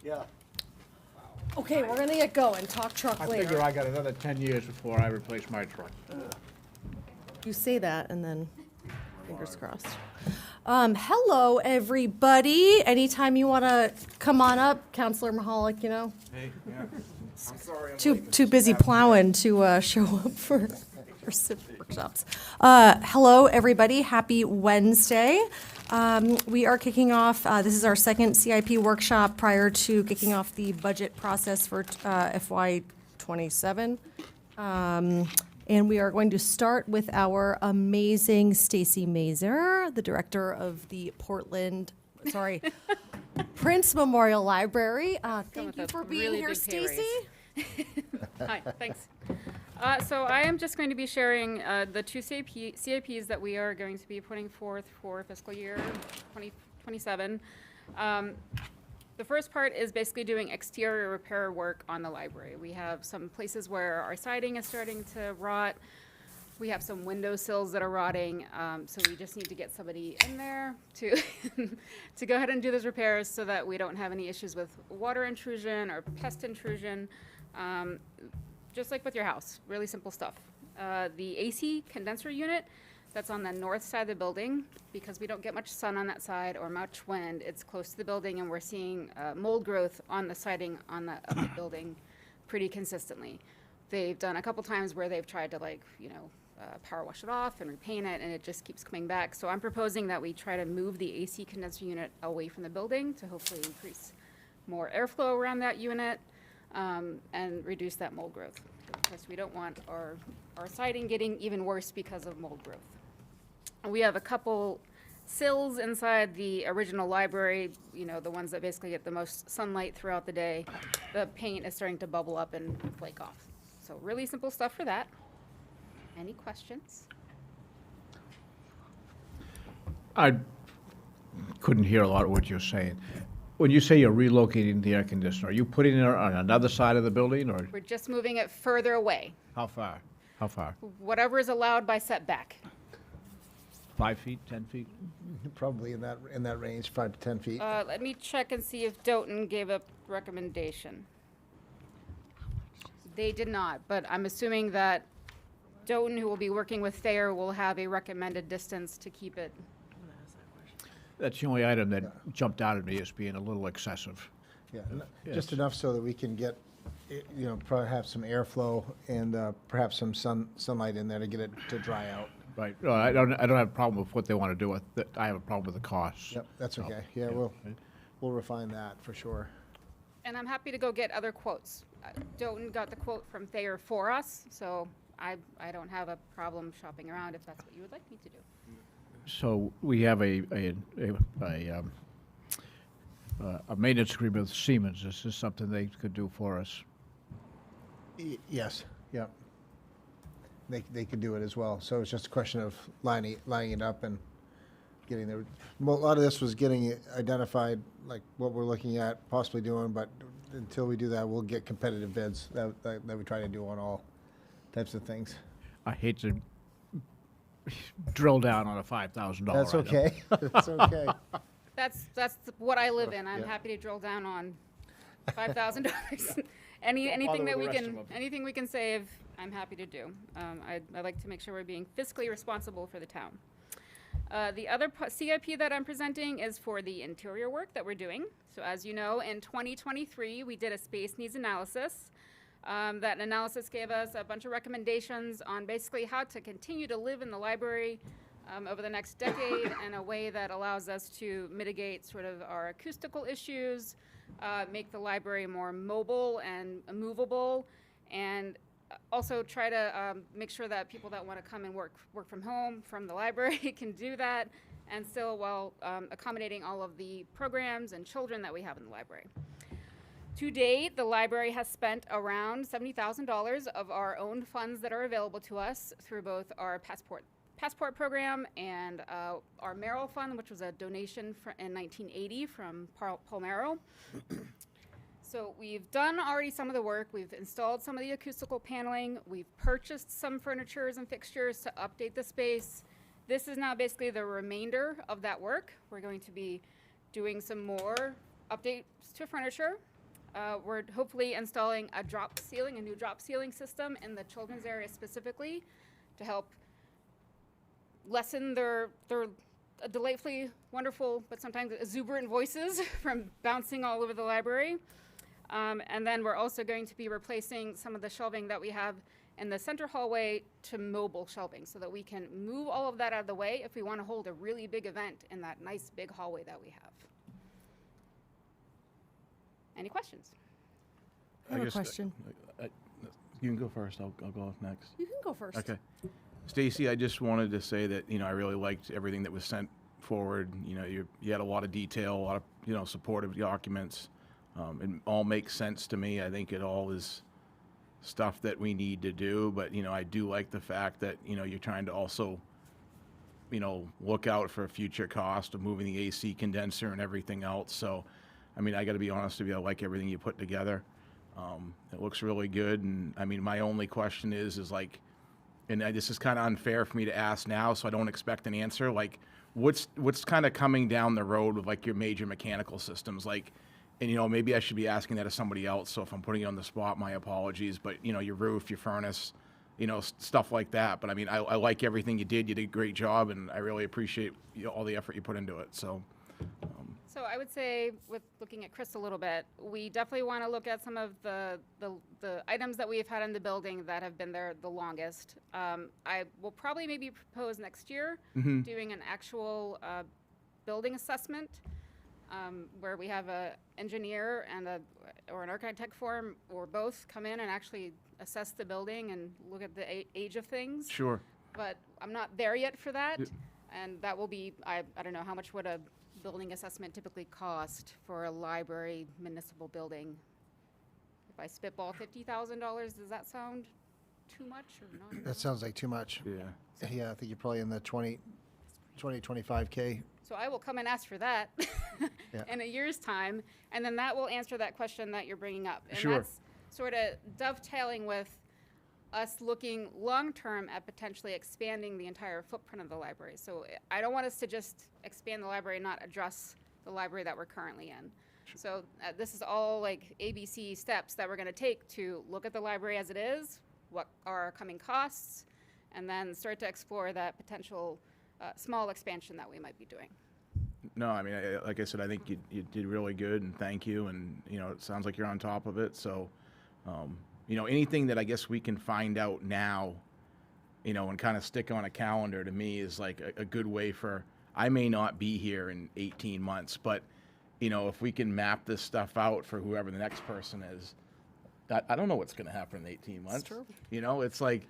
Yeah. Okay, we're gonna get going. Talk truck I later. figure I got another 10 years before I replace my truck. You say that and then fingers crossed. Hello, everybody. Anytime you want to come on up, Counselor Mahalik, you know. Hey, yeah. I'm sorry. I'm Too busy plowing to show up for SIP workshops. Hello, everybody. Happy Wednesday. We are kicking off, this is our second CIP workshop prior to kicking off the budget process for FY '27. And we are going to start with our amazing Stacy Mazer, the director of the Prince Memorial Library. Thank with you a for being really here, big pay Stacy. Hi, thanks. So I am just going to be sharing the two CIPs that we are going to be putting forth for fiscal year 2027. The first part is basically doing exterior repair work on the library. We have some places where our siding is starting to rot. We have some windowsills that are rotting, so we just need to get somebody in there to to go ahead and do those repairs so that we don't have any issues with water intrusion or pest intrusion. Just like with your house, really simple stuff. The AC condenser unit that's on the north side of the building, because we don't get much sun on that side or much wind, it's close to the building and we're seeing mold growth on the siding on of the building pretty consistently. They've done a couple times where they've tried to power wash it off and repaint it, and it just keeps coming back. So I'm proposing that we try to move the AC condenser unit away from the building to hopefully increase more airflow around that unit and reduce that mold growth. Because we don't want our siding getting even worse because of mold growth. We have a couple sills inside the original library, the ones that basically get the most sunlight throughout the day. The paint is starting to bubble up and flake off. So really simple stuff for that. Any questions? I couldn't hear a lot of what you're saying. When you say you're relocating the air conditioner, are you putting it on another side of the building, or We're just moving it further away, how far? How far? whatever is allowed by setback. 5 feet, 10 feet? Probably in that range, 5 to 10 feet. Let me check and see if Doughton gave a recommendation. They did not, but I'm assuming that Doughton, who will be working with Thayer, will have a recommended distance to keep it. That's the only item that jumped out at me as being a little excessive. Yeah, Yes. just enough so that we can get, probably have some airflow and perhaps some sunlight in there to get it to dry out. Right. No, I don't have a problem with what they want to do with it. I have a problem with the costs. Yep, that's So, okay. Yeah, we'll refine that for sure. And I'm happy to go get other quotes. Doughton got the quote from Thayer for us, so I don't have a problem shopping around if that's what you would like me to do. So we have a maintenance agreement with Siemens. This is something they could do for us. Yes, yep. They could do it as well. So it's just a question of lining it up and getting there. A lot of this was getting it identified, like what we're looking at possibly doing, but until we do that, we'll get competitive bids that we try to do on all types of things. I hate to drill down on a $5,000 That's item. okay. That's okay. That's what I live in. I'm Yeah. happy to drill down on $5,000. Anything that the we rest can, of 'em. anything we can save, I'm happy to do. I like to make sure we're being fiscally responsible for the town. The other CIP that I'm presenting is for the interior work that we're doing. So as you know, in 2023, we did a space needs analysis. That analysis gave us a bunch of recommendations on basically how to continue to live in the library over the next decade in a way that allows us to mitigate sort of our acoustical issues, make the library more mobile and movable, and also try to make sure that people that want to come and work from home from the library can do that, and still while accommodating all of the programs and children that we have in the library. To date, the library has spent around $70,000 of our own funds that are available to us through both our passport program and our Merrill Fund, which was a donation in 1980 from Paul Merrill. So we've done already some of the work. We've installed some of the acoustical paneling. We've purchased some furnitures and fixtures to update the space. This is now basically the remainder of that work. We're going to be doing some more updates to furniture, we're hopefully installing a new drop ceiling system in the children's area specifically to help lessen their delightfully wonderful but sometimes exuberant voices from bouncing all over the library. And then we're also going to be replacing some of the shelving that we have in the center hallway to mobile shelving so that we can move all of that out of the way if we want to hold a really big event in that nice big hallway that we have. Any questions? I have a question. You can go first. I'll go off next. You can go first. Okay. Stacy, I just wanted to say that, I really liked everything that was sent forward. You had a lot of detail, a lot of, supportive documents. It all makes sense to me. I think it all is stuff that we need to do, but, I do like the fact that, you're trying to also, look out for future cost of moving the AC condenser and everything else. So, I got to be honest with you, I like everything you put together. It looks really good. And my only question is like, this is kind of unfair for me to ask now, so I don't expect an answer. Like, what's kind of coming down the road with like your major mechanical systems? Like, and maybe I should be asking that of somebody else. So if I'm putting you on the spot, my apologies. But your roof, your furnace, stuff like that. But I like everything you did. You did a great job, and I really appreciate all the effort you put into it. So. So I would say, with looking at Chris a little bit, we definitely want to look at some of the items that we've had in the building that have been there the longest. I will probably maybe propose next year doing an actual building assessment where we have an engineer and or an architect firm or both come in and actually assess the building and look at the age of things. Sure. But I'm not there yet for that, and that will be, I don't know, how much would a building assessment typically cost for a library municipal building? If I spitball $50,000, does that sound too much or not enough? That sounds like too much. Yeah. Yeah, I think you're probably in the 25K. So I will come and ask for that in a year's time, and then that will answer that question that you're bringing up. And Sure. that's sort of dovetailing with us looking long-term at potentially expanding the entire footprint of the library. So I don't want us to just expand the library and not address the library that we're currently in. So this is all like ABC steps that we're going to take to look at the library as it is, what are our coming costs, and then start to explore that potential small expansion that we might be doing. No, like I said, I think you did really good, and thank you. And, it sounds like you're on top of it. So, anything that I guess we can find out now, and kind of stick on a calendar to me is like a good way for, I may not be here in 18 months, but, if we can map this stuff out for whoever the next person is, I don't know what's going to happen in 18 months. true. It's like,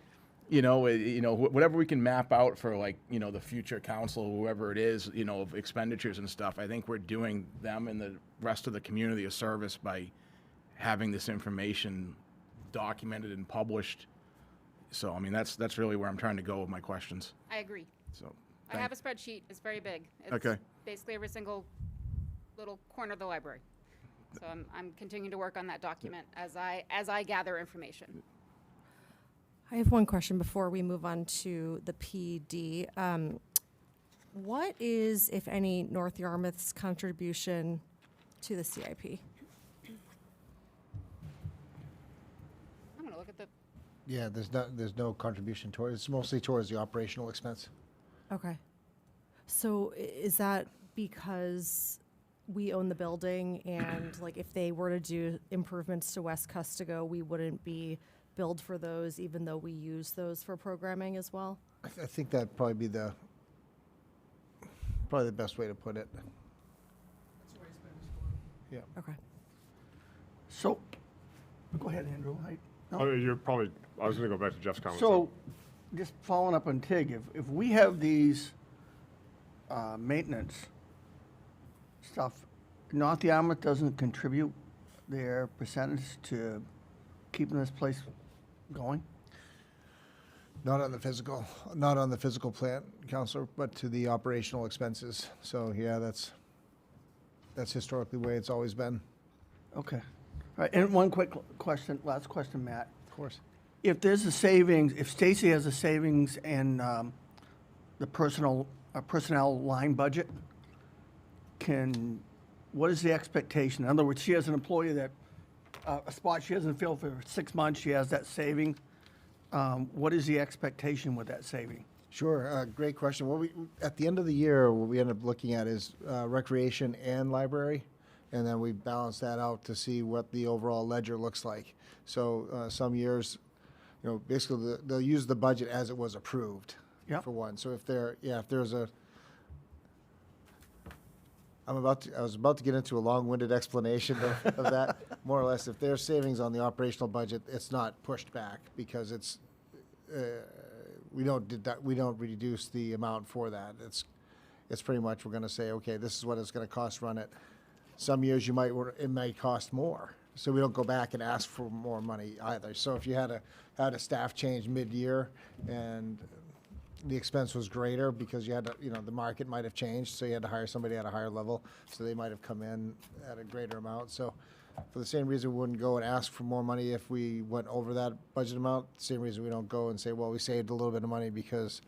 whatever we can map out for like, the future council, whoever it is, of expenditures and stuff, I think we're doing them and the rest of the community a service by having this information documented and published. So, that's really where I'm trying to go with my questions. I agree. So, I have a spreadsheet. It's very big. It's Okay. basically every single little corner of the library. So I'm continuing to work on that document as I gather information. I have one question before we move on to the PD. What is, if any, North Yarmouth's contribution to the CIP? I'm going to look at the, Yeah, there's no contribution towards, it's mostly towards the operational expense. Okay. So is that because we own the building and like if they were to do improvements to West Custigo, we wouldn't be billed for those even though we use those for programming as well? I think that'd probably be the best way to put it. Yeah. Okay. So, go ahead, Andrew. No? Oh, you're probably, I was going to go back to Jeff's comment. So, just following up on TIG, if we have these maintenance stuff, North Yarmouth doesn't contribute their percentage to keeping this place going? Not on the physical plant, Counselor, but to the operational expenses. So, yeah, that's historically the way it's always been. Okay. All right, and one quick question, last question, Matt. Of course. If there's a savings, if Stacy has a savings in the personnel line budget, what is the expectation? In other words, she has an employee that a spot she hasn't filled for 6 months, she has that saving. What is the expectation with that saving? Sure, great question. At the end of the year, what we end up looking at is recreation and library, and then we balance that out to see what the overall ledger looks like. So some years, basically they'll use the budget as it was approved. Yep. For one. So if there's a, I was about to get into a long-winded explanation of that. More or less, if there's savings on the operational budget, it's not pushed back because it's, we don't reduce the amount for that. It's pretty much, we're gonna say, okay, this is what it's gonna cost, run it. Some years it might cost more, so we don't go back and ask for more money either. So if you had a staff change mid-year and the expense was greater because you had to, the market might have changed, so you had to hire somebody at a higher level, so they might have come in at a greater amount. So for the same reason, we wouldn't go and ask for more money if we went over that budget amount. Same reason we don't go and say, well, we saved a little bit of money because,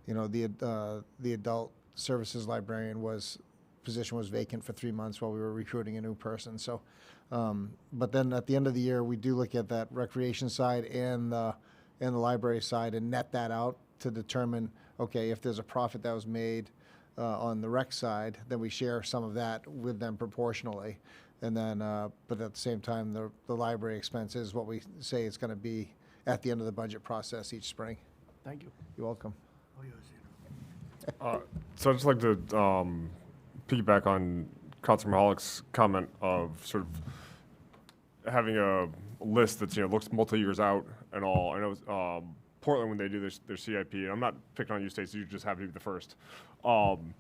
the adult services librarian position was vacant for 3 months while we were recruiting a new person. So, but then at the end of the year, we do look at that recreation side and the library side and net that out to determine, okay, if there's a profit that was made on the rec side, then we share some of that with them proportionally. And then, but at the same time, the library expense is what we say it's going to be at the end of the budget process each spring. Thank you. You're welcome. So I'd just like to piggyback on Councilor Mahalick's comment of sort of having a list that's, looks multi-years out and all. I know Portland, when they do their CIP, and I'm not picking on you, Stacy, you just happen to be the first. When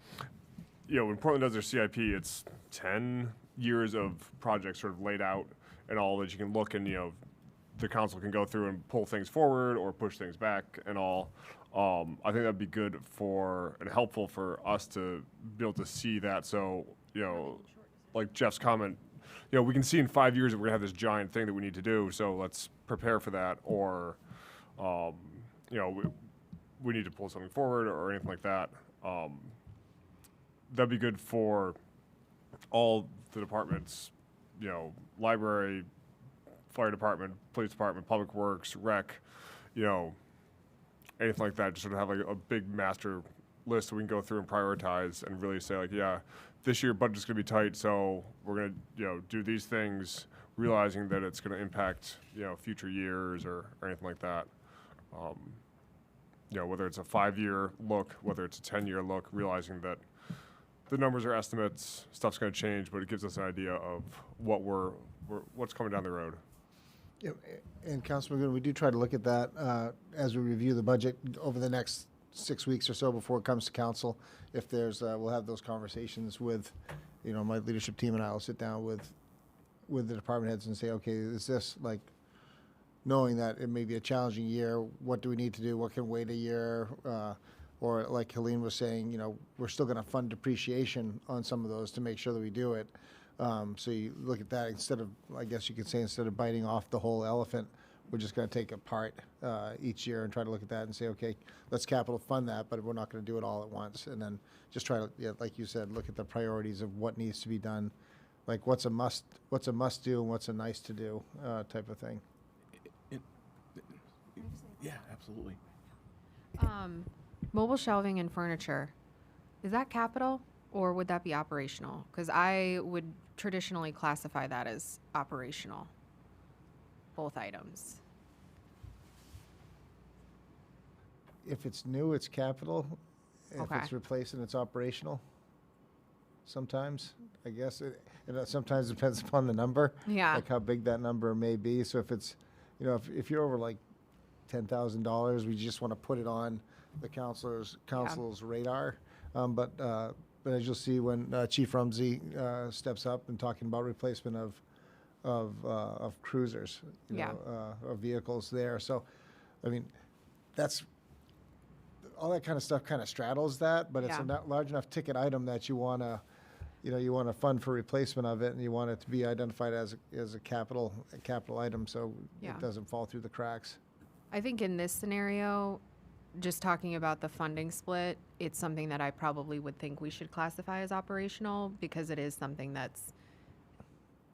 Portland does their CIP, it's 10 years of projects sort of laid out and all that you can look and, the council can go through and pull things forward or push things back and all. I think that'd be good and helpful for us to be able to see that. So, like Jeff's comment, we can see in 5 years that we're gonna have this giant thing that we need to do. So let's prepare for that. Or, we need to pull something forward or anything like that. That'd be good for all the departments, library, fire department, police department, public works, rec, anything like that. Just sort of have like a big master list that we can go through and prioritize and really say like, yeah, this year budget's gonna be tight, so we're gonna, do these things, realizing that it's gonna impact, future years or anything like that. Whether it's a 5-year look, whether it's a 10-year look, realizing that the numbers are estimates, stuff's gonna change, but it gives us an idea of what's coming down the road. Yeah, and Councilman Goodwin, we do try to look at that as we review the budget over the next 6 weeks or so before it comes to council. If there's, we'll have those conversations with, my leadership team and I will sit down with the department heads and say, okay, is this like, knowing that it may be a challenging year, what do we need to do? What can wait a year? Or like Helene was saying, we're still going to fund depreciation on some of those to make sure that we do it. So you look at that instead of biting off the whole elephant, we're just going to take a part each year and try to look at that and say, okay, let's capital fund that, but we're not going to do it all at once. And then just try to, like you said, look at the priorities of what needs to be done, like what's a must do and what's a nice to do type of thing. Yeah, absolutely. Mobile shelving and furniture, is that capital or would that be operational? Because I would traditionally classify that as operational, both items. If it's new, it's capital. If Okay. it's replacing, it's operational. Sometimes, I guess, it sometimes depends upon the number. Yeah. Like how big that number may be. So if it's, if you're over like $10,000, we just want to put it on the council's radar. But as you'll see when Chief Rumsey steps up and talking about replacement of cruisers, of vehicles there. So, I mean, that's all that kind of stuff kind of straddles that, but it's a not large enough ticket item that you want to, you want to fund for replacement of it, and you want it to be identified as a capital item, so it doesn't fall through the cracks. I think in this scenario, just talking about the funding split, it's something that I probably would think we should classify as operational because it is something that's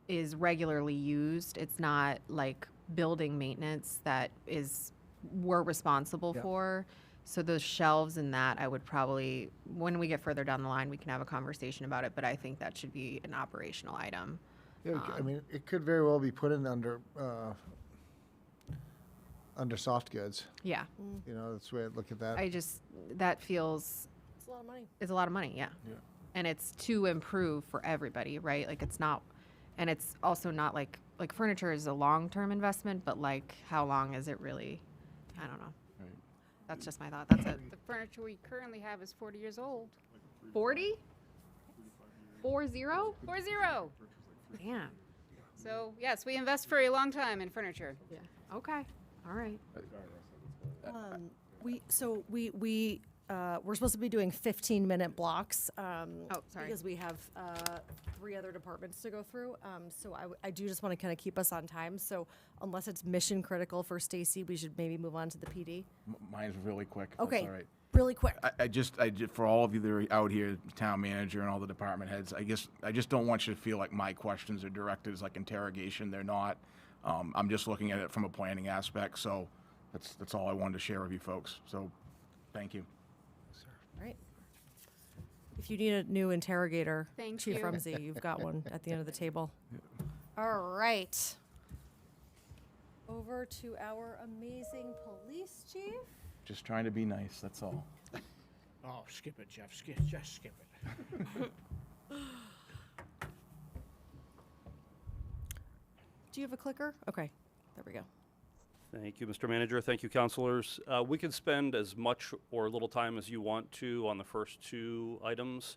is regularly used. It's not like building maintenance that we're responsible Yeah. for. So those shelves and that, I would probably, when we get further down the line, we can have a conversation about it, but I think that should be an operational item. Yeah, I mean, it could very well be put in under soft goods. Yeah, You know, that's the way I look at that. that feels, It's a lot of money. is a lot of money, yeah. And it's to improve for everybody, right? Like it's not, and it's also not like furniture is a long-term investment, but like how long is it really? I don't know. Right. That's just my thought. That's it. The furniture we currently have is 40 years old. 40? 40? 40. Damn. So yes, we invest for a long time in furniture. Yeah. Okay. All right. We're supposed to be doing 15-minute blocks. Oh, sorry. Because we have 3 other departments to go through. So I do just want to kind of keep us on time. So unless it's mission critical for Stacy, we should maybe move on to the PD. Mine's really quick, if Okay, that's all right. really quick. I just, for all of you that are out here, town manager and all the department heads, I just don't want you to feel like my questions are directed as like interrogation. They're not. I'm just looking at it from a planning aspect, so that's all I wanted to share with you folks. So, thank you. Right. If you need a new interrogator, Thank Chief you. Rumsey, you've got one at the end of the table. All right. Over to our amazing police chief. Just trying to be nice, that's all. Oh, skip it, Jeff, just skip it. Do you have a clicker? Okay, there we go. Thank you, Mr. Manager. Thank you, councilors. We can spend as much or little time as you want to on the first 2 items.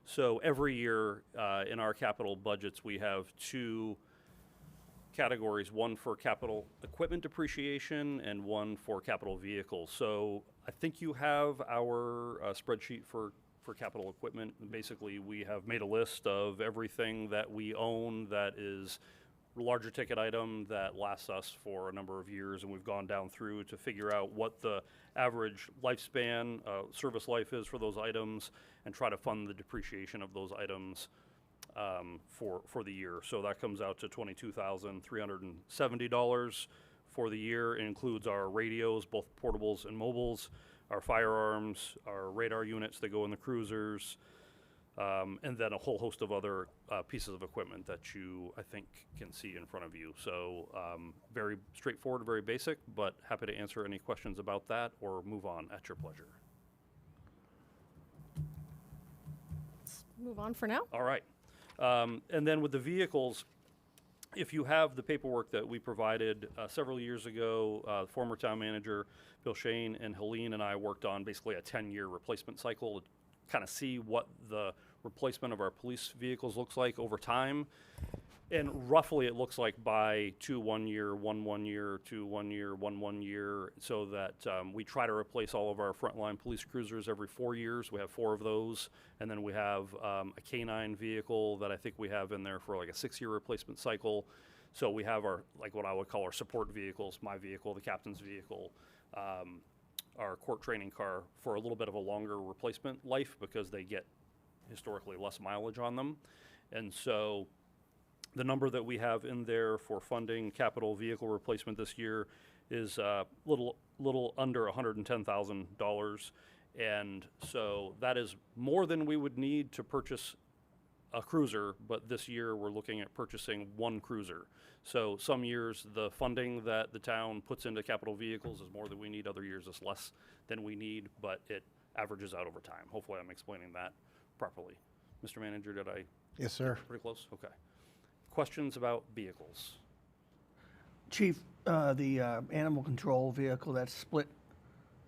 So every year in our capital budgets, we have 2 categories, one for capital equipment depreciation and one for capital vehicles. So I think you have our spreadsheet for capital equipment. Basically, we have made a list of everything that we own that is larger ticket item that lasts us for a number of years, and we've gone down through to figure out what the average lifespan, service life is for those items, and try to fund the depreciation of those items for the year. So that comes out to $22,370 for the year. It includes our radios, both portables and mobiles, our firearms, our radar units that go in the cruisers, and then a whole host of other pieces of equipment that you, I think, can see in front of you. So very straightforward, very basic, but happy to answer any questions about that or move on at your pleasure. Move on for now. All right. And then with the vehicles, if you have the paperwork that we provided several years ago, former town manager Bill Shane and Helene and I worked on basically a 10-year replacement cycle to kind of see what the replacement of our police vehicles looks like over time. And roughly it looks like by 2 1 year, 1 1 year, 2 1 year, 1 1 year, so that we try to replace all of our frontline police cruisers every 4 years. We have 4 of those. And then we have a K9 vehicle that I think we have in there for like a 6-year replacement cycle. So we have our, like what I would call our support vehicles, my vehicle, the captain's vehicle, our court training car for a little bit of a longer replacement life because they get historically less mileage on them. And so the number that we have in there for funding capital vehicle replacement this year is little under $110,000. And so that is more than we would need to purchase a cruiser, but this year we're looking at purchasing 1 cruiser. So some years the funding that the town puts into capital vehicles is more than we need, other years it's less than we need, but it averages out over time. Hopefully I'm explaining that properly. Mr. Manager, did I Yes, sir. pretty close? Okay. Questions about vehicles? Chief, the animal control vehicle that's split,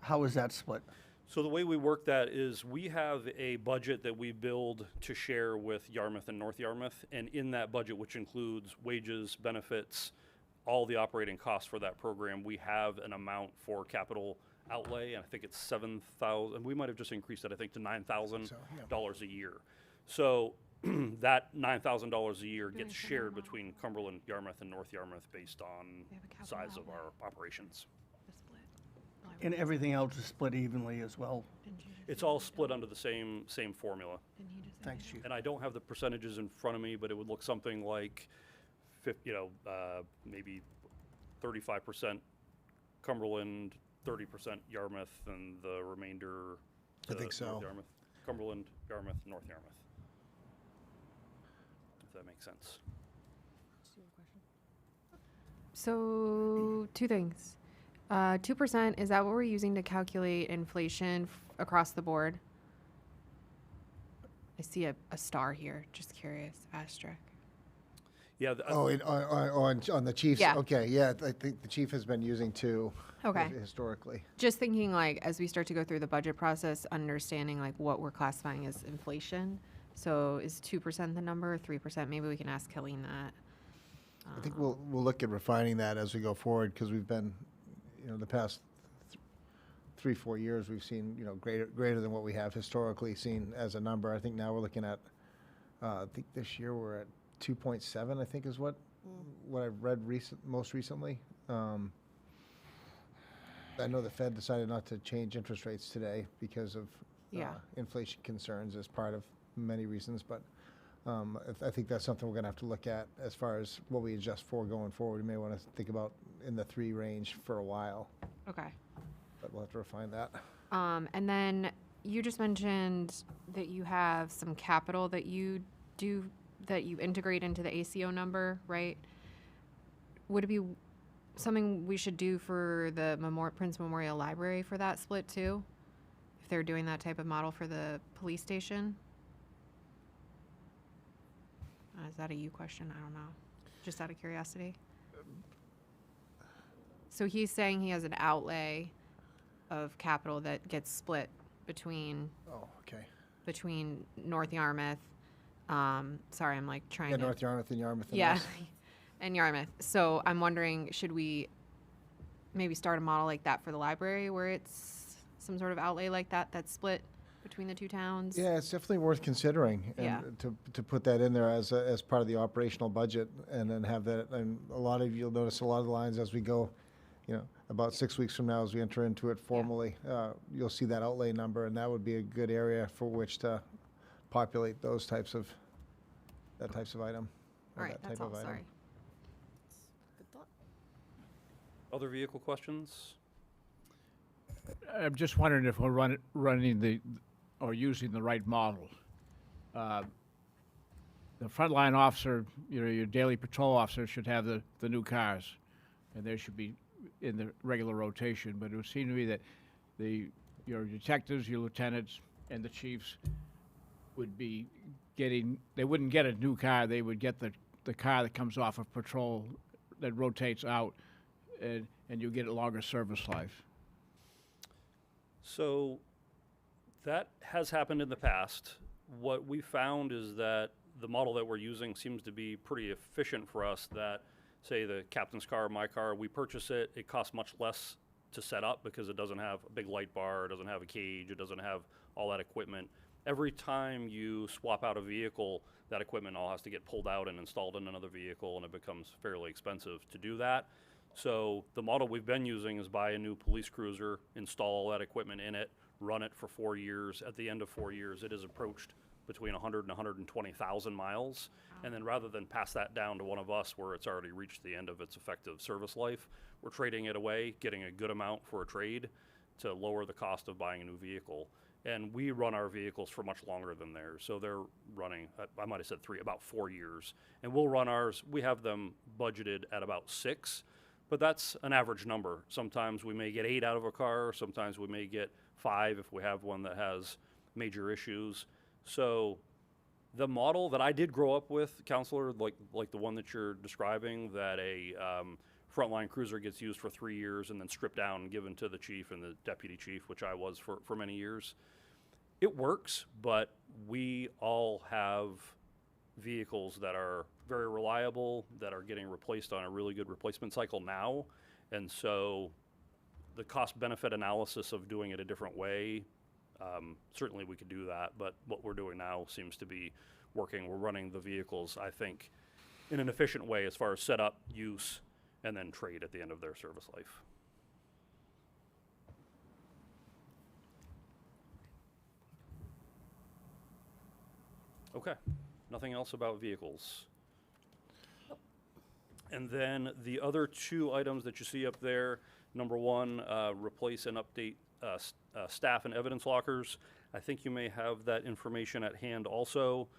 how is that split? So the way we work that is we have a budget that we build to share with Yarmouth and North Yarmouth, and in that budget, which includes wages, benefits, all the operating costs for that program, we have an amount for capital outlay, and I think it's $7,000. We might have just increased it, I think, to $9,000 a year. So that $9,000 a year gets shared between Cumberland, Yarmouth, and North Yarmouth based on We have a capital size of outlay. our operations. The split. Well, I And realized- everything else is split evenly as well? didn't you just It's say all you split don't? under the same formula. Didn't he just say Thanks, you Chief. And I don't have the percentages in front of me, but it would look something like maybe 35% Cumberland, 30% Yarmouth, and the remainder. I think North so. Yarmouth, Cumberland, Yarmouth, North Yarmouth. If that makes sense. So, two things. 2%, is that what we're using to calculate inflation across the board? I see a star here, just curious, asterisk. Yeah. Oh, on the Chiefs? Yeah. Okay, yeah, I think the chief has been using 2 Okay. historically. Just thinking like, as we start to go through the budget process, understanding like what we're classifying as inflation. So is 2% the number, or 3%? Maybe we can ask Colleen that. I think we'll look at refining that as we go forward, because we've been, the past 3-4 years, we've seen, greater than what we have historically seen as a number. I think now we're looking at, I think this year we're at 2.7, I think is what I've read most recently. I know the Fed decided not to change interest rates today because of Yeah. inflation concerns as part of many reasons, but I think that's something we're going to have to look at as far as what we adjust for going forward. We may want to think about in the 3 range for a while, Okay. but we'll have to refine that. And then you just mentioned that you have some capital that you do, that you integrate into the ACO number, right? Would it be something we should do for the Prince Memorial Library for that split too? If they're doing that type of model for the police station? Is that a you question? I don't know. Just out of curiosity. So he's saying he has an outlay of capital that gets split between Oh, okay. North Yarmouth. Sorry, I'm like trying Yeah, to. North Yarmouth and Yarmouth. And Yeah, us. and Yarmouth. So I'm wondering, should we maybe start a model like that for the library, where it's some sort of outlay like that that's split between the 2 towns? Yeah, it's definitely worth considering, Yeah. and to put that in there as part of the operational budget, and then have that. And you'll notice a lot of the lines as we go. About 6 weeks from now, as we enter into it formally, you'll see that outlay number, and that would be a good area for which to populate that types of item. All or right, that that's type all. of item. Sorry. Other vehicle questions? I'm just wondering if we're running or using the right model. The frontline officer, your daily patrol officer should have the new cars, and they should be in the regular rotation. But it would seem to me that your detectives, your lieutenants, and the chiefs would be they wouldn't get a new car. They would get the car that comes off of patrol that rotates out, and you get a longer service life. So that has happened in the past. What we found is that the model that we're using seems to be pretty efficient for us. That, say, the captain's car, my car, we purchase it, it costs much less to set up because it doesn't have a big light bar, it doesn't have a cage, it doesn't have all that equipment. Every time you swap out a vehicle, that equipment all has to get pulled out and installed in another vehicle, and it becomes fairly expensive to do that. So the model we've been using is buy a new police cruiser, install all that equipment in it, run it for 4 years. At the end of 4 years, it has approached between 100 and 120,000 miles. And then rather than pass that down to one of us where it's already reached the end of its effective service life, we're trading it away, getting a good amount for a trade to lower the cost of buying a new vehicle. And we run our vehicles for much longer than theirs. So they're running, I might have said about 4 years. And we'll run ours, we have them budgeted at about 6. But that's an average number. Sometimes we may get 8 out of a car, sometimes we may get 5 if we have one that has major issues. So the model that I did grow up with, Counselor, like the one that you're describing, that a frontline cruiser gets used for 3 years and then stripped down and given to the chief and the deputy chief, which I was for many years. It works, but we all have vehicles that are very reliable, that are getting replaced on a really good replacement cycle now. And so the cost benefit analysis of doing it a different way, certainly we could do that, but what we're doing now seems to be working. We're running the vehicles, I think, in an efficient way as far as setup, use, and then trade at the end of their service life. Okay. Nothing else about vehicles? And then the other two items that you see up there, number one, replace and update staff and evidence lockers. I think you may have that information at hand also.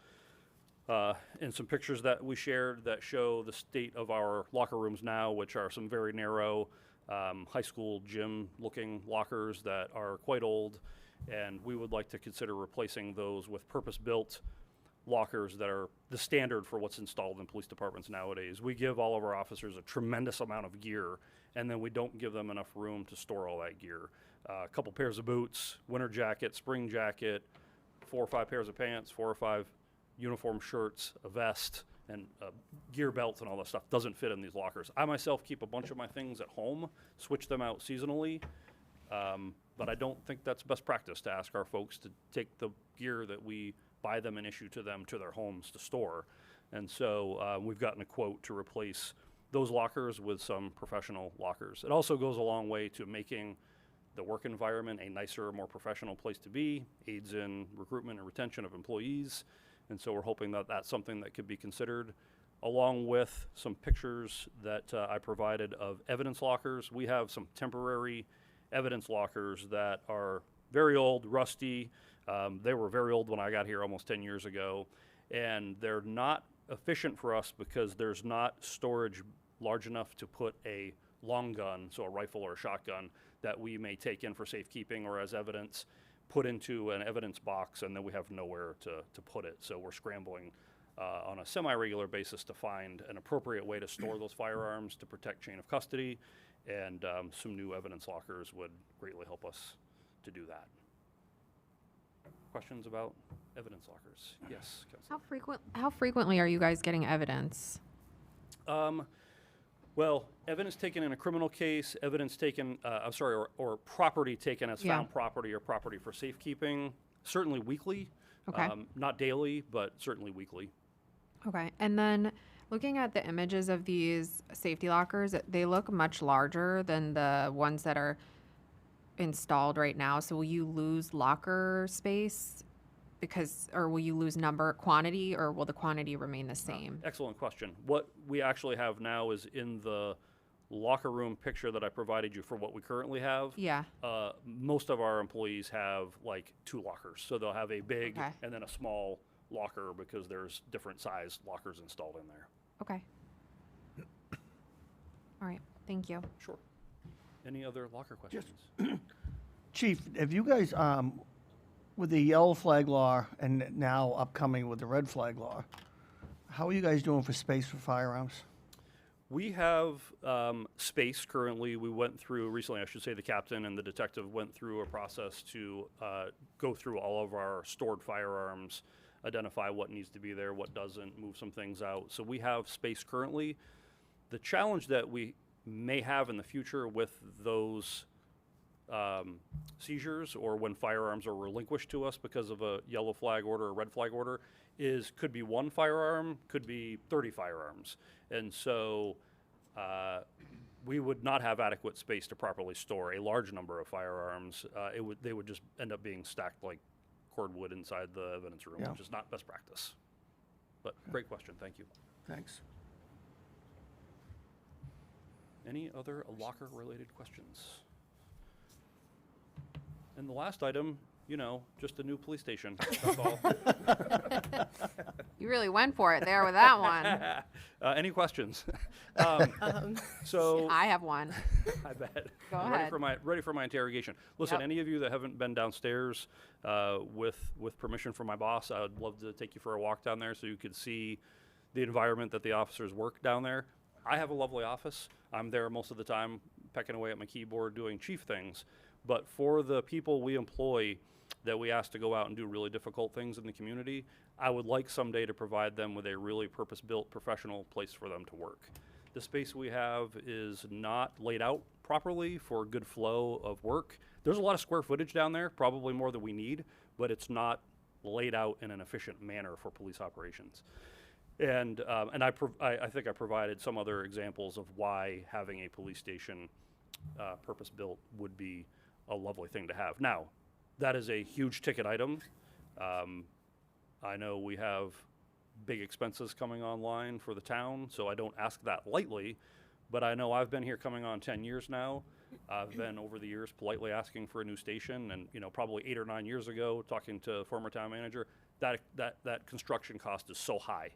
And some pictures that we shared that show the state of our locker rooms now, which are some very narrow high school gym looking lockers that are quite old. And we would like to consider replacing those with purpose-built lockers that are the standard for what's installed in police departments nowadays. We give all of our officers a tremendous amount of gear, and then we don't give them enough room to store all that gear. A couple pairs of boots, winter jacket, spring jacket, 4 or 5 pairs of pants, 4 or 5 uniform shirts, a vest, and gear belts and all that stuff doesn't fit in these lockers. I myself keep a bunch of my things at home, switch them out seasonally, but I don't think that's best practice to ask our folks to take the gear that we buy them and issue to them to their homes to store. And so we've gotten a quote to replace those lockers with some professional lockers. It also goes a long way to making the work environment a nicer, more professional place to be, aids in recruitment and retention of employees. And so we're hoping that that's something that could be considered, along with some pictures that I provided of evidence lockers. We have some temporary evidence lockers that are very old, rusty. They were very old when I got here almost 10 years ago, and they're not efficient for us because there's not storage large enough to put a long gun, so a rifle or a shotgun, that we may take in for safekeeping or as evidence, put into an evidence box, and then we have nowhere to put it. So we're scrambling on a semi-regular basis to find an appropriate way to store those firearms to protect chain of custody, and some new evidence lockers would greatly help us to do that. Questions about evidence lockers? Yes, Councilor. How frequently are you guys getting evidence? Well, evidence taken in a criminal case, evidence taken, or property taken as Yeah. found property or property for safekeeping, certainly weekly. Okay. Not daily, but certainly weekly. Okay, and then looking at the images of these safety lockers, they look much larger than the ones that are installed right now. So will you lose locker space or will you lose quantity, or will the quantity remain the same? Excellent question. What we actually have now is in the locker room picture that I provided you for what we currently have. Yeah, Most of our employees have like 2 lockers. So they'll have a big Okay. and then a small locker because there's different size lockers installed in there. okay. All right, thank you. Sure. Any other locker questions? Chief, have you guys, with the yellow flag law and now upcoming with the red flag law, how are you guys doing for space for firearms? We have space currently. We went through recently, I should say the captain and the detective went through a process to go through all of our stored firearms, identify what needs to be there, what doesn't, move some things out. So we have space currently. The challenge that we may have in the future with those seizures, or when firearms are relinquished to us because of a yellow flag order or red flag order, could be 1 firearm, could be 30 firearms. And so we would not have adequate space to properly store a large number of firearms. They would just end up being stacked like cordwood inside the evidence room, Yeah. which is not best practice. But great question, thank you. Thanks. Any other locker-related questions? And the last item, just a new police station, that's all. You really went for it there with that one. Any questions? So, I have one. I bet. Go I'm ahead. Ready for my interrogation. Listen, Yep. any of you that haven't been downstairs, with permission from my boss, I would love to take you for a walk down there so you could see the environment that the officers work down there. I have a lovely office. I'm there most of the time, pecking away at my keyboard, doing chief things. But for the people we employ that we ask to go out and do really difficult things in the community, I would like someday to provide them with a really purpose-built professional place for them to work. The space we have is not laid out properly for a good flow of work. There's a lot of square footage down there, probably more than we need, but it's not laid out in an efficient manner for police operations. And I think I provided some other examples of why having a police station purpose-built would be a lovely thing to have. Now, that is a huge ticket item. I know we have big expenses coming online for the town, so I don't ask that lightly. But I know I've been here coming on 10 years now. I've been over the years politely asking for a new station, and probably 8 or 9 years ago, talking to former town manager, that construction cost is so high.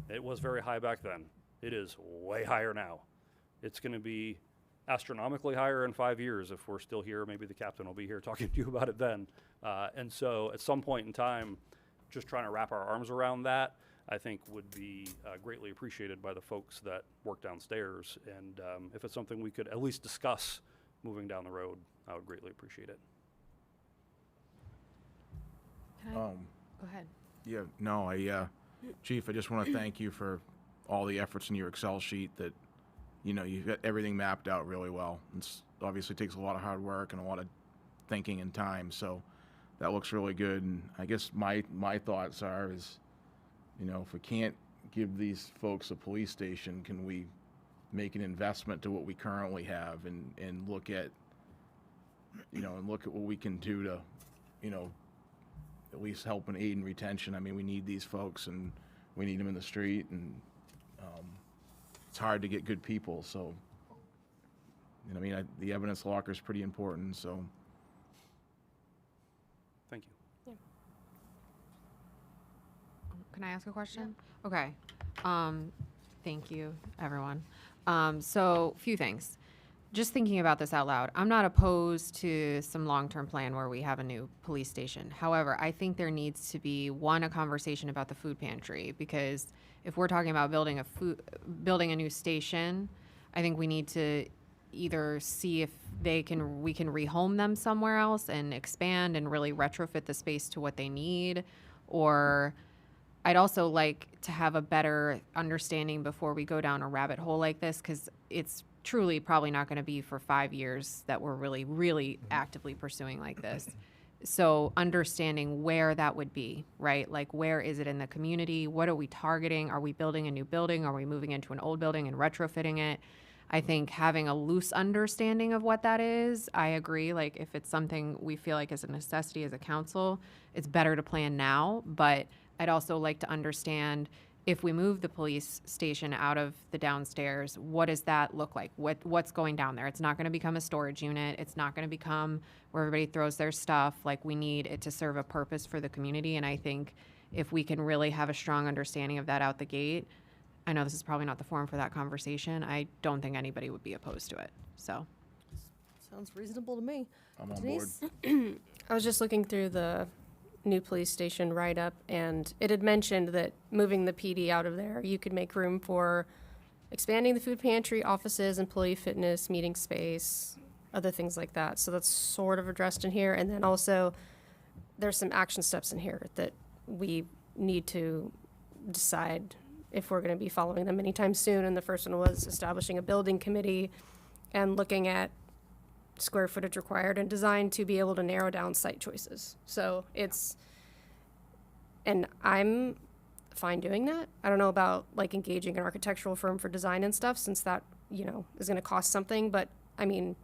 It was very high back then. It is way higher now. It's going to be astronomically higher in 5 years if we're still here. Maybe the captain will be here talking to you about it then. And so at some point in time, just trying to wrap our arms around that, I think would be greatly appreciated by the folks that work downstairs. And if it's something we could at least discuss moving down the road, I would greatly appreciate it. Can I, go ahead. Yeah, no, Chief, I just want to thank you for all the efforts in your Excel sheet that, you've got everything mapped out really well. It's obviously takes a lot of hard work and a lot of thinking and time, so that looks really good. And I guess my thoughts are is, if we can't give these folks a police station, can we make an investment to what we currently have and look at, and look at what we can do to, at least help and aid in retention. I mean, we need these folks and we need them in the street, and it's hard to get good people. So, the evidence locker is pretty important. So, Thank you. Can I ask a question? Okay. Thank you, everyone. So, few things. Just thinking about this out loud, I'm not opposed to some long-term plan where we have a new police station. However, I think there needs to be, a conversation about the food pantry, because if we're talking about building a new station, I think we need to either see if we can rehome them somewhere else and expand and really retrofit the space to what they need, or I'd also like to have a better understanding before we go down a rabbit hole like this, because it's truly probably not going to be for 5 years that we're really, really actively pursuing like this. So understanding where that would be, right? Like, where is it in the community? What are we targeting? Are we building a new building? Are we moving into an old building and retrofitting it? I think having a loose understanding of what that is, I agree. Like, if it's something we feel like is a necessity as a council, it's better to plan now. But I'd also like to understand, if we move the police station out of the downstairs, what does that look like? What's going down there? It's not going to become a storage unit. It's not going to become where everybody throws their stuff. Like, we need it to serve a purpose for the community. And I think if we can really have a strong understanding of that out the gate, I know this is probably not the forum for that conversation. I don't think anybody would be opposed to it. So. Sounds reasonable to me. I'm on board. Denise? I was just looking through the new police station write-up, and it had mentioned that moving the PD out of there, you could make room for expanding the food pantry, offices, employee fitness, meeting space, other things like that. So that's sort of addressed in here. And then also, there's some action steps in here that we need to decide if we're going to be following them anytime soon. And the first one was establishing a building committee and looking at square footage required and designed to be able to narrow down site choices. So and I'm fine doing that. I don't know about like engaging an architectural firm for design and stuff, since that, is going to cost something. But I mean,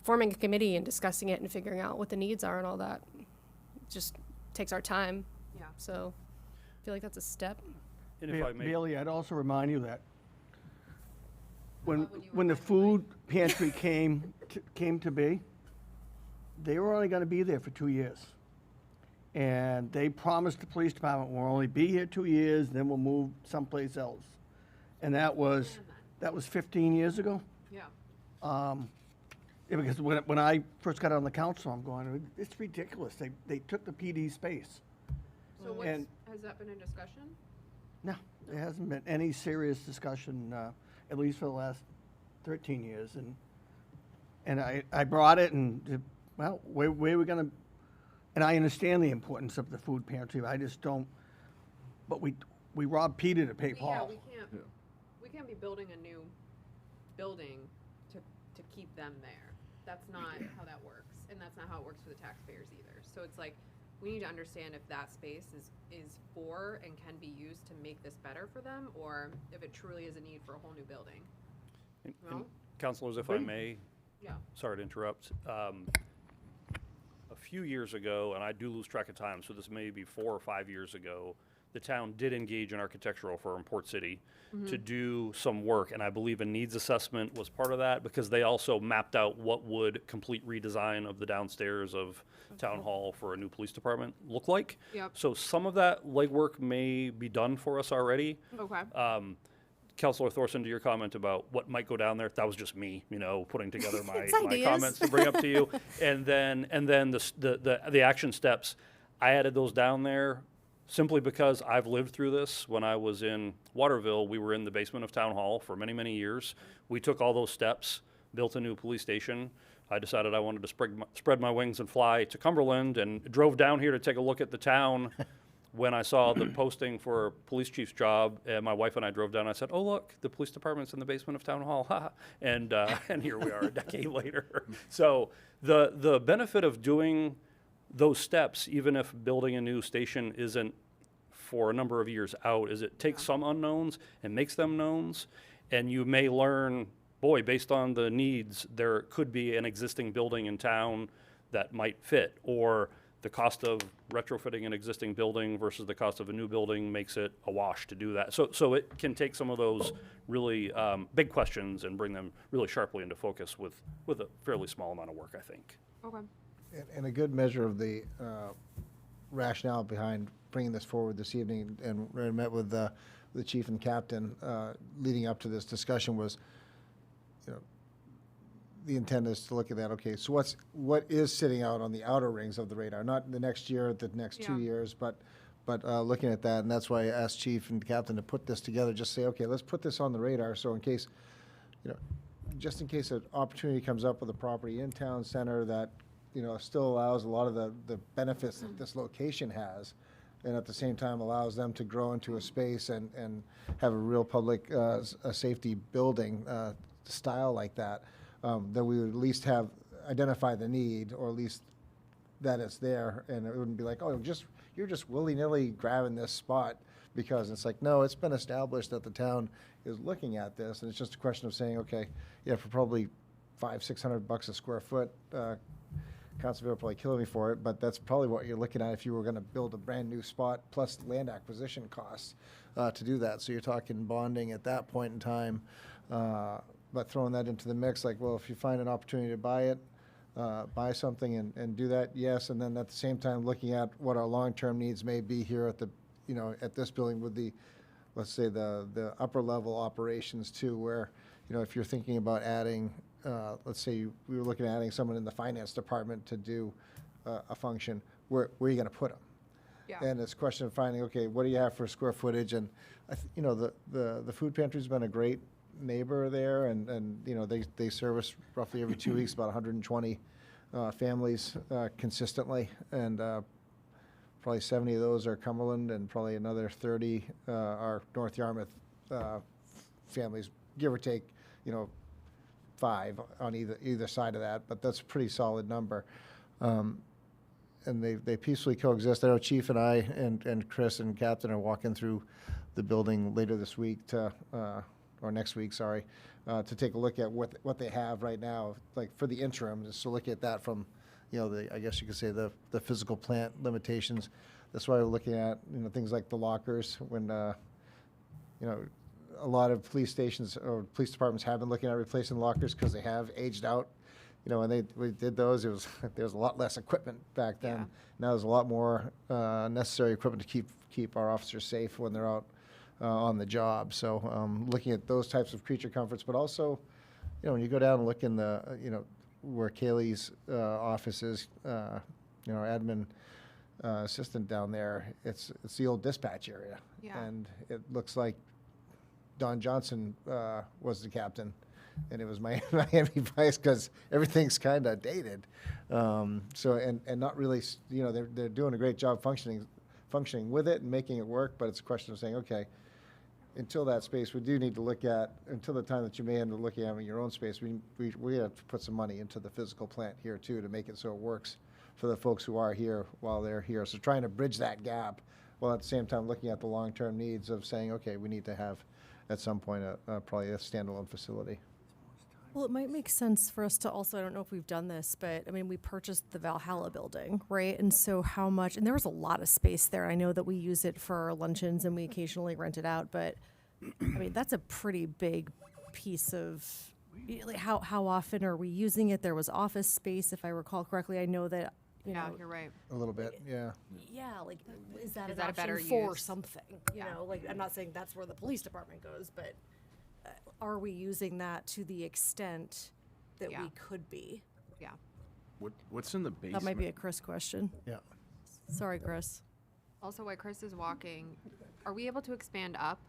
forming a committee and discussing it and figuring out what the needs are and all that just takes our time. Yeah. So I feel like that's a step. And if I may, Bailey, I'd also remind you that when the food pantry came to be, they were only going to be there for 2 years. And they promised the police department, we'll only be here 2 years, then we'll move someplace else. And that was 15 years ago. Yeah. Yeah, because when I first got on the council, I'm going, it's ridiculous. They took the PD space. So And- has that been a discussion? No, there hasn't been any serious discussion, at least for the last 13 years. And I brought it and, well, where are we going to, and I understand the importance of the food pantry. I just don't, but we robbed Peter to pay Paul. We can't be building a new building to keep them there. That's not how that works, and that's not how it works for the taxpayers either. So it's like, we need to understand if that space is for and can be used to make this better for them, or if it truly is a need for a whole new building. and No? councilors, if I may, Yeah. sorry to interrupt. A few years ago, and I do lose track of time, so this may be 4 or 5 years ago, the town did engage an architectural firm, Port City, to do some work, and I believe a needs assessment was part of that, because they also mapped out what would complete redesign of the downstairs of Town Hall for a new police department look like. Yep. So some of that legwork may be done for us already. Okay. Counselor Thorson, to your comment about what might go down there, that was just me, putting together my ideas. comments to bring up to you. And then the action steps, I added those down there simply because I've lived through this. When I was in Waterville, we were in the basement of Town Hall for many, many years. We took all those steps, built a new police station. I decided I wanted to spread my wings and fly to Cumberland, and drove down here to take a look at the town. When I saw the posting for a police chief's job, and my wife and I drove down, I said, "Oh, look, the police department's in the basement of Town Hall." And here we are a decade later. So the benefit of doing those steps, even if building a new station isn't for a number of years out, is it takes some unknowns and makes them knowns, and you may learn, boy, based on the needs, there could be an existing building in town that might fit, or the cost of retrofitting an existing building versus the cost of a new building makes it a wash to do that. So it can take some of those really big questions and bring them really sharply into focus with a fairly small amount of work, I think. Okay. And a good measure of the rationale behind bringing this forward this evening, and I met with the chief and captain leading up to this discussion, was, the intent is to look at that, okay, so what is sitting out on the outer rings of the radar, not the next year, the next 2 years, but looking at that, and that's why I asked chief and captain to put this together, just say, okay, let's put this on the radar, so in case, just in case an opportunity comes up with a property in town center that, still allows a lot of the benefits that this location has, and at the same time allows them to grow into a space and have a real public a safety building style like that, then we would at least have identify the need, or at least that it's there, and it wouldn't be like, oh, you're just willy-nilly grabbing this spot, because it's like, no, it's been established that the town is looking at this, and it's just a question of saying, okay, yeah, for probably $500-600 a square foot, Councilor will probably kill me for it, but that's probably what you're looking at if you were going to build a brand new spot, plus land acquisition costs to do that. So you're talking bonding at that point in time, but throwing that into the mix, like, well, if you find an opportunity to buy it, buy something and do that, yes, and then at the same time looking at what our long-term needs may be here at the, at this building with the, let's say, the upper level operations too, where, if you're thinking about adding, let's say we were looking at adding someone in the finance department to do a function, where are you going to put them? Yeah. And it's a question of finding, okay, what do you have for square footage? And the food pantry's been a great neighbor there, and they service roughly every 2 weeks about 120 families consistently, and probably 70 of those are Cumberland, and probably another 30 are North Yarmouth families, give or take, 5 on either side of that, but that's a pretty solid number. And they peacefully coexist. I know Chief and I and Chris and Captain are walking through the building later this week or next week, sorry, to take a look at what they have right now, like for the interim, just to look at that from, I guess you could say the physical plant limitations. That's why we're looking at, things like the lockers when, a lot of police stations or police departments have been looking at replacing lockers because they have aged out. When we did those, there was a lot less equipment back then. Yeah. Now there's a lot more necessary equipment to keep our officers safe when they're out on the job. So looking at those types of creature comforts, but also, when you go down and look in the, where Kaylee's office is, our admin assistant down there, it's the old dispatch area. Yeah. And it looks like Don Johnson was the captain, and it was Miami Vice, because everything's kind of dated. So and not really, they're doing a great job functioning with it and making it work. But it's a question of saying, okay, until that space, we do need to look at, until the time that you may end up looking at having your own space, we have to put some money into the physical plant here too to make it so it works for the folks who are here while they're here. So trying to bridge that gap, while at the same time looking at the long-term needs of saying, okay, we need to have at some point probably a standalone facility. Well, it might make sense for us to also, I don't know if we've done this, but I mean, we purchased the Valhalla building, right? And so how much, and there was a lot of space there. I know that we use it for our luncheons and we occasionally rent it out, but I mean, that's a pretty big piece of, like, how often are we using it? There was office space, if I recall correctly. I know that, you Yeah, know, you're right. A little bit, yeah. yeah, like, is that Is an that a better option for use? something? You Yeah. know, like, I'm not saying that's where the police department goes, but are we using that to the extent that Yeah. we could be? Yeah. What's in the That basement? might be a Chris question. Yeah. Sorry, Chris. Also, while Chris is walking, are we able to expand up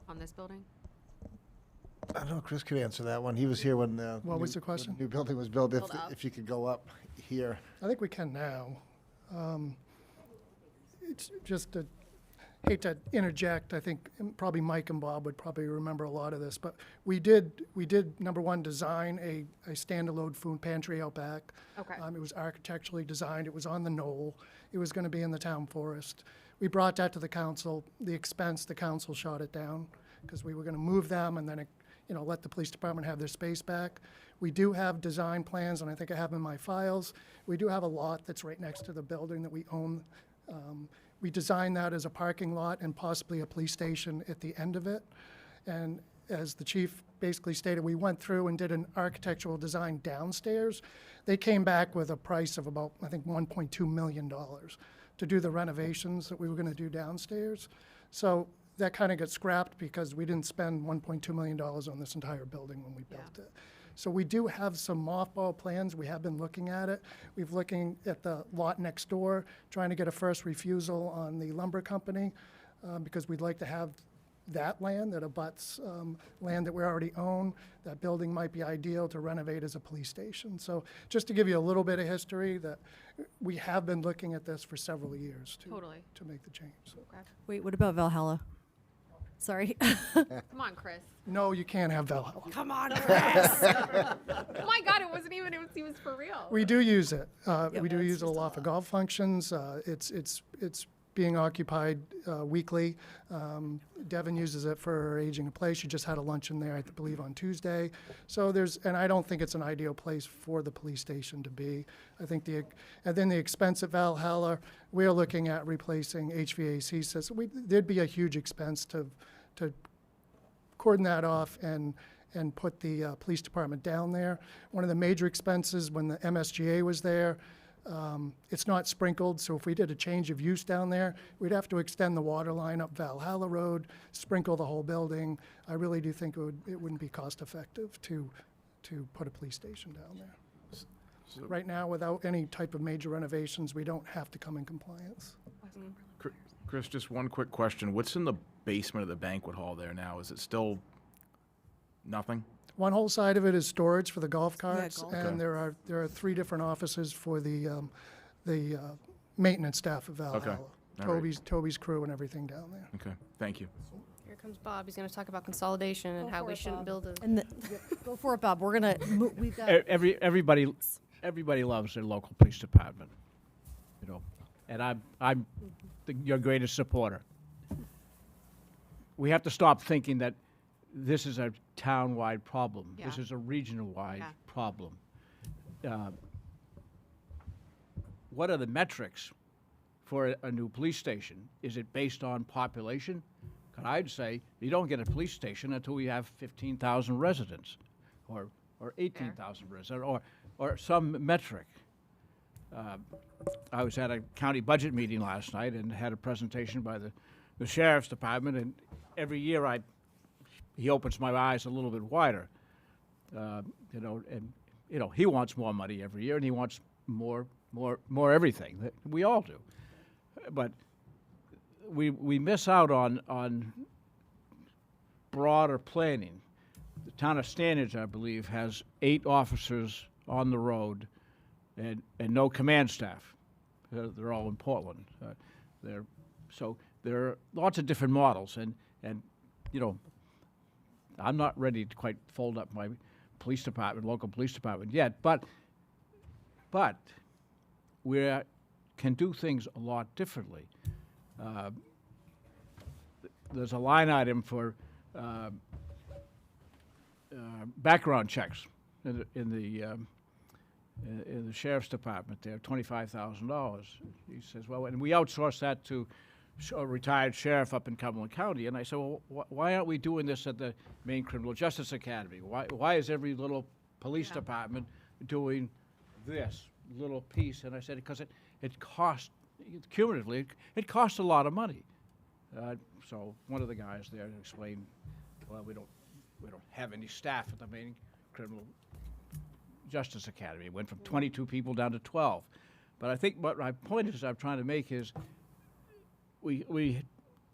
on this building? I don't know, Chris could answer that one. He was here when the. What was new- the question? New building was built, Built up. if you could go up here. I think we can now. It's just a, hate to interject, I think probably Mike and Bob would probably remember a lot of this, but we did, number one, design a standalone food pantry out back. Okay. It was architecturally designed, it was on the knoll, it was gonna be in the town forest. We brought that to the council, the expense, the council shot it down, because we were gonna move them and then, let the police department have their space back. We do have design plans, and I think I have them in my files. We do have a lot that's right next to the building that we own. We designed that as a parking lot and possibly a police station at the end of it. And as the chief basically stated, we went through and did an architectural design downstairs. They came back with a price of about, I think, $1.2 million to do the renovations that we were gonna do downstairs. So that kind of got scrapped because we didn't spend $1.2 million on this entire building when we built it. So we do have some mothball plans. We have been looking at it. We've looking at the lot next door, trying to get a first refusal on the lumber company, because we'd like to have that land that abuts land that we already own. That building might be ideal to renovate as a police station. So just to give you a little bit of history, that we have been looking at this for several years Totally. to make the change. So, Wait, what about Valhalla? Sorry. Come on, Chris. no, you can't have Valhalla. Come on, Chris. Oh my God, it wasn't even, he was for real. We do use it. We do it's use it a just lot for golf functions. It's being occupied weekly. Devin uses it for her aging in place. She just had a luncheon there, I believe, on Tuesday. So and I don't think it's an ideal place for the police station to be. I think and then the expense at Valhalla, we're looking at replacing HVAC systems. There'd be a huge expense to cordon that off and put the police department down there. One of the major expenses when the MSGA was there, it's not sprinkled, so if we did a change of use down there, we'd have to extend the water line up Valhalla Road, sprinkle the whole building. I really do think it wouldn't be cost effective to put a police station down there. Right now, without any type of major renovations, we don't have to come in compliance. Chris, just one quick question. What's in the basement of the banquet hall there now? Is it still nothing? One whole side of it is storage for the golf carts, golf and there are 3 different offices for the maintenance staff of Valhalla. All right. Toby's crew and everything down there. Okay, thank you. Here comes Bob. He's going to talk about consolidation and Go how for we it, shouldn't Bob. build a. And go for it, Bob. We're gonna. We've got. Everybody loves their local police department, and I'm your greatest supporter. We have to stop thinking that this is a town-wide problem. This Yeah. is a regional-wide Yeah. problem. What are the metrics for a new police station? Is it based on population? 'Cause I'd say you don't get a police station until we have 15,000 residents, or 18,000 residents, or some metric. I was at a county budget meeting last night and had a presentation by the sheriff's department, and every year he opens my eyes a little bit wider. He wants more money every year, and he wants more everything. We all do, but we miss out on broader planning. The town of Stanage, I believe, has 8 officers on the road, and no command staff. They're all in Portland. So there are lots of different models, and I'm not ready to quite fold up my police department, local police department yet, but we can do things a lot differently. There's a line item for background checks in the sheriff's department there, $25,000. He says, well, and we outsource that to a retired sheriff up in Cumberland County. And I said, well, why aren't we doing this at the Maine Criminal Justice Academy? Why is every little police department doing this little piece? And I said, because it costs, cumulatively, it costs a lot of money. So one of the guys there explained, well, we don't have any staff at the Maine Criminal Justice Academy. It went from 22 people down to 12. But I think what my point is I'm trying to make is we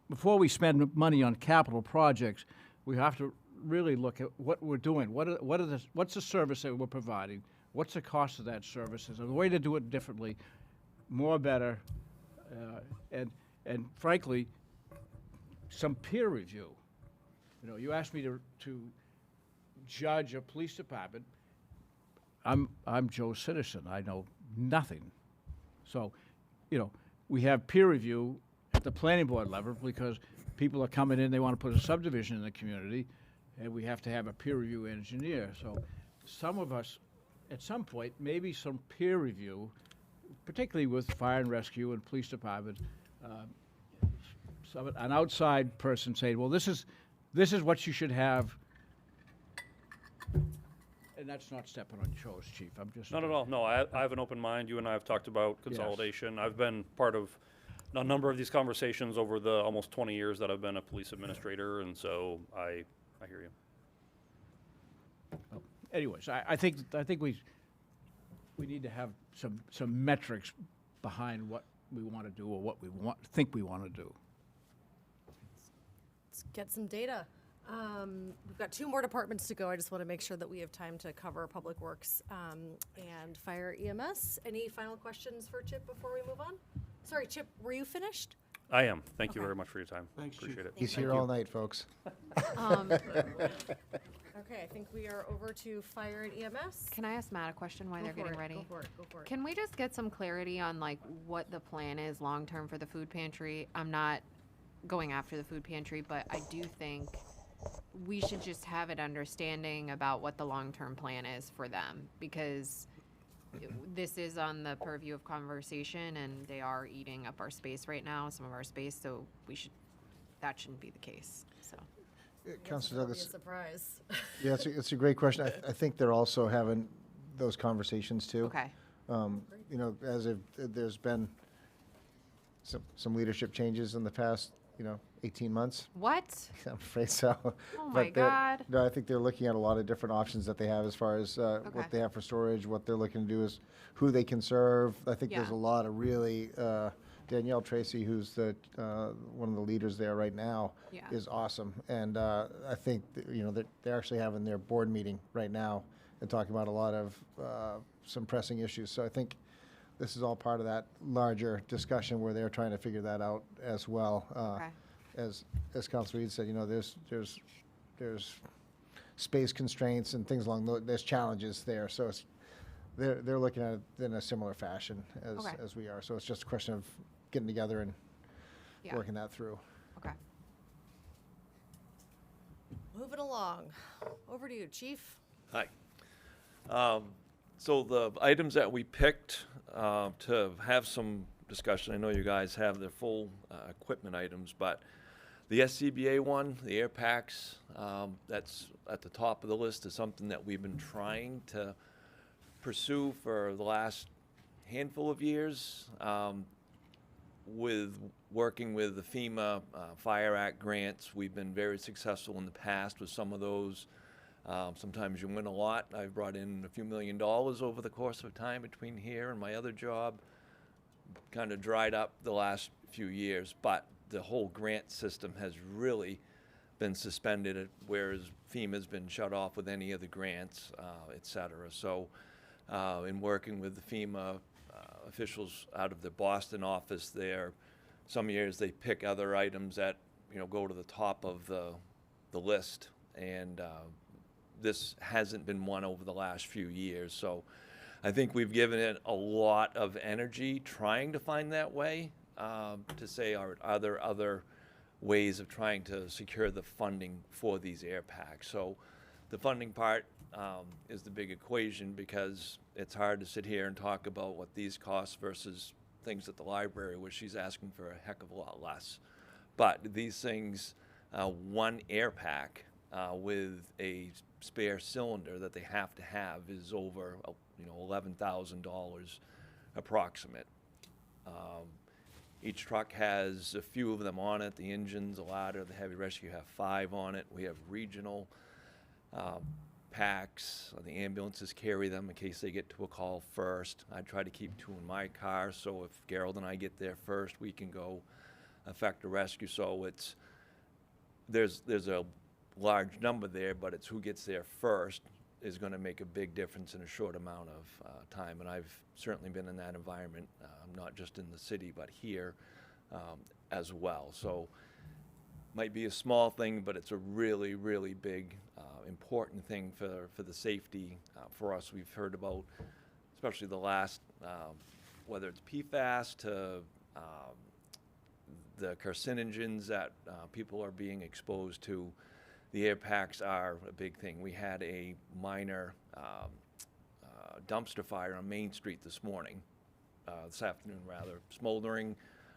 before we spend money on capital projects, we have to really look at what we're doing. What's the service that we're providing? What's the cost of that service? Is there a way to do it differently, more better, and frankly, some peer review. You know, you asked me to judge a police department. I'm Joe Citizen. I know nothing. So, you know, we have peer review at the planning board level because people are coming in, they want to put a subdivision in the community, and we have to have a peer review engineer. So some of us, at some point, maybe some peer review, particularly with fire and rescue and police department, an outside person saying, well, this is what you should have. And that's not stepping on toes, Chief. I'm just. Not at all. No, I have an open mind. You and I have talked about consolidation. I've been part of a number of these conversations over the almost 20 years that I've been a police administrator, and so I hear you. Well, anyways, I think we need to have some metrics behind what we want to do or what we think we want to do. Let's get some data. We've got 2 more departments to go. I just want to make sure that we have time to cover Public Works and Fire EMS. Any final questions for Chip before we move on? Sorry, Chip, were you finished? I am. Thank you Okay. very much for your time. Appreciate it. He's here all night, folks. Okay, I think we are over to Fire and EMS. Can I ask Matt a question while they're getting ready? Go for it. Can we just get some clarity on like what the plan is long-term for the food pantry? I'm not going after the food pantry, but I do think we should just have an understanding about what the long-term plan is for them, because this is on the purview of conversation and they are eating up our space right now, some of our space, so that shouldn't be the case, so. Councilor That'll be a Douglas, surprise. yeah, it's a great question. I think they're also having those conversations too. Okay, You know, there's been some leadership changes in the past, 18 months. what? I'm afraid so. Oh But my God. No, I think they're looking at a lot of different options that they have as far as Okay. what they have for storage, what they're looking to do is who they can serve. I think there's Yeah. a lot of really, Danielle Tracy, who's one of the leaders there right now, Yeah. is awesome. And I think, they're actually having their board meeting right now and talking about a lot of some pressing issues. So I think this is all part of that larger discussion where they're trying to figure that out as well. Okay. As Councilor Reed said, there's space constraints and things along those, there's challenges there. So they're looking at it in a similar fashion Okay. as we are. So it's just a question of getting together and Yeah. working that through. Okay. Moving along. Over to you, Chief. Hi. So the items that we picked to have some discussion, I know you guys have the full equipment items, but the SCBA one, the air packs, that's at the top of the list, is something that we've been trying to pursue for the last handful of years. With working with the FEMA Fire Act grants, we've been very successful in the past with some of those. Sometimes you win a lot. I've brought in a few $1 million over the course of time between here and my other job. Kind of dried up the last few years, but the whole grant system has really been suspended, whereas FEMA's been shut off with any of the grants, et cetera. So in working with the FEMA officials out of the Boston office there, some years they pick other items that go to the top of the list, and this hasn't been one over the last few years. So I think we've given it a lot of energy trying to find that way, to say are there other ways of trying to secure the funding for these air packs. So The funding part is the big equation because it's hard to sit here and talk about what these cost versus things at the library, where she's asking for a heck of a lot less. But these things, one air pack with a spare cylinder that they have to have is over, $11,000 approximate. Each truck has a few of them on it. The engines, the ladder, the heavy rescue have 5 on it. We have regional packs. The ambulances carry them in case they get to a call first. I try to keep 2 in my car, so if Gerald and I get there first, we can go effect a rescue. So there's a large number there, but it's who gets there first is going to make a big difference in a short amount of time. And I've certainly been in that environment, not just in the city, but here as well. So might be a small thing, but it's a really, really big, important thing for the safety for us. We've heard about, especially the last, whether it's PFAS to the carcinogens that people are being exposed to. The air packs are a big thing. We had a minor dumpster fire on Main Street this afternoon rather, smoldering,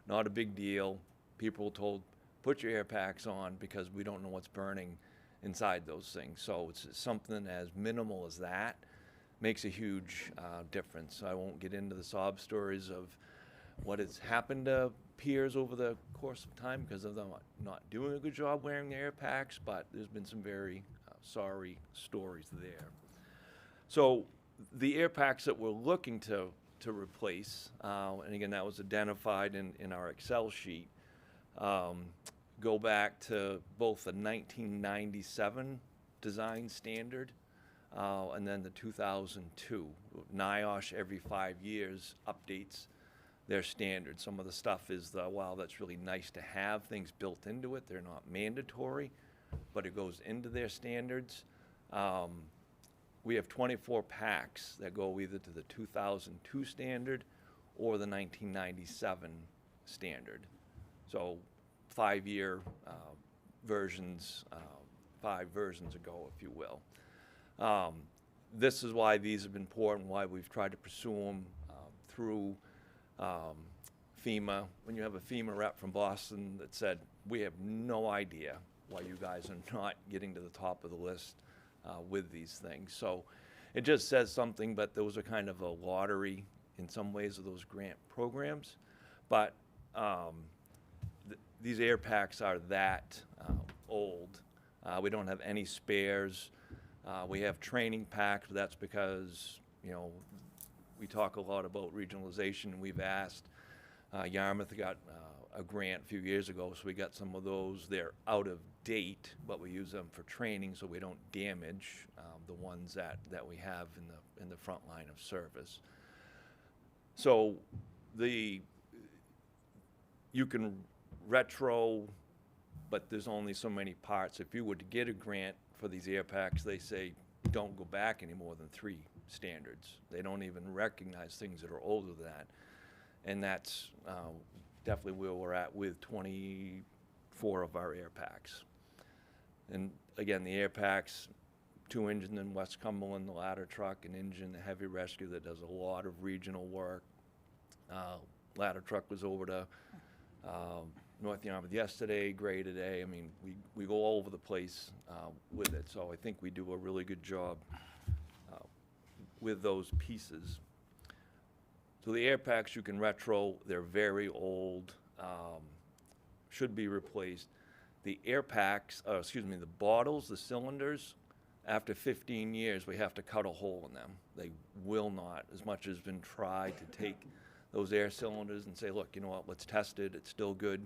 not a big deal. People were told, put your air packs on because we don't know what's burning inside those things. So it's something as minimal as that makes a huge difference. I won't get into the sob stories of what has happened to peers over the course of time because of them not doing a good job wearing their air packs, but there's been some very sorry stories there. So the air packs that we're looking to replace, and again, that was identified in our Excel sheet, go back to both the 1997 design standard and then the 2002. NIOSH every 5 years updates their standards. Some of the stuff is, wow, that's really nice to have things built into it. They're not mandatory, but it goes into their standards. We have 24 packs that go either to the 2002 standard or the 1997 standard. So 5-year versions, 5 versions ago, if you will. This is why these have been important, why we've tried to pursue them through FEMA. When you have a FEMA rep from Boston that said, we have no idea why you guys are not getting to the top of the list with these things. So it just says something, but those are kind of a lottery in some ways of those grant programs. But these air packs are that old. We don't have any spares. We have training packs, but that's because, we talk a lot about regionalization. We've asked, Yarmouth got a grant a few years ago, so we got some of those. They're out of date, but we use them for training so we don't damage the ones that we have in the front line of service. So you can retro, but there's only so many parts. If you were to get a grant for these air packs, they say don't go back any more than 3 standards. They don't even recognize things that are older than that. And that's definitely where we're at with 24 of our air packs. And again, the air packs, 2 engines in West Cumberland, the ladder truck, an engine, the heavy rescue that does a lot of regional work. Ladder truck was over to North Yarmouth yesterday, Gray today. I mean, we go all over the place with it. So I think we do a really good job with those pieces. So the air packs you can retro, they're very old, should be replaced. The air packs, the bottles, the cylinders, after 15 years, we have to cut a hole in them. They will not, as much as been tried to take those air cylinders and say, look, you know what, let's test it, it's still good.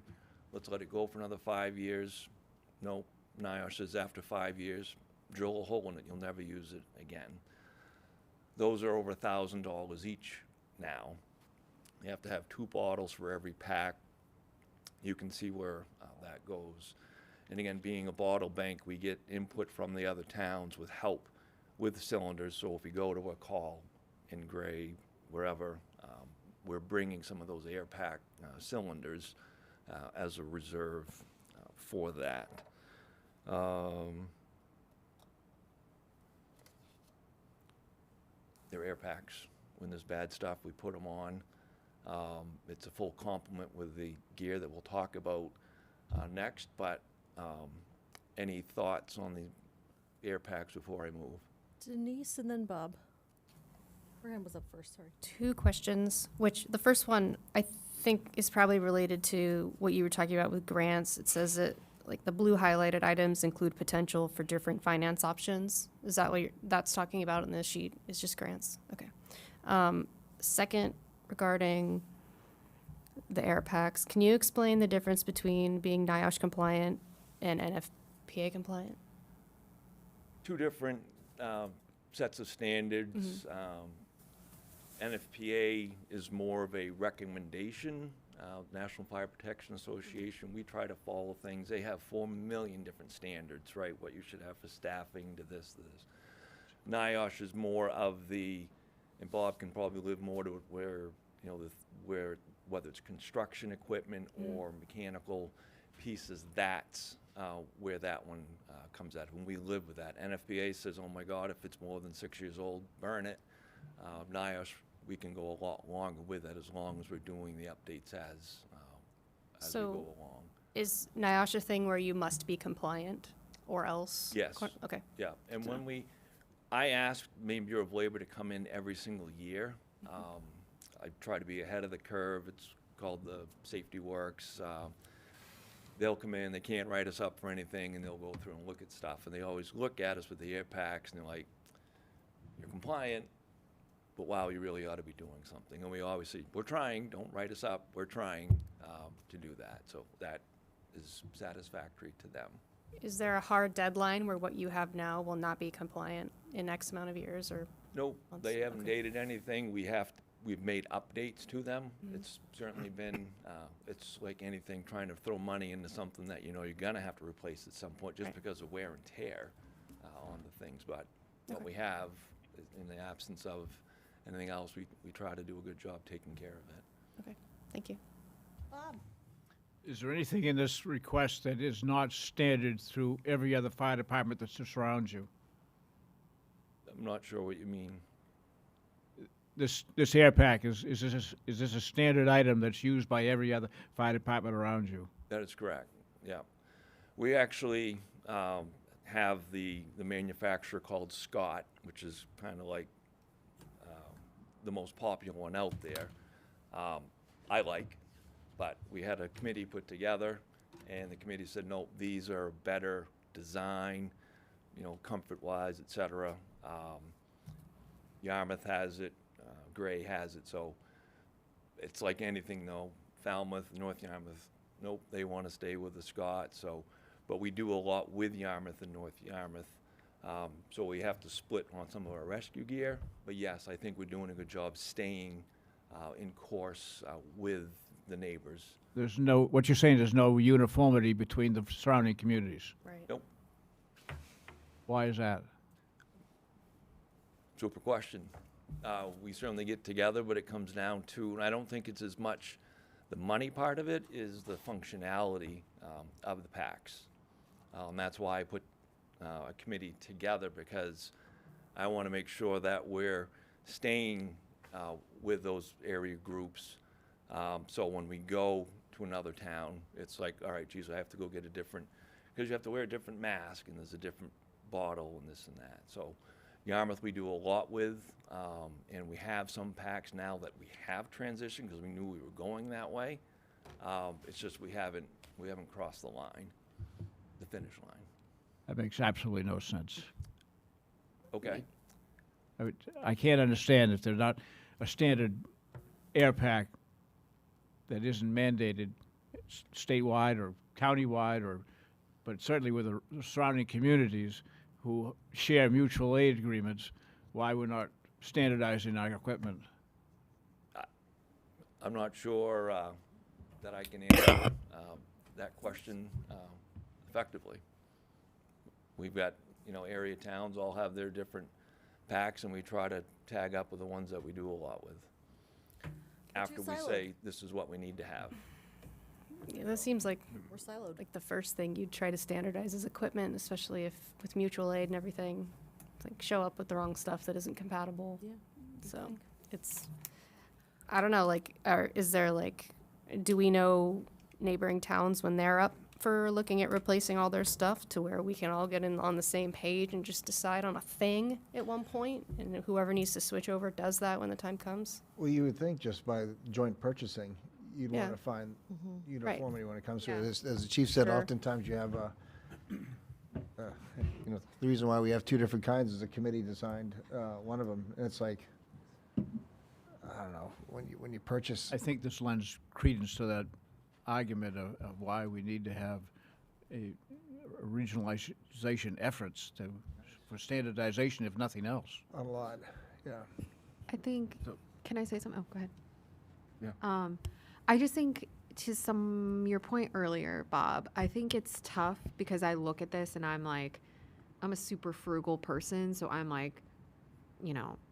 Let's let it go for another 5 years. No, NIOSH says after 5 years, drill a hole in it, you'll never use it again. Those are over $1,000 each now. You have to have 2 bottles for every pack. You can see where that goes. And again, being a bottle bank, we get input from the other towns with help with cylinders. So if we go to a call in Gray, wherever, we're bringing some of those air pack cylinders as a reserve for that. They're air packs. When there's bad stuff, we put them on. It's a full complement with the gear that we'll talk about next, but any thoughts on the air packs before I move? Denise and then Bob. Her hand was up first, sorry. 2 questions, which the first one I think is probably related to what you were talking about with grants. It says that like the blue highlighted items include potential for different finance options. Is that what that's talking about in this sheet? It's just grants. Okay. Second, regarding the air packs, can you explain the difference between being NIOSH compliant and NFPA compliant? 2 different sets of standards. NFPA is more of a recommendation. National Fire Protection Association, we try to follow things. They have 4 million different standards, right? What you should have for staffing to this. NIOSH is more of the, and Bob can probably live more to it, where, you know, where whether it's construction equipment or mechanical pieces, that's where that one comes out. When we live with that, NFPA says, oh my God, if it's more than 6 years old, burn it. NIOSH, we can go a lot longer with it as long as we're doing the updates as we So- go along. Is NIOSH a thing where you must be compliant or else? Yes. Okay. Yeah, and when I asked Maine Bureau of Labor to come in every single year. I try to be ahead of the curve. It's called the Safety Works. They'll come in, they can't write us up for anything, and they'll go through and look at stuff. And they always look at us with the air packs, and they're like, you're compliant, but wow, you really ought to be doing something. And we always say, we're trying, don't write us up, we're trying to do that. So that is satisfactory to them. Is there a hard deadline where what you have now will not be compliant in X amount of years or? Nope, Months, they haven't okay. dated anything. We've made updates to them. It's certainly been, it's like anything, trying to throw money into something that you know you're gonna have to replace at some point just Right. because of wear and tear on the things. But what we have, in the absence of anything else, we try to do a good job taking care of it. Okay, thank you. Bob. Is there anything in this request that is not standard through every other fire department that surrounds you? I'm not sure what you mean. This air pack, is this a standard item that's used by every other fire department around you? That is correct, yeah. We actually have the manufacturer called Scott, which is kind of like the most popular one out there. I like, but we had a committee put together, and the committee said, no, these are better design, you know, comfort-wise, et cetera. Yarmouth has it, Gray has it, so it's like anything though. Falmouth, North Yarmouth, nope, they want to stay with the Scott. So, but we do a lot with Yarmouth and North Yarmouth. So we have to split on some of our rescue gear. But yes, I think we're doing a good job staying in course with the neighbors. There's no, what you're saying, there's no uniformity between the surrounding communities. Right. Nope, Why is that? super question. We certainly get together, but it comes down to, and I don't think it's as much the money part of it, is the functionality of the packs. That's why I put a committee together, because I want to make sure that we're staying with those area groups. So when we go to another town, it's like, all right, geez, I have to go get a different, because you have to wear a different mask, and there's a different bottle and this and that. So Yarmouth we do a lot with, and we have some packs now that we have transitioned because we knew we were going that way. It's just we haven't crossed the line, the finish line. That makes absolutely no sense. Okay. I can't understand if there's not a standard air pack that isn't mandated statewide or countywide, but certainly with the surrounding communities who share mutual aid agreements, why we're not standardizing our equipment. I'm not sure that I can answer that question effectively. We've got, area towns all have their different packs, and we try to tag up with the ones that we do a lot with. After we siloed. say, this is what we need to have. Yeah, that seems like We're siloed. the first thing you'd try to standardize is equipment, especially if with mutual aid and everything. It's like show up with the wrong stuff that isn't compatible. Yeah. So it's, I don't know, like, is there like, do we know neighboring towns when they're up for looking at replacing all their stuff to where we can all get in on the same page and just decide on a thing at one point, and whoever needs to switch over does that when the time comes? Well, you would think just by joint purchasing, you'd Yeah. want to find uniformity when it comes to Yeah. it. As the chief said, Sure. oftentimes you have, the reason why we have two different kinds is a committee designed one of them. And it's like, I don't know, when you purchase, I think this lends credence to that argument of why we need to have a regionalization efforts for standardization, if nothing else. a lot, yeah. I think, So- can I say something? Oh, go ahead. Yeah. I just think to your point earlier, Bob, I think it's tough because I look at this and I'm like, I'm a super frugal person. So I'm like,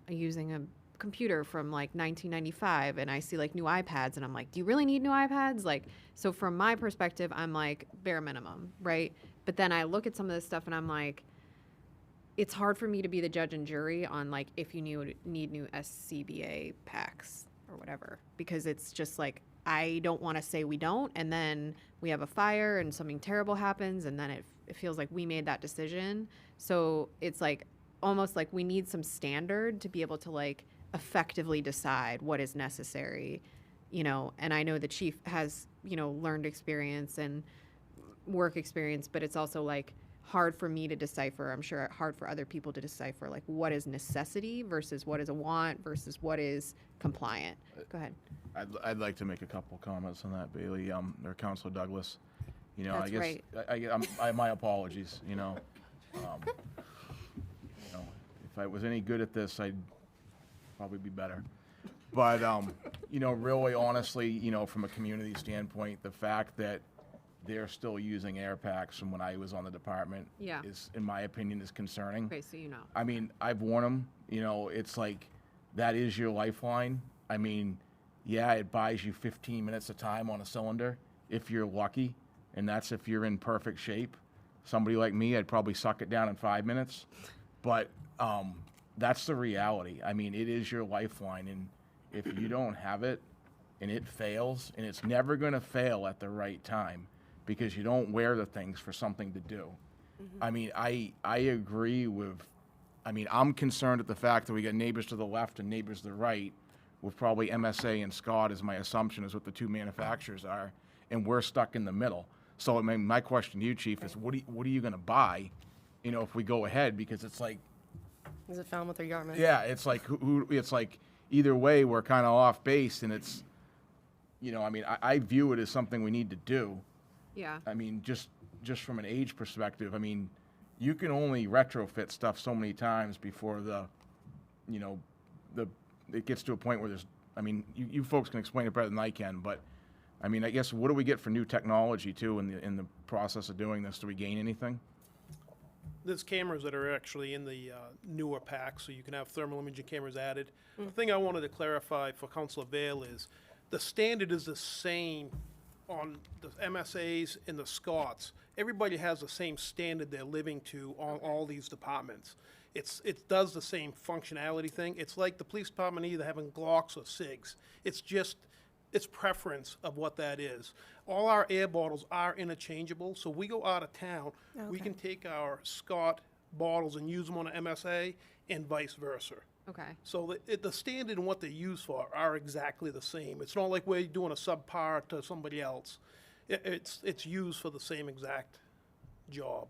using a computer from like 1995 and I see like new iPads and I'm like, do you really need new iPads? Like, so from my perspective, I'm like bare minimum, right? But then I look at some of this stuff and I'm like, it's hard for me to be the judge and jury on like if you need new SCBA packs or whatever, because it's just like, I don't want to say we don't, and then we have a fire and something terrible happens, and then it feels like we made that decision. So it's like almost like we need some standard to be able to like effectively decide what is necessary, and I know the chief has, learned experience and work experience, but it's also like hard for me to decipher. I'm sure hard for other people to decipher like what is necessity versus what is a want versus what is compliant. Go ahead. I'd like to make a couple comments on that, Bailey, or Councilor Douglas. That's I guess, right. my apologies, if I was any good at this, I'd probably be better. But, really honestly, from a community standpoint, the fact that they're still using air packs from when I was on the department Yeah. is, in my opinion, is concerning. Okay, so I mean, I've worn them, it's like, that is your lifeline. I mean, yeah, it buys you 15 minutes of time on a cylinder if you're lucky, and that's if you're in perfect shape. Somebody like me, I'd probably suck it down in 5 minutes. But that's the reality. I mean, it is your lifeline, and if you don't have it and it fails, and it's never going to fail at the right time because you don't wear the things for something to do. I mean, I agree with, I'm concerned at the fact that we got neighbors to the left and neighbors to the right, with probably MSA and Scott, as my assumption is what the two manufacturers are, and we're stuck in the middle. So, my question to you, Chief, is what are you going to buy, if we go ahead? Because it's like, Is it found with their Yarmouth? yeah, it's like it's like either way we're kind of off base, and it's, I view it as something we need to do. yeah. I mean, just from an age perspective, you can only retrofit stuff so many times before it gets to a point where there's, you folks can explain it better than I can, but, I guess, what do we get for new technology, too, in the process of doing this? Do we gain anything? There's cameras that are actually in the newer packs, so you can have thermal imaging cameras added. The thing I wanted to clarify for Councilor Vail is, the standard is the same on the MSAs and the Scots. Everybody has the same standard they're living to on all these departments. It does the same functionality thing. It's like the police department either having Glocks or SIGs. It's preference of what that is. All our air bottles are interchangeable, so we go out of town, we can take our Scott bottles and use them on an MSA and vice versa. Okay. So the standard and what they're used for are exactly the same. It's not like we're doing a subpar to somebody else. It's used for the same exact job.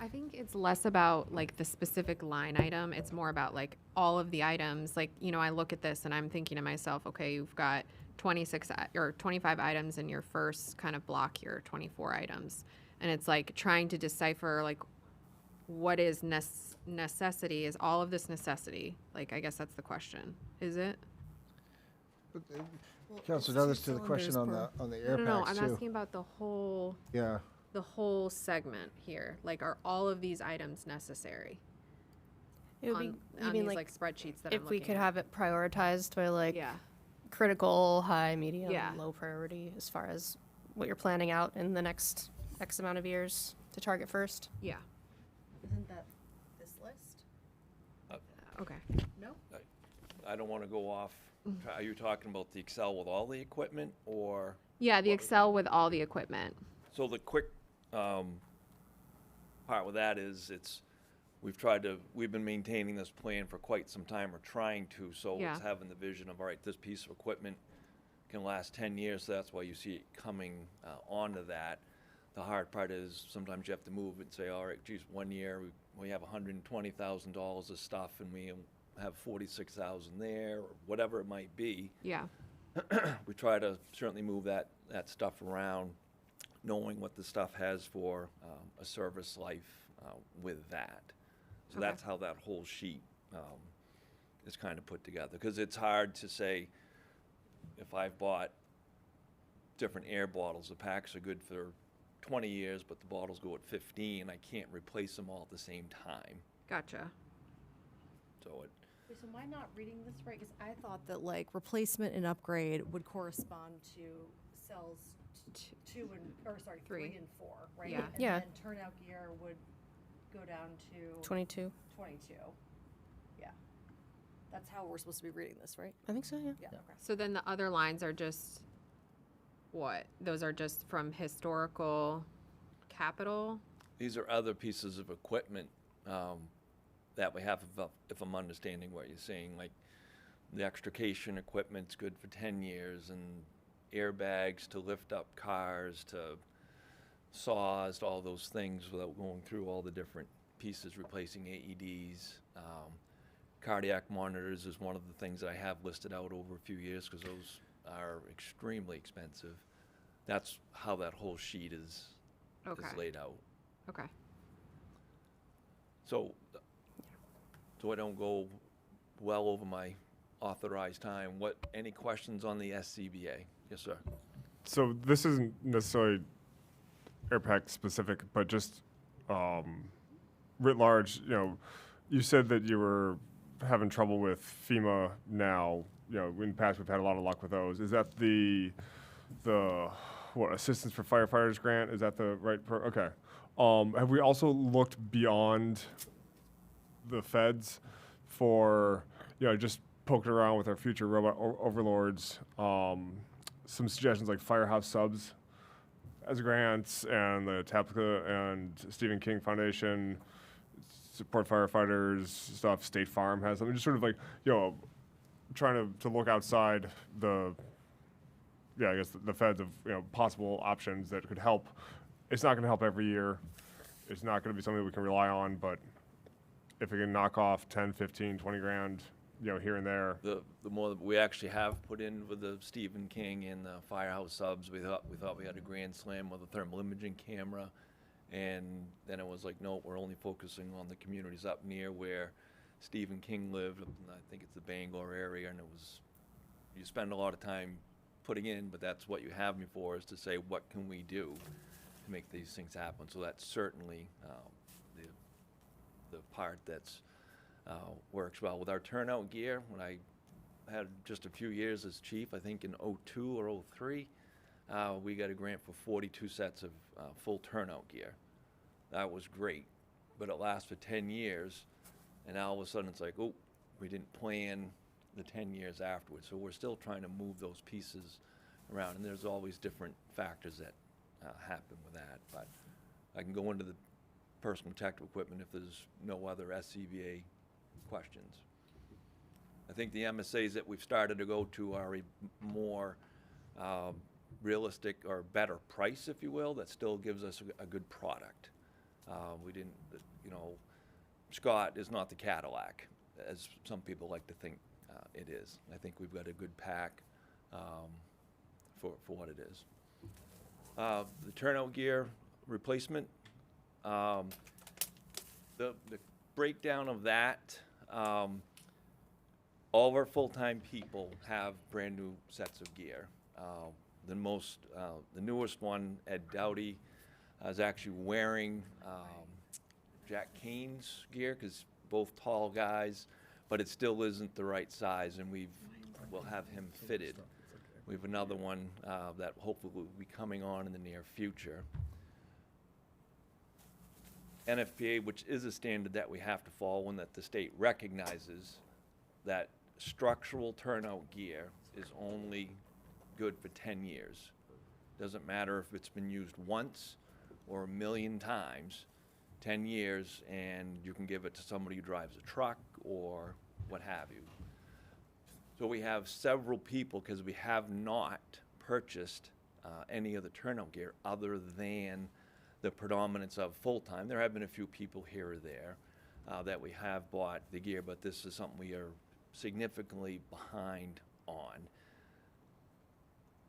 I think it's less about like the specific line item. It's more about like all of the items. Like, I look at this and I'm thinking to myself, okay, you've got 26 or 25 items in your first kind of block here, 24 items. And it's like trying to decipher like what is necessity. Is all of this necessity? Like, I guess that's the question. Is it? Councilor Douglas, to the question on the air No, packs, I'm too. asking about the whole segment here. Like, are all of these items necessary? It would be, on you mean these, like, spreadsheets that I'm if we looking could at? have it prioritized by like Yeah. critical, high, medium, Yeah. low priority as far as what you're planning out in the next X amount of years to target first? Yeah. Isn't that this list? Okay. No? I don't want to go off. Are you talking about the Excel with all the equipment, or? Yeah, the Excel with all the equipment. So the quick part with that is we've been maintaining this plan for quite some time, or trying to, so Yeah. it's having the vision of, all right, this piece of equipment can last 10 years, so that's why you see it coming onto that. The hard part is sometimes you have to move and say, all right, geez, 1 year we have $120,000 of stuff and we have 46,000 there, or whatever it might be. Yeah. We try to certainly move that stuff around, knowing what the stuff has for a service life with that. So Okay. that's how that whole sheet is kind of put together. Because it's hard to say, if I've bought different air bottles, the packs are good for 20 years, but the bottles go at 15, I can't replace them all at the same time. Gotcha. So it, So am I not reading this right? Because I thought that like replacement and upgrade would correspond to cells Three. 3 and 4, right? Yeah. And Yeah. then turnout gear would go down to 22. 22. Yeah. That's how we're supposed to be reading this, right? I think so, yeah. Yeah. Okay. So then the other lines are just what? Those are just from historical capital? these are other pieces of equipment that we have, if I'm understanding what you're saying, like the extrication equipment's good for 10 years, and airbags to lift up cars, to saws, to all those things without going through all the different pieces, replacing AEDs. Cardiac monitors is one of the things that I have listed out over a few years, because those are extremely expensive. That's how that whole sheet is laid out. Okay. So I don't go well over my authorized time, any questions on the SCBA? Yes, sir. So this isn't necessarily airpack specific, but just writ large, you said that you were having trouble with FEMA now. In the past we've had a lot of luck with those. Is that the Assistance for Firefighters grant? Is that the right okay. Have we also looked beyond the feds for, just poking around with our future robot overlords, some suggestions like Firehouse Subs as grants, and the Tapka and Stephen King Foundation support firefighters stuff. State Farm has something, just sort of like, trying to look outside the feds of, possible options that could help. It's not going to help every year. It's not going to be something we can rely on, but if we can knock off 10, 15, 20 grand, here and there. The more that we actually have put in with the Stephen King and the Firehouse Subs, we thought we had a grand slam with a thermal imaging camera, and then it was like, no, we're only focusing on the communities up near where Stephen King lived. I think it's the Bangor area, and you spend a lot of time putting in, but that's what you have me for, is to say, what can we do to make these things happen? So that's certainly the part that's works well with our turnout gear. When I had just a few years as chief, I think in '02 or '03, we got a grant for 42 sets of full turnout gear. That was great, but it lasts for 10 years, and now all of a sudden it's like, oh, we didn't plan the 10 years afterwards. So we're still trying to move those pieces around, and there's always different factors that happen with that. But I can go into the personal protective equipment if there's no other SCBA questions. I think the MSAs that we've started to go to are a more realistic or better price, if you will, that still gives us a good product. We didn't, Scott is not the Cadillac, as some people like to think it is. I think we've got a good pack for what it is. The turnout gear replacement, the breakdown of that, all of our full-time people have brand new sets of gear. The newest one, Ed Dowdy, is actually wearing Jack Kane's gear, because both tall guys, but it still isn't the right size, and we'll have him fitted. We have another one that hopefully will be coming on in the near future. NFPA, which is a standard that we have to follow and that the state recognizes, that structural turnout gear is only good for 10 years. Doesn't matter if it's been used once or 1,000,000 times, 10 years, and you can give it to somebody who drives a truck or what have you. So we have several people, because we have not purchased any of the turnout gear other than the predominance of full-time. There have been a few people here or there that we have bought the gear, but this is something we are significantly behind on.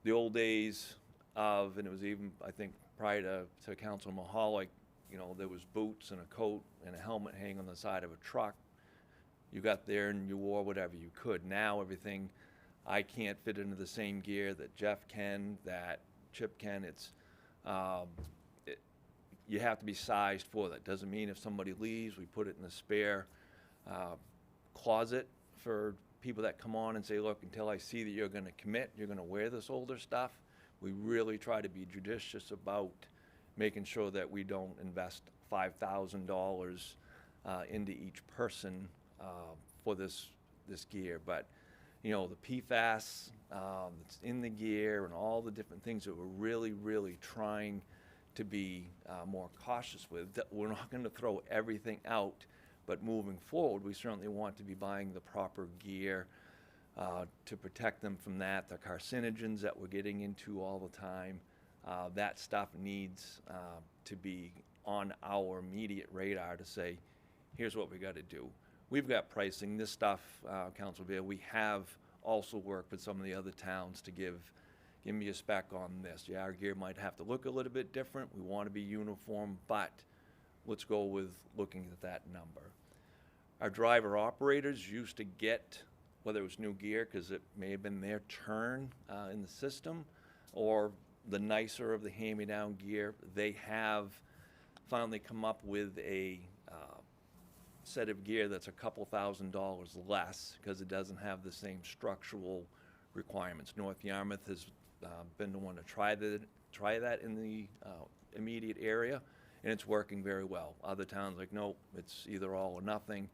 The old days of, and it was even, I think, prior to Councilor Mahalik, you know, there was boots and a coat and a helmet hanging on the side of a truck. You got there and you wore whatever you could. Now everything, I can't fit into the same gear that Jeff can, that Chip can. It's, you have to be sized for that. Doesn't mean if somebody leaves, we put it in a spare closet for people that come on and say, look, until I see that you're going to commit, you're going to wear this older stuff. We really try to be judicious about making sure that we don't invest $5,000 into each person for this gear. But, you know, the PFAS that's in the gear and all the different things that we're really, really trying to be more cautious with, that we're not going to throw everything out, but moving forward, we certainly want to be buying the proper gear to protect them from that. The carcinogens that we're getting into all the time, that stuff needs to be on our immediate radar to say, here's what we got to do. We've got pricing. This stuff, Councilor Beal, we have also worked with some of the other towns to give me a spec on this. Yeah, our gear might have to look a little bit different. We want to be uniform, but let's go with looking at that number. Our driver operators used to get, whether it was new gear, because it may have been their turn in the system, or the nicer of the hand-me-down gear, they have finally come up with a set of gear that's a couple $1,000s less, because it doesn't have the same structural requirements. North Yarmouth has been the one to try that in the immediate area, and it's working very well. Other towns like, nope, it's either all or nothing.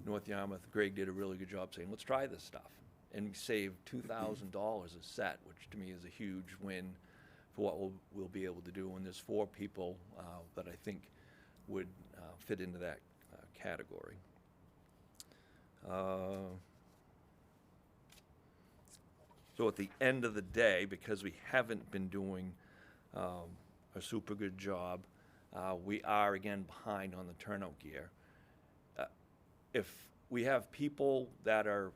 North Yarmouth, Greg did a really good job saying, let's try this stuff. And we saved $2,000 a set, which to me is a huge win for what we'll be able to do. And there's 4 people that I think would fit into that category. So at the end of the day, because we haven't been doing a super good job, we are again behind on the turnout gear. If we have people that are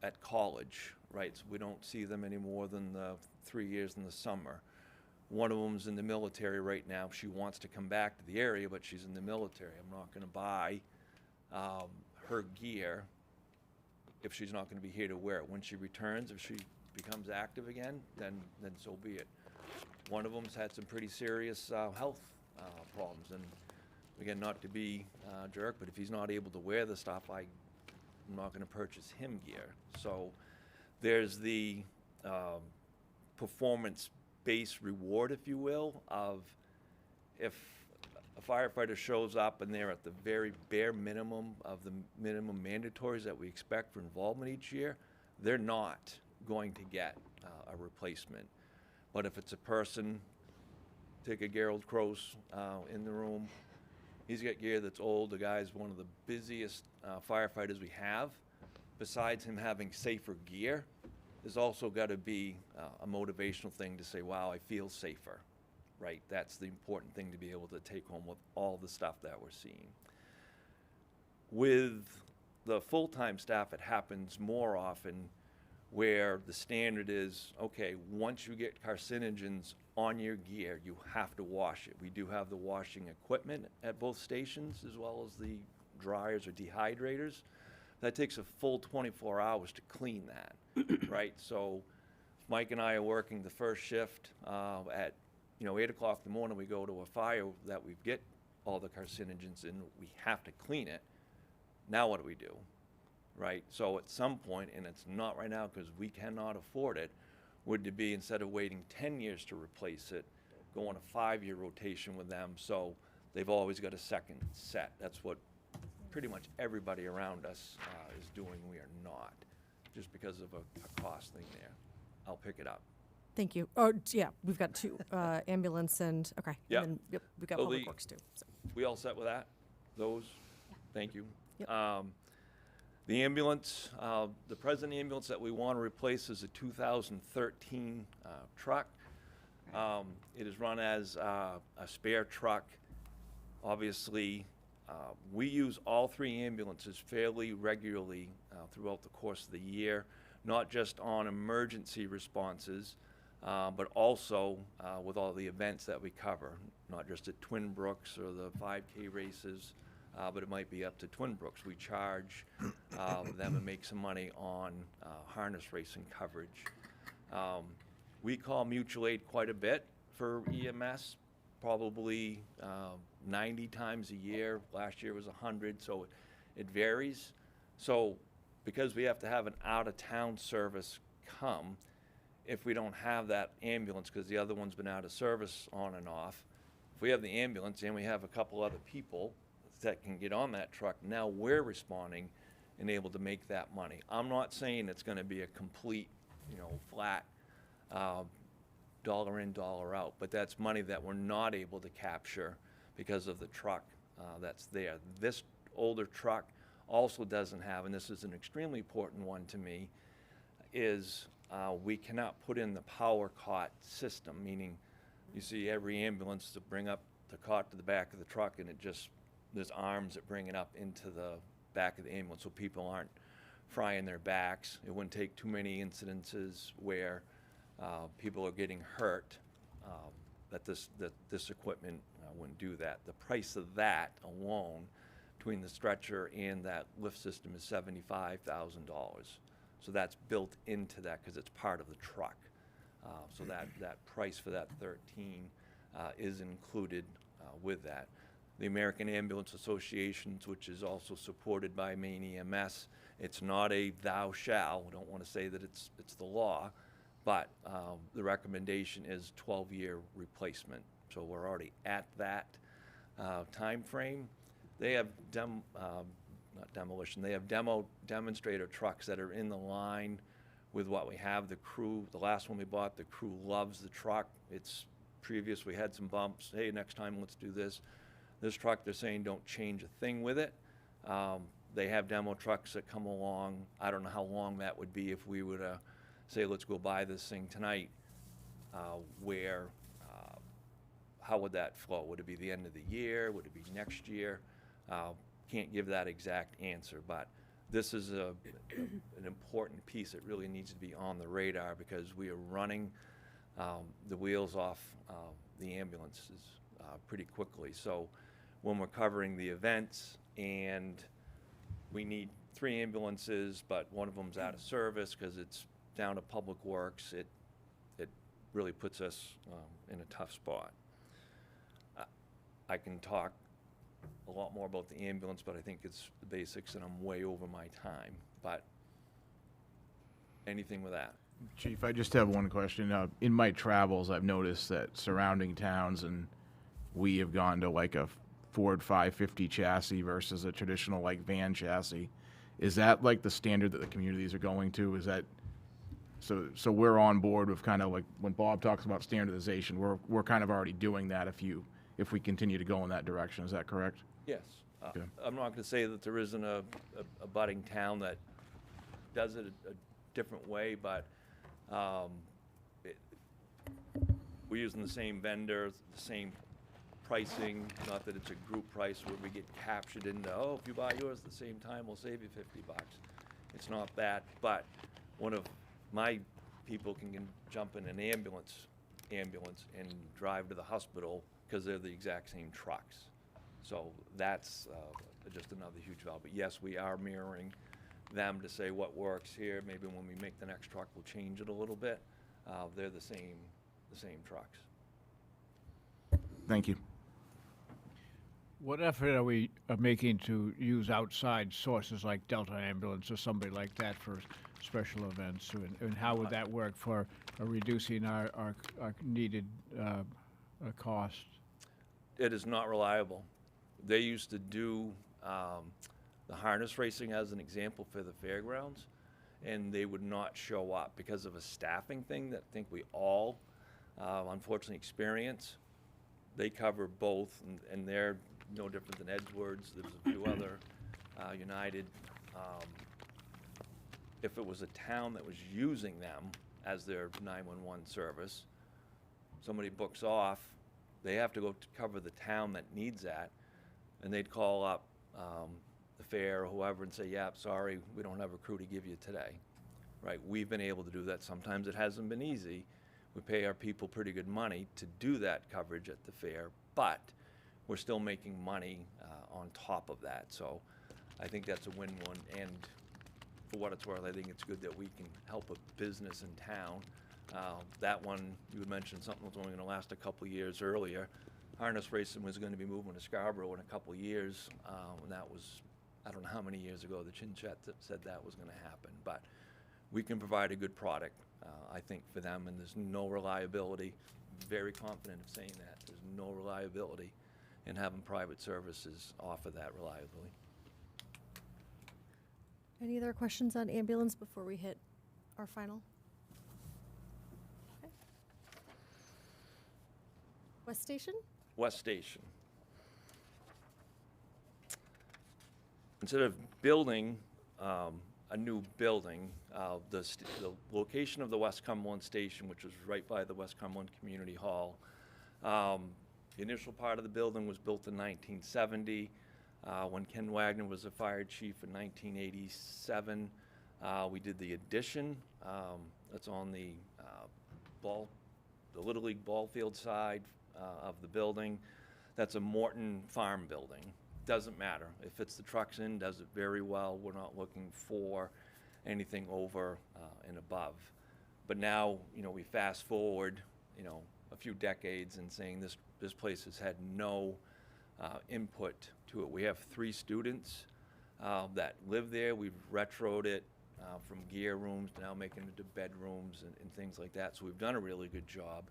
at college, right, so we don't see them any more than the 3 years in the summer. One of them's in the military right now. She wants to come back to the area, but she's in the military. I'm not going to buy her gear if she's not going to be here to wear it. When she returns, if she becomes active again, then so be it. One of them's had some pretty serious health problems, and again, not to be a jerk, but if he's not able to wear the stuff, I'm not going to purchase him gear. So there's the performance-based reward, if you will, of if a firefighter shows up and they're at the very bare minimum of the minimum mandatories that we expect for involvement each year, they're not going to get a replacement. But if it's a person, take a Gerald Cross in the room, he's got gear that's old. The guy's one of the busiest firefighters we have. Besides him having safer gear, there's also got to be a motivational thing to say, wow, I feel safer, right? That's the important thing to be able to take home with all the stuff that we're seeing. With the full-time staff, it happens more often where the standard is, okay, once you get carcinogens on your gear, you have to wash it. We do have the washing equipment at both stations, as well as the dryers or dehydrators. That takes a full 24 hours to clean that, right? So Mike and I are working the first shift at 8 o'clock in the morning. We go to a fire that we get all the carcinogens in. We have to clean it. Now what do we do? Right? So at some point, and it's not right now because we cannot afford it, would to be, instead of waiting 10 years to replace it, go on a 5-year rotation with them, so they've always got a second set. That's what pretty much everybody around us is doing. We are not. just because of a cost thing there. I'll pick it up. Thank you. Oh, yeah, we've got two, ambulance and, okay. Yep. And then, yep, we've got So public the- works too. So. We all set with that? Those? Thank you. Yep. The ambulance, the present ambulance that we want to replace is a 2013 truck. It is run as a spare truck. Obviously, we use all three ambulances fairly regularly throughout the course of the year, not just on emergency responses, but also with all the events that we cover, not just at Twin Brooks or the 5K races, but it might be up to Twin Brooks. We charge them and make some money on harness racing coverage. We call mutual aid quite a bit for EMS, probably 90 times a year. Last year was 100, so it varies. So because we have to have an out-of-town service come, if we don't have that ambulance, because the other one's been out of service on and off, if we have the ambulance and we have a couple other people that can get on that truck, now we're responding and able to make that money. I'm not saying it's going to be a complete, flat dollar in, dollar out, but that's money that we're not able to capture because of the truck that's there. This older truck also doesn't have, and this is an extremely important one to me, is we cannot put in the power cot system, meaning you see every ambulance to bring up the cot to the back of the truck, and there's arms that bring it up into the back of the ambulance so people aren't frying their backs. It wouldn't take too many incidences where people are getting hurt that this equipment wouldn't do that. The price of that alone, between the stretcher and that lift system, is $75,000. So that's built into that because it's part of the truck. So that price for that 13 is included with that. The American Ambulance Association, which is also supported by Maine EMS, it's not a thou shall. I don't want to say that it's the law, but the recommendation is 12-year replacement. So we're already at that time frame. They have not demolition. They have demonstrator trucks that are in the line with what we have. The crew, the last one we bought, the crew loves the truck. It's previous. We had some bumps. Hey, next time let's do this. This truck, they're saying don't change a thing with it. They have demo trucks that come along. I don't know how long that would be if we were to say, let's go buy this thing tonight. How would that flow? Would it be the end of the year? Would it be next year? Can't give that exact answer, but this is an important piece that really needs to be on the radar because we are running the wheels off the ambulances pretty quickly. So when we're covering the events and we need 3 ambulances, but one of them's out of service because it's down to Public Works, it really puts us in a tough spot. I can talk a lot more about the ambulance, but I think it's the basics and I'm way over my time. But anything with that? Chief, I just have one question. In my travels, I've noticed that surrounding towns and we have gone to like a Ford 550 chassis versus a traditional like van chassis. Is that like the standard that the communities are going to? Is that so we're on board with kind of like when Bob talks about standardization, we're kind of already doing that if we continue to go in that direction. Is that correct? Yes. Okay. I'm not going to say that there isn't a budding town that does it a different way, but we're using the same vendor, the same pricing, not that it's a group price where we get captured into, oh, if you buy yours at the same time, we'll save you $50. It's not that, but one of my people can jump in an ambulance and drive to the hospital because they're the exact same trucks. So that's just another huge value. But yes, we are mirroring them to say what works here. Maybe when we make the next truck, we'll change it a little bit. They're the same trucks. Thank you. What effort are we making to use outside sources like Delta Ambulance or somebody like that for special events? And how would that work for reducing our needed cost? It is not reliable. They used to do the harness racing as an example for the fairgrounds, and they would not show up because of a staffing thing that I think we all unfortunately experience. They cover both, and they're no different than Edwards. There's a few other, United. If it was a town that was using them as their 911 service, somebody books off, they have to go to cover the town that needs that, and they'd call up the fair or whoever and say, yeah, sorry, we don't have a crew to give you today. Right? We've been able to do that. Sometimes it hasn't been easy. We pay our people pretty good money to do that coverage at the fair, but we're still making money on top of that. So I think that's a win-win, and for what it's worth, I think it's good that we can help a business in town. That one, you had mentioned something was only going to last a couple of years earlier. Harness racing was going to be moving to Scarborough in a couple of years, and that was, I don't know how many years ago the Chin Chat said that was going to happen. But we can provide a good product, I think, for them, and there's no reliability. Very confident of saying that. There's no reliability in having private services offer that reliably. Any other questions on ambulance before we hit our final? Okay. West Station? West Station. Instead of building a new building, the location of the West Cumberland Station, which was right by the West Cumberland Community Hall, the initial part of the building was built in 1970. When Ken Wagner was the fire chief in 1987, we did the addition. That's on the Little League ball field side of the building. That's a Morton Farm building. Doesn't matter. It fits the trucks in, does it very well. We're not looking for anything over and above. But now, we fast forward, a few decades and saying this place has had no input to it. We have 3 students that live there. We've retroed it from gear rooms to now making it into bedrooms and things like that. So we've done a really good job.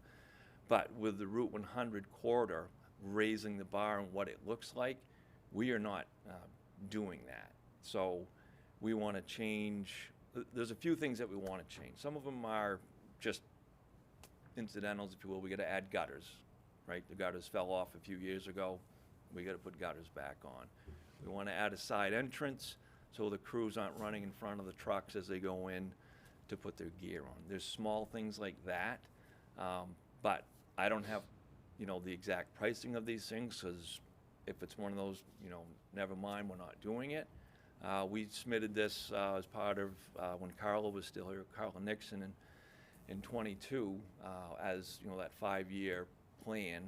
But with the Route 100 corridor raising the bar and what it looks like, we are not doing that. So we want to change. There's a few things that we want to change. Some of them are just incidentals, if you will. We got to add gutters, right? The gutters fell off a few years ago. We got to put gutters back on. We want to add a side entrance so the crews aren't running in front of the trucks as they go in to put their gear on. There's small things like that, but I don't have, the exact pricing of these things, because if it's one of those, never mind, we're not doing it. We submitted this as part of when Carla was still here, Carla Nixon, in 22, as that 5-year plan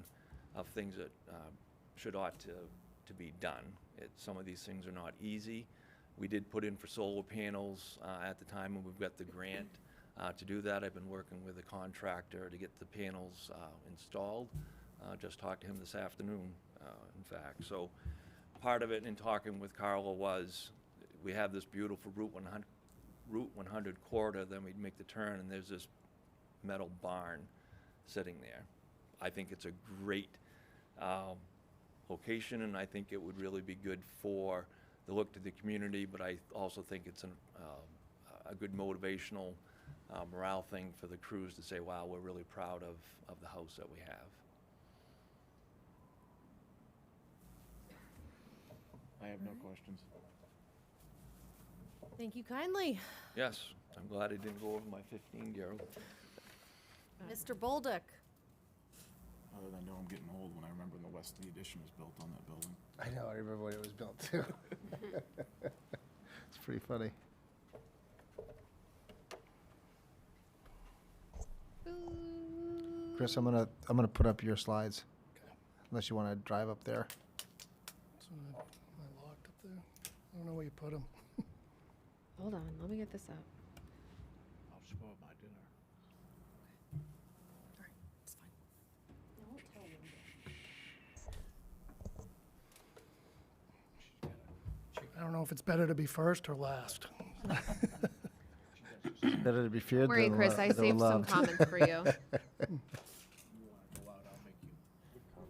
of things that ought to be done. Some of these things are not easy. We did put in for solar panels at the time when we've got the grant to do that. I've been working with a contractor to get the panels installed. Just talked to him this afternoon, in fact. So part of it in talking with Carla was we have this beautiful Route 100 corridor, then we'd make the turn and there's this metal barn sitting there. I think it's a great location, and I think it would really be good for the look to the community, but I also think it's a good motivational morale thing for the crews to say, wow, we're really proud of the house that we have. I have no questions. Thank you kindly. Yes, I'm glad I didn't go over my 15-year-old. Mr. Bolduc. Other than I know I'm getting old when I remember when the Wesley addition was built on that building. I know, I remember when it was built too. It's pretty funny. Chris, I'm gonna put up your slides, unless you want to drive up there. So I locked up there. I don't know where you put them. Hold on, let me get this up. I'll spoil my dinner. All right, it's fine. I don't know if it's better to be first or last. Better to be feared Don't worry, than Chris, I than saved some loved. comments for you. You want to go out, I'll make you. Oh,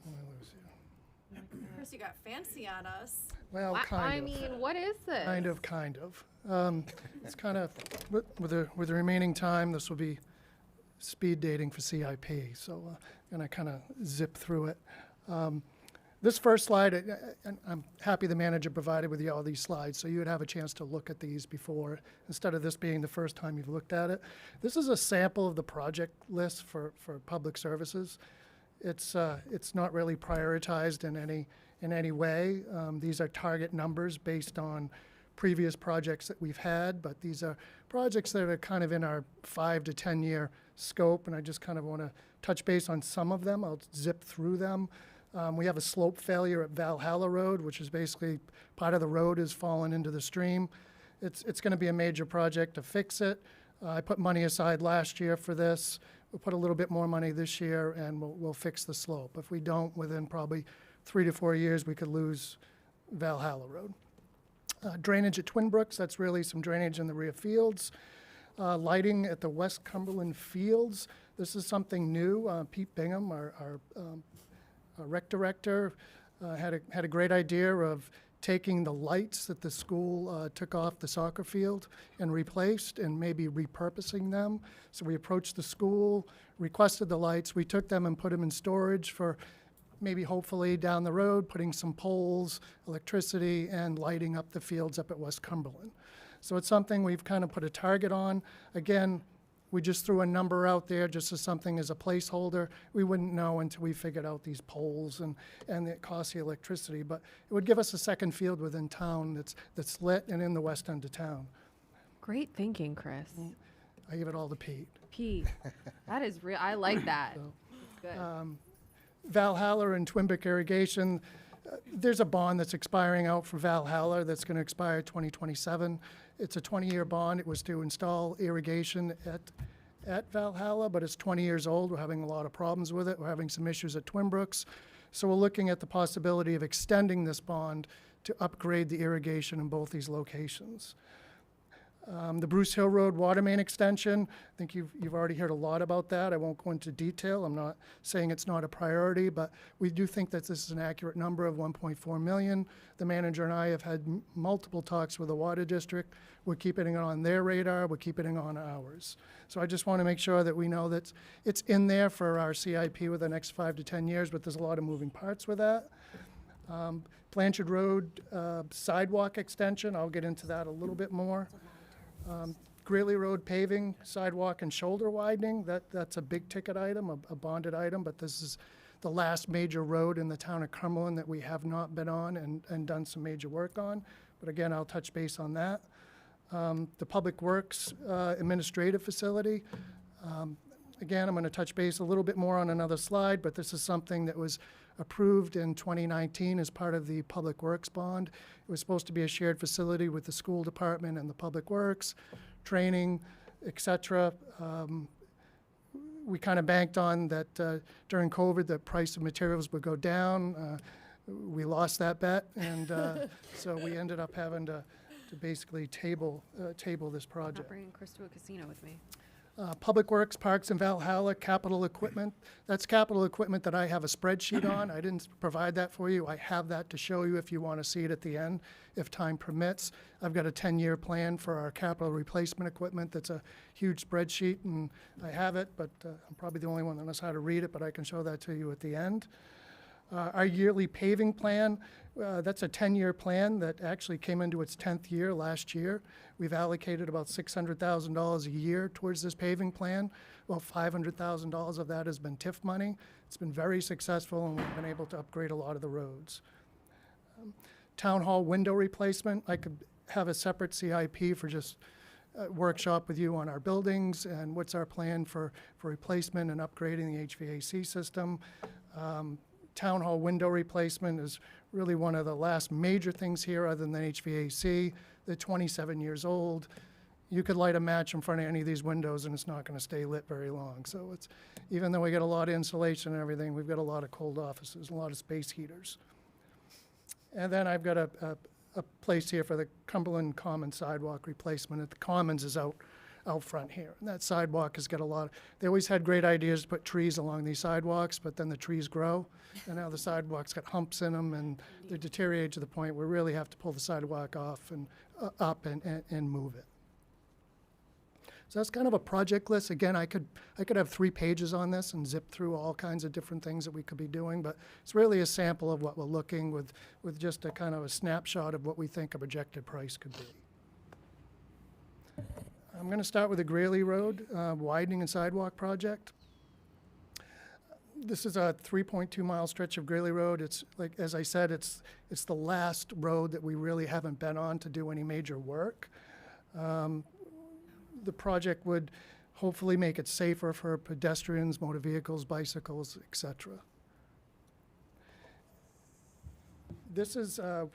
I lose you. Chris, Chris, you got fancy on us. Well, I kind of. mean, what is this? Kind of. It's kind of, with the remaining time, this will be speed dating for CIP, so I'm going to kind of zip through it. This first slide, and I'm happy the manager provided with you all these slides, so you would have a chance to look at these before, instead of this being the first time you've looked at it. This is a sample of the project list for public services. It's not really prioritized in any way. These are target numbers based on previous projects that we've had, but these are projects that are kind of in our 5 to 10 year scope, and I just kind of want to touch base on some of them. I'll zip through them. We have a slope failure at Valhalla Road, which is basically part of the road has fallen into the stream. It's going to be a major project to fix it. I put money aside last year for this. We'll put a little bit more money this year, and we'll fix the slope. If we don't, within probably 3 to 4 years, we could lose Valhalla Road. Drainage at Twin Brooks, that's really some drainage in the rear fields. Lighting at the West Cumberland Fields, this is something new. Pete Bingham, our rec director, had a great idea of taking the lights that the school took off the soccer field and replaced and maybe repurposing them. So we approached the school, requested the lights. We took them and put them in storage for maybe hopefully down the road, putting some poles, electricity, and lighting up the fields up at West Cumberland. So it's something we've kind of put a target on. Again, we just threw a number out there just as something as a placeholder. We wouldn't know until we figured out these poles and the cost of electricity, but it would give us a second field within town that's lit and in the west end of town. Great thinking, Chris. I give it all to Pete. Pete, that is real. I like that. So, It's good. Valhalla and Twin Brook Irrigation, there's a bond that's expiring out for Valhalla that's going to expire 2027. It's a 20-year bond. It was to install irrigation at Valhalla, but it's 20 years old. We're having a lot of problems with it. We're having some issues at Twin Brooks. So we're looking at the possibility of extending this bond to upgrade the irrigation in both these locations. The Bruce Hill Road water main extension, I think you've already heard a lot about that. I won't go into detail. I'm not saying it's not a priority, but we do think that this is an accurate number of 1.4 million. The manager and I have had multiple talks with the water district. We're keeping it on their radar. We're keeping it on ours. So I just want to make sure that we know that it's in there for our CIP with the next 5 to 10 years, but there's a lot of moving parts with that. Blanchard Road sidewalk extension, I'll get into that a little bit more. Greeley Road paving, sidewalk and shoulder widening, that's a big ticket item, a bonded item, but this is the last major road in the town of Cumberland that we have not been on and done some major work on. But again, I'll touch base on that. The Public Works administrative facility, again, I'm going to touch base a little bit more on another slide, but this is something that was approved in 2019 as part of the Public Works bond. It was supposed to be a shared facility with the school department and the Public Works, training, et cetera. We kind of banked on that during COVID, the price of materials would go down. We lost that bet, and so we ended up having to basically table this I'm not project. bringing Chris to a casino with me. Public Works, Parks and Valhalla, capital equipment. That's capital equipment that I have a spreadsheet on. I didn't provide that for you. I have that to show you if you want to see it at the end, if time permits. I've got a 10-year plan for our capital replacement equipment. That's a huge spreadsheet, and I have it, but I'm probably the only one that knows how to read it, but I can show that to you at the end. Our yearly paving plan, that's a 10-year plan that actually came into its 10th year last year. We've allocated about $600,000 a year towards this paving plan. Well, $500,000 of that has been TIF money. It's been very successful, and we've been able to upgrade a lot of the roads. Town hall window replacement, I could have a separate CIP for just workshop with you on our buildings and what's our plan for replacement and upgrading the HVAC system. Town hall window replacement is really one of the last major things here other than HVAC. They're 27 years old. You could light a match in front of any of these windows and it's not going to stay lit very long. So it's, even though we get a lot of insulation and everything, we've got a lot of cold offices, a lot of space heaters. And then I've got a place here for the Cumberland Common sidewalk replacement. The Commons is out out front here. And that sidewalk has got a lot, they always had great ideas to put trees along these sidewalks, but then the trees grow, and now the sidewalks got humps in them, and they deteriorate to the point where we really have to pull the sidewalk off and up and move it. So that's kind of a project list. Again, I could have 3 pages on this and zip through all kinds of different things that we could be doing, but it's really a sample of what we're looking with just a kind of a snapshot of what we think a projected price could be. I'm going to start with the Greeley Road widening and sidewalk project. This is a 3.2 mile stretch of Greeley Road. It's like, as I said, it's the last road that we really haven't been on to do any major work. The project would hopefully make it safer for pedestrians, motor vehicles, bicycles, etc. This is, I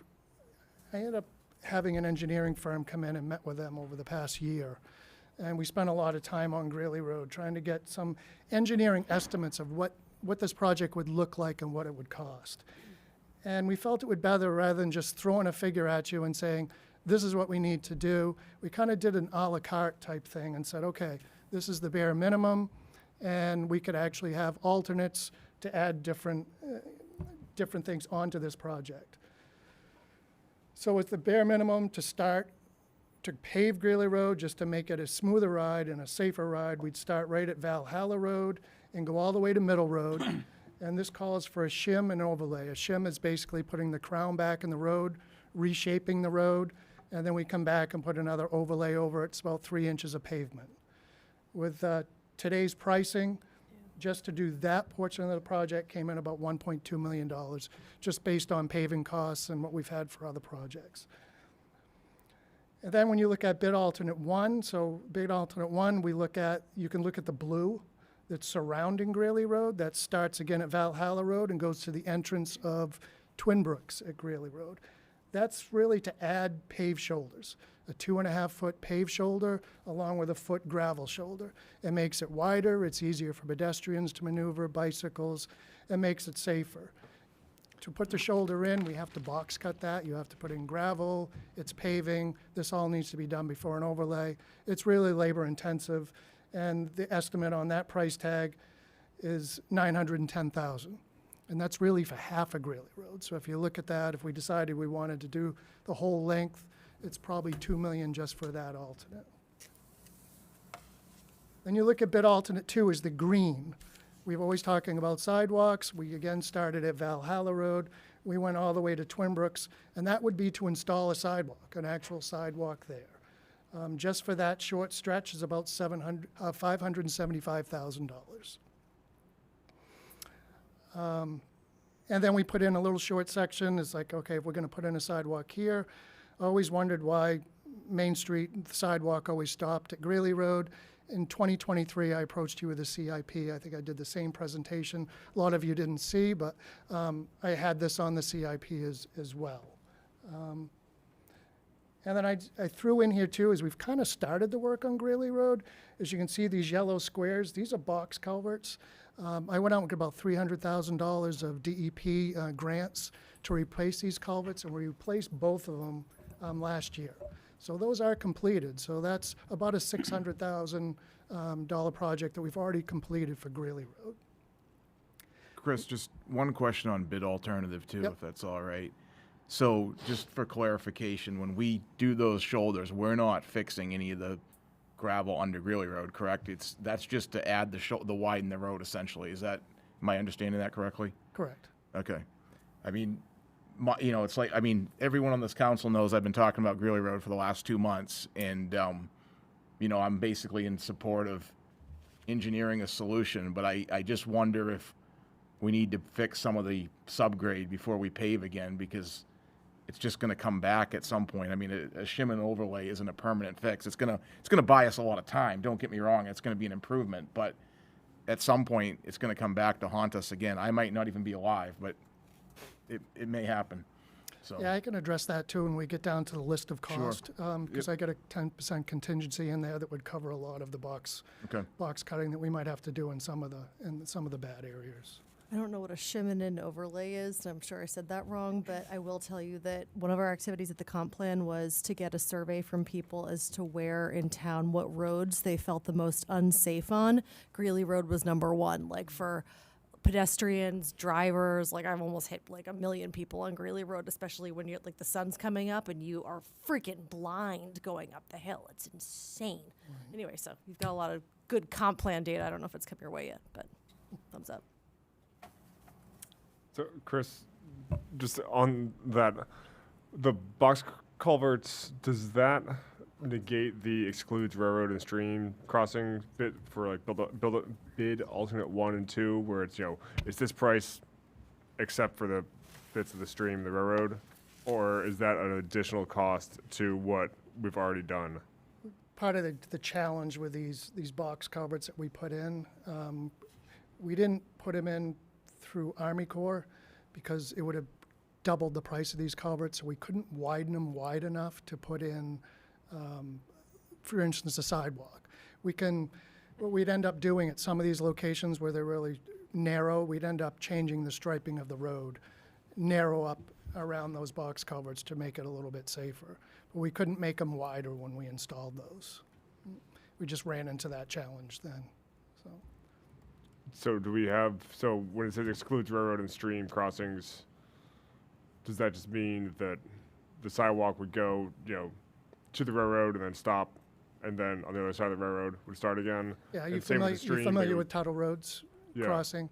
ended up having an engineering firm come in and met with them over the past year. And we spent a lot of time on Greeley Road trying to get some engineering estimates of what this project would look like and what it would cost. And we felt it would better, rather than just throwing a figure at you and saying, this is what we need to do. We kind of did an a la carte type thing and said, okay, this is the bare minimum, and we could actually have alternates to add different things onto this project. So with the bare minimum to start, to pave Greeley Road, just to make it a smoother ride and a safer ride, we'd start right at Valhalla Road and go all the way to Middle Road. And this calls for a shim and overlay. A shim is basically putting the crown back in the road, reshaping the road, and then we come back and put another overlay over it. It's about 3 inches of pavement. With today's pricing, just to do that portion of the project came in about $1.2 million, just based on paving costs and what we've had for other projects. And then when you look at bid alternate 1, so bid alternate 1, you can look at the blue that's surrounding Greeley Road. That starts again at Valhalla Road and goes to the entrance of Twin Brooks at Greeley Road. That's really to add paved shoulders, a 2.5-foot paved shoulder along with a foot gravel shoulder. It makes it wider, it's easier for pedestrians to maneuver, bicycles, it makes it safer. To put the shoulder in, we have to box cut that. You have to put in gravel, it's paving. This all needs to be done before an overlay. It's really labor intensive, and the estimate on that price tag is $910,000. And that's really for half of Greeley Road. So if you look at that, if we decided we wanted to do the whole length, it's probably $2 million just for that alternate. Then you look at bid alternate 2 is the green. We've always talking about sidewalks. We again started at Valhalla Road. We went all the way to Twin Brooks, and that would be to install a sidewalk, an actual sidewalk there. Just for that short stretch is about $575,000. And then we put in a little short section. It's like, okay, if we're going to put in a sidewalk here, I always wondered why Main Street sidewalk always stopped at Greeley Road. In 2023, I approached you with a CIP. I think I did the same presentation. A lot of you didn't see, but I had this on the CIP as well. And then I threw in here too, as we've kind of started the work on Greeley Road. As you can see, these yellow squares, these are box culverts. I went out and got about $300,000 of DEP grants to replace these culverts, and we replaced both of them last year. So those are completed. So that's about a $600,000 project that we've already completed for Greeley Road. Chris, just one question on bid alternative too, Yep. if that's all right. So just for clarification, when we do those shoulders, we're not fixing any of the gravel under Greeley Road, correct? That's just to add the widen the road essentially. Am I understanding that correctly? Correct. Okay. I mean, it's like, everyone on this council knows I've been talking about Greeley Road for the last 2 months, and, I'm basically in support of engineering a solution, but I just wonder if we need to fix some of the subgrade before we pave again, because it's just going to come back at some point. I mean, a shim and overlay isn't a permanent fix. It's going to buy us a lot of time. Don't get me wrong. It's going to be an improvement, but at some point it's going to come back to haunt us again. I might not even be alive, but it may happen. So Yeah, I can address that too when we get down to the list of Sure. cost, because I got a 10% contingency in there that would cover a lot of the box Okay. cutting that we might have to do in some of the bad areas. I don't know what a shimmin overlay is, and I'm sure I said that wrong, but I will tell you that one of our activities at the comp plan was to get a survey from people as to where in town, what roads they felt the most unsafe on. Greeley Road was number one, like for pedestrians, drivers, like I've almost hit like 1 million people on Greeley Road, especially when you're like the sun's coming up and you are freaking blind going up the hill. It's insane. Anyway, so you've got a lot of good comp plan data. I don't know if it's come your way yet, but thumbs up. So, Chris, just on that, the box culverts, does that negate the excludes railroad and stream crossing bit for like build a bid alternate 1 and 2, where it's, you know, it's this price except for the bits of the stream, the railroad, or is that an additional cost to what we've already done? Part of the challenge with these box culverts that we put in, we didn't put them in through Army Corps because it would have doubled the price of these culverts, so we couldn't widen them wide enough to put in, for instance, a sidewalk. What we'd end up doing at some of these locations where they're really narrow, we'd end up changing the striping of the road, narrow up around those box culverts to make it a little bit safer. But we couldn't make them wider when we installed those. We just ran into that challenge then, so. So do we have, so when it says excludes railroad and stream crossings, does that just mean that the sidewalk would go, you know, to the railroad and then stop, and then on the other side of the railroad would start again? Yeah, And you're same with the familiar, stream, you're it familiar would- with Tuttle Road's Yeah. crossing?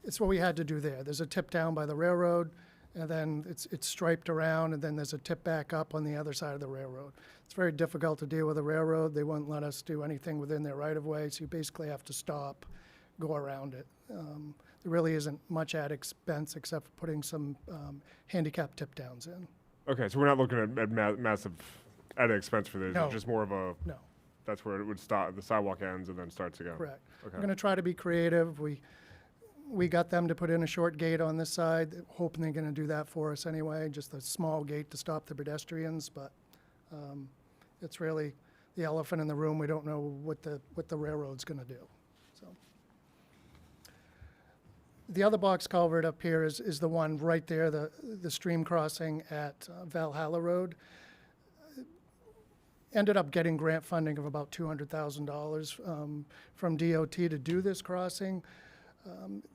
It's what we had to do there. There's a tip down by the railroad, and then it's striped around, and then there's a tip back up on the other side of the railroad. It's very difficult to deal with the railroad. They won't let us do anything within their right-of-way, so you basically have to stop, go around it. There really isn't much at expense except for putting some handicap tip downs in. Okay, so we're not looking at massive added expense for this. No. It's just more of a, No. that's where it would start, the sidewalk ends and then starts again. Correct. We're Okay. going to try to be creative. We got them to put in a short gate on this side, hoping they're going to do that for us anyway, just a small gate to stop the pedestrians, but it's really the elephant in the room. We don't know what the railroad's going to do, so. The other box culvert up here is the one right there, the stream crossing at Valhalla Road. Ended up getting grant funding of about $200,000 from DOT to do this crossing.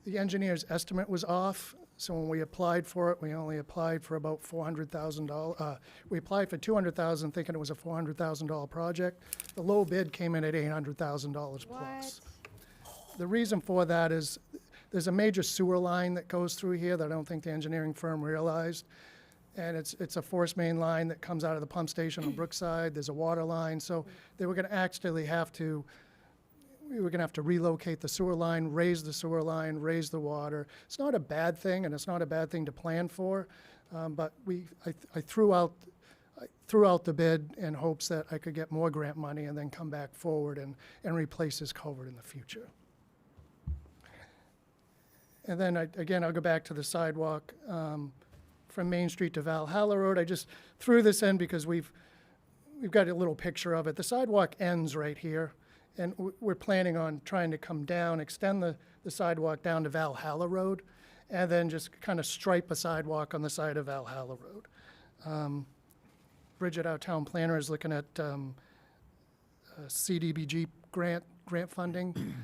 The engineer's estimate was off, so when we applied for it, we only applied for about $400,000. We applied for $200,000 thinking it was a $400,000 project. The low bid came in at $800,000 plus. The reason for that is there's a major sewer line that goes through here that I don't think the engineering firm realized. And it's a force main line that comes out of the pump station on Brookside. There's a water line, so they were gonna actually we were gonna have to relocate the sewer line, raise the sewer line, raise the water. It's not a bad thing, and it's not a bad thing to plan for, but I threw out the bid in hopes that I could get more grant money and then come back forward and replace this culvert in the future. And then again, I'll go back to the sidewalk from Main Street to Valhalla Road. I just threw this in because we've got a little picture of it. The sidewalk ends right here, and we're planning on trying to come down, extend the sidewalk down to Valhalla Road, and then just kind of stripe a sidewalk on the side of Valhalla Road. Bridget, our town planner, is looking at CDBG grant funding,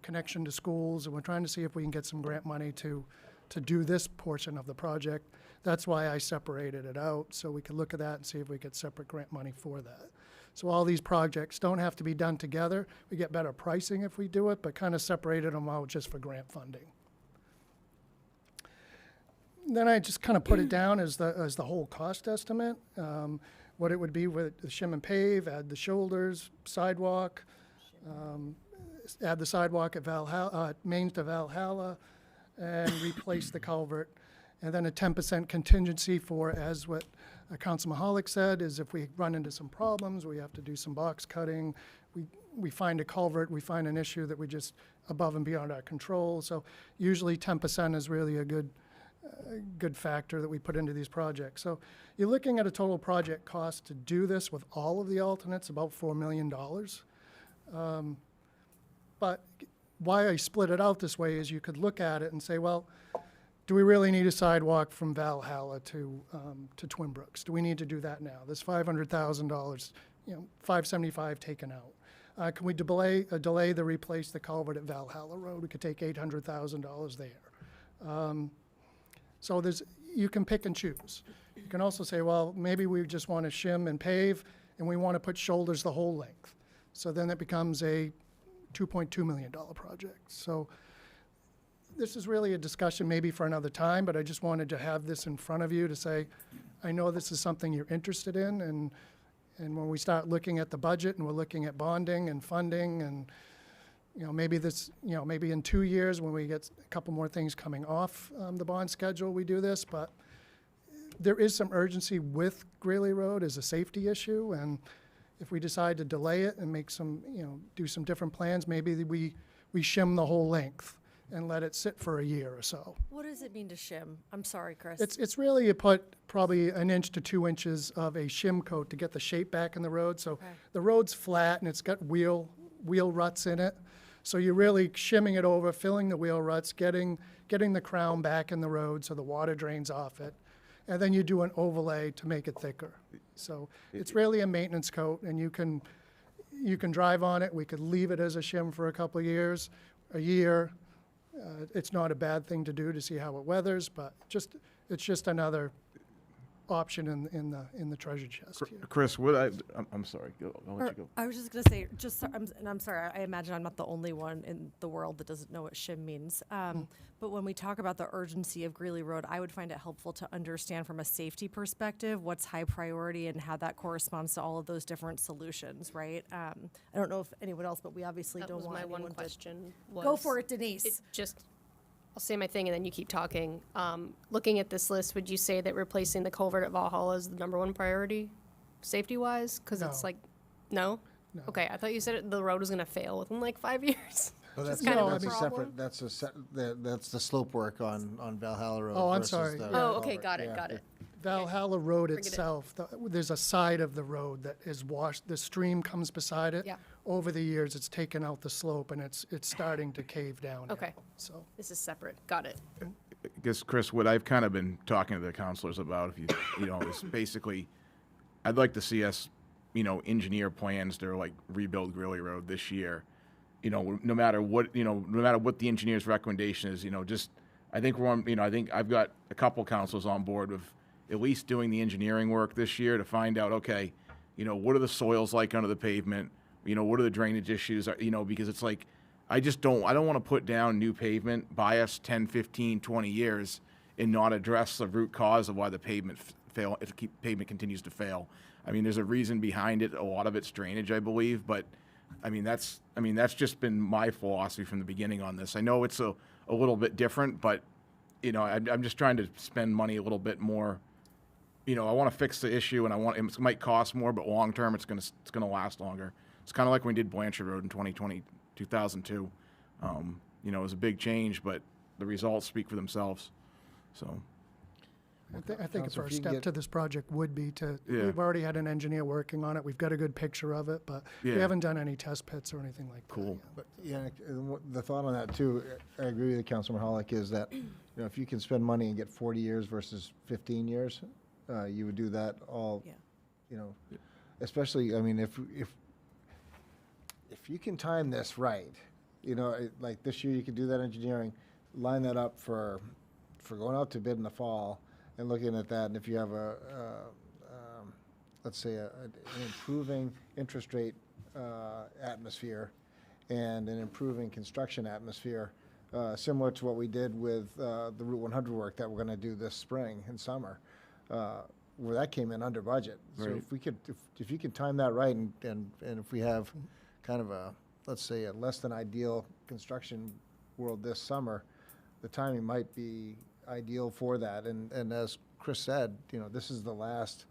connection to schools, and we're trying to see if we can get some grant money to do this portion of the project. That's why I separated it out, so we could look at that and see if we get separate grant money for that. So all these projects don't have to be done together. We get better pricing if we do it, but kind of separated them out just for grant funding. Then I just kind of put it down as the whole cost estimate, what it would be with the shim and pave, add the shoulders, sidewalk, add the sidewalk at Valhalla, Main to Valhalla, and replace the culvert. And then a 10% contingency for, as what Council Mahalik said, is if we run into some problems, we have to do some box cutting, we find a culvert, we find an issue that we just above and beyond our control. So usually 10% is really a good factor that we put into these projects. So you're looking at a total project cost to do this with all of the alternates, about $4 million. But why I split it out this way is you could look at it and say, well, do we really need a sidewalk from Valhalla to Twin Brooks? Do we need to do that now? There's $500,000, $575 taken out. Can we delay the replace the culvert at Valhalla Road? We could take $800,000 there. So you can pick and choose. You can also say, well, maybe we just want to shim and pave, and we want to put shoulders the whole length. So then it becomes a $2.2 million project. So this is really a discussion maybe for another time, but I just wanted to have this in front of you to say, I know this is something you're interested in, and when we start looking at the budget and we're looking at bonding and funding and, maybe in 2 years when we get a couple more things coming off the bond schedule, we do this, but there is some urgency with Greeley Road as a safety issue, and if we decide to delay it and make some, do some different plans, maybe we shim the whole length and let it sit for a year or so. What does it mean to shim? I'm sorry, Chris. It's really, you put probably 1 inch to 2 inches of a shim coat to get the shape back in the road. So the road's flat and it's got wheel ruts in it. So you're really shimming it over, filling the wheel ruts, getting the crown back in the road so the water drains off it. And then you do an overlay to make it thicker. So it's really a maintenance coat, and you can drive on it. We could leave it as a shim for a couple of years, a year. It's not a bad thing to do to see how it weathers, but it's just another option in the treasure chest here. Chris, I'm sorry, I'll let you go. I was just going to say, and I'm sorry, I imagine I'm not the only one in the world that doesn't know what shim means. But when we talk about the urgency of Greeley Road, I would find it helpful to understand from a safety perspective what's high priority and how that corresponds to all of those different solutions, right? I don't know if anyone else, but we obviously That don't was want my anyone one to- question. Go was- for it, Denise. I'll say my thing and then you keep talking. Looking at this list, would you say that replacing the culvert at Valhalla is the number one priority, safety-wise? Because it's No. like, no? No. Okay, I thought you said the road was going to fail within like 5 years. Well, Which is that's, kind of that's a a problem. separate, that's the slope work on Valhalla Road. Oh, I'm versus sorry. the Yeah. Oh, okay, culvert. got it, Yeah. got it. Valhalla Road Forget it. itself, there's a side of the road that is washed, the stream comes beside it. Yeah. Over the years, it's taken out the slope and it's starting to cave down. Okay. So, This is separate. Got it. I guess, Chris, what I've kind of been talking to the counselors about, if is basically, I'd like to see us, engineer plans to like rebuild Greeley Road this year. No matter what the engineer's recommendation is, I think we're on, I think I've got a couple councils on board with at least doing the engineering work this year to find out, okay, what are the soils like under the pavement? What are the drainage issues? Because it's like, I don't want to put down new pavement, buy us 10, 15, 20 years and not address the root cause of why the pavement pavement continues to fail. I mean, there's a reason behind it. A lot of it's drainage, I believe, but that's just been my philosophy from the beginning on this. I know it's a little bit different, but I'm just trying to spend money a little bit more. I want to fix the issue, and it might cost more, but long term, it's gonna last longer. It's kind of like when we did Blanchard Road in 2002. It was a big change, but the results speak for themselves. So. I think a Counselor, if first you step get- to this project would be Yeah. we've already had an engineer working on it, we've got a good picture of it, but we Yeah. haven't done any test pits or anything like that. Cool. yet. But, yeah, and the thought on that too, I agree with you, Councilman Holick, is that, if you can spend money and get 40 years versus 15 years, you would do that all, Yeah. especially, if you can time this right, like this year you could do that engineering, line that up for going out to bid in the fall and looking at that, and if you have let's say an improving interest rate atmosphere and an improving construction atmosphere, similar to what we did with the Route 100 work that we're going to do this spring and summer, where that came in under budget. So Right. if you could time that right, and if we have kind of let's say a less than ideal construction world this summer, the timing might be ideal for that. And as Chris said, this is the last,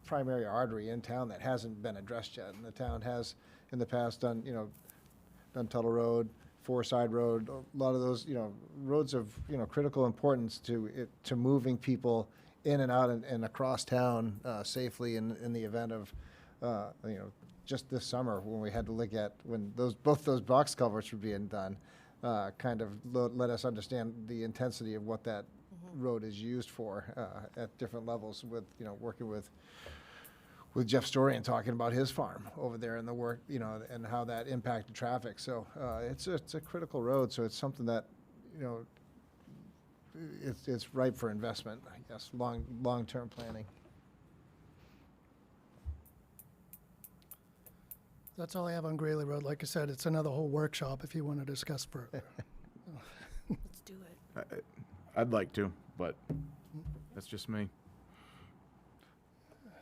primary artery in town that hasn't been addressed yet. And the town has in the past done Tuttle Road, Foreside Road, a lot of those, roads of, critical importance to moving people in and out and across town safely in the event of, just this summer when we had to look at, when both those box culverts were being done, kind of let us understand the intensity of what that road is used for at different levels with, working with Jeff Story and talking about his farm over there and the work, and how that impacted traffic. So it's a critical road. So it's something that, it's ripe for investment, I guess, long-term planning. That's all I have on Greeley Road. Like I said, it's another whole workshop if you want to discuss further. Let's do it. I'd like to, but that's just me.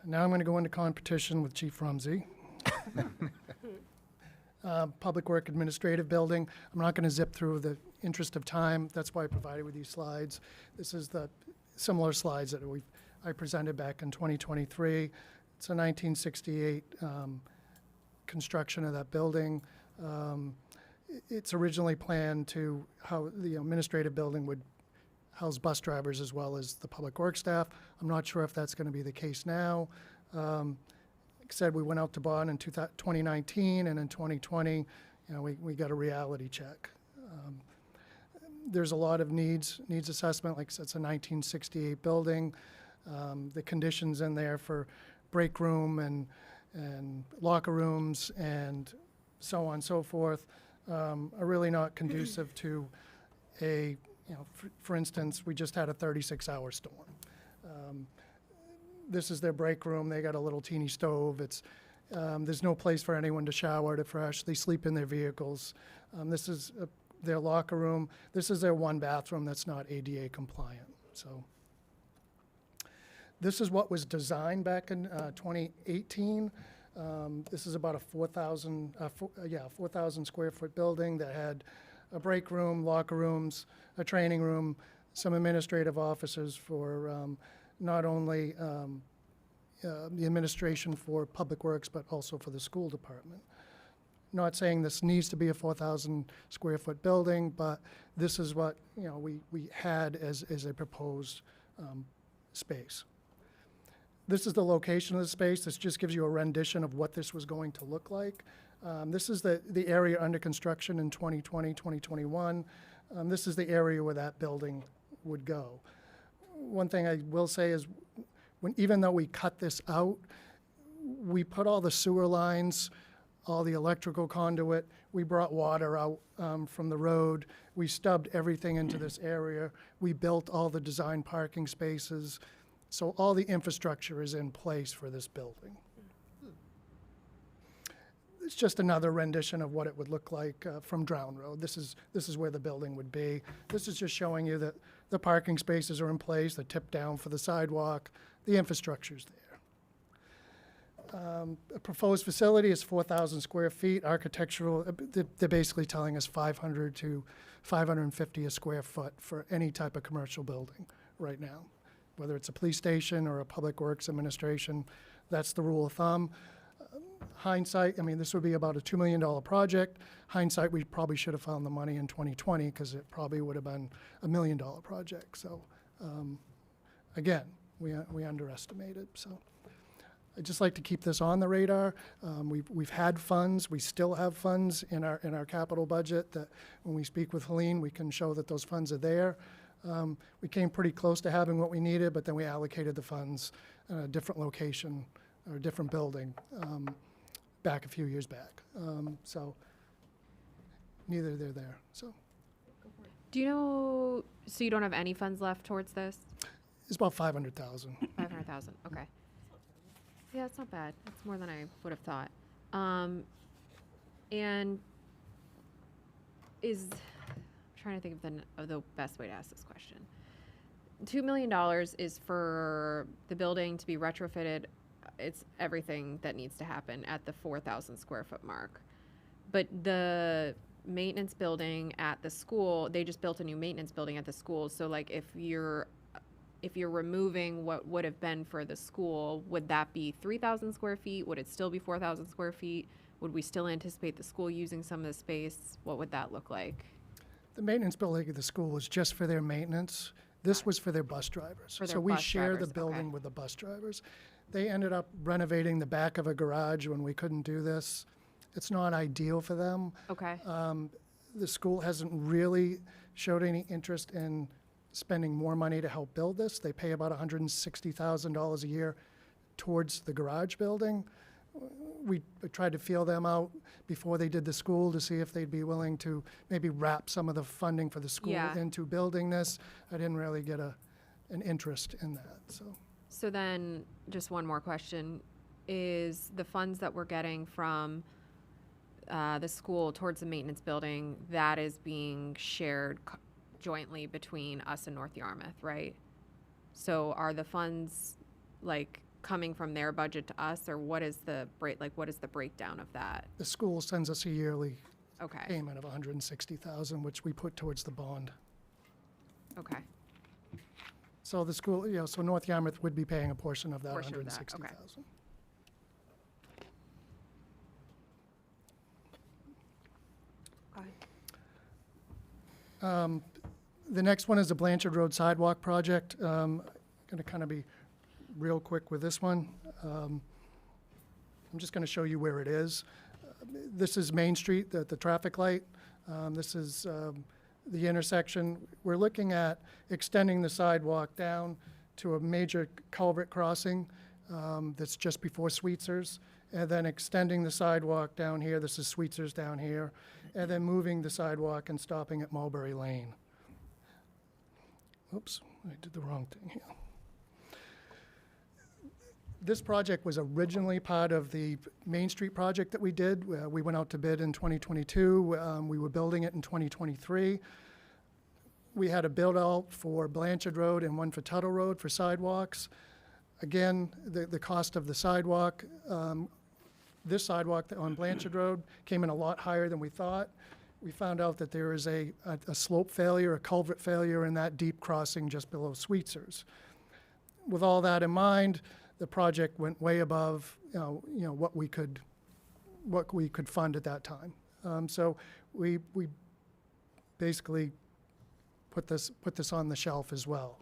Now I'm going to go into competition with Chief Rumsey. Public Work Administrative Building. I'm not going to zip through the interest of time. That's why I provided with these slides. This is the similar slides that I presented back in 2023. It's a 1968 construction of that building. It's originally planned to how the administrative building would house bus drivers as well as the public works staff. I'm not sure if that's going to be the case now. Like I said, we went out to bond in 2019, and in 2020, we got a reality check. There's a lot of needs assessment. Like I said, it's a 1968 building. The conditions in there for break room and locker rooms and so on and so forth are really not conducive to a, for instance, we just had a 36-hour storm. This is their break room. They got a little teeny stove. There's no place for anyone to shower, to fresh. They sleep in their vehicles. This is their locker room. This is their one bathroom that's not ADA compliant. So this is what was designed back in 2018. This is about a 4,000 square foot building that had a break room, locker rooms, a training room, some administrative offices for not only the administration for Public Works, but also for the school department. Not saying this needs to be a 4,000 square foot building, but this is what we had as a proposed space. This is the location of the space. This just gives you a rendition of what this was going to look like. This is the area under construction in 2020, 2021. This is the area where that building would go. One thing I will say is, even though we cut this out, we put all the sewer lines, all the electrical conduit, we brought water out from the road, we stubbed everything into this area, we built all the design parking spaces, so all the infrastructure is in place for this building. It's just another rendition of what it would look like from Drown Road. This is where the building would be. This is just showing you that the parking spaces are in place, they're tipped down for the sidewalk, the infrastructure's there. A proposed facility is 4,000 square feet. Architectural, they're basically telling us 500 to 550 a square foot for any type of commercial building right now. Whether it's a police station or a public works administration, that's the rule of thumb. Hindsight, this would be about a $2 million project. Hindsight, we probably should have found the money in 2020 because it probably would have been a $1 million project. So, again, we underestimated. So, I'd just like to keep this on the radar. We've had funds. We still have funds in our capital budget that when we speak with Helene, we can show that those funds are there. We came pretty close to having what we needed, but then we allocated the funds in a different location or a different building back a few years back. So neither they're there. So Do you know, so you don't have any funds left towards this? it's about 500,000. 500,000, okay. Yeah, it's not bad. It's more than I would have thought. And I'm trying to think of the best way to ask this question. $2 million is for the building to be retrofitted. It's everything that needs to happen at the 4,000 square foot mark. But the maintenance building at the school, they just built a new maintenance building at the school. So like if you're removing what would have been for the school, would that be 3,000 square feet? Would it still be 4,000 square feet? Would we still anticipate the school using some of the space? What would that look like? The maintenance building at the school was just for their maintenance. This was for their bus drivers. For their So we bus share the drivers, building okay. with the bus drivers. They ended up renovating the back of a garage when we couldn't do this. It's not ideal for them. Okay. The school hasn't really showed any interest in spending more money to help build this. They pay about $160,000 a year towards the garage building. We tried to feel them out before they did the school to see if they'd be willing to maybe wrap some of the funding for the school Yeah. into building this. I didn't really get an interest in that, so. So then, just one more question, is the funds that we're getting from the school towards the maintenance building, that is being shared jointly between us and North Yarmouth, right? So are the funds like coming from their budget to us, or what is the what is the breakdown of that? The school sends us a yearly Okay, payment of $160,000, which we put towards the bond. okay, So the school, so North Yarmouth would be paying a portion of that Portion of that, okay. $160,000. The next one is the Blanchard Road Sidewalk Project. Going to kind of be real quick with this one. I'm just going to show you where it is. This is Main Street, the traffic light. This is the intersection. We're looking at extending the sidewalk down to a major culvert crossing that's just before Sweetzer's, and then extending the sidewalk down here. This is Sweetzer's down here, and then moving the sidewalk and stopping at Mulberry Lane. Oops, I did the wrong thing here. This project was originally part of the Main Street project that we did. We went out to bid in 2022. We were building it in 2023. We had a build out for Blanchard Road and one for Tuttle Road for sidewalks. Again, the cost of the sidewalk, this sidewalk on Blanchard Road came in a lot higher than we thought. We found out that there is a slope failure, a culvert failure in that deep crossing just below Sweetzer's. With all that in mind, the project went way above, what we could fund at that time. So we basically put this on the shelf as well.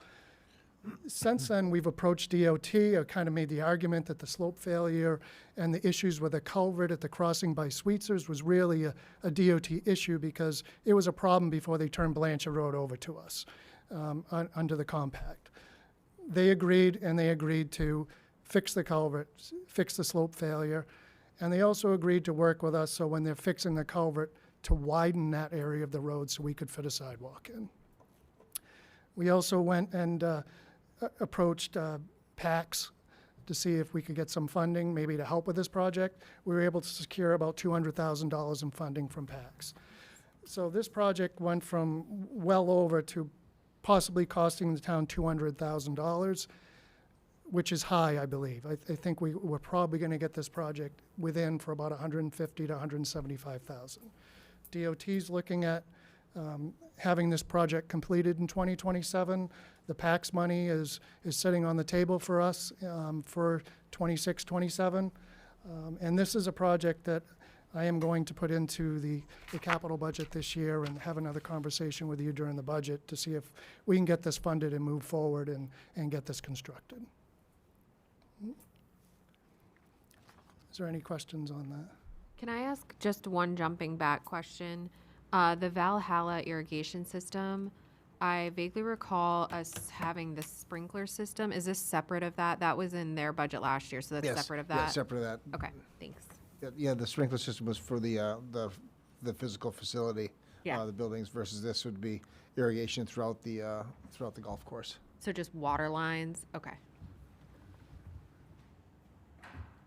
Since then, we've approached DOT. I kind of made the argument that the slope failure and the issues with the culvert at the crossing by Sweetzer's was really a DOT issue because it was a problem before they turned Blanchard Road over to us under the compact. They agreed, and they agreed to fix the culvert, fix the slope failure, and they also agreed to work with us so when they're fixing the culvert to widen that area of the road so we could fit a sidewalk in. We also went and approached PAX to see if we could get some funding, maybe to help with this project. We were able to secure about $200,000 in funding from PAX. So this project went from well over to possibly costing the town $200,000, which is high, I believe. I think we're probably going to get this project within for about $150,000 to $175,000. DOT's looking at having this project completed in 2027. The PAX money is sitting on the table for us for 26, 27. And this is a project that I am going to put into the capital budget this year and have another conversation with you during the budget to see if we can get this funded and move forward and get this constructed. Is there any questions on that? Can I ask just one jumping back question? The Valhalla irrigation system, I vaguely recall us having the sprinkler system. Is this separate of that? That was in their budget last year, so that's Yes, separate of yeah, that? separate of that. Okay, thanks. Yeah, the sprinkler system was for the physical facility, Yeah. the buildings, versus this would be irrigation throughout the golf course. So just water lines? Okay.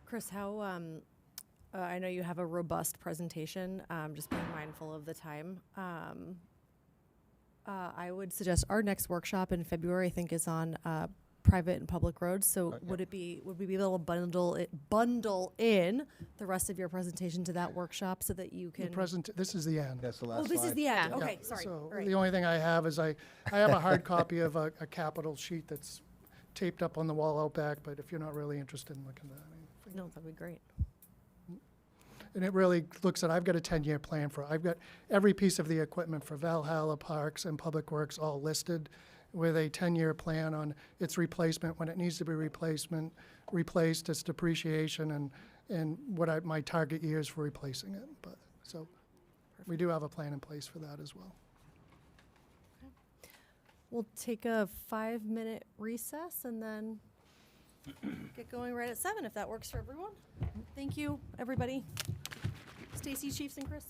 Chris, how, I know you have a robust presentation, just being mindful of the time. I would suggest our next workshop in February, I think, is on private and public roads. So would we be able to bundle in the rest of your presentation to that workshop so that you can? This is the end. That's the last Oh, this is slide. the end. Yeah, Okay, sorry. So All right. the only thing I have is I have a hard copy of a capital sheet that's taped up on the wall out back, but if you're not really interested in looking at that. No, that'd be great. And it really looks at, I've got a 10-year plan I've got every piece of the equipment for Valhalla, Parks, and Public Works all listed with a 10-year plan on its replacement when it needs to be replacement, replaced, its depreciation, and what my target years for replacing it. But, so, we do have a plan in place for that as well. We'll take a 5-minute recess and then get going right at 7 if that works for everyone. Thank you, everybody. Stacy, Chiefs, and Chris.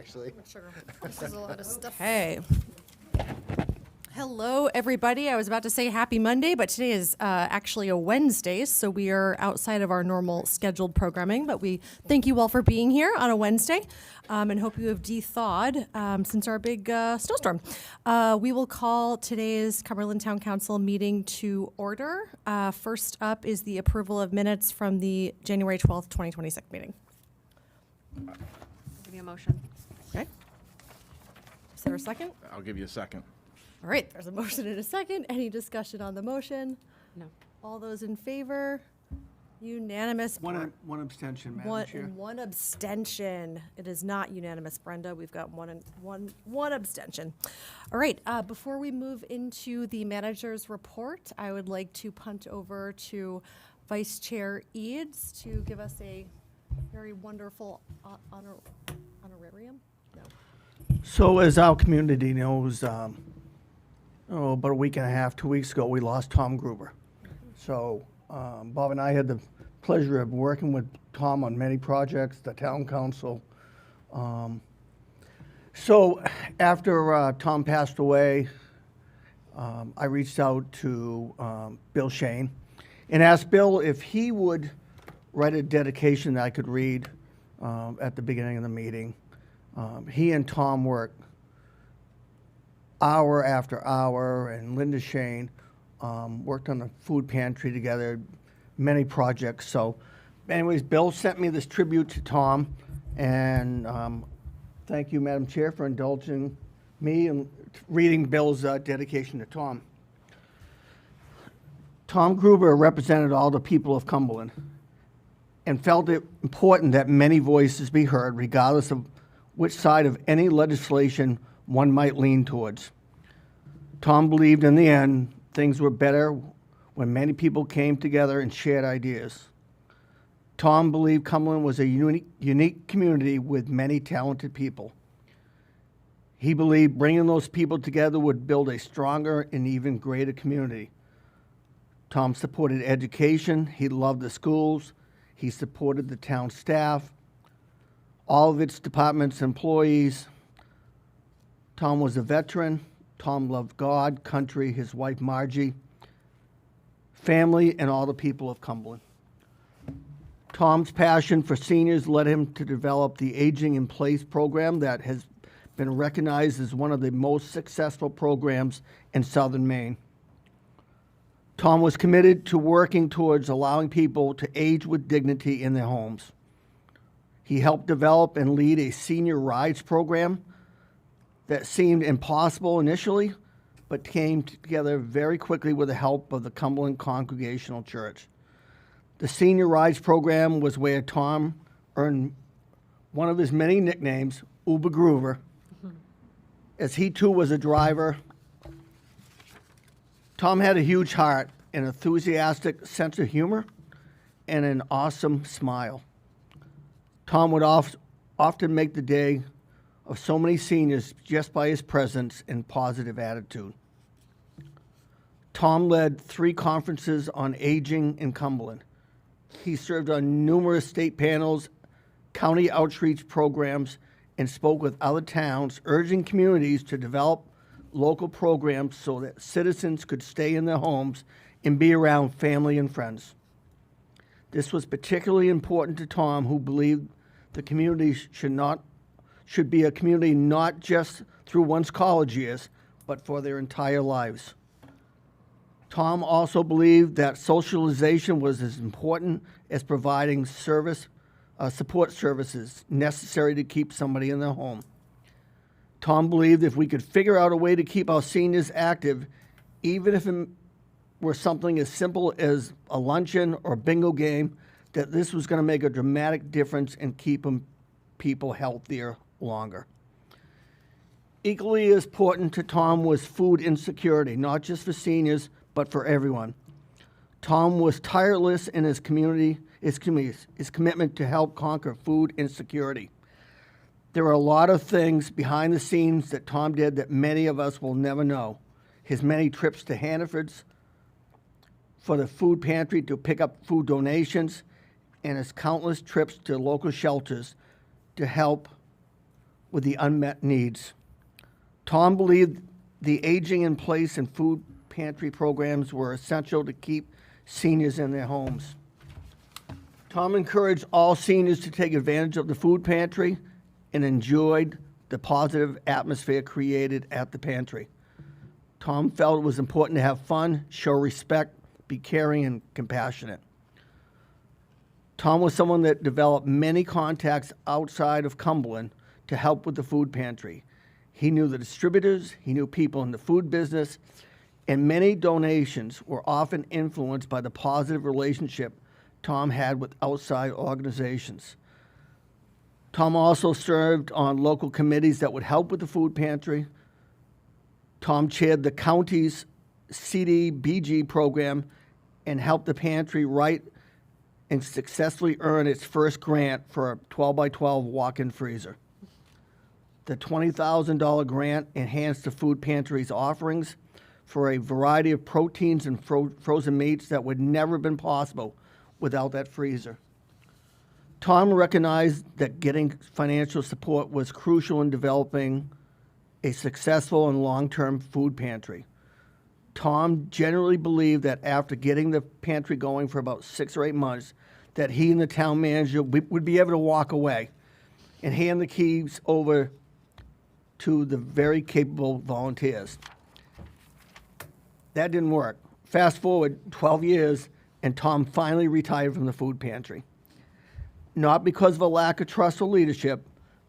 actually. This is a lot of stuff. Hey. Hello, everybody. I was about to say happy Monday, but today is actually a Wednesday, so we are outside of our normal scheduled programming. But we thank you all for being here on a Wednesday, and hope you have de-thawed since our big snowstorm. We will call today's Cumberland Town Council meeting to order. First up is the approval of minutes from the January 12th, 2026 meeting. Give me a motion. Okay. Is there a second? I'll give you a second. All right, there's a motion and a second. Any discussion on the motion? No. All those in favor? Unanimous. One abstention, Madam One, Chair. and one abstention. It is not unanimous, Brenda. We've got one abstention. All right, before we move into the manager's report, I would like to punt over to Vice Chair Eads to give us a very wonderful honorarium. No. So as our community knows, about a week and a half, 2 weeks ago, we lost Tom Gruber. So Bob and I had the pleasure of working with Tom on many projects, the town council. So after Tom passed away, I reached out to Bill Shane and asked Bill if he would write a dedication that I could read at the beginning of the meeting. He and Tom worked hour after hour, and Linda Shane worked on the food pantry together, many projects. So anyways, Bill sent me this tribute to Tom, and thank you, Madam Chair, for indulging me in reading Bill's dedication to Tom. Tom Gruber represented all the people of Cumberland and felt it important that many voices be heard, regardless of which side of any legislation one might lean towards. Tom believed in the end things were better when many people came together and shared ideas. Tom believed Cumberland was a unique community with many talented people. He believed bringing those people together would build a stronger and even greater community. Tom supported education. He loved the schools. He supported the town staff, all of its departments' employees. Tom was a veteran. Tom loved God, country, his wife Margie, family, and all the people of Cumberland. Tom's passion for seniors led him to develop the Aging in Place program that has been recognized as one of the most successful programs in southern Maine. Tom was committed to working towards allowing people to age with dignity in their homes. He helped develop and lead a senior rides program that seemed impossible initially, but came together very quickly with the help of the Cumberland Congregational Church. The Senior Rides program was where Tom earned one of his many nicknames, Uber Gruber, as he too was a driver. Tom had a huge heart, an enthusiastic sense of humor, and an awesome smile. Tom would often make the day of so many seniors just by his presence and positive attitude. Tom led 3 conferences on aging in Cumberland. He served on numerous state panels, county outreach programs, and spoke with other towns, urging communities to develop local programs so that citizens could stay in their homes and be around family and friends. This was particularly important to Tom, who believed the community should be a community not just through one's college years, but for their entire lives. Tom also believed that socialization was as important as providing support services necessary to keep somebody in their home. Tom believed if we could figure out a way to keep our seniors active, even if it were something as simple as a luncheon or bingo game, that this was going to make a dramatic difference in keeping people healthier longer. Equally as important to Tom was food insecurity, not just for seniors, but for everyone. Tom was tireless in his commitment to help conquer food insecurity. There are a lot of things behind the scenes that Tom did that many of us will never know. His many trips to Hannaford's for the food pantry to pick up food donations, and his countless trips to local shelters to help with the unmet needs. Tom believed the aging in place and food pantry programs were essential to keep seniors in their homes. Tom encouraged all seniors to take advantage of the food pantry and enjoyed the positive atmosphere created at the pantry. Tom felt it was important to have fun, show respect, be caring and compassionate. Tom was someone that developed many contacts outside of Cumberland to help with the food pantry. He knew the distributors, he knew people in the food business, and many donations were often influenced by the positive relationship Tom had with outside organizations. Tom also served on local committees that would help with the food pantry. Tom chaired the county's CDBG program and helped the pantry write and successfully earn its first grant for a 12-by-12 walk-in freezer. The $20,000 grant enhanced the food pantry's offerings for a variety of proteins and frozen meats that would never have been possible without that freezer. Tom recognized that getting financial support was crucial in developing a successful and long-term food pantry. Tom generally believed that after getting the pantry going for about 6 or 8 months, that he and the town manager would be able to walk away and hand the keys over to the very capable volunteers. That didn't work. Fast forward 12 years, and Tom finally retired from the food pantry. Not because of a lack of trust or leadership,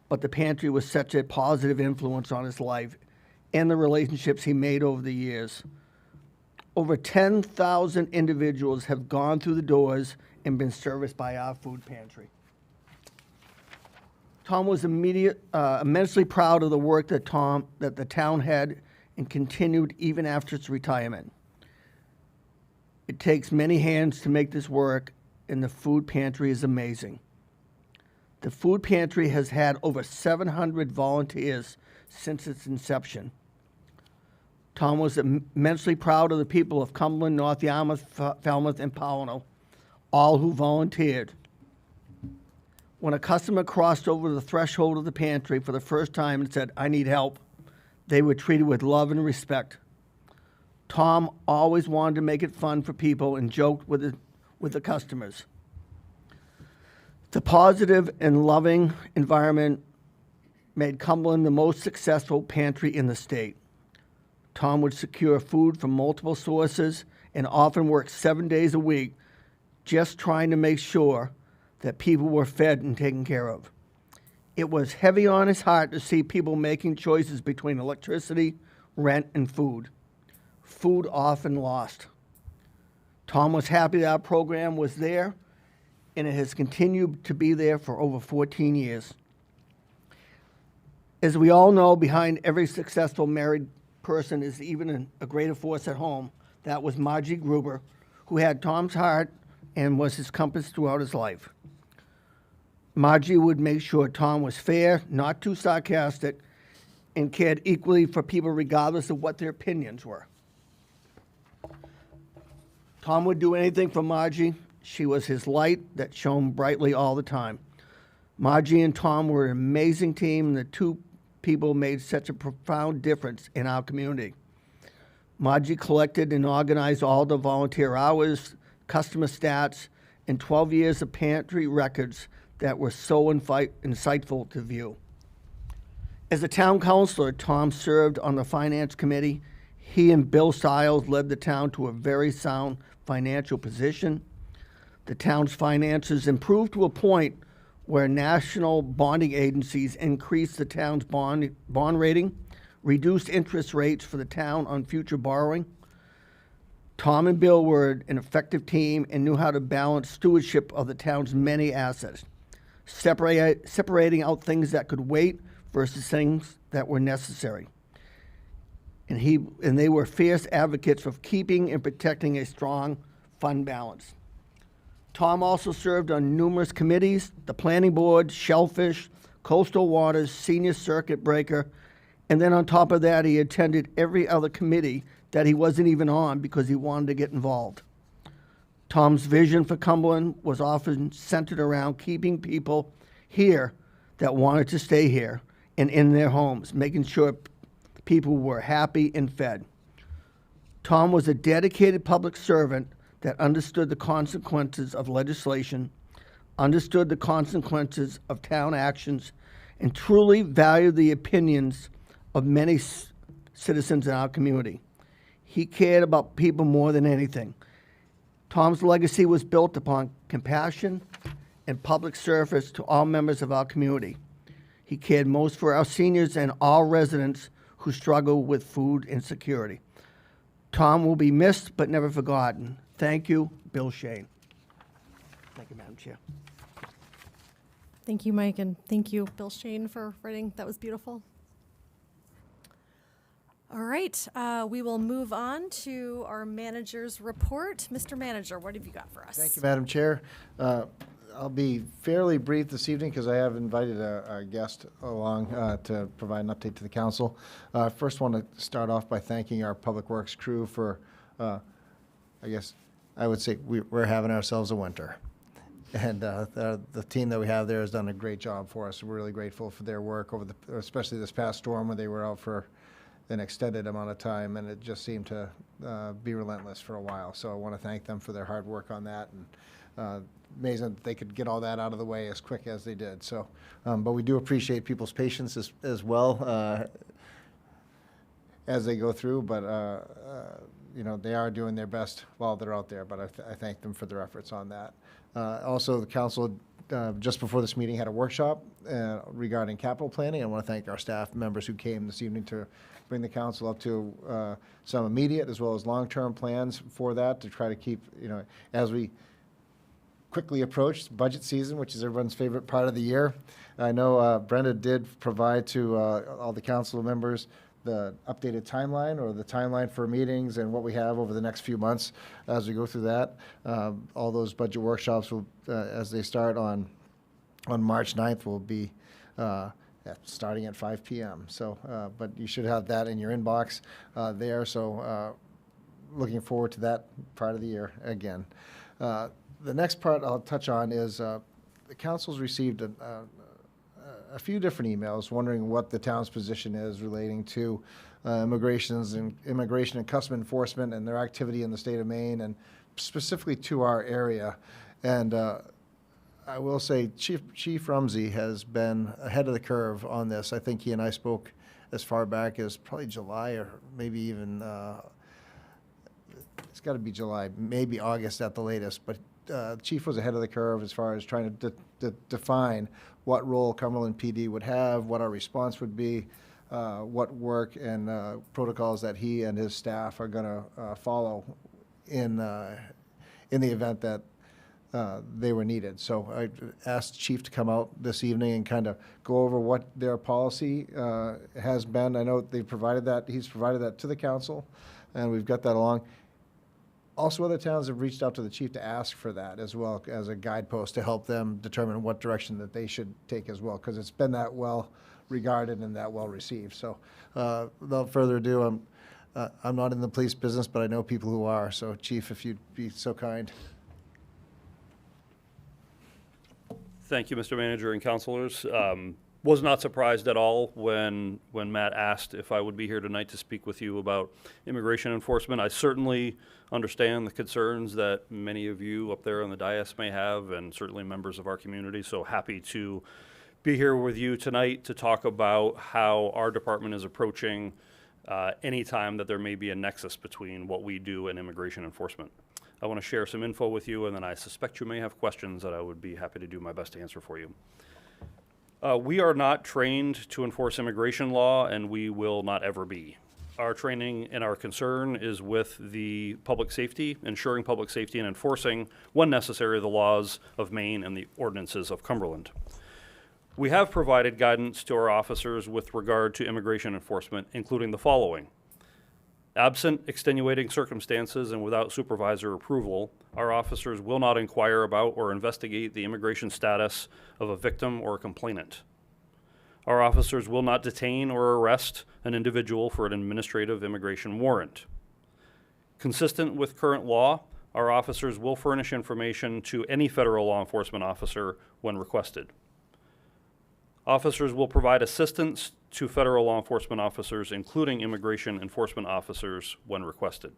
but the pantry was such a positive influence on his life and the relationships he made over the years. Over 10,000 individuals have gone through the doors and been serviced by our food pantry. Tom was immensely proud of the work that the town had and continued even after its retirement. It takes many hands to make this work, and the food pantry is amazing. The food pantry has had over 700 volunteers since its inception. Tom was immensely proud of the people of Cumberland, North Yarmouth, Falmouth, and Pownell, all who volunteered. When a customer crossed over the threshold of the pantry for the first time and said, "I need help," they were treated with love and respect. Tom always wanted to make it fun for people and joked with the customers. The positive and loving environment made Cumberland the most successful pantry in the state. Tom would secure food from multiple sources and often worked 7 days a week just trying to make sure that people were fed and taken care of. It was heavy on his heart to see people making choices between electricity, rent, and food. Food often lost. Tom was happy that our program was there, and it has continued to be there for over 14 years. As we all know, behind every successful married person is even a greater force at home. That was Margie Gruber, who had Tom's heart and was his compass throughout his life. Margie would make sure Tom was fair, not too sarcastic, and cared equally for people regardless of what their opinions were. Tom would do anything for Margie. She was his light that shone brightly all the time. Margie and Tom were an amazing team, and the two people made such a profound difference in our community. Margie collected and organized all the volunteer hours, customer stats, and 12 years of pantry records that were so insightful to view. As a town councilor, Tom served on the finance committee. He and Bill Stiles led the town to a very sound financial position. The town's finances improved to a point where national bonding agencies increased the town's bond rating, reduced interest rates for the town on future borrowing. Tom and Bill were an effective team and knew how to balance stewardship of the town's many assets, separating out things that could wait versus things that were necessary. And they were fierce advocates for keeping and protecting a strong fund balance. Tom also served on numerous committees, the planning board, Shellfish, Coastal Waters, Senior Circuit Breaker, and then on top of that, he attended every other committee that he wasn't even on because he wanted to get involved. Tom's vision for Cumberland was often centered around keeping people here that wanted to stay here and in their homes, making sure people were happy and fed. Tom was a dedicated public servant that understood the consequences of legislation, understood the consequences of town actions, and truly valued the opinions of many citizens in our community. He cared about people more than anything. Tom's legacy was built upon compassion and public service to all members of our community. He cared most for our seniors and all residents who struggle with food insecurity. Tom will be missed but never forgotten. Thank you, Bill Shane. Thank you, Madam Chair. Thank you, Mike, and thank you, Bill Shane, for writing. That was beautiful. All right, we will move on to our manager's report. Mr. Manager, what have you got for us? Thank you, Madam Chair. I'll be fairly brief this evening because I have invited a guest along to provide an update to the council. First, want to start off by thanking our Public Works crew for, I guess I would say we're having ourselves a winter. And the team that we have there has done a great job for us. We're really grateful for their work over especially this past storm when they were out for an extended amount of time, and it just seemed to be relentless for a while. So I want to thank them for their hard work on that, and amazing that they could get all that out of the way as quick as they did. So, but we do appreciate people's patience as well as they go through. But you know, they are doing their best while they're out there. But I thank them for their efforts on that. Also, the council just before this meeting had a workshop regarding capital planning. I want to thank our staff members who came this evening to bring the council up to some immediate as well as long-term plans for that, to try to keep, you know, as we quickly approach budget season, which is everyone's favorite part of the year. I know Brenda did provide to all the council members the updated timeline, or the timeline for meetings and what we have over the next few months as we go through that. All those budget workshops will, as they start on March 9th, will be starting at 5 p.m. So, but you should have that in your inbox there. So, looking forward to that part of the year again. The next part I'll touch on is the council's received a few different emails wondering what the town's position is relating to immigration and custom enforcement and their activity in the state of Maine, and specifically to our area. And I will say Chief Rumsey has been ahead of the curve on this. I think he and I spoke as far back as probably July, or maybe even it's got to be July, maybe August at the latest. But Chief was ahead of the curve as far as trying to define what role Cumberland PD would have, what our response would be, what work and protocols that he and his staff are going to follow in the event that they were needed. So I asked Chief to come out this evening and kind of go over what their policy has been. I know they've provided that, he's provided that to the council, and we've got that along. Also, other towns have reached out to the chief to ask for that as well as a guidepost to help them determine what direction that they should take as well, because it's been that well regarded and that well received. So without further ado, I'm not in the police business, but I know people who are. So Chief, if you'd be so kind. Thank you, Mr. Manager and councilors. Was not surprised at all when Matt asked if I would be here tonight to speak with you about immigration enforcement. I certainly understand the concerns that many of you up there on the dais may have, and certainly members of our community. So happy to be here with you tonight to talk about how our department is approaching any time that there may be a nexus between what we do and immigration enforcement. I want to share some info with you, and then I suspect you may have questions that I would be happy to do my best to answer for you. We are not trained to enforce immigration law, and we will not ever be. Our training and our concern is with the public safety, ensuring public safety and enforcing, when necessary, the laws of Maine and the ordinances of Cumberland. We have provided guidance to our officers with regard to immigration enforcement, including the following. Absent extenuating circumstances and without supervisor approval, our officers will not inquire about or investigate the immigration status of a victim or a complainant. Our officers will not detain or arrest an individual for an administrative immigration warrant. Consistent with current law, our officers will furnish information to any federal law enforcement officer when requested. Officers will provide assistance to federal law enforcement officers, including immigration enforcement officers, when requested.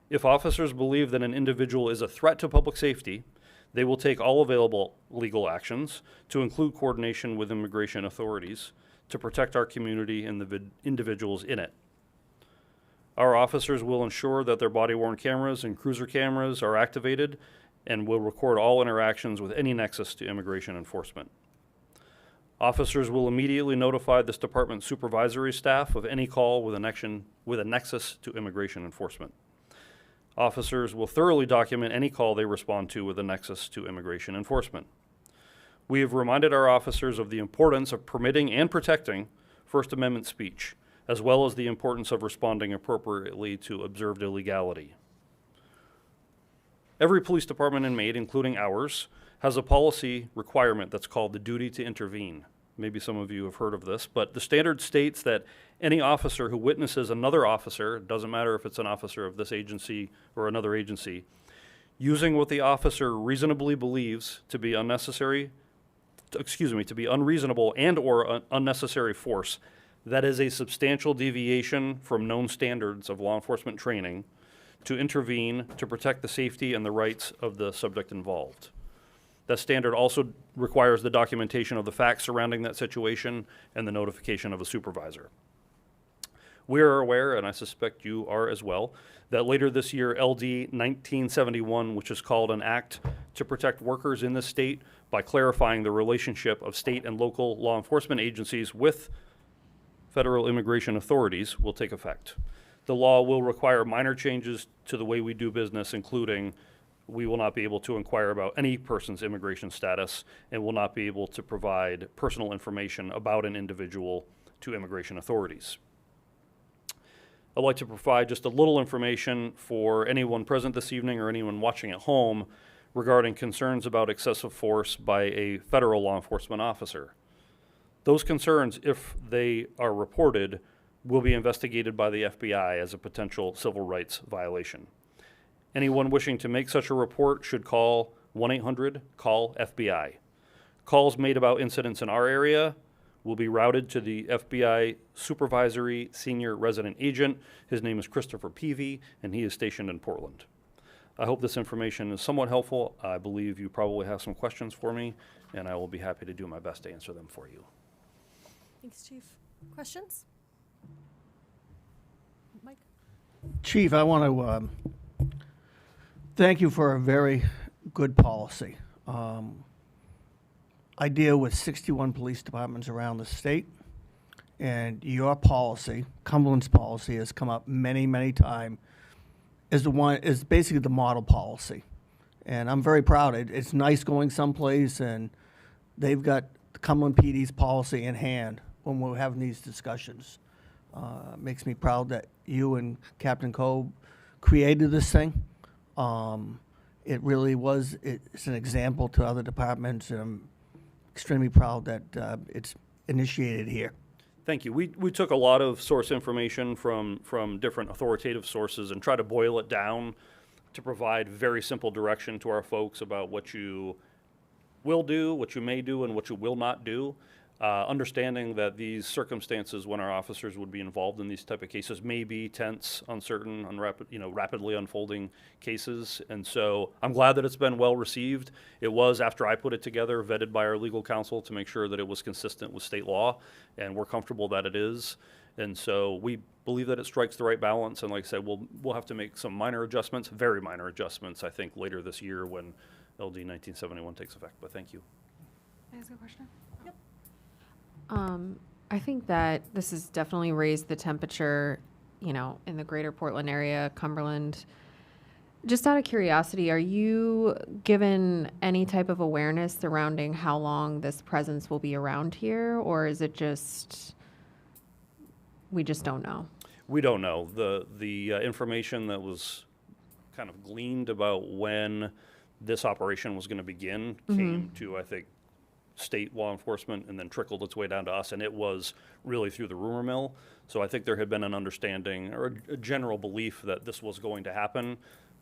If officers believe that an individual is a threat to public safety, they will take all available legal actions, to include coordination with immigration authorities, to protect our community and the individuals in it. Our officers will ensure that their body-worn cameras and cruiser cameras are activated and will record all interactions with any nexus to immigration enforcement. Officers will immediately notify this department's supervisory staff of any call with a nexus to immigration enforcement. Officers will thoroughly document any call they respond to with a nexus to immigration enforcement. We have reminded our officers of the importance of permitting and protecting First Amendment speech, as well as the importance of responding appropriately to observed illegality. Every police department in Maine, including ours, has a policy requirement that's called the duty to intervene. Maybe some of you have heard of this, but the standard states that any officer who witnesses another officer, it doesn't matter if it's an officer of this agency or another agency, using what the officer reasonably believes to be to be unreasonable and or unnecessary force that is a substantial deviation from known standards of law enforcement training, to intervene to protect the safety and the rights of the subject involved. That standard also requires the documentation of the facts surrounding that situation and the notification of a supervisor. We are aware, and I suspect you are as well, that later this year, LD 1971, which is called an Act to Protect Workers in the State by clarifying the relationship of state and local law enforcement agencies with federal immigration authorities, will take effect. The law will require minor changes to the way we do business, including we will not be able to inquire about any person's immigration status and will not be able to provide personal information about an individual to immigration authorities. I'd like to provide just a little information for anyone present this evening or anyone watching at home regarding concerns about excessive force by a federal law enforcement officer. Those concerns, if they are reported, will be investigated by the FBI as a potential civil rights violation. Anyone wishing to make such a report should call 1-800-CALL-FBI. Calls made about incidents in our area will be routed to the FBI Supervisory Senior Resident Agent. His name is Christopher Peavy, and he is stationed in Portland. I hope this information is somewhat helpful. I believe you probably have some questions for me, and I will be happy to do my best to answer them for you. Thanks, Chief. Questions? Mike? Chief, I want to thank you for a very good policy. I deal with 61 police departments around the state, and your policy, Cumberland's policy, has come up many, many times is basically the model policy. And I'm very proud. It's nice going someplace, and they've got the Cumberland PD's policy in hand when we're having these discussions. Makes me proud that you and Captain Coe created this thing. It really was, it's an example to other departments, and I'm extremely proud that it's initiated here. Thank you. We took a lot of source information from different authoritative sources and try to boil it down to provide very simple direction to our folks about what you will do, what you may do, and what you will not do. Understanding that these circumstances when our officers would be involved in these type of cases may be tense, uncertain, rapidly unfolding cases. And so I'm glad that it's been well received. It was, after I put it together, vetted by our legal counsel to make sure that it was consistent with state law, and we're comfortable that it is. And so we believe that it strikes the right balance. And like I said, we'll have to make some minor adjustments, very minor adjustments, I think, later this year when LD 1971 takes effect. But thank you. Can I ask a question? I think that this has definitely raised the temperature, in the greater Portland area, Cumberland. Just out of curiosity, are you given any type of awareness surrounding how long this presence will be around here, or is it just, we just don't know? We don't know. The information that was kind of gleaned about when this operation was going to begin came to, I think, state law enforcement and then trickled its way down to us, and it was really through the rumor mill. So I think there had been an understanding or a general belief that this was going to happen,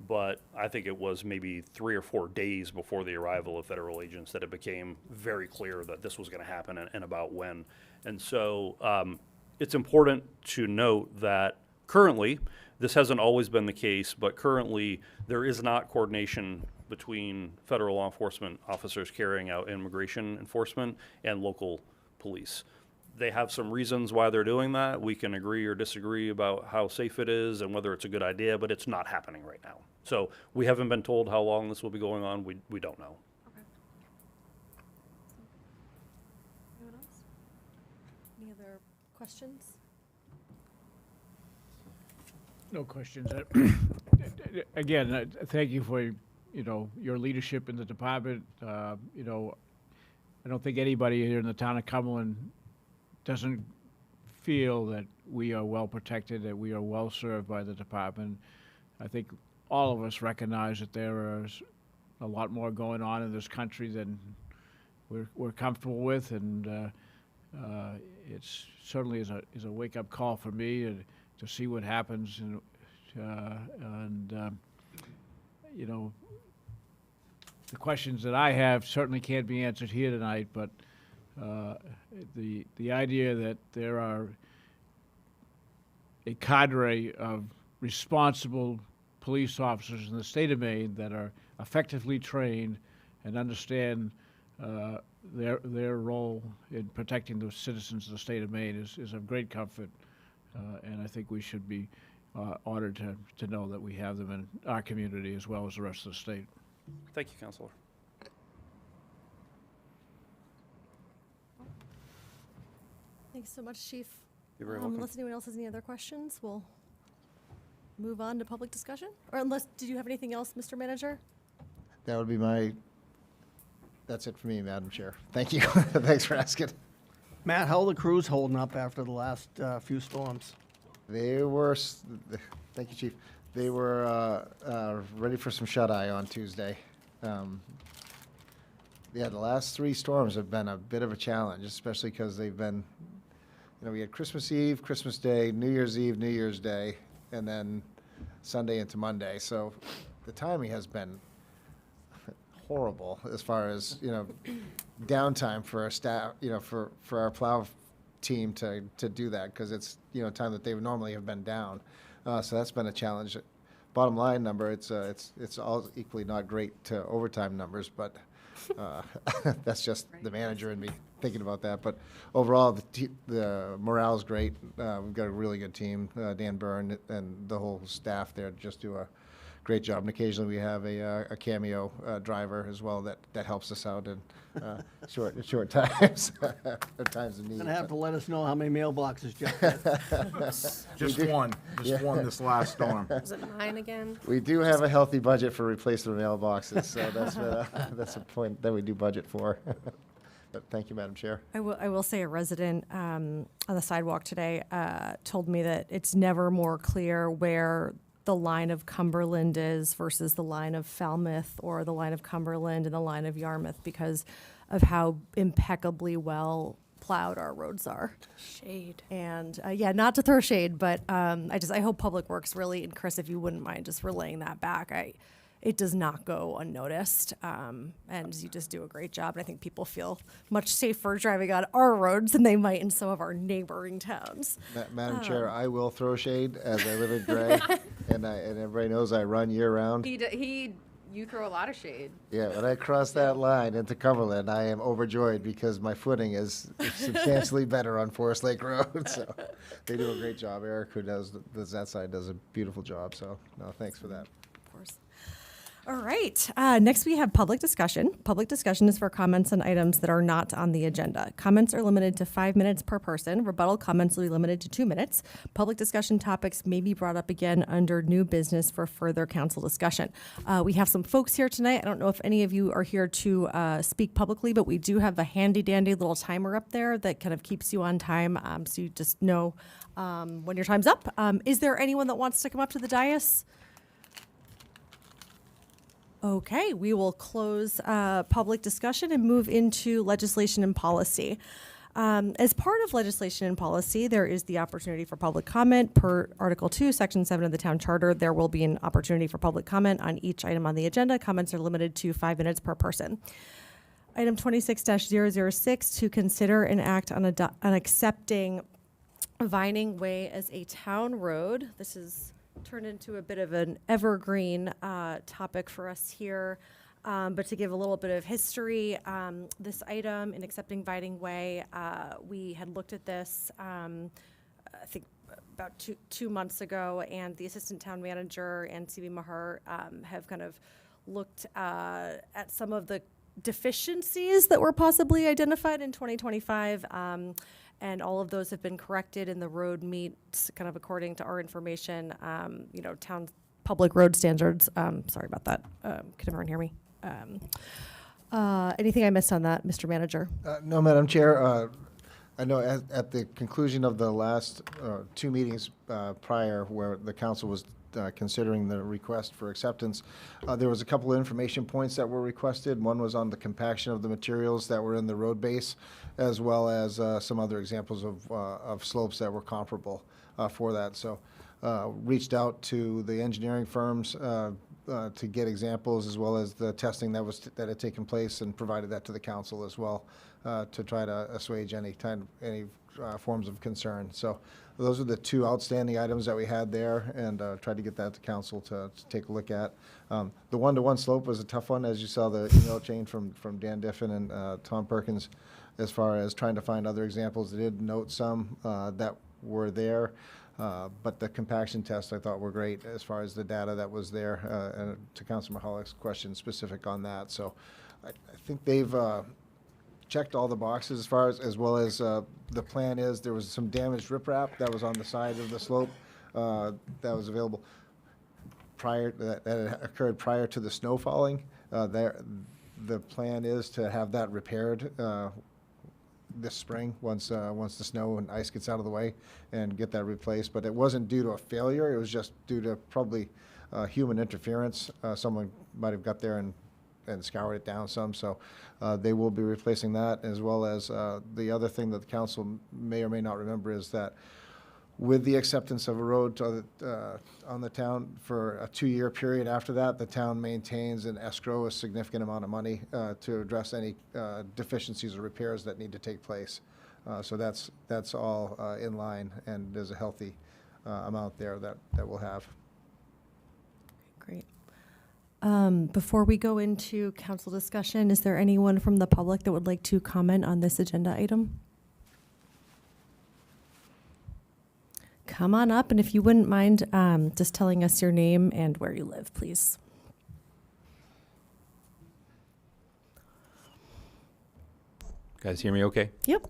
but I think it was maybe 3 or 4 days before the arrival of federal agents that it became very clear that this was going to happen and about when. And so it's important to note that currently, this hasn't always been the case, but currently there is not coordination between federal law enforcement officers carrying out immigration enforcement and local police. They have some reasons why they're doing that. We can agree or disagree about how safe it is and whether it's a good idea, but it's not happening right now. So we haven't been told how long this will be going on. We don't know. Anyone else? Any other questions? No questions. Again, thank you for, your leadership in the department. I don't think anybody here in the town of Cumberland doesn't feel that we are well protected, that we are well served by the department. I think all of us recognize that there is a lot more going on in this country than we're comfortable with, and it's certainly is a wake-up call for me to see what happens, the questions that I have certainly can't be answered here tonight, but the idea that there are a cadre of responsible police officers in the state of Maine that are effectively trained and understand their role in protecting the citizens of the state of Maine is of great comfort, and I think we should be honored to know that we have them in our community as well as the rest of the state. Thank you, Counselor. Thanks so much, Chief. You're very welcome. Unless anyone else has any other questions, we'll move on to public discussion. Or did you have anything else, Mr. Manager? That would be that's it for me, Madam Chair. Thank you. Thanks for asking. Matt, how are the crews holding up after the last few storms? They were, thank you, Chief. They were ready for some shut-eye on Tuesday. The last 3 storms have been a bit of a challenge, especially because they've been, we had Christmas Eve, Christmas Day, New Year's Eve, New Year's Day, and then Sunday into Monday. So the timing has been horrible as far as, downtime for our staff, for our plow team to do that, because it's, time that they would normally have been down. So that's been a challenge. Bottom line number, it's all equally not great to overtime numbers, but that's just the manager and me thinking about that. But overall, the morale's great. We've got a really good team. Dan Byrne and the whole staff there just do a great job. And occasionally we have a cameo driver as well that helps us out in short times, or times of need. Gonna have to let us know how many mailboxes Jeff has. Just one this last storm. Is it 9 again? We do have a healthy budget for replacement mailboxes, so that's a point that we do budget for. But thank you, Madam Chair. I will say a resident on the sidewalk today told me that it's never more clear where the line of Cumberland is versus the line of Falmouth, or the line of Cumberland and the line of Yarmouth, because of how impeccably well plowed our roads are. Shade. And not to throw shade, but I hope Public Works really, and Chris, if you wouldn't mind just relaying that back, it does not go unnoticed, and you just do a great job. And I think people feel much safer driving on our roads than they might in some of our neighboring towns. Madam Chair, I will throw shade as I live in Gray, and everybody knows I run year-round. You throw a lot of shade. Yeah, when I cross that line into Cumberland, I am overjoyed because my footing is substantially better on Forest Lake Road. So they do a great job. Eric, who does that side, does a beautiful job. So no, thanks for that. Of course. All right. Next, we have public discussion. Public discussion is for comments on items that are not on the agenda. Comments are limited to 5 minutes per person. Rebuttal comments will be limited to 2 minutes. Public discussion topics may be brought up again under new business for further council discussion. We have some folks here tonight. I don't know if any of you are here to speak publicly, but we do have a handy-dandy little timer up there that kind of keeps you on time, so you just know when your time's up. Is there anyone that wants to come up to the dais? Okay, we will close public discussion and move into legislation and policy. As part of legislation and policy, there is the opportunity for public comment. Per Article 2, Section 7 of the Town Charter, there will be an opportunity for public comment on each item on the agenda. Comments are limited to 5 minutes per person. Item 26-006, to consider and act on accepting Vining Way as a town road. This has turned into a bit of an evergreen topic for us here. But to give a little bit of history, this item in accepting Vining Way, we had looked at this, I think about two months ago, and the assistant town manager and C.B. Maher have kind of looked at some of the deficiencies that were possibly identified in 2025, and all of those have been corrected, and the road meets, kind of according to our information, town public road standards. Sorry about that. Can everyone hear me? Anything I missed on that, Mr. Manager? No, Madam Chair. I know at the conclusion of the last 2 meetings prior, where the council was considering the request for acceptance, there was a couple of information points that were requested. One was on the compaction of the materials that were in the road base, as well as some other examples of slopes that were comparable for that. So reached out to the engineering firms to get examples, as well as the testing that had taken place, and provided that to the council as well to try to assuage any forms of concern. So those are the 2 outstanding items that we had there, and tried to get that to council to take a look at. The one-to-one slope was a tough one, as you saw the email chain from Dan Diffin and Tom Perkins, as far as trying to find other examples. They did note some that were there. But the compaction tests I thought were great as far as the data that was there, and to Councilor Mahalik question specific on that. So I think they've checked all the boxes as well as the plan is. There was some damaged riprap that was on the side of the slope that was available that had occurred prior to the snow falling. The plan is to have that repaired this spring, once the snow and ice gets out of the way, and get that replaced. But it wasn't due to a failure. It was just due to probably human interference. Someone might have got there and scoured it down some. So they will be replacing that, as well as the other thing that the council may or may not remember is that with the acceptance of a road on the town for a 2-year period after that, the town maintains and escrow a significant amount of money to address any deficiencies or repairs that need to take place. So that's all in line, and there's a healthy amount there that we'll have. Great. Before we go into council discussion, is there anyone from the public that would like to comment on this agenda item? Come on up, and if you wouldn't mind just telling us your name and where you live, please. Guys hear me okay? Yep.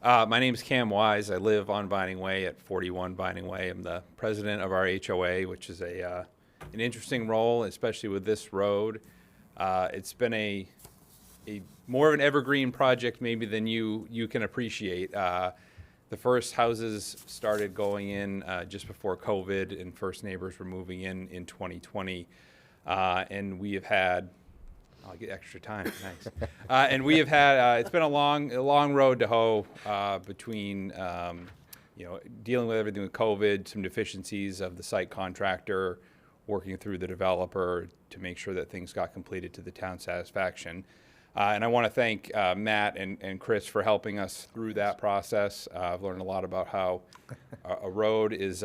My name is Cam Wise. I live on Vining Way at 41 Vining Way. I'm the president of our HOA, which is an interesting role, especially with this road. It's been a more of an evergreen project maybe than you can appreciate. The first houses started going in just before COVID, and first neighbors were moving in 2020. And we have had, I'll get extra time, nice. And we have had, it's been a long road to hoe between, dealing with everything with COVID, some deficiencies of the site contractor, working through the developer to make sure that things got completed to the town's satisfaction. And I want to thank Matt and Chris for helping us through that process. I've learned a lot about how a road is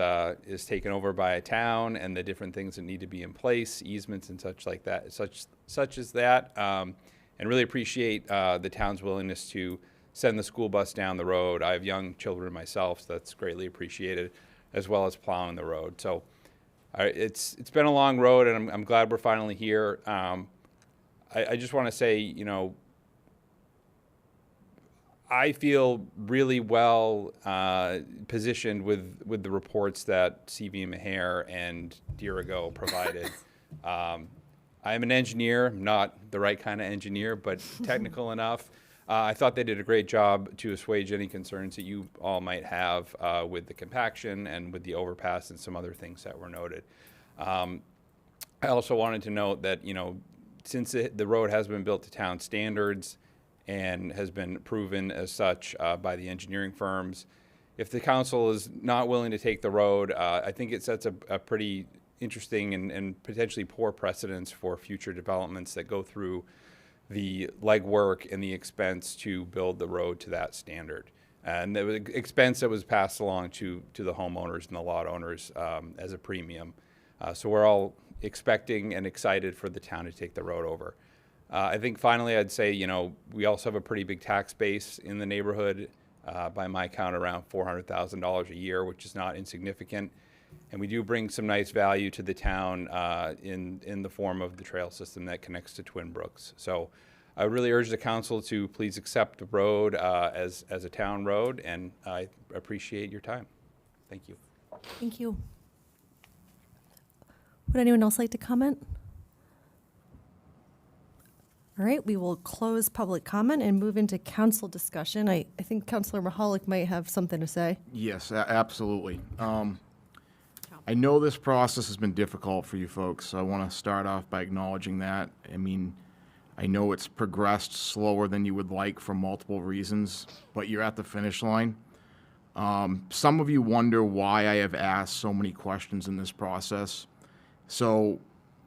taken over by a town, and the different things that need to be in place, easements and such like that, such as that. And really appreciate the town's willingness to send the school bus down the road. I have young children myself, so that's greatly appreciated, as well as plowing the road. So it's been a long road, and I'm glad we're finally here. I just want to say, I feel really well positioned with the reports that C.B. Maher and Dirigo provided. I'm an engineer, not the right kind of engineer, but technical enough. I thought they did a great job to assuage any concerns that you all might have with the compaction and with the overpass and some other things that were noted. I also wanted to note that, since the road has been built to town standards and has been proven as such by the engineering firms. If the council is not willing to take the road, I think it sets a pretty interesting and potentially poor precedence for future developments that go through the legwork and the expense to build the road to that standard. And the expense that was passed along to the homeowners and the lot owners as a premium. So we're all expecting and excited for the town to take the road over. I think finally I'd say, you know, we also have a pretty big tax base in the neighborhood. By my count, around $400,000 a year, which is not insignificant. And we do bring some nice value to the town in the form of the trail system that connects to Twin Brooks. So I really urge the council to please accept the road as a town road, and I appreciate your time. Thank you. Thank you. Would anyone else like to comment? All right, we will close public comment and move into council discussion. I think Councilor Mahalik might have something to say. Yes, absolutely. I know this process has been difficult for you folks, so I want to start off by acknowledging that. I mean, I know it's progressed slower than you would like for multiple reasons, but you're at the finish line. Some of you wonder why I have asked so many questions in this process. So,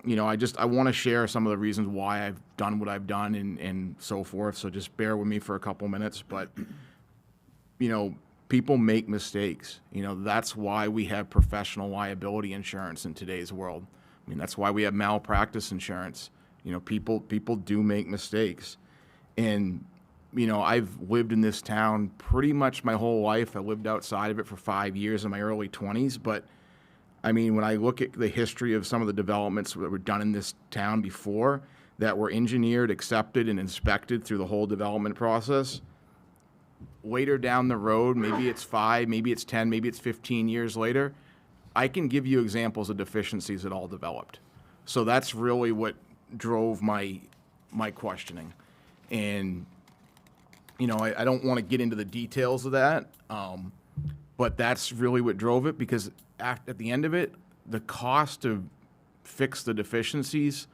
you know, I want to share some of the reasons why I've done what I've done and so forth. So just bear with me for a couple minutes. But, you know, people make mistakes. You know, that's why we have professional liability insurance in today's world. I mean, that's why we have malpractice insurance. You know, people do make mistakes. And, you know, I've lived in this town pretty much my whole life. I lived outside of it for 5 years in my early 20s. But I mean, when I look at the history of some of the developments that were done in this town before that were engineered, accepted, and inspected through the whole development process, later down the road, maybe it's 5, maybe it's 10, maybe it's 15 years later, I can give you examples of deficiencies that all developed. So that's really what drove my questioning. And, you know, I don't want to get into the details of that, but that's really what drove it, because at the end of it, the cost to fix the deficiencies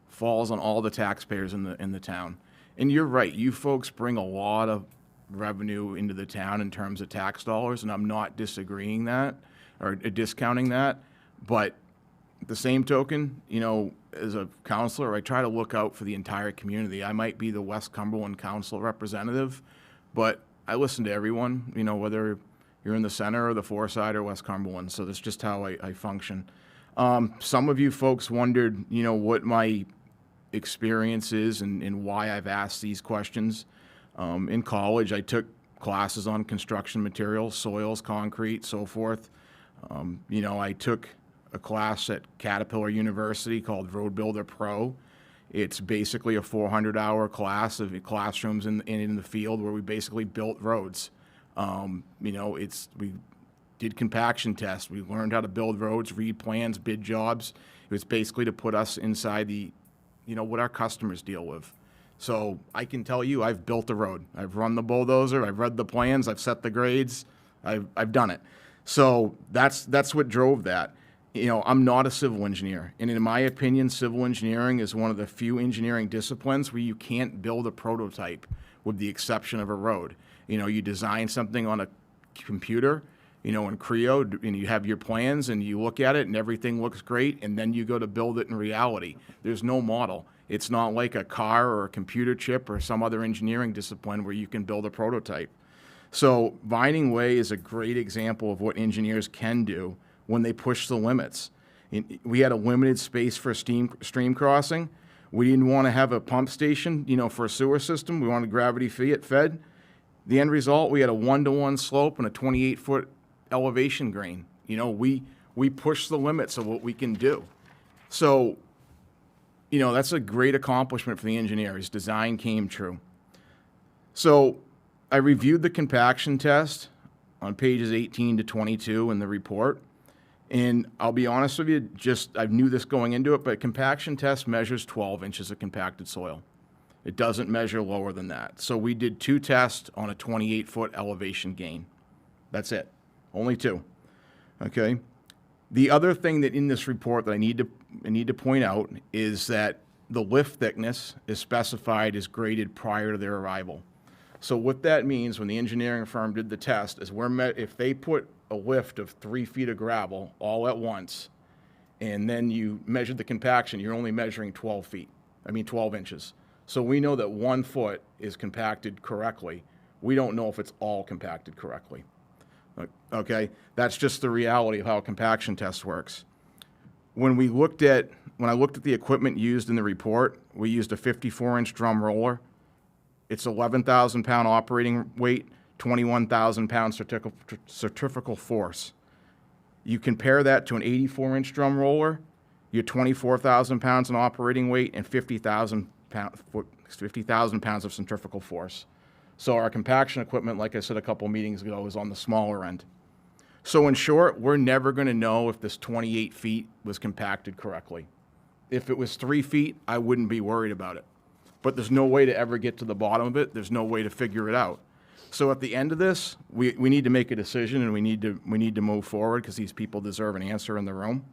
falls on all the taxpayers in the town. And you're right, you folks bring a lot of revenue into the town in terms of tax dollars, and I'm not disagreeing that or discounting that. But at the same token, you know, as a counselor, I try to look out for the entire community. I might be the West Cumberland Council representative, but I listen to everyone, you know, whether you're in the center or the Foreside or West Cumberland. So that's just how I function. Some of you folks wondered, you know, what my experience is and why I've asked these questions. In college, I took classes on construction materials, soils, concrete, so forth. You know, I took a class at Caterpillar University called Road Builder Pro. It's basically a 400-hour class of classrooms in the field where we basically built roads. You know, we did compaction tests. We learned how to build roads, read plans, bid jobs. It was basically to put us inside what our customers deal with. So I can tell you, I've built a road. I've run the bulldozer. I've read the plans. I've set the grades. I've done it. So that's what drove that. You know, I'm not a civil engineer. And in my opinion, civil engineering is one of the few engineering disciplines where you can't build a prototype with the exception of a road. You know, you design something on a computer, you know, in Creo, and you have your plans, and you look at it, and everything looks great, and then you go to build it in reality. There's no model. It's not like a car or a computer chip or some other engineering discipline where you can build a prototype. So Vining Way is a great example of what engineers can do when they push the limits. We had a limited space for a stream crossing. We didn't want to have a pump station, you know, for a sewer system. We wanted gravity fed. The end result, we had a 1-to-1 slope and a 28-foot elevation grade. You know, we push the limits of what we can do. So, you know, that's a great accomplishment for the engineers. Design came true. So I reviewed the compaction test on pages 18 to 22 in the report. And I'll be honest with you, I knew this going into it, but a compaction test measures 12 inches of compacted soil. It doesn't measure lower than that. So we did 2 tests on a 28-foot elevation gain. That's it. Only 2. Okay? The other thing that in this report that I need to point out is that the lift thickness is specified as graded prior to their arrival. So what that means when the engineering firm did the test is if they put a lift of 3 feet of gravel all at once, and then you measured the compaction, you're only measuring 12 inches. So we know that 1 foot is compacted correctly. We don't know if it's all compacted correctly. Okay, that's just the reality of how a compaction test works. When I looked at the equipment used in the report, we used a 54-inch drum roller. It's 11,000 pound operating weight, 21,000 pound centrifugal force. You compare that to an 84-inch drum roller, you're 24,000 pounds in operating weight and 50,000 pounds of centrifugal force. So our compaction equipment, like I said a couple meetings ago, is on the smaller end. So in short, we're never going to know if this 28 feet was compacted correctly. If it was 3 feet, I wouldn't be worried about it. But there's no way to ever get to the bottom of it. There's no way to figure it out. So at the end of this, we need to make a decision, and we need to move forward because these people deserve an answer in the room.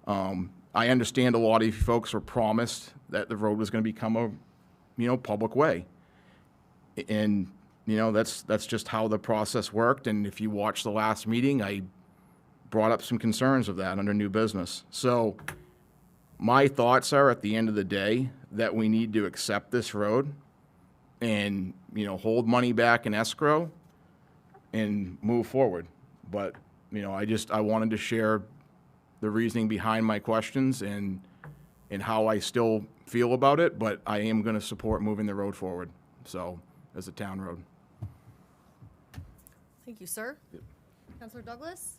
I understand a lot of you folks were promised that the road was going to become a public way. And, that's just how the process worked. And if you watched the last meeting, I brought up some concerns of that under new business. So my thoughts are, at the end of the day, that we need to accept this road and, hold money back in escrow and move forward. But, I wanted to share the reasoning behind my questions and how I still feel about it, but I am going to support moving the road forward. So, as a town road. Thank you, sir. Councilor Douglas?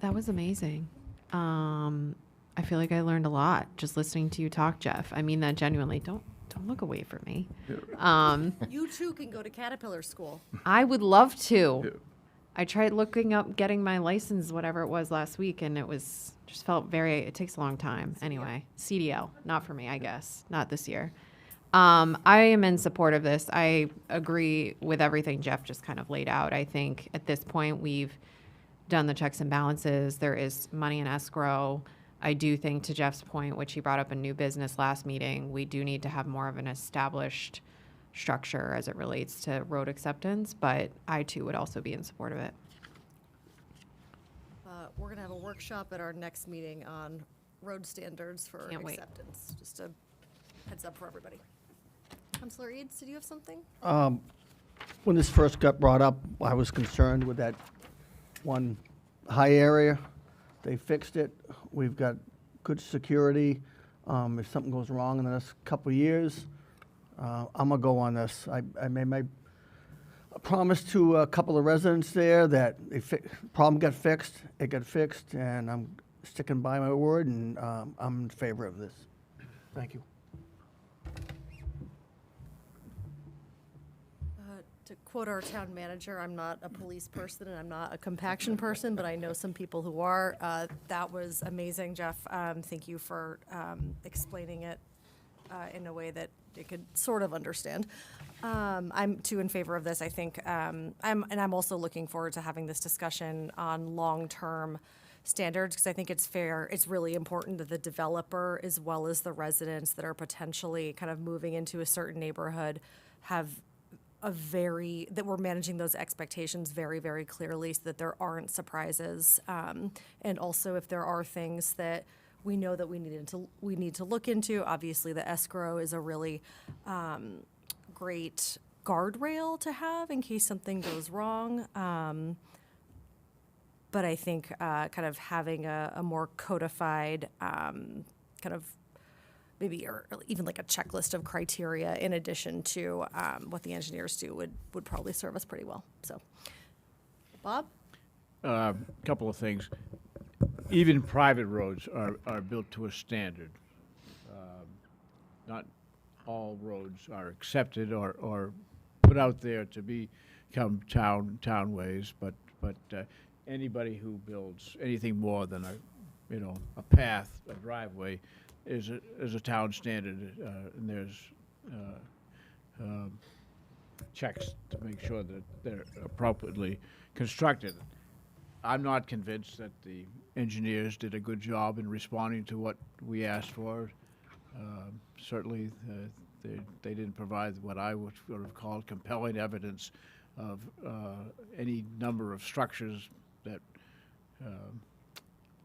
That was amazing. I feel like I learned a lot just listening to you talk, Jeff. I mean that genuinely. Don't look away from me. You too can go to Caterpillar School. I would love to. I tried looking up getting my license, whatever it was last week, and it felt it takes a long time. Anyway, CDL, not for me, I guess. Not this year. I am in support of this. I agree with everything Jeff just kind of laid out. I think at this point we've done the checks and balances. There is money in escrow. I do think, to Jeff's point, which he brought up in new business last meeting, we do need to have more of an established structure as it relates to road acceptance, but I too would also be in support of it. We're going to have a workshop at our next meeting on road standards for Can't wait. acceptance. Just a heads up for everybody. Councilor Eads, did you have something? When this first got brought up, I was concerned with that one high area. They fixed it. We've got good security. If something goes wrong in the next couple of years, I'm gonna go on this. I made my promise to a couple of residents there that problem got fixed. It got fixed, and I'm sticking by my word, and I'm in favor of this. Thank you. To quote our town manager, I'm not a police person and I'm not a compaction person, but I know some people who are. That was amazing, Jeff. Thank you for explaining it in a way that it could sort of understand. I'm too in favor of this. I think I'm also looking forward to having this discussion on long-term standards, because I think it's fair. It's really important that the developer, as well as the residents that are potentially kind of moving into a certain neighborhood, have that we're managing those expectations very, very clearly so that there aren't surprises. And also, if there are things that we know that we need to look into, obviously the escrow is a really great guardrail to have in case something goes wrong. But I think kind of having a more codified kind of maybe or even like a checklist of criteria in addition to what the engineers do would probably serve us pretty well. So, Bob? Couple of things. Even private roads are built to a standard. Not all roads are accepted or put out there to become townways, but anybody who builds anything more than a path, a driveway, is a town standard, and there's checks to make sure that they're appropriately constructed. I'm not convinced that the engineers did a good job in responding to what we asked for. Certainly, they didn't provide what I would sort of call compelling evidence of any number of structures that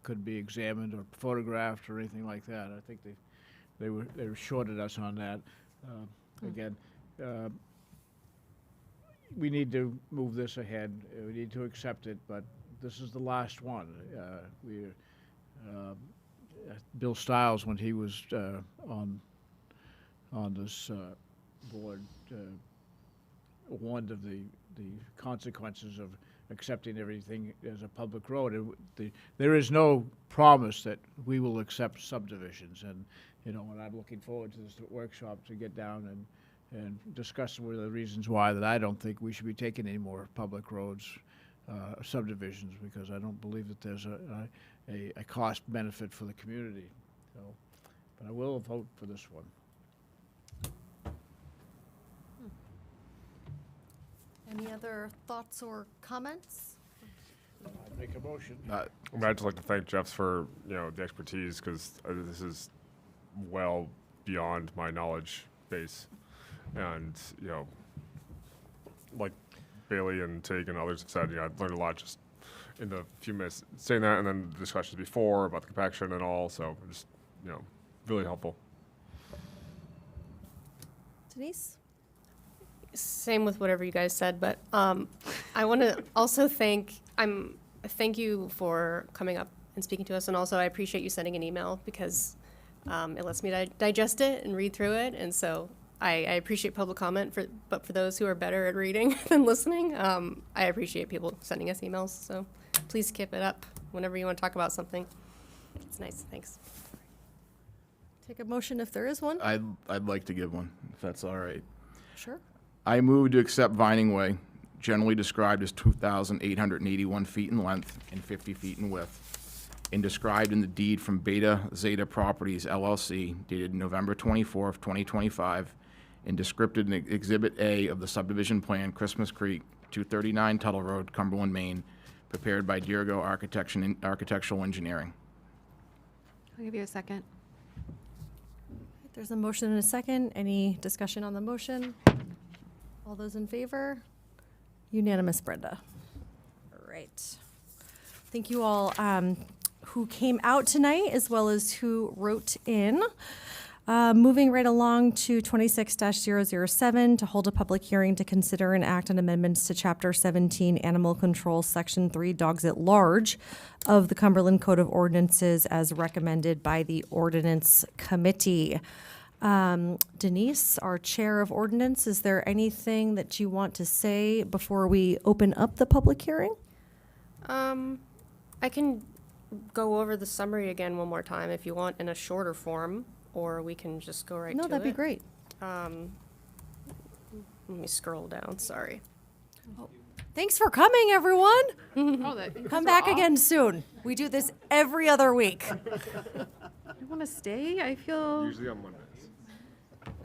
could be examined or photographed or anything like that. I think they were shorted us on that. Again, we need to move this ahead. We need to accept it, but this is the last one. Bill Stiles, when he was on this board, warned of the consequences of accepting everything as a public road. There is no promise that we will accept subdivisions, and and I'm looking forward to this workshop to get down and discuss some of the reasons why that I don't think we should be taking any more public roads, subdivisions, because I don't believe that there's a cost benefit for the community. So, but I will vote for this one. Any other thoughts or comments? I'd make a motion. I'd just like to thank Jeff for the expertise, because this is well beyond my knowledge base, and like Bailey and Tig and others have said, I've learned a lot just in the few minutes saying that, and then the discussions before about the compaction and all. So just really helpful. Denise? Same with whatever you guys said, but I want to also thank you for coming up and speaking to us, and also I appreciate you sending an email, because it lets me digest it and read through it, and so I appreciate public comment, but for those who are better at reading than listening, I appreciate people sending us emails, so please keep it up whenever you want to talk about something. It's nice, thanks. Take a motion if there is one. I'd like to give one, if that's all right. Sure. I move to accept Vining Way, generally described as 2,881 feet in length and 50 feet in width, and described in the deed from Beta Zeta Properties LLC dated November 24th, 2025, and described in Exhibit A of the subdivision plan, Christmas Creek, 239 Tuttle Road, Cumberland, Maine, prepared by Dirigo Architectural Engineering. I'll give you a second. There's a motion and a second. Any discussion on the motion? All those in favor? Unanimous, Brenda. All right. Thank you all who came out tonight, as well as who wrote in. Moving right along to 26-007, to hold a public hearing to consider and act on amendments to Chapter 17, Animal Control, Section 3, Dogs at Large of the Cumberland Code of Ordinances as recommended by the Ordinance Committee. Denise, our Chair of Ordinance, is there anything that you want to say before we open up the public hearing? I can go over the summary again one more time if you want, in a shorter form, or we can just go right to it. No, that'd be great. Let me scroll down, sorry. Thanks for coming, everyone. Oh, Come back again soon. We do this every other week. I want to stay. I feel Usually on Mondays.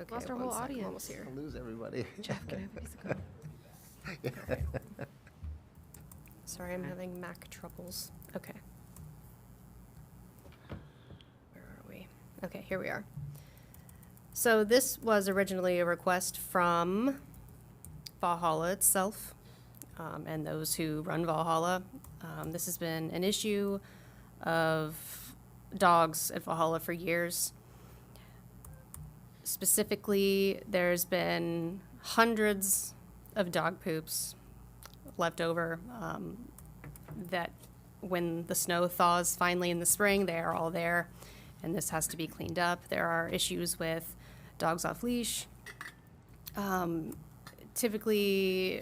Okay, lost our one whole sec, I'm audience. almost here. Lose everybody. Jeff, can I have a piece of gum? Sorry, I'm having Mac troubles. Okay. Where are we? Okay, here we are. So this was originally a request from Valhalla itself, and those who run Valhalla. This has been an issue of dogs at Valhalla for years. Specifically, there's been hundreds of dog poops left over that when the snow thaws finally in the spring, they are all there, and this has to be cleaned up. There are issues with dogs off leash. Typically,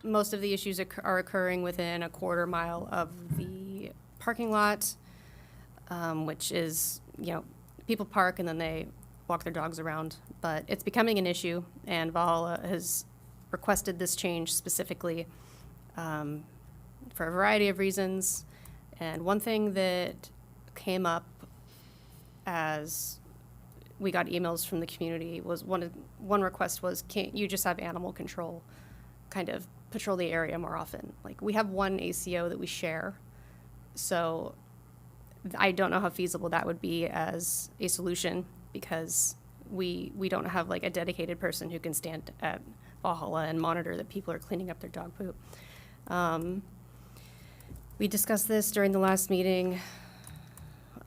most of the issues are occurring within a quarter mile of the parking lot, which is, people park and then they walk their dogs around, but it's becoming an issue, and Valhalla has requested this change specifically for a variety of reasons. And one thing that came up as we got emails from the community was one request was, can't you just have animal control kind of patrol the area more often? Like, we have one ACO that we share, so I don't know how feasible that would be as a solution. because we don't have like a dedicated person who can stand at Valhalla and monitor that people are cleaning up their dog poop. We discussed this during the last meeting,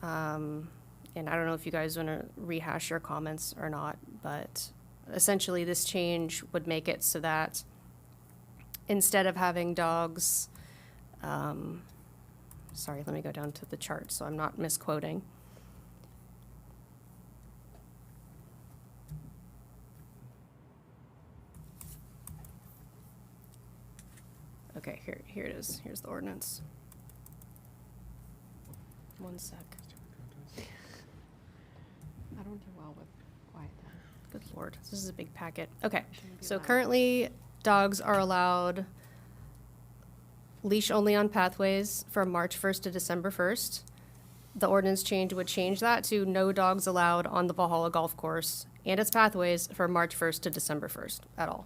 and I don't know if you guys want to rehash your comments or not, but essentially this change would make it so that instead of having dogs, sorry, let me go down to the chart so I'm not misquoting. Okay, here it is. Here's the ordinance. One sec. I don't do well with quiet time. Good Lord, this is a big packet. Okay, so currently, dogs are allowed leash only on pathways from March 1st to December 1st. The ordinance change would change that to no dogs allowed on the Valhalla Golf Course and its pathways from March 1st to December 1st at all.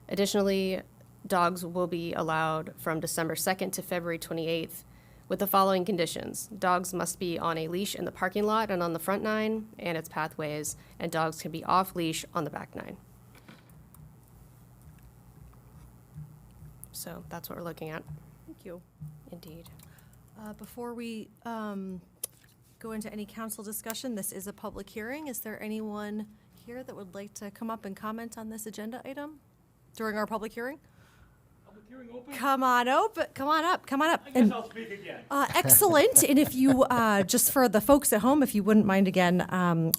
Additionally, dogs will be allowed from December 2nd to February 28th with the following conditions. Dogs must be on a leash in the parking lot and on the front 9 and its pathways, and dogs can be off leash on the back 9. So that's what we're looking at. Thank you. Indeed. Before we go into any council discussion, this is a public hearing. Is there anyone here that would like to come up and comment on this agenda item during our public hearing? Come on up. I guess I'll speak again. Excellent. And if you, just for the folks at home, if you wouldn't mind again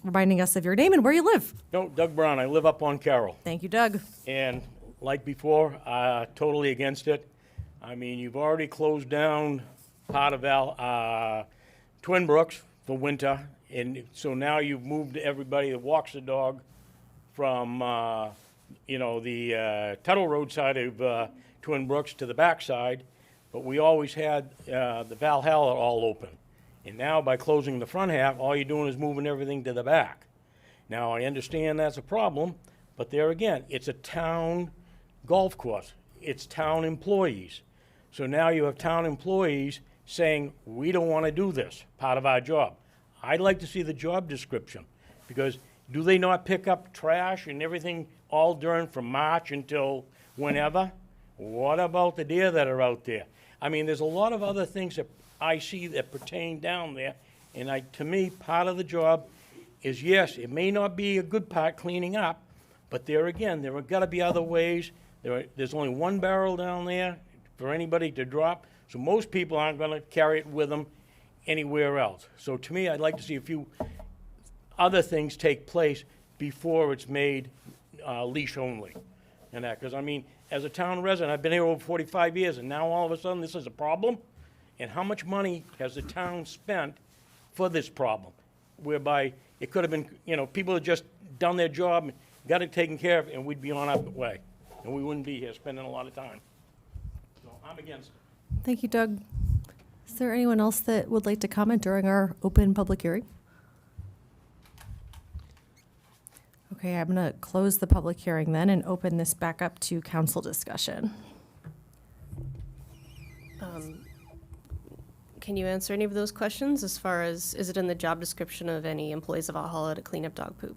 reminding us of your name and where you live. No, Doug Brown. I live up on Carroll. Thank you, Doug. And like before, totally against it. I mean, you've already closed down part of Twin Brooks for winter. And so now you've moved everybody that walks the dog from, the Tuttle Road side of Twin Brooks to the backside, but we always had the Valhalla all open. And now by closing the front half, all you're doing is moving everything to the back. Now, I understand that's a problem, but there again, it's a town golf course. It's town employees. So now you have town employees saying, we don't want to do this, part of our job. I'd like to see the job description, because do they not pick up trash and everything all during from March until whenever? What about the deer that are out there? I mean, there's a lot of other things that I see that pertain down there, and to me, part of the job is, yes, it may not be a good part cleaning up, but there again, there have got to be other ways. There's only one barrel down there for anybody to drop, so most people aren't going to carry it with them anywhere else. So to me, I'd like to see a few other things take place before it's made leash only. And that, because I mean, as a town resident, I've been here over 45 years, and now all of a sudden this is a problem? And how much money has the town spent for this problem? Whereby it could have been, people had just done their job, and got it taken care of, and we'd be on our way. And we wouldn't be here spending a lot of time. So I'm against it. Thank you, Doug. Is there anyone else that would like to comment during our open public hearing? Okay, I'm going to close the public hearing then and open this back up to council discussion. Can you answer any of those questions as far as, is it in the job description of any employees of Valhalla to clean up dog poop?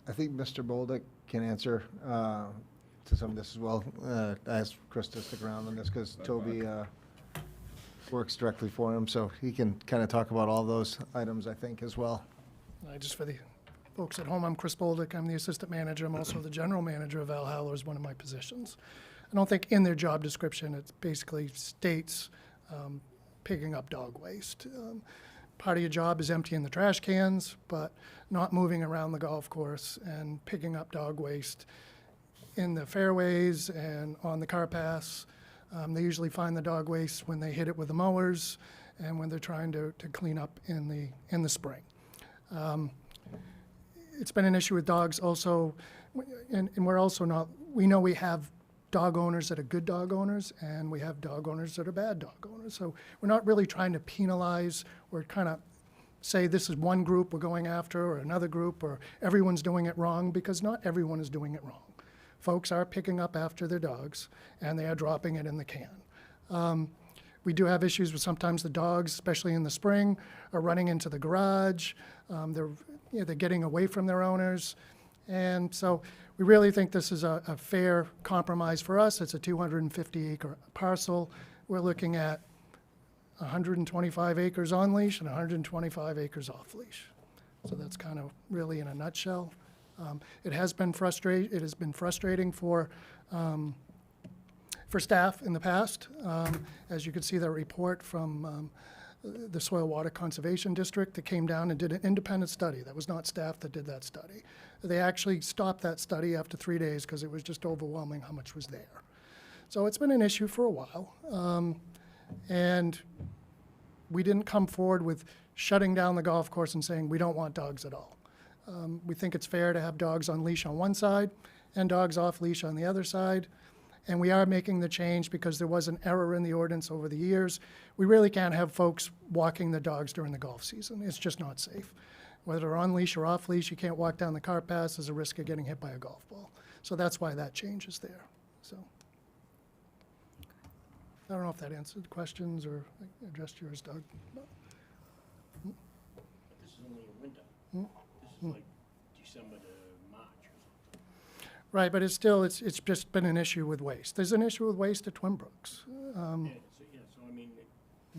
I think Mr. Bolduc can answer to some of this as well. I asked Chris to stick around on this because Toby works directly for him, so he can kind of talk about all those items, I think, as well. Just for the folks at home, I'm Chris Bolduc. I'm the assistant manager. I'm also the general manager of Valhalla is one of my positions. I don't think in their job description it basically states picking up dog waste. Part of your job is emptying the trash cans, but not moving around the golf course and picking up dog waste in the fairways and on the car paths. They usually find the dog waste when they hit it with the mowers and when they're trying to clean up in the spring. It's been an issue with dogs also, and we're also not, we know we have dog owners that are good dog owners, and we have dog owners that are bad dog owners. So we're not really trying to penalize or kind of say this is one group we're going after or another group or everyone's doing it wrong, because not everyone is doing it wrong. Folks are picking up after their dogs, and they are dropping it in the can. We do have issues with sometimes the dogs, especially in the spring, are running into the garage. they're getting away from their owners. And so we really think this is a fair compromise for us. It's a 250-acre parcel. We're looking at 125 acres on leash and 125 acres off leash. So that's kind of really in a nutshell. It has been frustrating for staff in the past. As you can see, the report from the Soil Water Conservation District that came down and did an independent study. That was not staff that did that study. They actually stopped that study after 3 days because it was just overwhelming how much was there. So it's been an issue for a while. And we didn't come forward with shutting down the golf course and saying we don't want dogs at all. We think it's fair to have dogs on leash on one side and dogs off leash on the other side. And we are making the change because there was an error in the ordinance over the years. We really can't have folks walking the dogs during the golf season. It's just not safe. Whether on leash or off leash, you can't walk down the cart path. There's a risk of getting hit by a golf ball. So that's why that change is there. So I don't know if that answered questions or addressed yours, Doug. This is only in winter. This is like December to March or something. Right, but it's still, it's just been an issue with waste. There's an issue with waste at Twin Brooks. So I mean, how many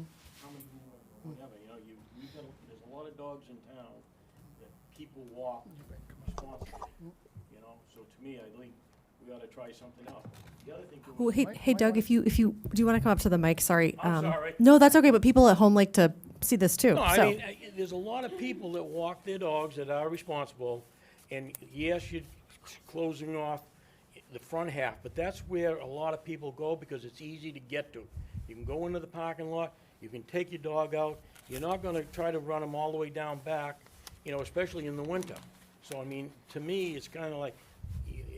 more, whatever, you know, there's a lot of dogs in town that people walk responsibly, you know, so to me, I think we ought to try something else. The other thing. Well, hey, Doug, if you do you want to come up to the mic? Sorry. I'm sorry. No, that's okay. But people at home like to see this too. No, so. I mean, there's a lot of people that walk their dogs that are responsible, and yes, you're closing off the front half, but that's where a lot of people go because it's easy to get to. You can go into the parking lot, you can take your dog out, you're not gonna try to run them all the way down back, you know, especially in the winter. So, I mean, to me, it's kinda like,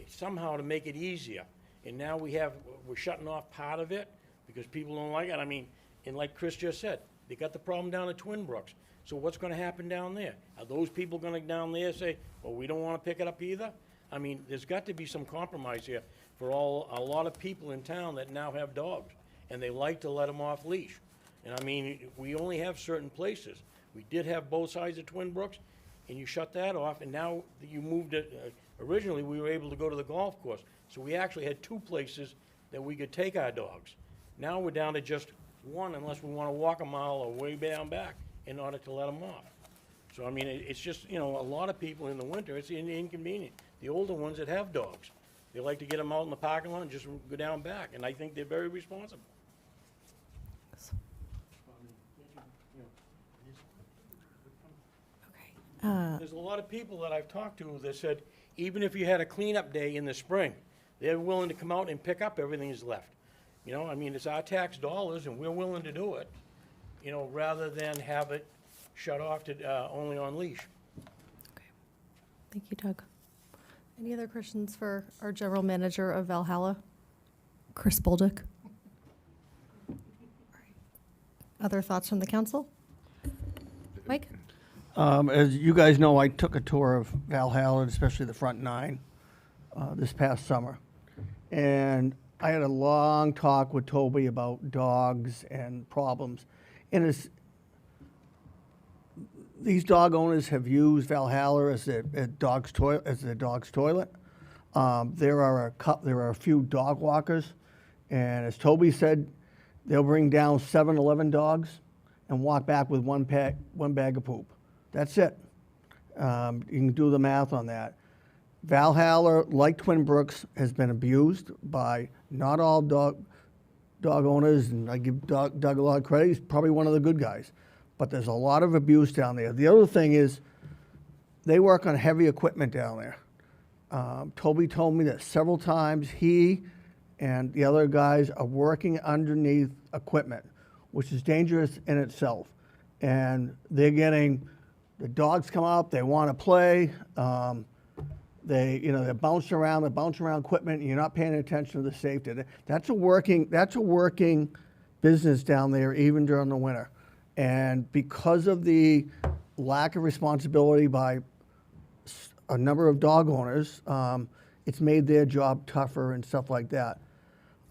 somehow to make it easier. And now we're shutting off part of it because people don't like it. I mean, and like Chris just said, they got the problem down at Twin Brooks. So what's gonna happen down there? Are those people gonna down there say, well, we don't wanna pick it up either? I mean, there's got to be some compromise here for a lot of people in town that now have dogs, and they like to let them off leash. And I mean, we only have certain places. We did have both sides of Twin Brooks, and you shut that off, and now that you moved it, originally, we were able to go to the golf course. So we actually had two places that we could take our dogs. Now we're down to just one unless we wanna walk a mile or way down back in order to let them off. So, I mean, it's just, you know, a lot of people in the winter, it's inconvenient. The older ones that have dogs, they like to get them out in the parking lot and just go down back, and I think they're very responsible. There's a lot of people that I've talked to that said, even if you had a cleanup day in the spring, they're willing to come out and pick up everything that's left. You know, I mean, it's our tax dollars, and we're willing to do it, you know, rather than have it shut off to only on leash. Okay. Thank you, Doug. Any other questions for our general manager of Valhalla, Chris Bolduc? Other thoughts from the council? Mike? As you guys know, I took a tour of Valhalla, especially the front nine, this past summer. And I had a long talk with Toby about dogs and problems. And these dog owners have used Valhalla as their dog's toilet. There are a few dog walkers, and as Toby said, they'll bring down 11 dogs and walk back with one bag of poop. That's it. You can do the math on that. Valhalla, like Twin Brooks, has been abused by not all dog owners, and I give Doug a lot of credit. He's probably one of the good guys. But there's a lot of abuse down there. The other thing is they work on heavy equipment down there. Toby told me that several times he and the other guys are working underneath equipment, which is dangerous in itself. And the dogs come out, they want to play, they're bouncing around equipment, and you're not paying attention to the safety. That's a working business down there, even during the winter. And because of the lack of responsibility by a number of dog owners, it's made their job tougher and stuff like that.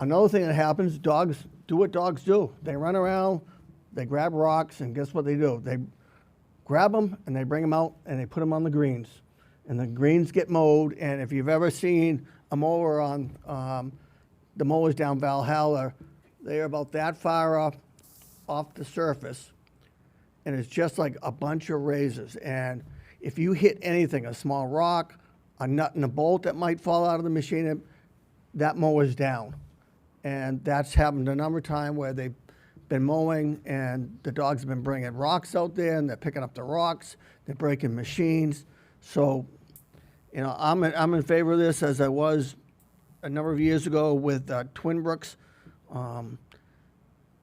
Another thing that happens, dogs do what dogs do. They run around, they grab rocks, and guess what they do? They grab them and they bring them out and they put them on the greens. And the greens get mowed, and if you've ever seen a mower on, the mowers down Valhalla, they're about that far off the surface, and it's just like a bunch of razors. And if you hit anything, a small rock, a nut and a bolt that might fall out of the machine, that mower's down. And that's happened a number of times where they've been mowing and the dogs have been bringing rocks out there and they're picking up the rocks, they're breaking machines. So, you know, I'm in favor of this, as I was a number of years ago with Twin Brooks.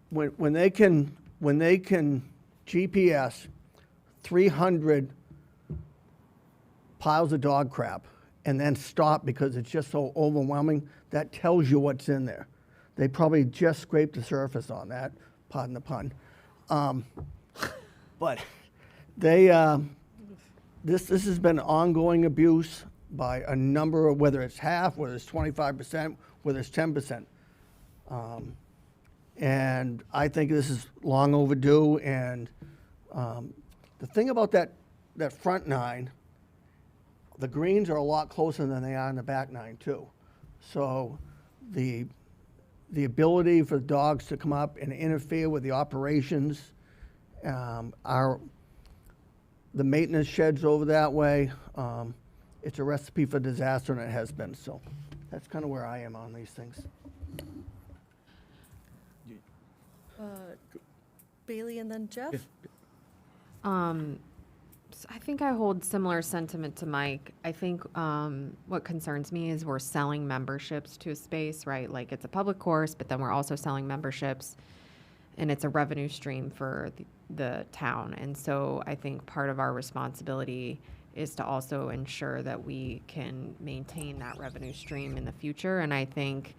When they can GPS 300 piles of dog crap and then stop because it's just so overwhelming, that tells you what's in there. They probably just scraped the surface on that, pardon the pun. But they, this has been ongoing abuse by a number of, whether it's half, whether it's 25%, whether it's 10%. And I think this is long overdue. And the thing about that front nine, the greens are a lot closer than they are in the back nine too. So the ability for dogs to come up and interfere with the operations, the maintenance sheds over that way, it's a recipe for disaster, and it has been. So that's kind of where I am on these things. Bailey and then Jeff? So I think I hold similar sentiment to Mike. I think what concerns me is we're selling memberships to a space, right? Like, it's a public course, but then we're also selling memberships, and it's a revenue stream for the town. And so I think part of our responsibility is to also ensure that we can maintain that revenue stream in the future. And I think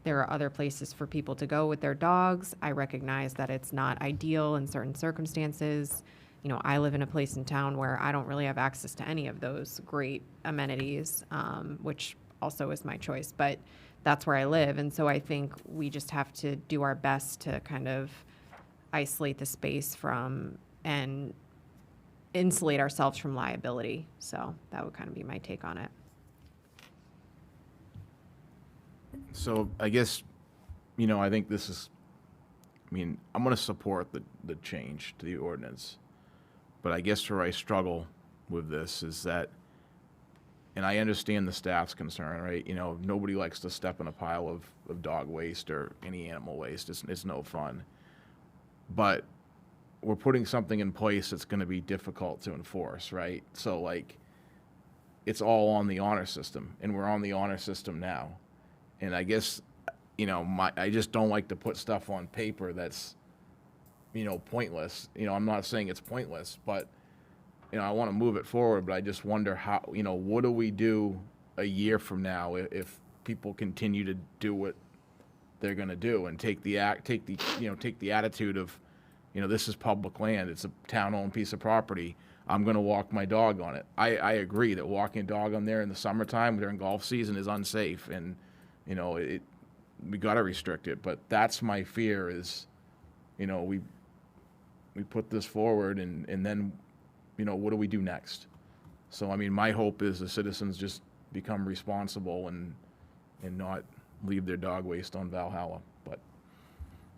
there are other places for people to go with their dogs. I recognize that it's not ideal in certain circumstances. You know, I live in a place in town where I don't really have access to any of those great amenities, which also is my choice, but that's where I live. And so I think we just have to do our best to kind of isolate the space from and insulate ourselves from liability. So that would kind of be my take on it. So I guess, you know, I think this is, I mean, I'm going to support the change to the ordinance. But I guess where I struggle with this is that, and I understand the staff's concern, right? You know, nobody likes to step in a pile of dog waste or any animal waste. It's no fun. But we're putting something in place that's going to be difficult to enforce, right? So, like, it's all on the honor system, and we're on the honor system now. And I guess, you know, I just don't like to put stuff on paper that's, you know, pointless. You know, I'm not saying it's pointless, but, you know, I want to move it forward, but I just wonder how, you know, what do we do a year from now if people continue to do what they're going to do and take the attitude of, you know, this is public land, it's a town-owned piece of property, I'm going to walk my dog on it. I agree that walking a dog on there in the summertime during golf season is unsafe, and, you know, we got to restrict it, but that's my fear is, you know, we put this forward and then, you know, what do we do next? So, I mean, my hope is the citizens just become responsible and not leave their dog waste on Valhalla, but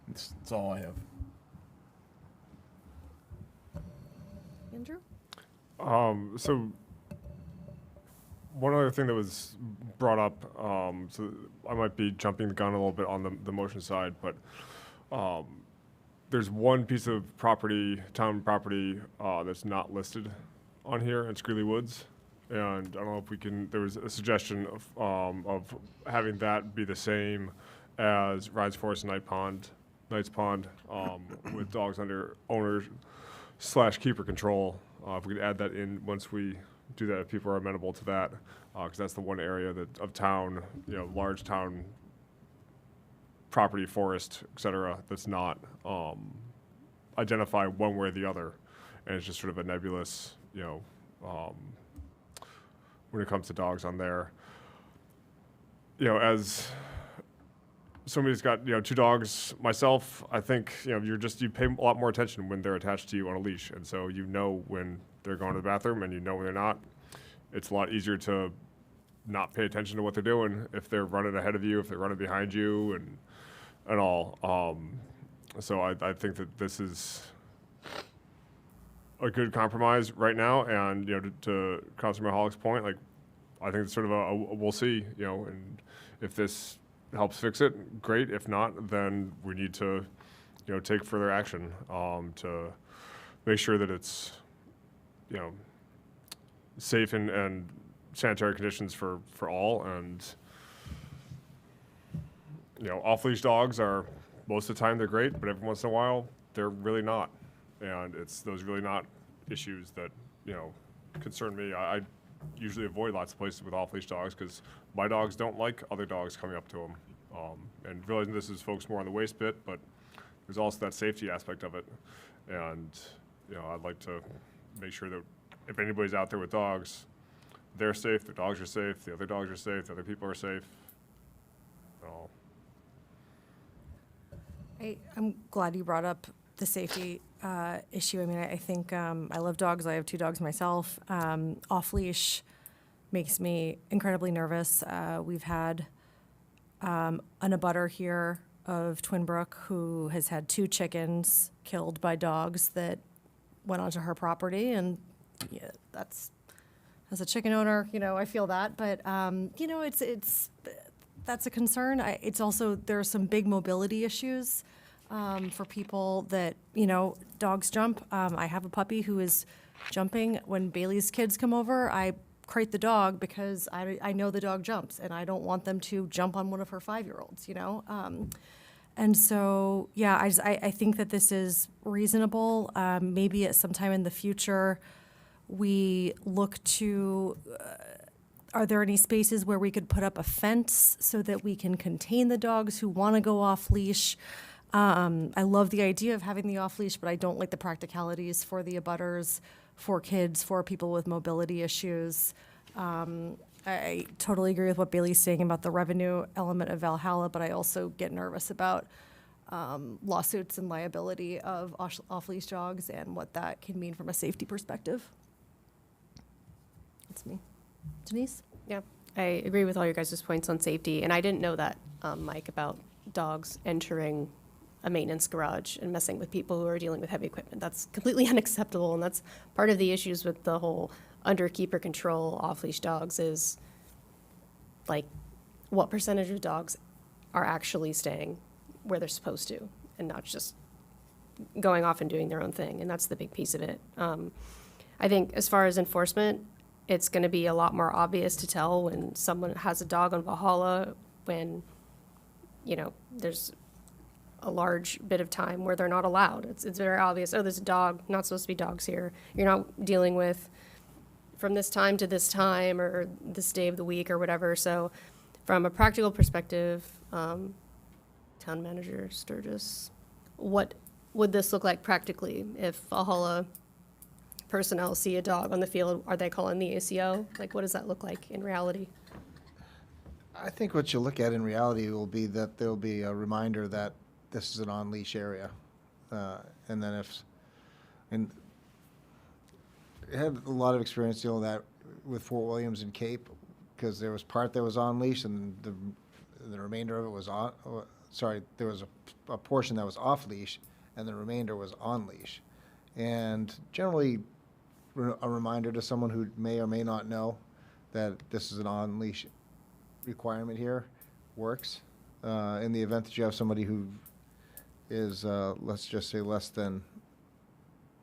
that's all I have. Andrew? So one other thing that was brought up, so I might be jumping the gun a little bit on the motion side, but there's one piece of property, town property, that's not listed on here in Screely Woods. And I don't know if we can, there was a suggestion of having that be the same as Rides Forest and Knight's Pond, with dogs under owner / keeper control. If we could add that in once we do that, if people are amenable to that, because that's the one area of town, you know, large town property, forest, et cetera, that's not identified one way or the other. And it's just sort of a nebulous, you know, when it comes to dogs on there. You know, somebody's got, 2 dogs, myself, I think, you pay a lot more attention when they're attached to you on a leash. And so when they're going to the bathroom and when they're not. It's a lot easier to not pay attention to what they're doing if they're running ahead of you, if they're running behind you and all. So I think that this is a good compromise right now. And, to Councilor Mahalick's point, like, I think it's sort of we'll see, and if this helps fix it, great. If not, then we need to, take further action to make sure that it's, safe and sanitary conditions for all. And, off-leash dogs are, most of the time they're great, but every once in a while, they're really not. And it's those really not issues that, concern me. I usually avoid lots of places with off-leash dogs because my dogs don't like other dogs coming up to them. And realizing this is focused more on the waste bit, but there's also that safety aspect of it. And, I'd like to make sure that if anybody's out there with dogs, they're safe, their dogs are safe, the other dogs are safe, the other people are safe. I'm glad you brought up the safety issue. I mean, I think I love dogs. I have 2 dogs myself. Off-leash makes me incredibly nervous. We've had an abutter here of Twinbrook who has had 2 chickens killed by dogs that went onto her property, and yeah, that's, as a chicken owner, I feel that, but it's that's a concern. It's also, there are some big mobility issues for people that, dogs jump. I have a puppy who is jumping. When Bailey's kids come over, I crate the dog because I know the dog jumps, and I don't want them to jump on one of her 5-year-olds, And so, yeah, I think that this is reasonable. Maybe at some time in the future, we look to, are there any spaces where we could put up a fence so that we can contain the dogs who want to go off leash? I love the idea of having the off leash, but I don't like the practicalities for the abutters, for kids, for people with mobility issues. I totally agree with what Bailey's saying about the revenue element of Valhalla, but I also get nervous about lawsuits and liability of off-leash dogs and what that can mean from a safety perspective. That's me. Denise? Yeah, I agree with all your guys' points on safety, and I didn't know that, Mike, about dogs entering a maintenance garage and messing with people who are dealing with heavy equipment. That's completely unacceptable, and that's part of the issues with the whole under keeper control off-leash dogs is, like, what percentage of dogs are actually staying where they're supposed to and not just going off and doing their own thing, and that's the big piece of it. I think as far as enforcement, it's going to be a lot more obvious to tell when someone has a dog on Valhalla when, there's a large bit of time where they're not allowed. It's very obvious, oh, there's a dog, not supposed to be dogs here. You're not dealing with from this time to this time or this day of the week or whatever. So from a practical perspective, Town Manager Sturgis, what would this look like practically if Valhalla personnel see a dog on the field? Are they calling the ACO? Like, what does that look like in reality? I think what you'll look at in reality will be that there'll be a reminder that this is an on-leash area. And then and I had a lot of experience dealing with that with Fort Williams and Cape, because there was part that was on leash and the remainder of it was on, there was a portion that was off leash and the remainder was on leash. And generally, a reminder to someone who may or may not know that this is an on-leash requirement here works. In the event that you have somebody who is, let's just say, less than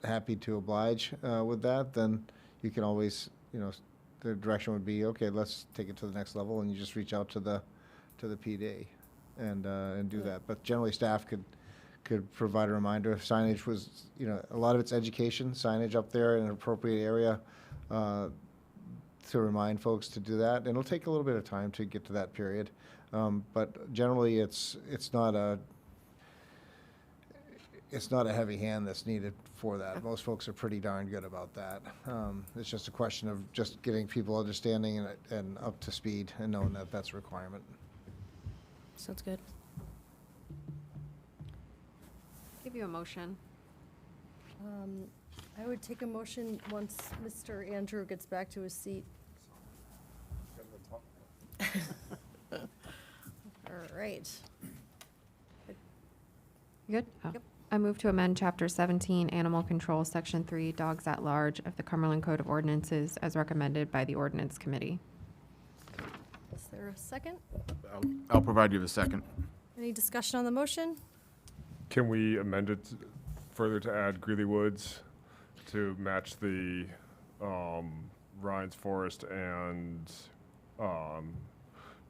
happy to oblige with that, then you can always, the direction would be, okay, let's take it to the next level, and you just reach out to the PD and do that. But generally, staff could provide a reminder. If signage was, a lot of it's education, signage up there in an appropriate area to remind folks to do that. And it'll take a little bit of time to get to that period. But generally, it's not a heavy hand that's needed for that. Most folks are pretty darn good about that. It's just a question of just getting people understanding and up to speed and knowing that that's a requirement. Sounds good. give you a motion. I would take a motion once Mr. Andrew gets back to his seat. All right. You good? Oh. Yep. I move to amend Chapter 17, Animal Control, Section 3, Dogs at Large of the Cumberland Code of Ordinances as recommended by the Ordinance Committee. Is there a second? I'll provide you the second. Any discussion on the motion? Can we amend it further to add Greeley Woods to match the Ryan's Forest and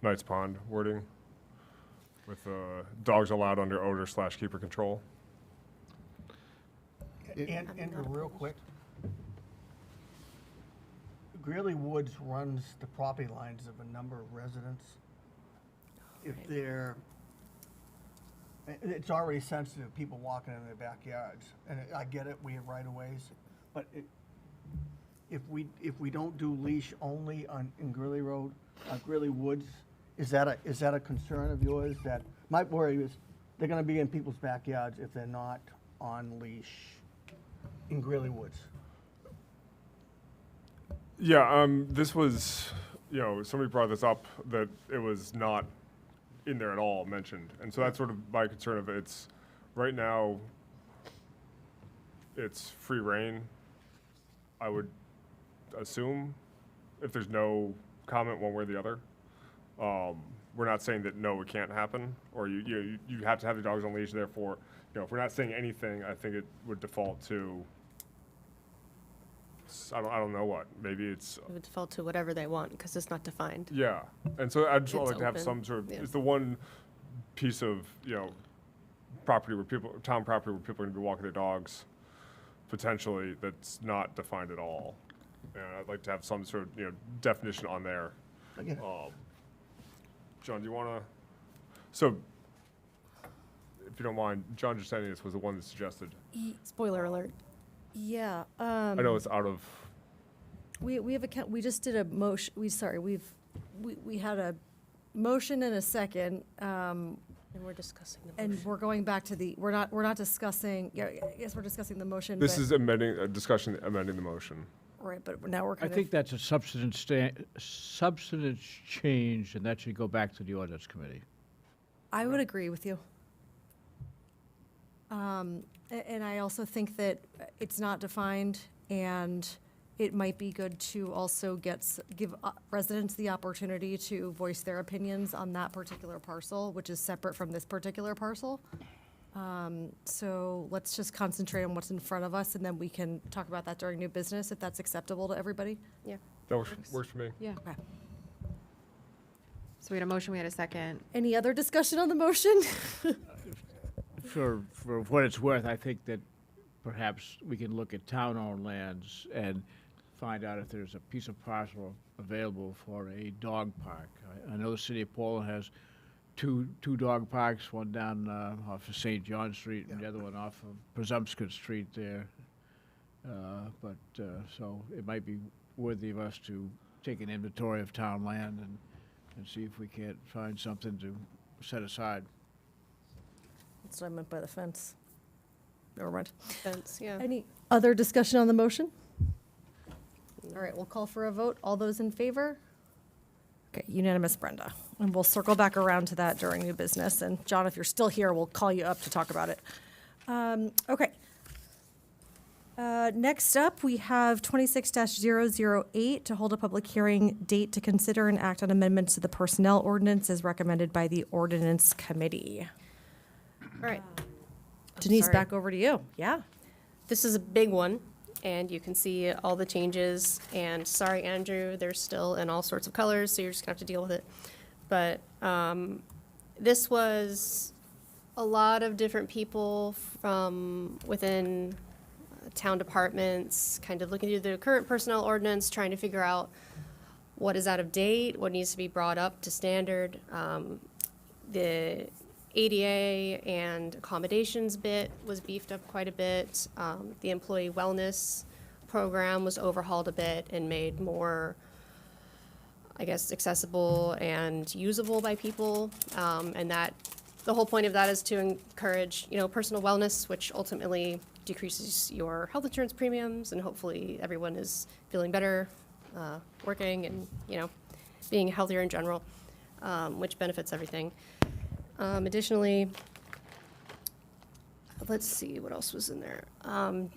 Knights Pond wording with dogs allowed under odor/keeper control? And real quick, Greeley Woods runs the property lines of a number of residents. If they're, it's already sensitive, people walking in their backyards, and I get it, we have right-of-ways, but if we don't do leash only in Greeley Road, Greeley Woods, is that a concern of yours? That my worry is they're gonna be in people's backyards if they're not on leash in Greeley Woods. Yeah, this was, somebody brought this up, that it was not in there at all mentioned. And so that's sort of my concern of it. It's, right now, it's free reign, I would assume, if there's no comment one way or the other. We're not saying that, no, it can't happen, or you have to have the dogs on leash, therefore, if we're not saying anything, I think it would default to, I don't know what, maybe it's, It would default to whatever they want because it's not defined. yeah. And so I just would It's like to have open, some sort of, yeah. it's the one piece of, property where town property where people are gonna be walking their dogs, potentially, that's not defined at all. And I'd like to have some sort of, definition on there. Again, John, do you wanna, so, if you don't mind, John Justinius was the one that suggested. Spoiler alert. Yeah. I know it's out of, We have we just did a motion, we had a motion and a second, And we're discussing the and motion. we're going back to we're not discussing, yes, we're discussing the motion. this but- is amending the motion. Right, but now we're I kind of. think that's a substance change, and that should go back to the ordinance committee. I would agree with you. And I also think that it's not defined, and it might be good to also give residents the opportunity to voice their opinions on that particular parcel, which is separate from this particular parcel. So let's just concentrate on what's in front of us, and then we can talk about that during new business, if that's acceptable to everybody. Yeah. That works for me. Yeah. Okay. So we had a motion, we had a second. Any other discussion on the motion? For what it's worth, I think that perhaps we can look at town-owned lands and find out if there's a piece of parcel available for a dog park. I know the city of Portland has two dog parks, one down off of St. John Street and the other one off of Presumpscot Street there. So it might be worthy of us to take an inventory of town land and see if we can't find something to set aside. That's what I meant by the fence. Never mind. Fence, yeah. Any other discussion on the motion? All right, we'll call for a vote. All those in favor? Okay, unanimous, Brenda. And we'll circle back around to that during new business. And John, if you're still here, we'll call you up to talk about it. Okay. Next up, we have 26-008 to hold a public hearing date to consider and act on amendments to the personnel ordinance as recommended by the ordinance committee. All right. Denise, sorry. back over to you. Yeah. This is a big one, and you can see all the changes. And sorry, Andrew, they're still in all sorts of colors, so you're just gonna have to deal with it. But this was a lot of different people from within town departments, kind of looking through the current personnel ordinance, trying to figure out what is out of date, what needs to be brought up to standard. The ADA and accommodations bit was beefed up quite a bit. The employee wellness program was overhauled a bit and made more, I guess, accessible and usable by people. And that the whole point of that is to encourage, personal wellness, which ultimately decreases your health insurance premiums, and hopefully everyone is feeling better, working, and, being healthier in general, which benefits everything. Additionally, let's see, what else was in there?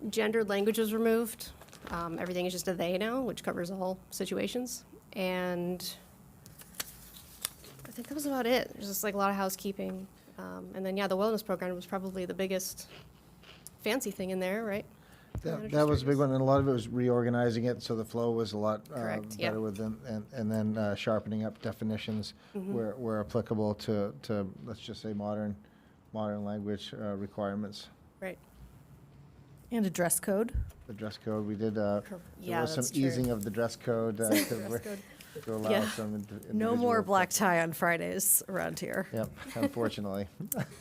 Gendered language was removed. Everything is just a they now, which covers all situations. And I think that was about it. There's just like a lot of housekeeping. And then, the wellness program was probably the biggest fancy thing in there, right? That was a big one, and a lot of it was reorganizing it, so the flow was a lot Correct, yeah. better with them, and then sharpening up definitions where applicable to, let's just say, modern language requirements. Right. And a dress code. The dress code, we did, there Yeah, was some that's true. easing of the dress code Dress code. to allow Yeah. some No more individual- black tie on Fridays around here. Yep, unfortunately.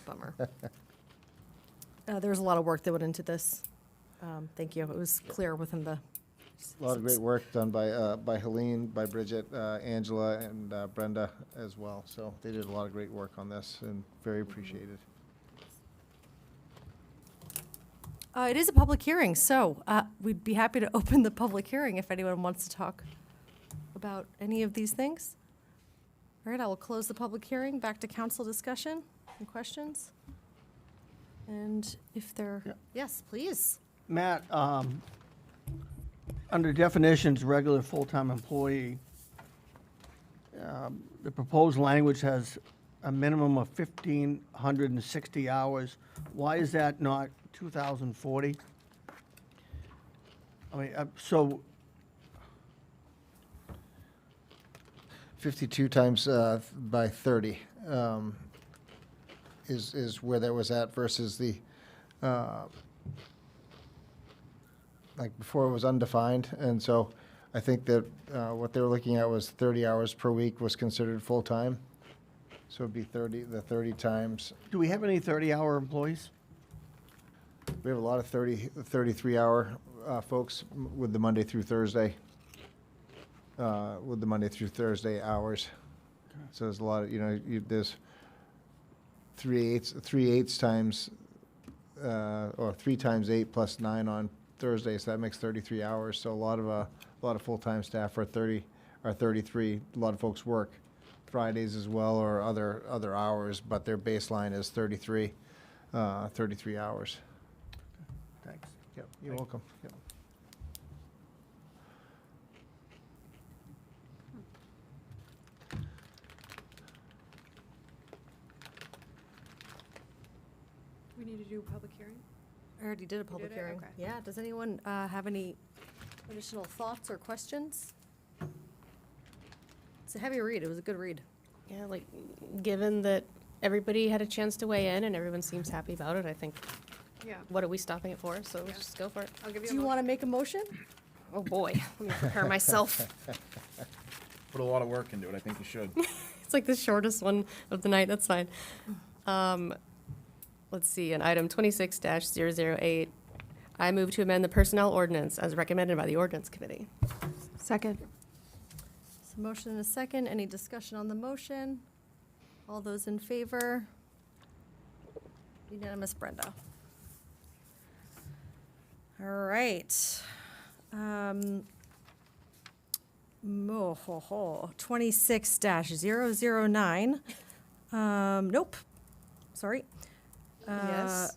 Bummer. There was a lot of work that went into this. Thank you. It was clear within the. A lot of great work done by Helene, by Bridget, Angela, and Brenda as well. So they did a lot of great work on this, and very appreciated. It is a public hearing, so we'd be happy to open the public hearing if anyone wants to talk about any of these things. All right, I will close the public hearing. Back to council discussion and questions. And if there, yes, please. Matt, under definitions, regular full-time employee, the proposed language has a minimum of 1,560 hours. Why is that not 2,040? I mean, so 52 times by 30 is where that was at versus the, like before it was undefined. And so I think that what they were looking at was 30 hours per week was considered full-time. So it'd be 30 times. do we have any 30-hour employees? We have a lot of 33-hour folks with the Monday through Thursday. With the Monday through Thursday hours. So there's a lot of, there's 3/8 times, or 3 times 8 plus 9 on Thursday, so that makes 33 hours. So a lot of full-time staff are 33. A lot of folks work Fridays as well, or other hours, but their baseline is 33 hours. Thanks. Yep, you're welcome. Yep. We need to do a public hearing? I already did a public did it? hearing. Okay. Yeah, does anyone have any additional thoughts or questions? It's a heavy read. It was a good read. Yeah, like, given that everybody had a chance to weigh in and everyone seems happy about it, I think, Yeah. what are we stopping it for? So let's just go for it. I'll give you Do you want to make a motion? Oh, boy, let me prepare myself. Put a lot of work into it. I think you should. It's like the shortest one of the night, that's fine. Let's see, on item 26-008, I move to amend the personnel ordinance as recommended by the ordinance committee. Second. So motion and a second. Any discussion on the motion? All those in favor? Unanimous, Brenda. All right. 26-009. Nope. Sorry. Yes.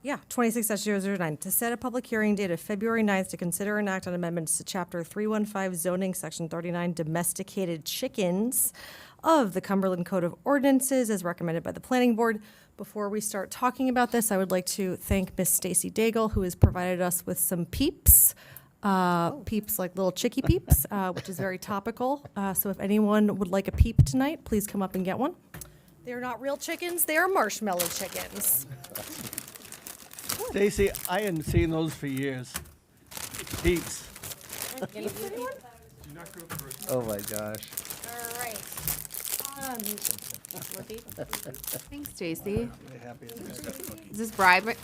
Yeah, 26-009, to set a public hearing date of February 9th to consider and act on amendments to Chapter 315 zoning, Section 39, domesticated chickens of the Cumberland Code of Ordinances as recommended by the Planning Board. Before we start talking about this, I would like to thank Miss Stacy Daigle, who has provided us with some peeps. Peeps like little chickie peeps, which is very topical. So if anyone would like a peep tonight, please come up and get one. They're not real chickens, they are marshmallow chickens. Stacy, I hadn't seen those for years. Peeps. Oh, my gosh. All right. Thanks, Stacy. Really happy. Is this bribery?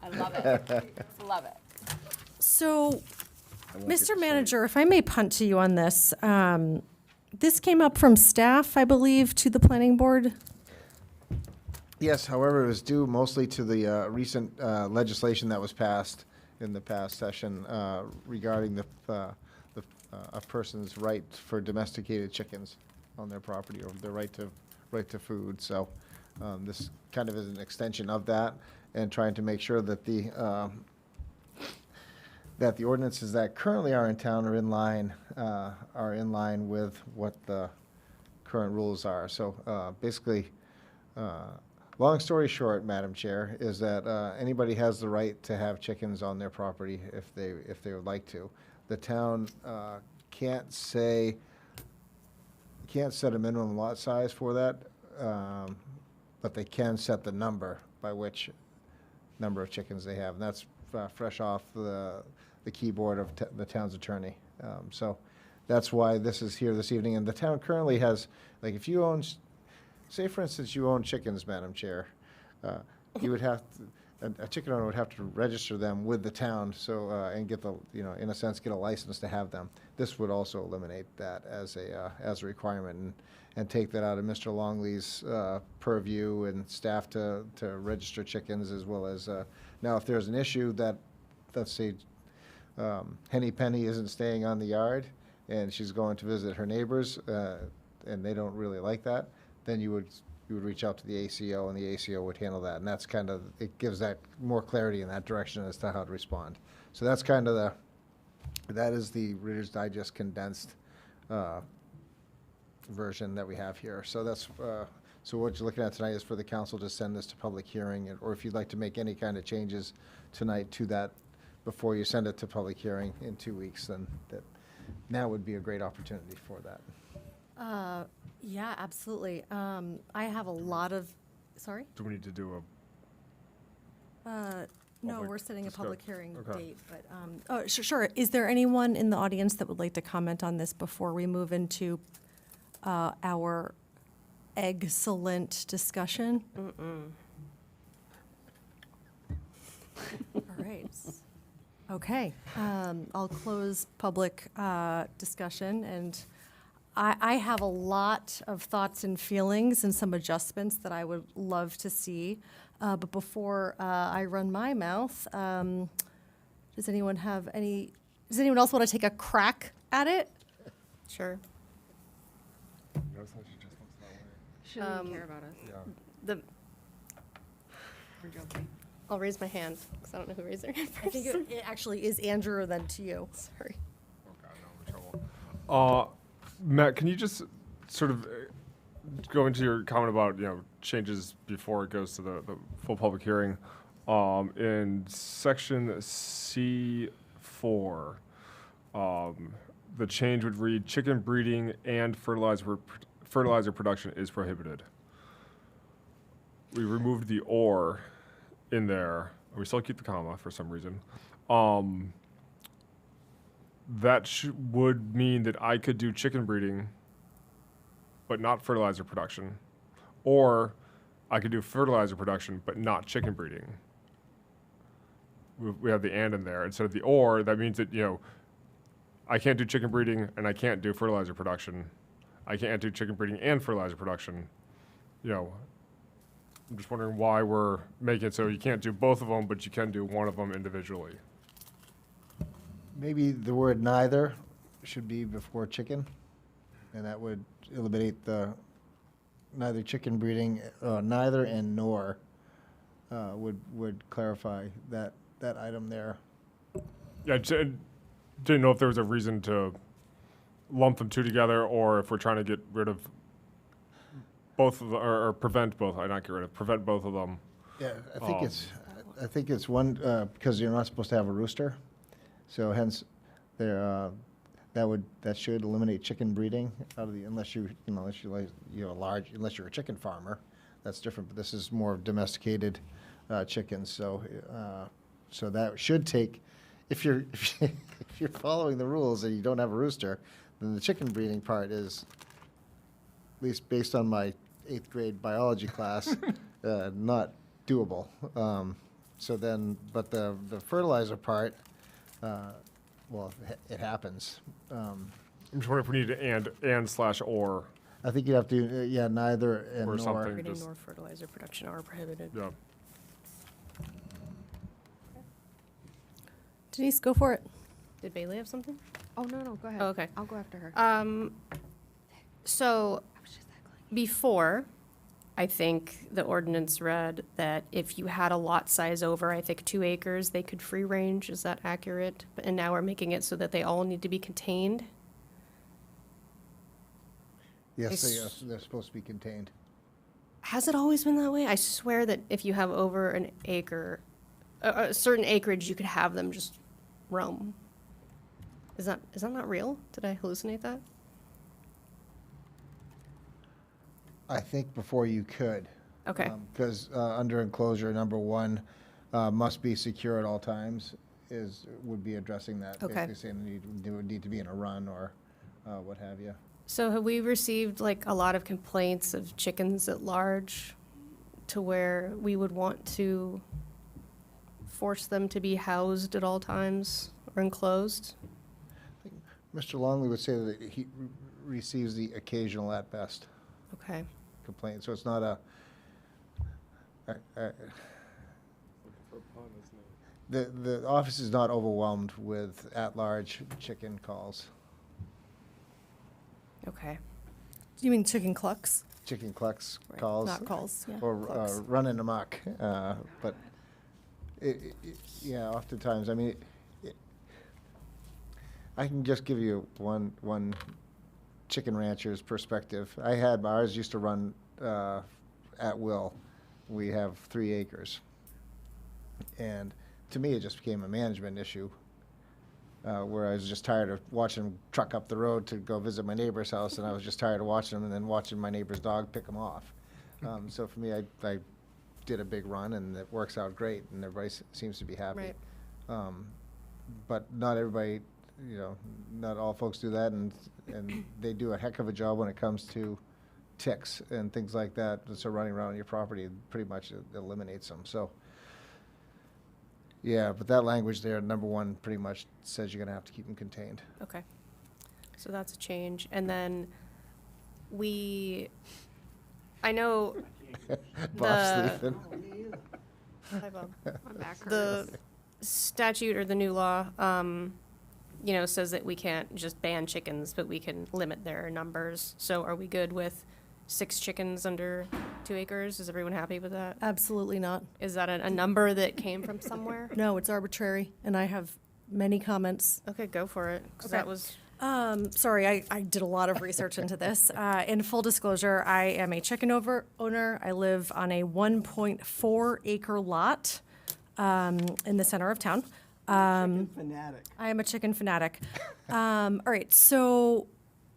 I love it. Love it. So Mr. Manager, if I may punt to you on this, this came up from staff, I believe, to the planning board. Yes, however, it was due mostly to the recent legislation that was passed in the past session regarding a person's right for domesticated chickens on their property, or their right to food. So this kind of is an extension of that, and trying to make sure that the ordinances that currently are in town are in line with what the current rules are. So basically, long story short, Madam Chair, is that anybody has the right to have chickens on their property if they would like to. The town can't set a minimum lot size for that, but they can set the number by which number of chickens they have, and that's fresh off the keyboard of the town's attorney. So that's why this is here this evening. And the town currently has, like, if you own, say for instance, you own chickens, Madam Chair, you would have to, a chicken owner would have to register them with the town, so and get the, in a sense, get a license to have them. This would also eliminate that as a requirement, and take that out of Mr. Longley's purview and staff to register chickens, as well as now if there's an issue that, let's say, Henny Penny isn't staying on the yard and she's going to visit her neighbors and they don't really like that, then you would reach out to the ACO, and the ACO would handle that. And that's kind of, it gives that more clarity in that direction as to how to respond. So that's kind of that is the Reader's Digest condensed version that we have here. So that's, so what you're looking at tonight is for the council to send this to public hearing, or if you'd like to make any kind of changes tonight to that before you send it to public hearing in 2 weeks, then now would be a great opportunity for that. Yeah, absolutely. I have a lot of, sorry? Do we need to do No, Public we're setting a public hearing Okay. date, but, oh, sure. Is there anyone in the audience that would like to comment on this before we move into our excellent discussion? All right. Okay, I'll close public discussion, and I have a lot of thoughts and feelings and some adjustments that I would love to see. But before I run my mouth, does anyone else want to take a crack at it? Sure. She doesn't care about us. We're joking. I'll raise my hand, because I don't know who raised their hand I think first. it actually is Andrew, then to you. Sorry. Matt, can you just sort of go into your comment about, changes before it goes to the full public hearing? In section C4, the change would read, chicken breeding and fertilizer production is prohibited. We removed the or in there. We still keep the comma for some reason. That would mean that I could do chicken breeding, but not fertilizer production. Or I could do fertilizer production, but not chicken breeding. We have the and in there. Instead of the or, that means that, I can't do chicken breeding and I can't do fertilizer production. I can't do chicken breeding and fertilizer production. I'm just wondering why we're making it so you can't do both of them, but you can do one of them individually. Maybe the word neither should be before chicken, and that would eliminate the neither chicken breeding, neither and nor would clarify that item there. Yeah, I didn't know if there was a reason to lump them two together, or if we're trying to get rid of both of them, or prevent both. Not get rid of, prevent both of them. Yeah, I think it's one because you're not supposed to have a rooster, so hence there that should eliminate chicken breeding out of the unless you're a chicken farmer, that's different. But this is more domesticated chickens, so that should take if you're following the rules and you don't have a rooster, then the chicken breeding part is, at least based on my 8th grade biology class, not doable. So then, but the fertilizer part, well, it happens. I'm just wondering if we need to and/or. I think you have to, yeah, neither and Or nor. something. Breeding just- nor fertilizer production are prohibited. Yeah. Denise, go for it. Did Bailey have something? Oh, no, go ahead. Oh, okay. I'll go after her. So before, I think the ordinance read that if you had a lot size over, I think 2 acres, they could free range. Is that accurate? And now we're making it so that they all need to be contained. Yes, s- they're supposed to be contained. Has it always been that way? I swear that if you have over an acre, a certain acreage, you could have them just roam. Is that not real? Did I hallucinate that? I think before you could. Okay. Because under enclosure, number 1, must be secure at all times, would be addressing that. Okay. Basically saying they would need to be in a run or what have you. So have we received like a lot of complaints of chickens at large to where we would want to force them to be housed at all times or enclosed? Mr. Longley would say that he receives the occasional at best Okay. complaint, so it's not the office is not overwhelmed with at-large chicken calls, Do Okay. you mean chicken clucks? chicken clucks Right, calls. not calls, yeah, Or clucks. running amok, but yeah, oftentimes, I mean, I can just give you one chicken rancher's perspective. Ours used to run at will. We have 3 acres. And to me, it just became a management issue, where I was just tired of watching them truck up the road to go visit my neighbor's house, and I was just tired of watching them and then watching my neighbor's dog pick them off. So for me, I did a big run, and it works out great, and everybody seems to be happy. Right. But not everybody, not all folks do that, and they do a heck of a job when it comes to ticks and things like that. So running around your property pretty much eliminates them. So, yeah, but that language there, number 1, pretty much says you're going to have to keep them contained. Okay. So that's a change. And then I know Bob's the, leaving. Hi, Bob. My back The hurts. statute or the new law, says that we can't just ban chickens, but we can limit their numbers. So are we good with 6 chickens under 2 acres? Is everyone happy with that? Absolutely not. Is that a number that came from somewhere? No, it's arbitrary, and I have many comments. Okay, go for it. 'Cause Okay. that was, Sorry, I did a lot of research into this. In full disclosure, I am a chicken owner. I live on a 1.4 acre lot in the center of town. Chicken fanatic. I am a chicken fanatic. All right, so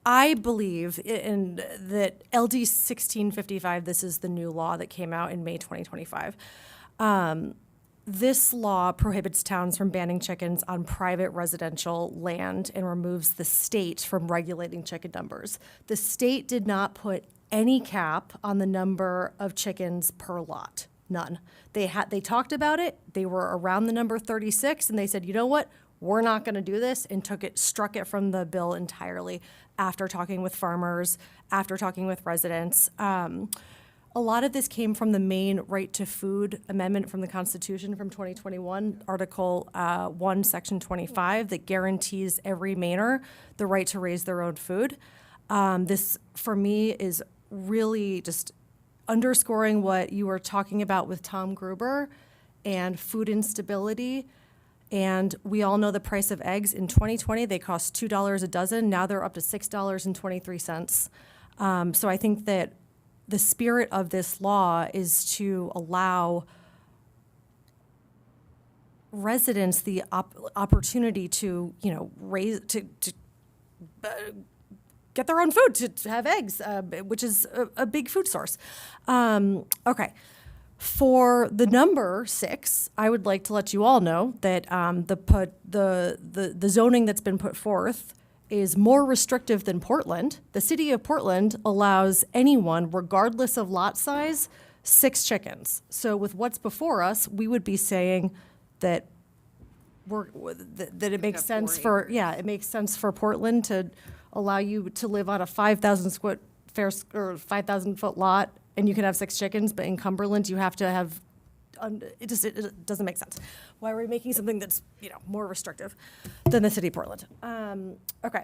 I believe that LD 1655, this is the new law that came out in May 2025. This law prohibits towns from banning chickens on private residential land and removes the state from regulating chicken numbers. The state did not put any cap on the number of chickens per lot. None. They talked about it. They were around the number 36, and they said, you know what? We're not going to do this, and struck it from the bill entirely after talking with farmers, after talking with residents. A lot of this came from the Maine Right to Food Amendment from the Constitution from 2021, Article 1, Section 25, that guarantees every Mainer the right to raise their own food. This, for me, is really just underscoring what you were talking about with Tom Gruber and food instability. And we all know the price of eggs. In 2020, they cost $2 a dozen. Now they're up to $6.23. So I think that the spirit of this law is to allow residents the opportunity to, raise, to get their own food, to have eggs, which is a big food source. Okay. For the number 6, I would like to let you all know that the zoning that's been put forth is more restrictive than Portland. The city of Portland allows anyone, regardless of lot size, 6 chickens. So with what's before us, we would be saying that that it makes have sense 4 for, yeah, it makes sense for Portland to allow you to live on a 5,000 foot lot, and you can have 6 chickens, but in Cumberland, you have to have, it doesn't make sense. Why are we making something that's, more restrictive than the city of Portland? Okay.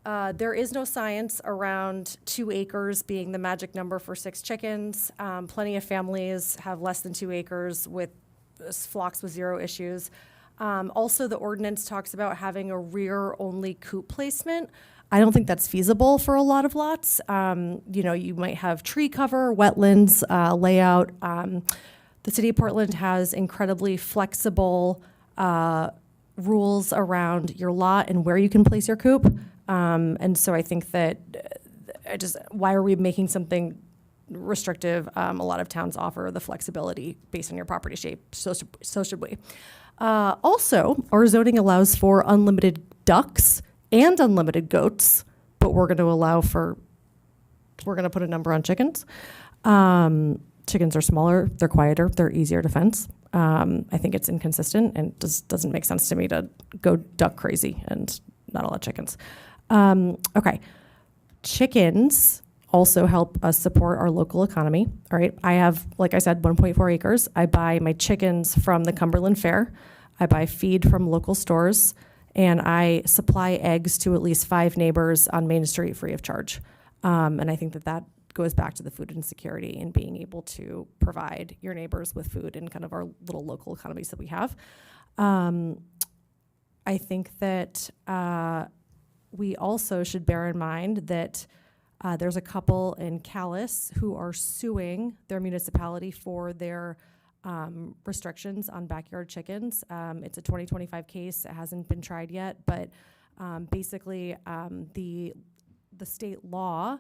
There is no science around 2 acres being the magic number for 6 chickens. Plenty of families have less than 2 acres with flocks with 0 issues. Also, the ordinance talks about having a rear-only coop placement. I don't think that's feasible for a lot of lots. You might have tree cover, wetlands, layout. The city of Portland has incredibly flexible rules around your lot and where you can place your coop. And so I think that why are we making something restrictive? A lot of towns offer the flexibility based on your property shape, so should we. Also, our zoning allows for unlimited ducks and unlimited goats, but we're going to put a number on chickens. Chickens are smaller, they're quieter, they're easier to fence. I think it's inconsistent and doesn't make sense to me to go duck crazy and not allow chickens. Okay. Chickens also help us support our local economy. All right. I have, like I said, 1.4 acres. I buy my chickens from the Cumberland Fair. I buy feed from local stores, and I supply eggs to at least 5 neighbors on Main Street free of charge. And I think that goes back to the food insecurity and being able to provide your neighbors with food in kind of our little local economies that we have. I think that we also should bear in mind that there's a couple in Calais who are suing their municipality for their restrictions on backyard chickens. It's a 2025 case. It hasn't been tried yet, but basically the state law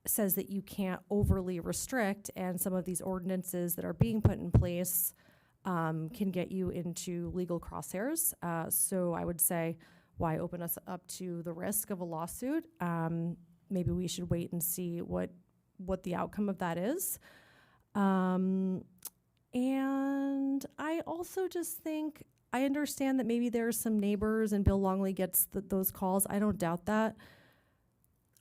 says that you can't overly restrict, and some of these ordinances that are being put in place can get you into legal crosshairs. So I would say, why open us up to the risk of a lawsuit? Maybe we should wait and see what the outcome of that is. And I also just think, I understand that maybe there's some neighbors and Bill Longley gets those calls. I don't doubt that.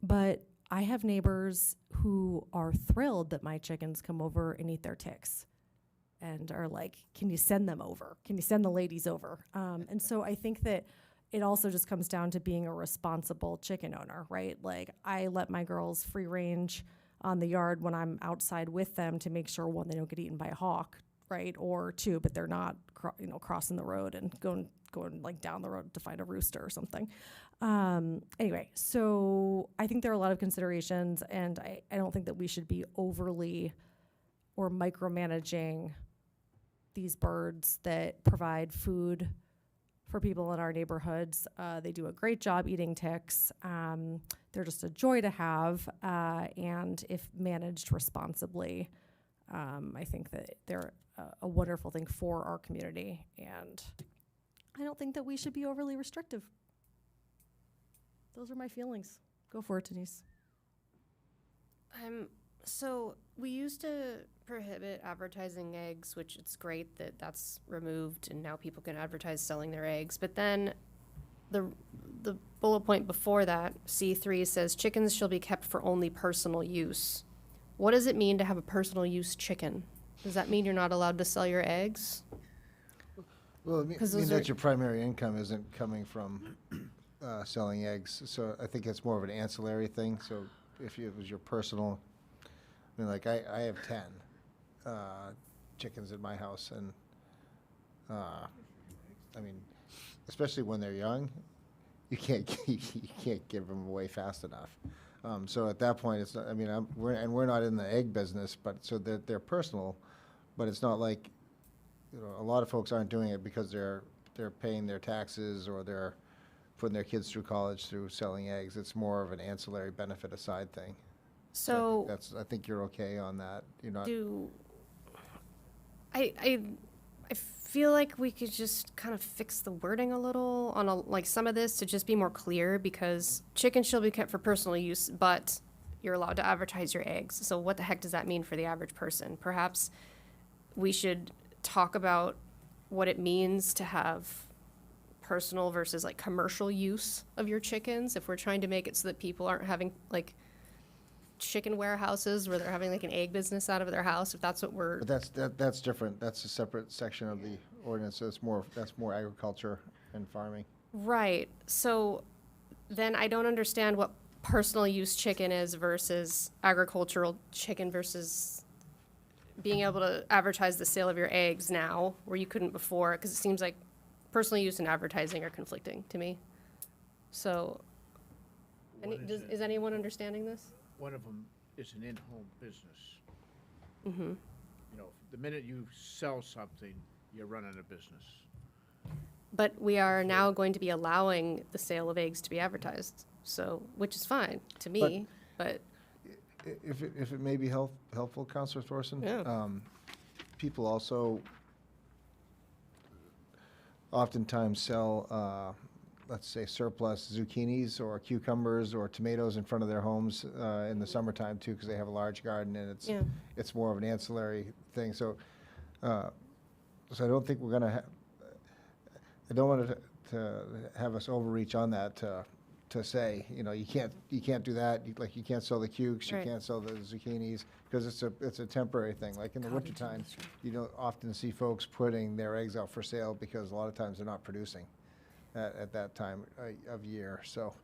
But I have neighbors who are thrilled that my chickens come over and eat their ticks and are like, can you send them over? Can you send the ladies over? And so I think that it also just comes down to being a responsible chicken owner, right? Like, I let my girls free range on the yard when I'm outside with them to make sure, 1, they don't get eaten by a hawk, right? Or 2, but they're not crossing the road and going like down the road to find a rooster or something. Anyway, so I think there are a lot of considerations, and I don't think that we should be overly or micromanaging these birds that provide food for people in our neighborhoods. They do a great job eating ticks. They're just a joy to have, and if managed responsibly, I think that they're a wonderful thing for our community, and I don't think that we should be overly restrictive. Those are my feelings. Go for it, Denise. So we used to prohibit advertising eggs, which it's great that that's removed and now people can advertise selling their eggs. But then the bullet point before that, C3, says chickens shall be kept for only personal use. What does it mean to have a personal use chicken? Does that mean you're not allowed to sell your eggs? Well, it means that your primary income isn't coming from selling eggs. So I think it's more of an ancillary thing. So if it was your personal, I mean, like I have 10 chickens in my house, and I mean, especially when they're young, you can't give them away fast enough. So at that point, it's not, I mean, we're not in the egg business, but so they're personal, but it's not like, a lot of folks aren't doing it because they're paying their taxes or they're putting their kids through college through selling eggs. It's more of an ancillary benefit aside thing. So I think you're okay on that. You're not. I feel like we could just kind of fix the wording a little on like some of this to just be more clear, because chickens shall be kept for personal use, but you're allowed to advertise your eggs. So what the heck does that mean for the average person? Perhaps we should talk about what it means to have personal versus like commercial use of your chickens, if we're trying to make it so that people aren't having like chicken warehouses where they're having like an egg business out of their house, if that's what we're, But that's different. That's a separate section of the ordinance. So that's more agriculture and farming. right. So then I don't understand what personal use chicken is versus agricultural chicken versus being able to advertise the sale of your eggs now where you couldn't before, because it seems like personal use and advertising are conflicting to me. So, is anyone understanding this? One of them is an in-home business. Mm-hmm. You know, the minute you sell something, you're running a business. But we are now going to be allowing the sale of eggs to be advertised, so, which is fine to me, but, If it may be helpful, Counselor Thorson? Yeah. People also oftentimes sell, let's say surplus zucchinis or cucumbers or tomatoes in front of their homes in the summertime too, because they have a large garden and Yeah. it's more of an ancillary thing. So I don't think we're gonna I don't want to have us overreach on that to say, you know, you can't do that. You can't sell the cukes, you Right. can't sell the zucchinis, because it's a temporary thing. Like in the wintertime, you don't often see folks putting their eggs out for sale because a lot of times they're not producing at that time of year. So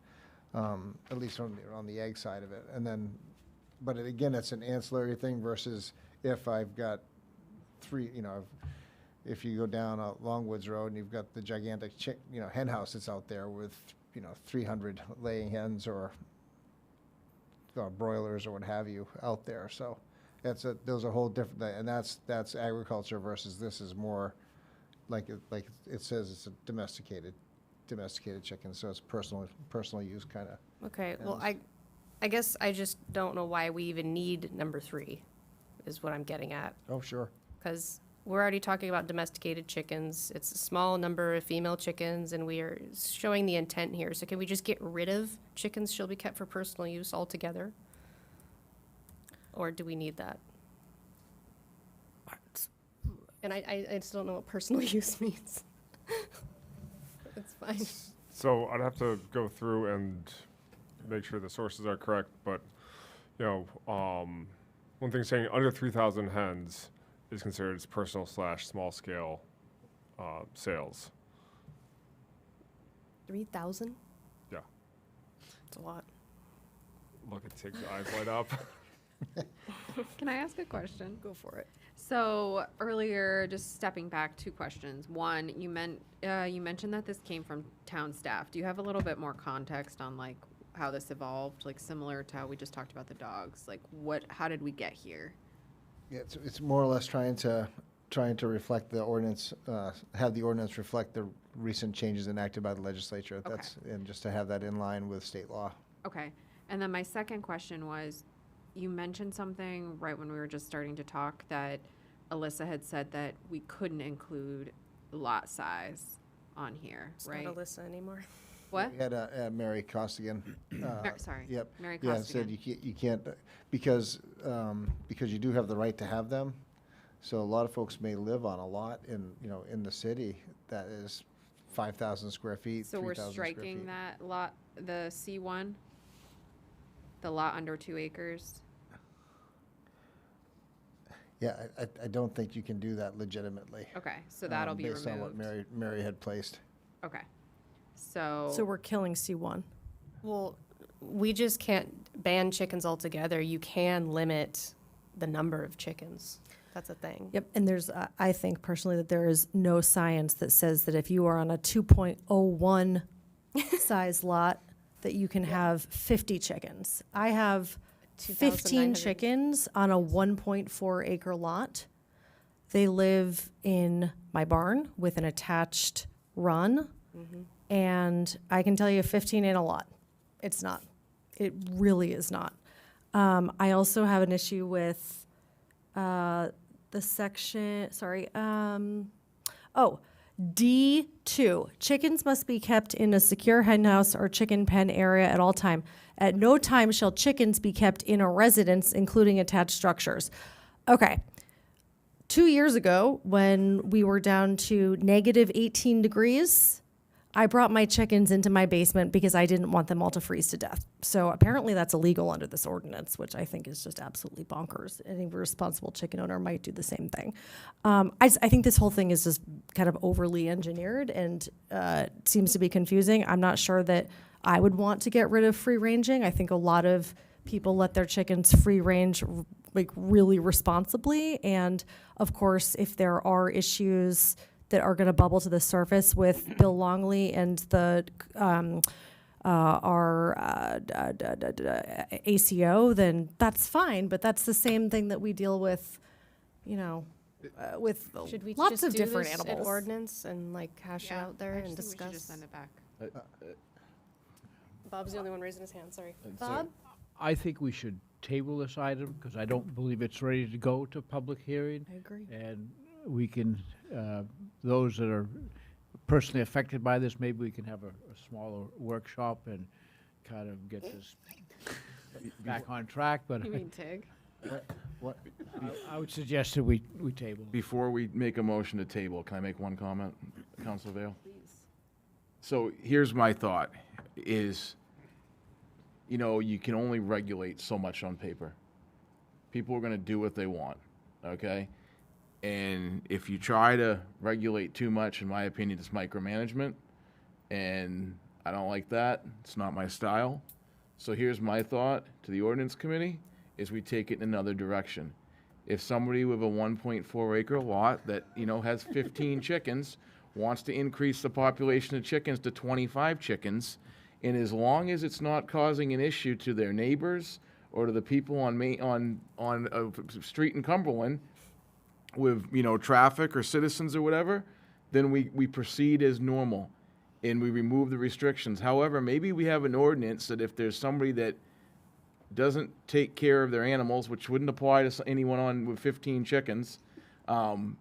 at least on the egg side of it. And then, but again, it's an ancillary thing versus if I've got three, you know, if you go down Longwoods Road and you've got the gigantic hen house that's out there with 300 laying hens or broilers or what have you out there. So those are whole different, and that's agriculture versus this is more like it says it's a domesticated chicken, so it's personal use kind of. okay, well, I guess I just don't know why we even need number 3, is what I'm getting at. Oh, sure. Because we're already talking about domesticated chickens. It's a small number of female chickens, and we are showing the intent here. So can we just get rid of chickens shall be kept for personal use altogether? Or do we need that? And I still don't know what personal use means. It's fine. So I'd have to go through and make sure the sources are correct, but, one thing saying under 3,000 hens is considered as personal / small scale sales. 3,000? Yeah. It's a lot. Look, it takes your eyes light up. Can I ask a question? Go for it. So earlier, just stepping back, 2 questions. One, you mentioned that this came from town staff. Do you have a little bit more context on like how this evolved, like similar to how we just talked about the dogs? Like how did we get here? Yeah, it's more or less trying to reflect the ordinance, have the ordinance reflect the recent changes enacted by the legislature. Okay. And just to have that in line with state law. Okay. And then my second question was, you mentioned something right when we were just starting to talk that Alyssa had said that we couldn't include lot size on here, It's right? not Alyssa anymore. What? We had Mary Costigan. Sorry. Yep. Mary Yeah, said Costigan. you can't, because you do have the right to have them. So a lot of folks may live on a lot in the city that is 5,000 square feet, So we're 3,000 square striking feet. that lot, the C1? The lot under 2 acres? Yeah, I don't think you can do that legitimately. Okay, so that'll be based on what removed. Mary had placed. Okay. So. So we're killing C1. Well, we just can't ban chickens altogether. You can limit the number of chickens. That's a thing. Yep, and there's, I think personally that there is no science that says that if you are on a 2.01 size lot, that you can have 50 chickens. I have 15 2,900. chickens on a 1.4 acre lot. They live in my barn with an attached run. And I can tell you 15 ain't a lot. It's not. It really is not. I also have an issue with the section, D2, chickens must be kept in a secure hen house or chicken pen area at all time. At no time shall chickens be kept in a residence, including attached structures. Okay. 2 years ago, when we were down to negative 18 degrees, I brought my chickens into my basement because I didn't want them all to freeze to death. So apparently that's illegal under this ordinance, which I think is just absolutely bonkers. Any responsible chicken owner might do the same thing. I think this whole thing is just kind of overly engineered and seems to be confusing. I'm not sure that I would want to get rid of free ranging. I think a lot of people let their chickens free range like really responsibly. And of course, if there are issues that are going to bubble to the surface with Bill Longley and the our ACO, then that's fine. But that's the same thing that we deal with, with Should we lots just of do different this in animals. ordinance and like hash it out there and I just think we should discuss? just send it back. Bob's the only one raising his hand, sorry. Bob? I think we should table this item because I don't believe it's ready to go to public hearing. I agree. And we can, those that are personally affected by this, maybe we can have a smaller workshop and kind of get this back on track, but You mean TIG? I would suggest that we table. Before we make a motion to table, can I make one comment, Council Vale? Please. So here's my thought, is, you can only regulate so much on paper. People are gonna do what they want, okay? And if you try to regulate too much, in my opinion, it's micromanagement. And I don't like that. It's not my style. So here's my thought to the ordinance committee, is we take it in another direction. If somebody with a 1.4 acre lot that, has 15 chickens, wants to increase the population of chickens to 25 chickens, and as long as it's not causing an issue to their neighbors or to the people on a street in Cumberland, with traffic or citizens or whatever, then we proceed as normal and we remove the restrictions. However, maybe we have an ordinance that if there's somebody that doesn't take care of their animals, which wouldn't apply to anyone with 15 chickens, then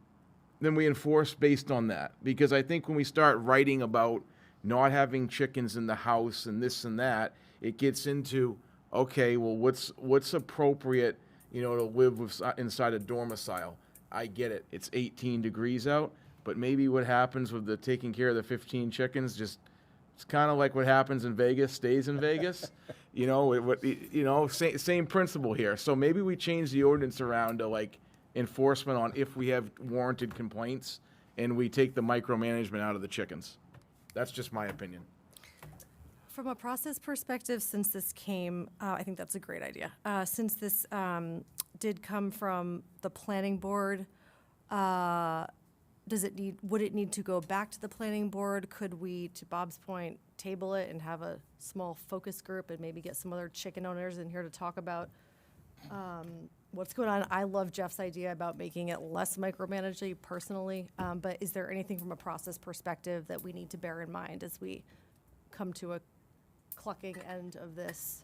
we enforce based on that. Because I think when we start writing about not having chickens in the house and this and that, it gets into, okay, well, what's appropriate, to live inside a domicile. I get it. It's 18 degrees out, but maybe what happens with the taking care of the 15 chickens, it's kind of like what happens in Vegas stays in Vegas. Same principle here. So maybe we change the ordinance around to like enforcement on if we have warranted complaints, and we take the micromanagement out of the chickens. That's just my opinion. From a process perspective, since this came, I think that's a great idea. Since this did come from the planning board, would it need to go back to the planning board? Could we, to Bob's point, table it and have a small focus group and maybe get some other chicken owners in here to talk about what's going on? I love Jeff's idea about making it less micromanaging personally, but is there anything from a process perspective that we need to bear in mind as we come to a clucking end of this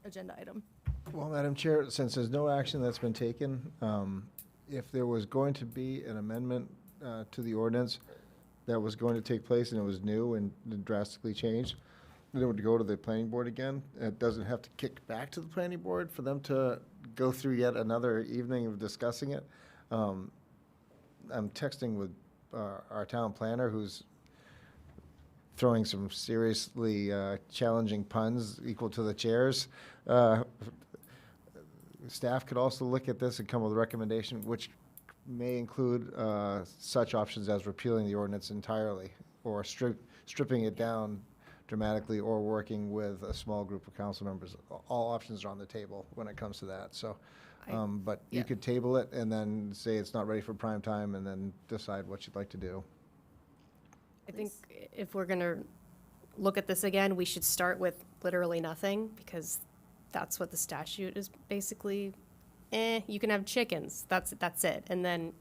agenda item? Well, Madam Chair, since there's no action that's been taken, if there was going to be an amendment to the ordinance that was going to take place and it was new and drastically changed, then it would go to the planning board again. It doesn't have to kick back to the planning board for them to go through yet another evening of discussing it. I'm texting with our town planner, who's throwing some seriously challenging puns equal to the chairs. Staff could also look at this and come with a recommendation, which may include such options as repealing the ordinance entirely, or stripping it down dramatically, or working with a small group of council members. All options are on the table when it comes to that. So, but you could table it and then say it's not ready for prime time, and then decide what you'd like to do. I think if we're gonna look at this again, we should start with literally nothing, because that's what the statute is basically. You can have chickens, that's it. And then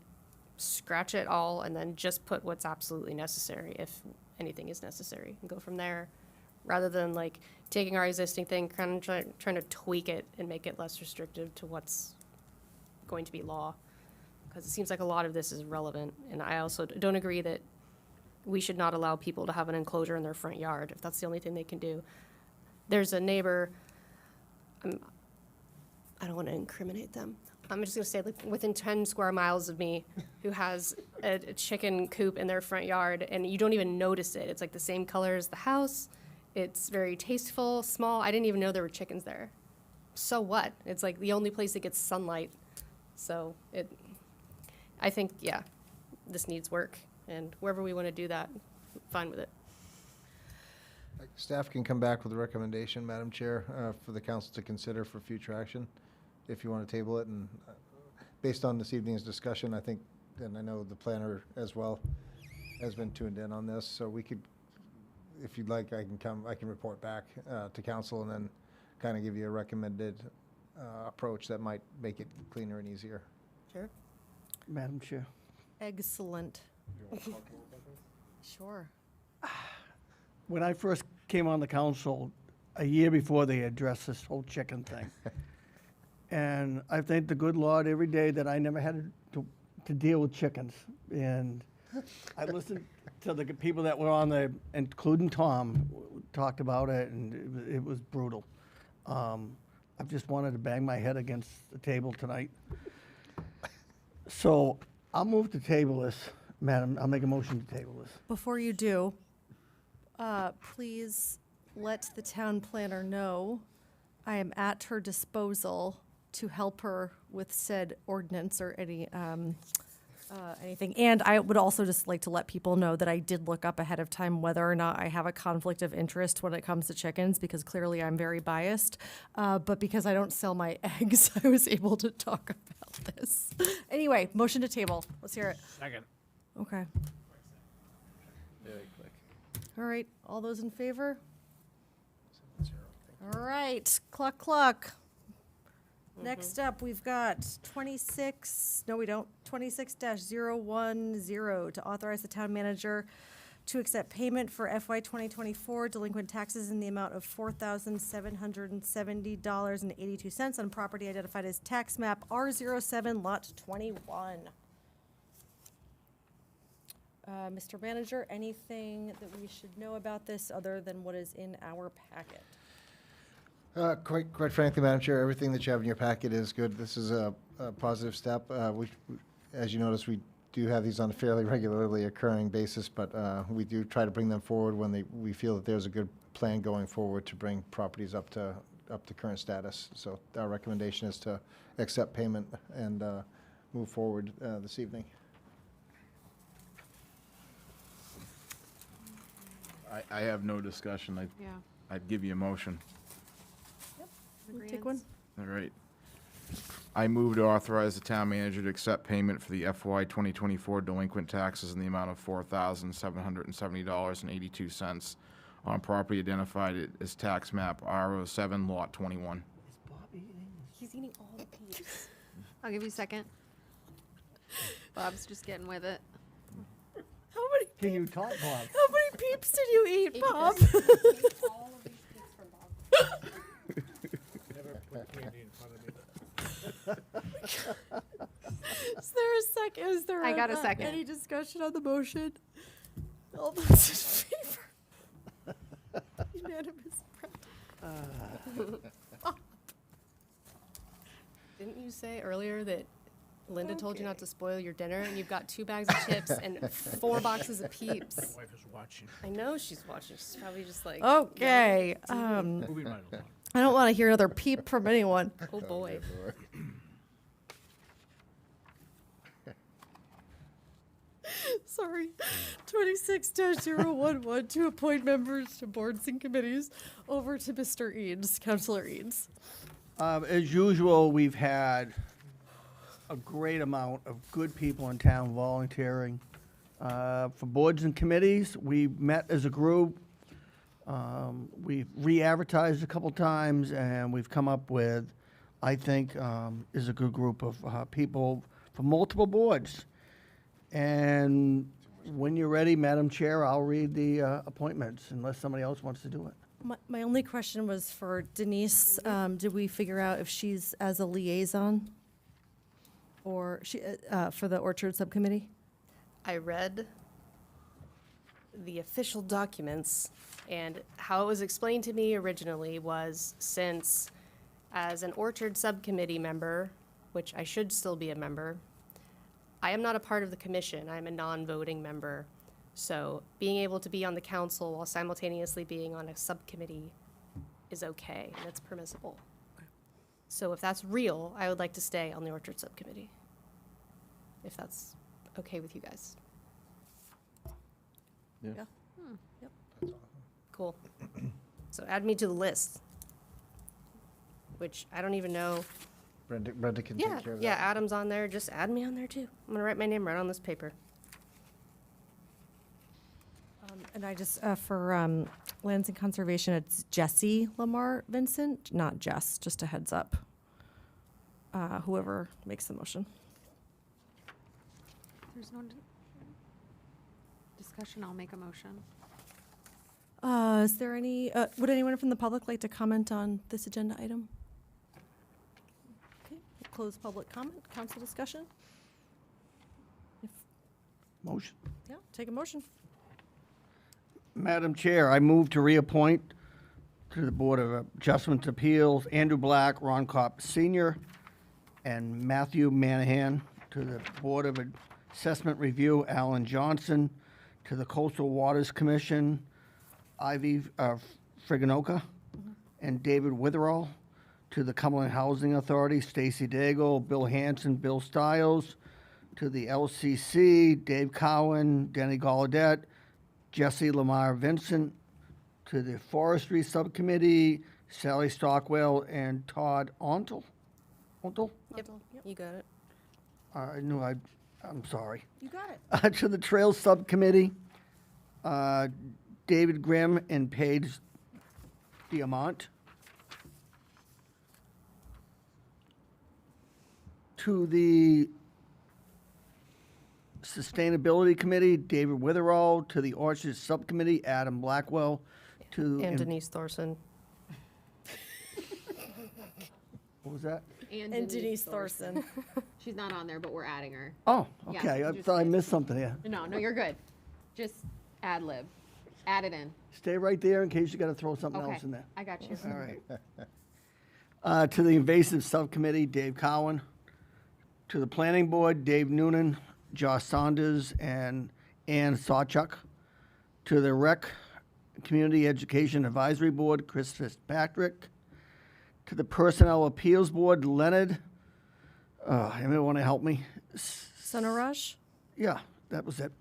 scratch it all and then just put what's absolutely necessary, if anything is necessary, and go from there. Rather than like taking our existing thing, kind of trying to tweak it and make it less restrictive to what's going to be law. Because it seems like a lot of this is relevant. And I also don't agree that we should not allow people to have an enclosure in their front yard if that's the only thing they can do. There's a neighbor, I don't want to incriminate them. I'm just gonna say, like, within 10 square miles of me, who has a chicken coop in their front yard, and you don't even notice it. It's like the same color as the house. It's very tasteful, small. I didn't even know there were chickens there. So what? It's like the only place that gets sunlight. So I think, yeah, this needs work, and wherever we want to do that, I'm fine with it. Staff can come back with a recommendation, Madam Chair, for the council to consider for future action, if you want to table it. And based on this evening's discussion, I think, and I know the planner as well has been tuned in on this, so we could, if you'd like, I can report back to council and then kind of give you a recommended approach that might make it cleaner and easier. Sure. Madam Chair. Excellent. Sure. When I first came on the council, a year before they addressed this whole chicken thing. And I thank the good Lord every day that I never had to deal with chickens. And I listened to the people that were on the, including Tom, talked about it, and it was brutal. I've just wanted to bang my head against the table tonight. So I'll move to table this, Madam. I'll make a motion to table this. Before you do, please let the town planner know I am at her disposal to help her with said ordinance or anything. And I would also just like to let people know that I did look up ahead of time whether or not I have a conflict of interest when it comes to chickens, because clearly I'm very biased. But because I don't sell my eggs, I was able to talk about this. Anyway, motion to table. Let's hear it. Second. Okay. Very quick. All right, all those in favor? All right, cluck, cluck. Next up, we've got 26, no, we don't, 26-010 to authorize the town manager to accept payment for FY 2024 delinquent taxes in the amount of $4,770.82 on property identified as tax map R07, lot 21. Mr. Manager, anything that we should know about this other than what is in our packet? Quite frankly, Madam Chair, everything that you have in your packet is good. This is a positive step. As you notice, we do have these on a fairly regularly occurring basis, but we do try to bring them forward when we feel that there's a good plan going forward to bring properties up to current status. So our recommendation is to accept payment and move forward this evening. I have no discussion. Yeah. I'd give you a motion. Take one. All right. I move to authorize the town manager to accept payment for the FY 2024 delinquent taxes in the amount of $4,770.82 on property identified as tax map R07, lot 21. He's eating all the peas. I'll give you a second. Bob's just getting with it. How many Can you talk, Bob? How many peeps did you eat, Bob? Never put candy in front of me. Is there a second? Is there I got a second. Any discussion on the motion? All those in favor? Unanimous. Didn't you say earlier that Linda told you not to spoil your dinner, and you've got 2 bags of chips and 4 boxes of Peeps? My wife is watching. I know she's watching. She's probably just like, Okay. Moving right along. I don't want to hear another peep from anyone. oh boy. Sorry. 26-011 to appoint members to boards and committees. Over to Mr. Eads, Councilor Eads. As usual, we've had a great amount of good people in town volunteering. For boards and committees, we met as a group. We've re-advertised a couple times, and we've come up with, I think, is a good group of people for multiple boards. And when you're ready, Madam Chair, I'll read the appointments, unless somebody else wants to do it. My only question was for Denise. Did we figure out if she's as a liaison? Or she, for the Orchard Subcommittee? I read the official documents, and how it was explained to me originally was, since as an Orchard Subcommittee member, which I should still be a member. I am not a part of the commission. I'm a non-voting member. So being able to be on the council while simultaneously being on a subcommittee is okay, and it's permissible. So if that's real, I would like to stay on the Orchard Subcommittee, if that's okay with you guys. Yeah. Yep. Cool. So add me to the list, which I don't even know. Brenda can Yeah, take care of yeah, that. Adam's on there. Just add me on there too. I'm gonna write my name right on this paper. And I just, for Lands and Conservation, it's Jesse Lamar Vincent, not Jess, just a heads up. Whoever makes the motion. There's no discussion, I'll make a motion. Is there any, would anyone from the public like to comment on this agenda item? Okay, we'll close public comment, council discussion. Motion. Yeah, take a motion. Madam Chair, I move to reappoint to the Board of Adjustment Appeals Andrew Black, Ron Kopp Sr., and Matthew Manahan. To the Board of Assessment Review, Alan Johnson. To the Coastal Waters Commission, Ivy Friganoka and David Witherall. To the Cumberland Housing Authority, Stacy Daigle, Bill Hanson, Bill Stiles. To the LCC, Dave Cowan, Denny Gallaudet, Jesse Lamar Vincent. To the Forestry Subcommittee, Sally Stockwell and Todd Ontel. Ontel? Yep, you got it. I knew I'm sorry. You got it. To the Trails Subcommittee, David Grimm and Paige Diamant. To the Sustainability Committee, David Witherall. To the Orchard Subcommittee, Adam Blackwell. And Denise Thorson. What was that? And Denise Thorson. She's not on there, but we're adding her. Oh, Yeah, okay. I just- thought I missed something here. No, you're good. Just ad lib. Add it in. Stay right there in case you got to throw something Okay, else in there. I got you. All right. To the Invasive Subcommittee, Dave Cowan. To the Planning Board, Dave Noonan, Josh Saunders, and Ann Sawchuk. To the Rec Community Education Advisory Board, Chris Fitzpatrick. To the Personnel Appeals Board, Leonard. Anyone want to help me? Sonaraj? Yeah, that was it.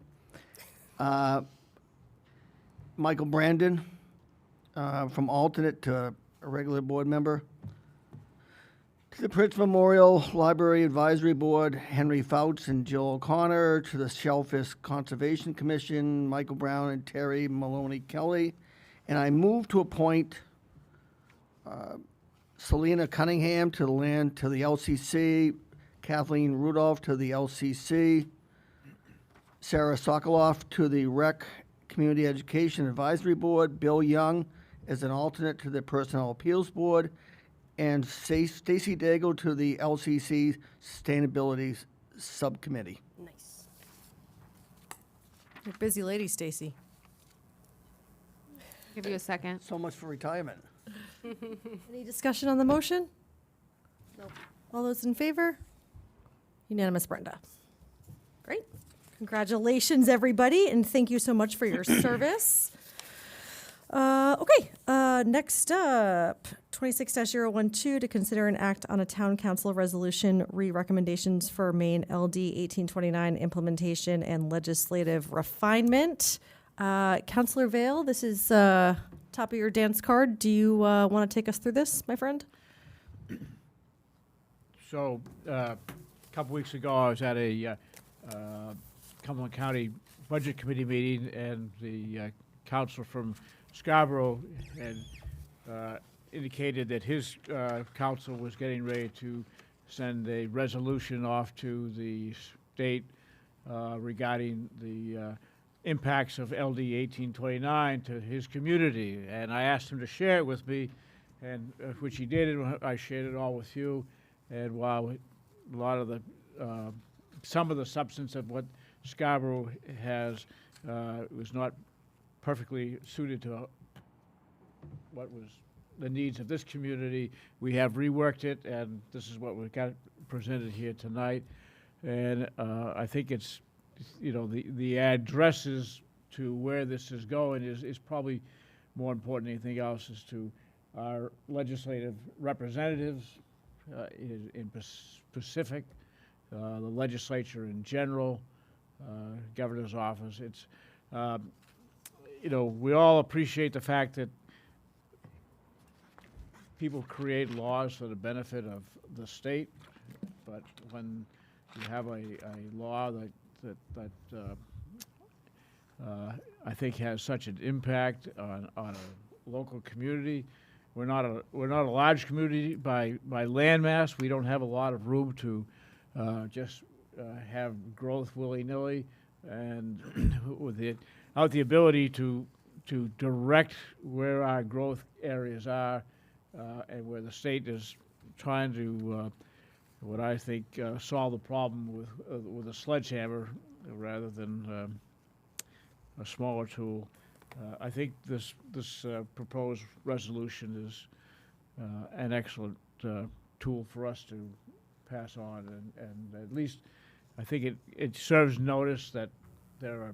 Michael Brandon, from alternate to a regular board member. To the Prince Memorial Library Advisory Board, Henry Fouts and Jill O'Connor. To the Shellfish Conservation Commission, Michael Brown and Terry Maloney Kelly. And I move to appoint Selena Cunningham to the LCC, Kathleen Rudolph to the LCC, Sarah Sokoloff to the Rec Community Education Advisory Board, Bill Young as an alternate to the Personnel Appeals Board, and Stacy Daigle to the LCC Sustainability Subcommittee. Nice. You're a busy lady, Stacy. Give you a second. So much for retirement. Any discussion on the motion? Nope. All those in favor? Unanimous, Brenda. Great. Congratulations, everybody, and thank you so much for your service. Okay, next up, 26-012, to consider an act on a town council resolution re-recommendations for Maine LD 1829 implementation and legislative refinement. Councilor Vale, this is top of your dance card. Do you want to take us through this, my friend? So, a couple weeks ago, I was at a Cumberland County Budget Committee meeting, and the council from Scarborough had indicated that his council was getting ready to send a resolution off to the state regarding the impacts of LD 1829 to his community. And I asked him to share it with me, and which he did, and I shared it all with you. And while a lot of the, some of the substance of what Scarborough has was not perfectly suited to what was the needs of this community, we have reworked it, and this is what we've got presented here tonight. And I think it's, the addresses to where this is going is probably more important than anything else, is to our legislative representatives in specific, the legislature in general, governor's office. It's, we all appreciate the fact that people create laws for the benefit of the state, but when you have a law that I think has such an impact on a local community, we're not a large community by landmass. We don't have a lot of room to just have growth willy-nilly, and without the ability to direct where our growth areas are, and where the state is trying to, what I think, solve the problem with a sledgehammer rather than a smaller tool. I think this proposed resolution is an excellent tool for us to pass on, and at least I think it serves notice that there are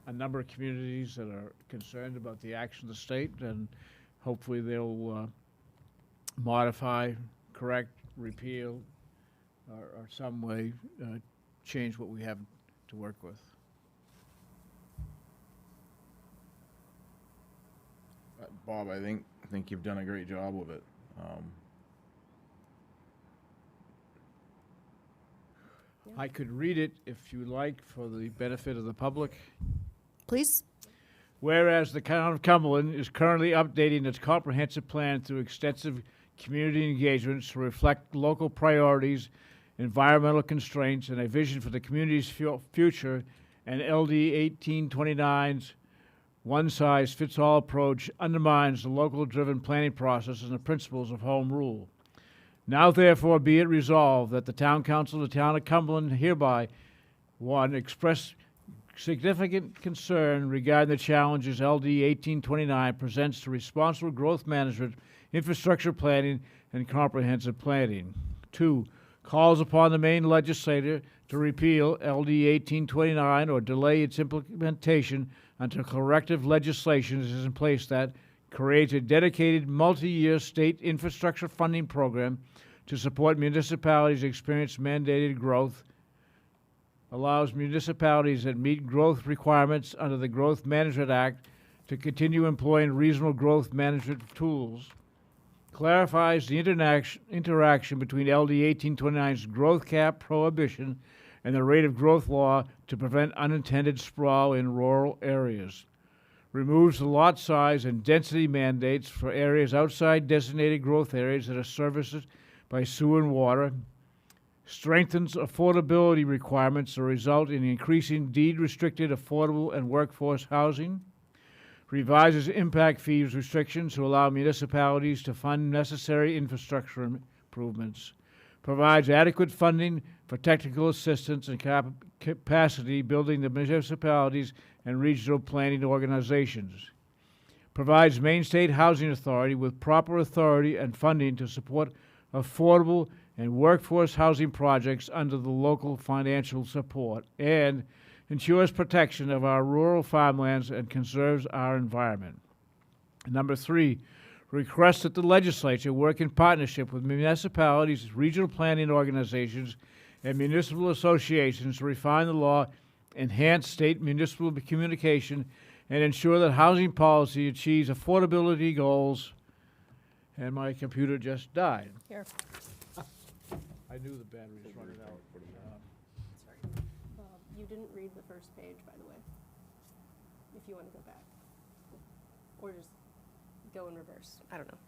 a number of communities that are concerned about the action of the state, and hopefully they'll modify, correct, repeal, or some way change what we have to work with. Bob, I think you've done a great job with it. I could read it if you like for the benefit of the public. Please. Whereas the town of Cumberland is currently updating its comprehensive plan through extensive community engagements to reflect local priorities, environmental constraints, and a vision for the community's future, and LD 1829's one-size-fits-all approach undermines the local-driven planning process and the principles of home rule. Now, therefore, be it resolved that the Town Council of the Town of Cumberland hereby, 1, express significant concern regarding the challenges LD 1829 presents to responsible growth management, infrastructure planning, and comprehensive planning. 2, calls upon the Maine legislature to repeal LD 1829 or delay its implementation until corrective legislation is in place that creates a dedicated multi-year state infrastructure funding program to support municipalities experience mandated growth, allows municipalities that meet growth requirements under the Growth Management Act to continue employing reasonable growth management tools, clarifies the interaction between LD 1829's growth cap prohibition and the rate of growth law to prevent unintended sprawl in rural areas, removes the lot size and density mandates for areas outside designated growth areas that are serviced by sewer and water, strengthens affordability requirements that result in increasing deed-restricted affordable and workforce housing, revises impact fees restrictions to allow municipalities to fund necessary infrastructure improvements, provides adequate funding for technical assistance and capacity building the municipalities and regional planning organizations, provides Maine State Housing Authority with proper authority and funding to support affordable and workforce housing projects under the local financial support, and ensures protection of our rural farmlands and conserves our environment. Number 3, requests that the legislature work in partnership with municipalities, regional planning organizations, and municipal associations to refine the law, enhance state municipal communication, and ensure that housing policy achieves affordability goals. And my computer just died. Here. I knew the battery was running out. Sorry. You didn't read the first page, by the way, if you want to go back. Or just go in reverse. I don't know.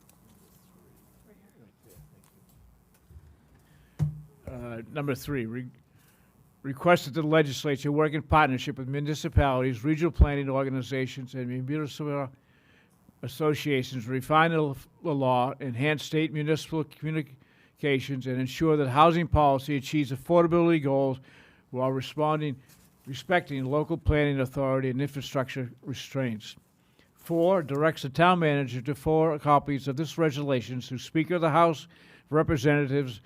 Number 3, request that the legislature work in partnership with municipalities, regional planning organizations, and municipal associations to refine the law, enhance state municipal communications, and ensure that housing policy achieves affordability goals while respecting local planning authority and infrastructure restraints. 4, directs the town manager to forward copies of this resolution to Speaker of the House of Representatives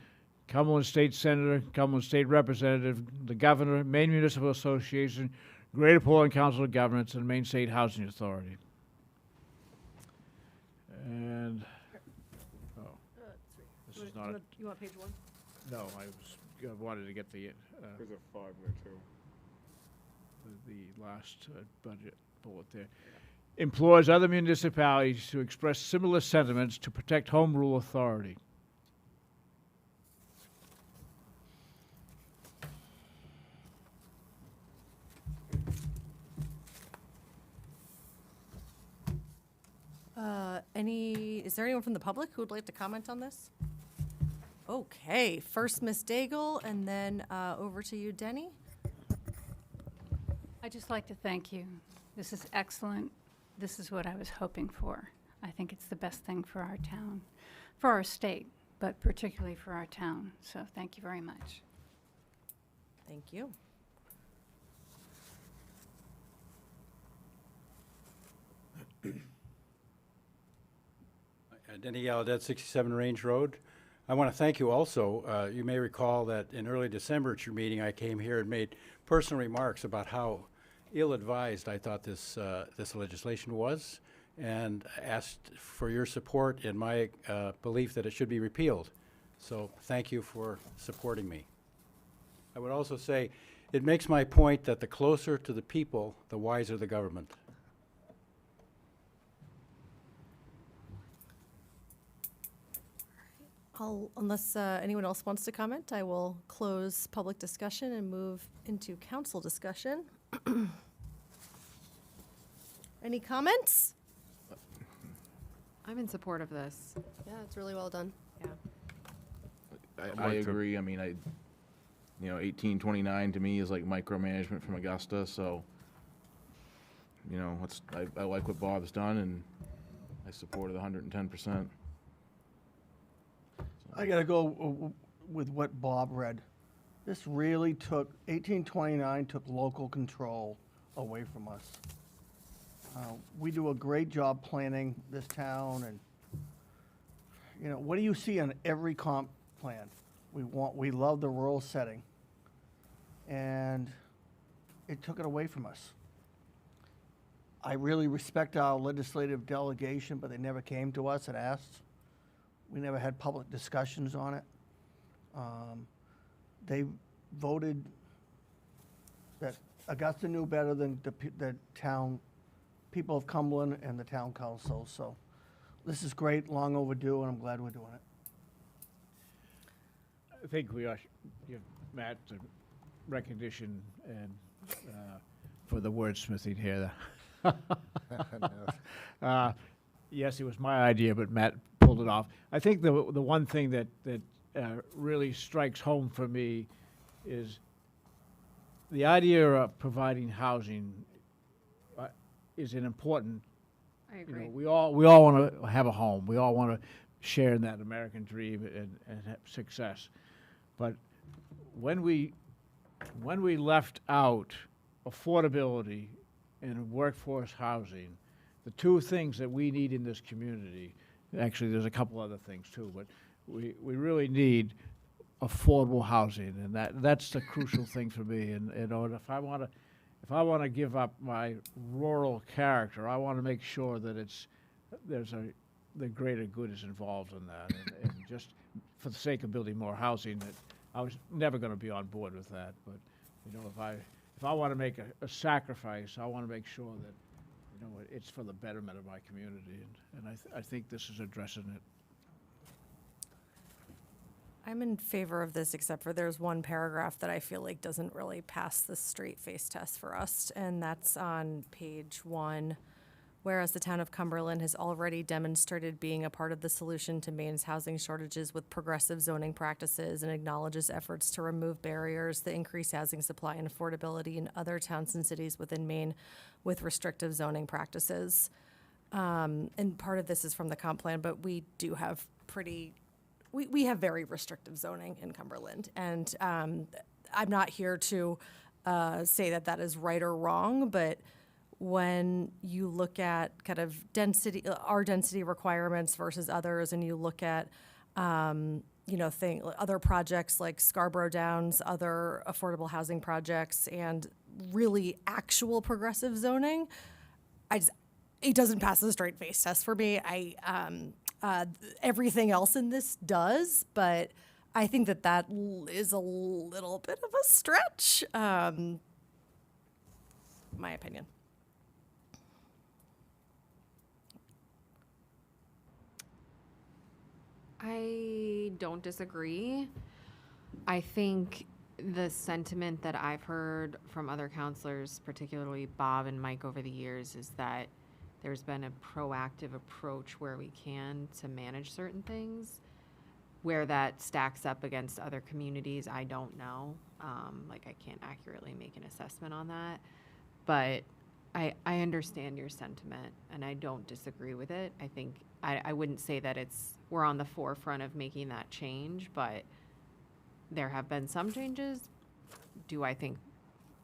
Cumberland State Senator, Cumberland State Representative, the Governor, Maine Municipal Association, Greater Portland Council of Governments, and Maine State Housing Authority. And, this is not, You want page one? no, I wanted to get the There's a 5 there too. last budget bullet there. Implores other municipalities to express similar sentiments to protect home rule authority. Is there anyone from the public who would like to comment on this? Okay, first Ms. Daigle, and then over to you, Denny. I'd just like to thank you. This is excellent. This is what I was hoping for. I think it's the best thing for our town, for our state, but particularly for our town. So thank you very much. Thank you. Denny Gallaudet, 67 Range Road. I want to thank you also. You may recall that in early December at your meeting, I came here and made personal remarks about how ill-advised I thought this legislation was, and asked for your support in my belief that it should be repealed. So thank you for supporting me. I would also say it makes my point that the closer to the people, the wiser the government. Unless anyone else wants to comment, I will close public discussion and move into council discussion. Any comments? I'm in support of this. Yeah, it's really well done. Yeah. I agree. I mean, 1829 to me is like micromanagement from Augusta, so, I like what Bob's done, and I support it 110%. I gotta go with what Bob read. This really 1829 took local control away from us. We do a great job planning this town, and, what do you see on every comp plan? We love the rural setting, and it took it away from us. I really respect our legislative delegation, but they never came to us and asked. We never had public discussions on it. They voted that Augusta knew better than the town, people of Cumberland and the town council. So this is great, long overdue, and I'm glad we're doing it. I think we ought to give Matt the recognition and for the wordsmithing here. Yes, it was my idea, but Matt pulled it off. I think the one thing that really strikes home for me is the idea of providing housing is an important. I agree. We all want to have a home. We all want to share in that American dream and have success. But when we left out affordability and workforce housing, the two things that we need in this community, actually there's a couple other things too, but we really need affordable housing, and that's the crucial thing for me. And if I want to give up my rural character, I want to make sure that the greater good is involved in that, and just for the sake of building more housing, that I was never going to be on board with that. But if I want to make a sacrifice, I want to make sure that it's for the betterment of my community, and I think this is addressing it. I'm in favor of this, except for there's one paragraph that I feel like doesn't really pass the straight face test for us, and that's on page 1. Whereas the town of Cumberland has already demonstrated being a part of the solution to Maine's housing shortages with progressive zoning practices and acknowledges efforts to remove barriers that increase housing supply and affordability in other towns and cities within Maine with restrictive zoning practices. And part of this is from the comp plan, but we do have we have very restrictive zoning in Cumberland. And I'm not here to say that is right or wrong, but when you look at kind of density, our density requirements versus others, and you look at you know, other projects like Scarborough Downs, other affordable housing projects, and really actual progressive zoning, it doesn't pass the straight face test for me. Everything else in this does, but I think that is a little bit of a stretch, my opinion. I don't disagree. I think the sentiment that I've heard from other counselors, particularly Bob and Mike over the years, is that there's been a proactive approach where we can to manage certain things. Where that stacks up against other communities, I don't know. Like, I can't accurately make an assessment on that. But I understand your sentiment, and I don't disagree with it. I think I wouldn't say that we're on the forefront of making that change, but there have been some changes. Do I think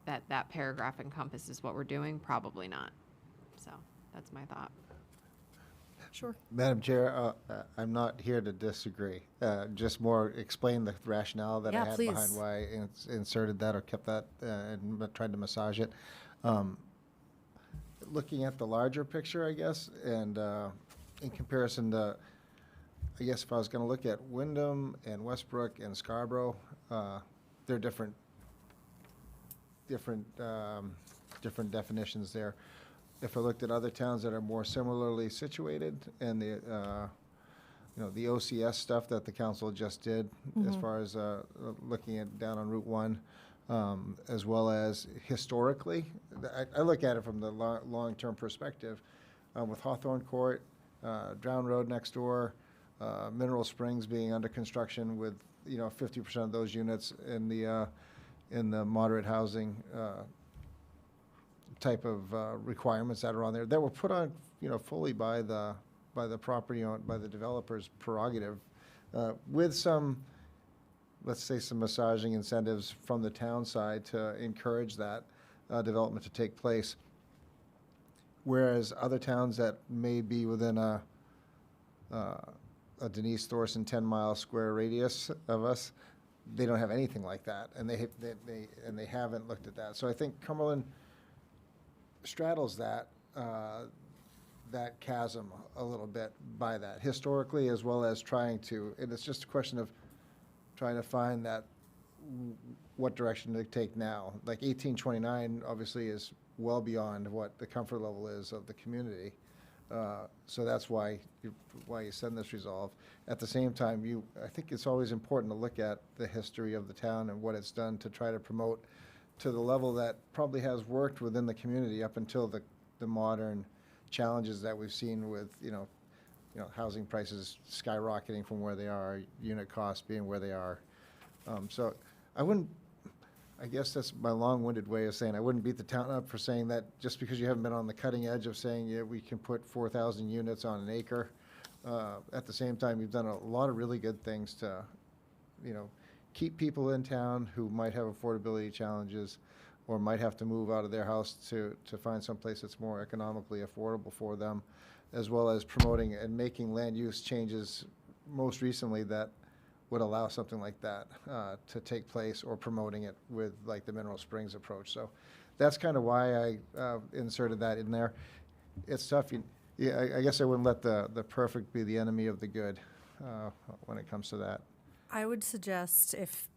that paragraph encompasses what we're doing? Probably not. So that's my thought. Sure. Madam Chair, I'm not here to disagree. Just more explain the rationale that Yeah, I had please. behind why I inserted that or kept that and tried to massage it. Looking at the larger picture, I guess, and in comparison to, I guess if I was going to look at Wyndham and Westbrook and Scarborough, they're different definitions there. If I looked at other towns that are more similarly situated and the OCS stuff that the council just did, as far as looking at down on Route 1, as well as historically, I look at it from the long-term perspective. With Hawthorne Court, Drown Road next door, Mineral Springs being under construction with 50% of those units in the moderate housing type of requirements that are on there that were put on fully by the property owned by the developer's prerogative, with some, let's say, some massaging incentives from the town side to encourage that development to take place. Whereas other towns that may be within a Denise Thorson 10-mile square radius of us, they don't have anything like that, and they haven't looked at that. So I think Cumberland straddles that chasm a little bit by that historically, as well as trying to, and it's just a question of trying to find that what direction to take now. Like 1829 obviously is well beyond what the comfort level is of the community. So that's why you send this resolve. At the same time, I think it's always important to look at the history of the town and what it's done to try to promote to the level that probably has worked within the community up until the modern challenges that we've seen with housing prices skyrocketing from where they are, unit costs being where they are. So I guess that's my long-winded way of saying I wouldn't beat the town up for saying that just because you haven't been on the cutting edge of saying we can put 4,000 units on an acre. At the same time, you've done a lot of really good things to, keep people in town who might have affordability challenges or might have to move out of their house to find someplace that's more economically affordable for them, as well as promoting and making land use changes most recently that would allow something like that to take place, or promoting it with like the Mineral Springs approach. So that's kind of why I inserted that in there. It's tough. I guess I wouldn't let the perfect be the enemy of the good when it comes to that. I would suggest if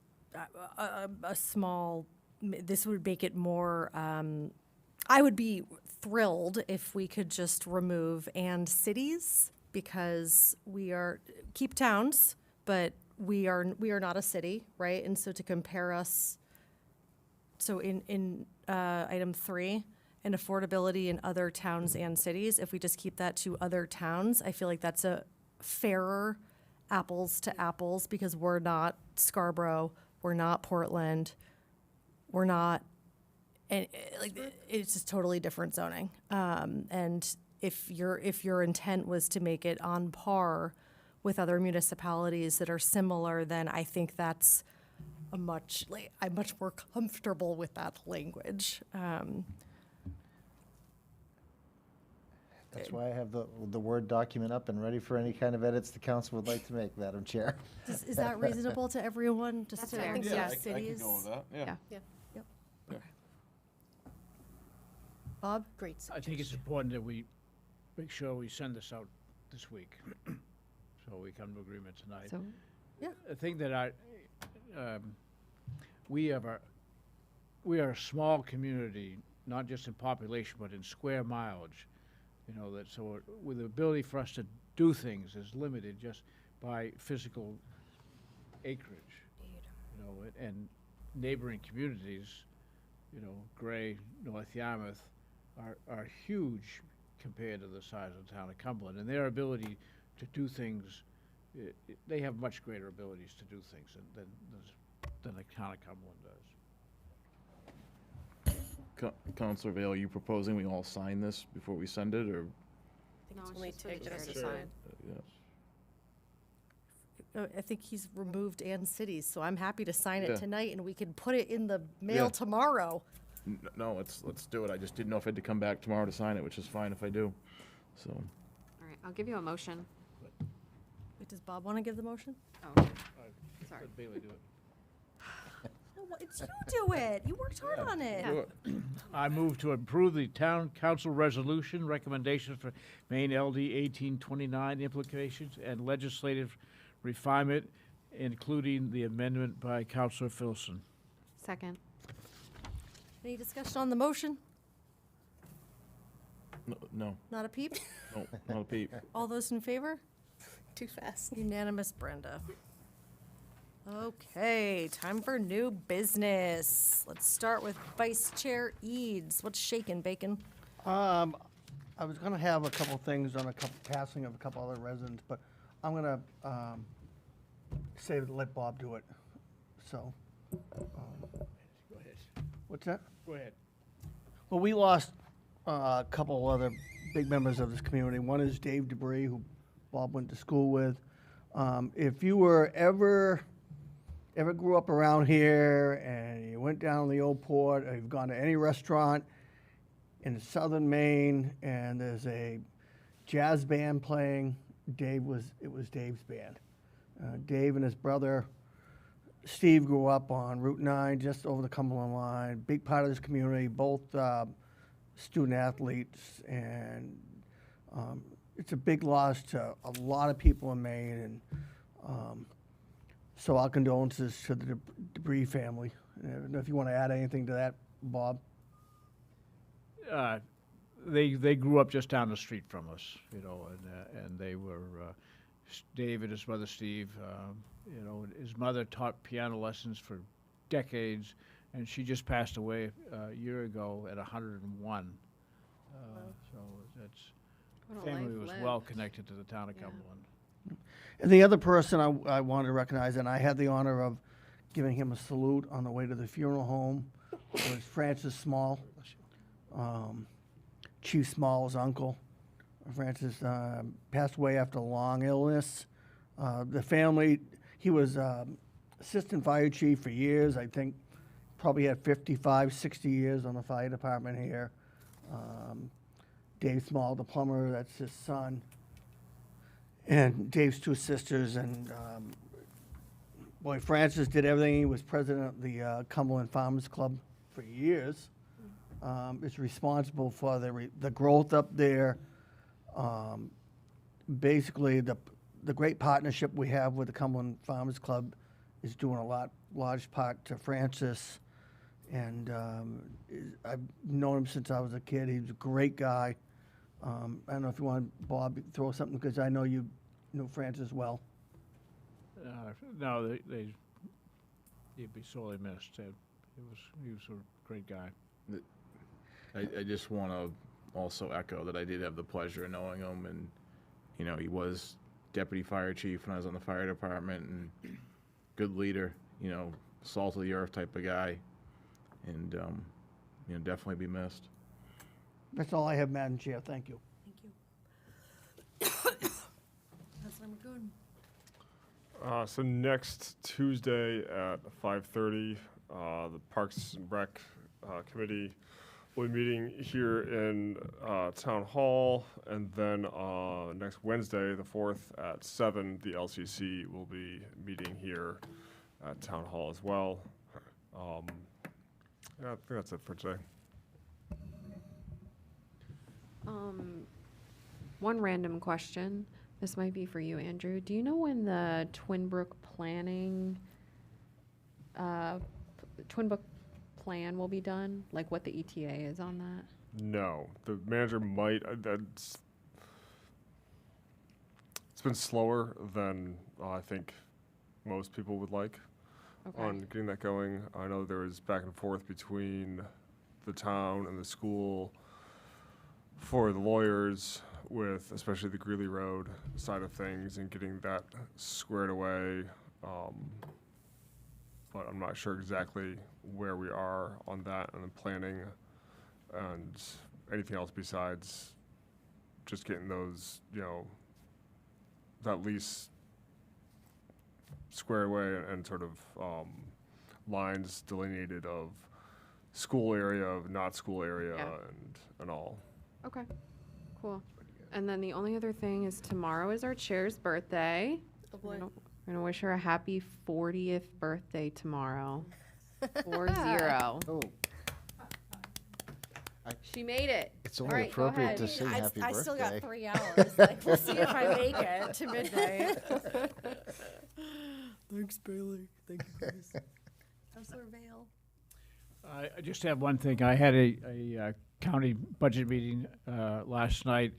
a small, this would make it more, I would be thrilled if we could just remove "and cities," because keep towns, but we are not a city, right? And so to compare us, so in item 3, in affordability in other towns and cities, if we just keep that to other towns, I feel like that's a fairer apples to apples, because we're not Scarborough, we're not Portland, we're not, and it's just totally different zoning. And if your intent was to make it on par with other municipalities that are similar, then I think that's I'm much more comfortable with that language. That's why I have the Word document up and ready for any kind of edits the council would like to make, Madam Chair. Is that reasonable to everyone? Just That's to fair. include Yeah, cities? Yeah. Yep. Okay. Bob? Great. I think it's important that we make sure we send this out this week, so we come to agreement tonight. So, Yeah. The thing that we are a small community, not just in population, but in square mileage. You know, that, so with the ability for us to do things is limited just by physical acreage. You know, and neighboring communities, you know, Gray, North Yarmouth, are huge compared to the size of the town of Cumberland, and their ability to do things, they have much greater abilities to do things than the town of Cumberland does. Counselor Vale, are you proposing we all sign this before we send it, or? no, it's only just for the take chair us to to sign. Yes. I think he's removed and cities, so I'm happy to sign Yeah. it tonight, and we can put it in the mail Yeah. tomorrow. No, let's do it. I just didn't know if I had to come back tomorrow to sign it, which is fine if I do. So, All right, I'll give you a motion. Wait, does Bob want to give the motion? Oh, sorry. Let Bailey do it. No, it's you do it. You worked hard on it. Sure. I move to approve the town council resolution recommendations for Maine LD 1829 implications and legislative refinement, including the amendment by Councilor Filson. Second. Any discussion on the motion? no, Not a peep? no, not a peep. All those in favor? Too fast. Unanimous, Brenda. Okay, time for new business. Let's start with Vice Chair Eads. What's shaking, Bacon? I was gonna have a couple things on passing of a couple other residents, but I'm gonna, let Bob do it, so. Go ahead. What's that? Go ahead. Well, we lost a couple other big members of this community. One is Dave Debris, who Bob went to school with. If you were ever grew up around here and you went down the old port, or you've gone to any restaurant in southern Maine and there's a jazz band playing, it was Dave's band. Dave and his brother Steve grew up on Route 9, just over the Cumberland line. Big part of this community, both student athletes, and it's a big loss to a lot of people in Maine. And so our condolences to the Debris family. I don't know if you want to add anything to that, Bob. They grew up just down the street from us, you know, and they were Dave and his brother Steve. You know, his mother taught piano lessons for decades, and she just passed away a year ago at 101. So that's What a family life was lived. well connected to the town of Yeah. Cumberland. And the other person I wanted to recognize, and I had the honor of giving him a salute on the way to the funeral home, was Francis Small, Chief Small's uncle. Francis passed away after a long illness. The family, he was assistant fire chief for years. I think probably had 55, 60 years on the fire department here. Dave Small, the plumber, that's his son. And Dave's two sisters. And boy, Francis did everything. He was president of the Cumberland Farmers Club for years. Is responsible for the growth up there. Basically, the great partnership we have with the Cumberland Farmers Club is doing a large part to Francis. And I've known him since I was a kid. He's a great guy. I don't know if you want Bob to throw something, because I know you knew Francis well. No, he'd be sorely missed. He was a great guy. I just want to also echo that I did have the pleasure of knowing him, and you know, he was deputy fire chief when I was on the fire department, and good leader, you know, salt of the earth type of guy, and you know, definitely be missed. That's all I have, Madam Chair. Thank you. Thank you. Councilor McGoon. So next Tuesday at 5:30, the Parks and Rec Committee we'll be meeting here in Town Hall, and then next Wednesday, the 4th at 7, the LCC will be meeting here at Town Hall as well. Yeah, I think that's it for today. One random question. This might be for you, Andrew. Do you know when the Twinbrook planning, Twinbrook plan will be done? Like what the ETA is on that? No, the manager might. It's been slower than I think most people would like on getting that going. I know there was back and forth between the town and the school for the lawyers with especially the Greeley Road side of things and getting that squared away. But I'm not sure exactly where we are on that and the planning and anything else besides just getting those, that lease squared away and sort of lines delineated of school area, of not school area, and all. Okay, cool. And then the only other thing is tomorrow is our chair's birthday. Oh boy. We're gonna wish her a happy 40th birthday tomorrow. 40. Oh, She made it. it's All only right, go appropriate ahead. to sing happy birthday. I still got 3 hours. Like, we'll see if I make it to midnight. Thanks, Bailey. Thank you, guys. Councilor Vale. I just have one thing. I had a county budget meeting last night.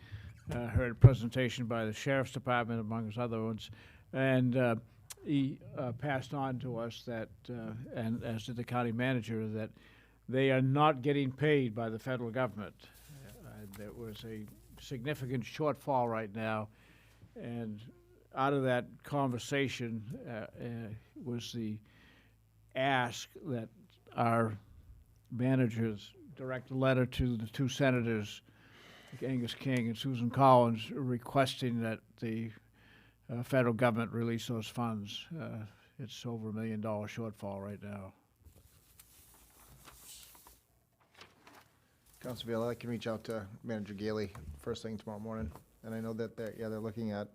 Heard a presentation by the Sheriff's Department, amongst other ones, and he passed on to us that, and as did the county manager, that they are not getting paid by the federal government. There was a significant shortfall right now, and out of that conversation was the ask that our managers direct a letter to the 2 senators, Angus King and Susan Collins, requesting that the federal government release those funds. It's over $1 million shortfall right now. Council Vale, I can reach out to Manager Gailey first thing tomorrow morning. And I know that they're looking at,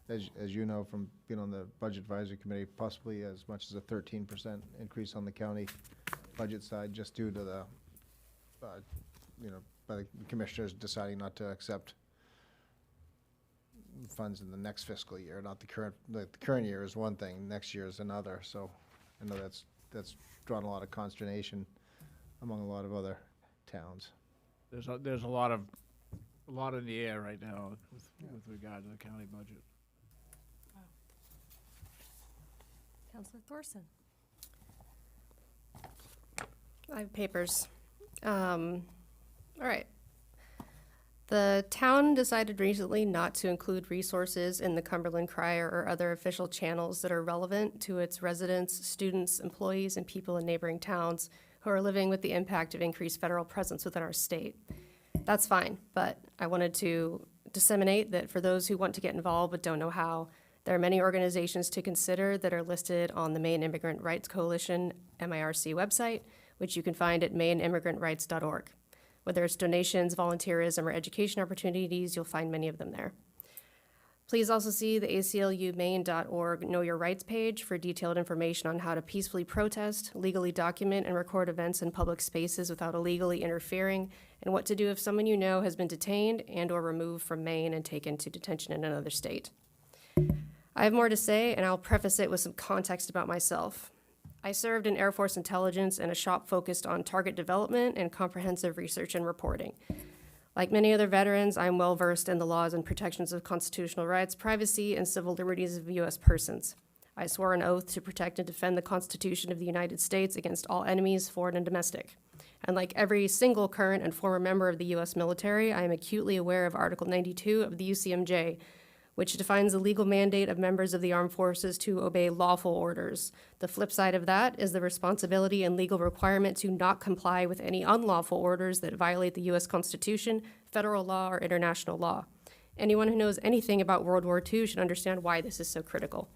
as you know from being on the Budget Advisory Committee, possibly as much as a 13% increase on the county budget side, just due to the, by the commissioners deciding not to accept funds in the next fiscal year, not the current. The current year is one thing, next year is another. So I know that's drawn a lot of consternation among a lot of other towns. There's a lot in the air right now with regard to the county budget. Councilor Thorson. I have papers. All right. The town decided recently not to include resources in the Cumberland Crier or other official channels that are relevant to its residents, students, employees, and people in neighboring towns who are living with the impact of increased federal presence within our state. That's fine, but I wanted to disseminate that for those who want to get involved but don't know how, there are many organizations to consider that are listed on the Maine Immigrant Rights Coalition, MIRC website, which you can find at maineimmigrantrights.org. Whether it's donations, volunteerism, or education opportunities, you'll find many of them there. Please also see the ACLUmaine.org Know Your Rights page for detailed information on how to peacefully protest, legally document, and record events in public spaces without illegally interfering, and what to do if someone you know has been detained and/or removed from Maine and taken to detention in another state. I have more to say, and I'll preface it with some context about myself. I served in Air Force intelligence in a shop focused on target development and comprehensive research and reporting. Like many other veterans, I'm well-versed in the laws and protections of constitutional rights, privacy, and civil liberties of U.S. persons. I swore an oath to protect and defend the Constitution of the United States against all enemies, foreign and domestic. And like every single current and former member of the U.S. military, I am acutely aware of Article 92 of the UCMJ, which defines the legal mandate of members of the armed forces to obey lawful orders. The flip side of that is the responsibility and legal requirement to not comply with any unlawful orders that violate the U.S. Constitution, federal law, or international law. Anyone who knows anything about World War II should understand why this is so critical.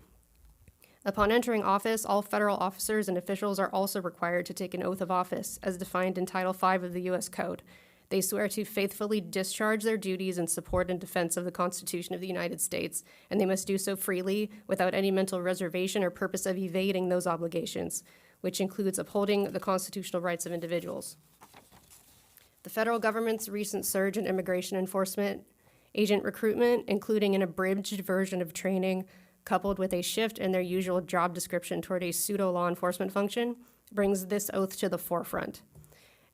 Upon entering office, all federal officers and officials are also required to take an oath of office, as defined in Title V of the U.S. Code. They swear to faithfully discharge their duties in support and defense of the Constitution of the United States, and they must do so freely, without any mental reservation or purpose of evading those obligations, which includes upholding the constitutional rights of individuals. The federal government's recent surge in immigration enforcement agent recruitment, including an abridged version of training, coupled with a shift in their usual job description toward a pseudo-law enforcement function, brings this oath to the forefront.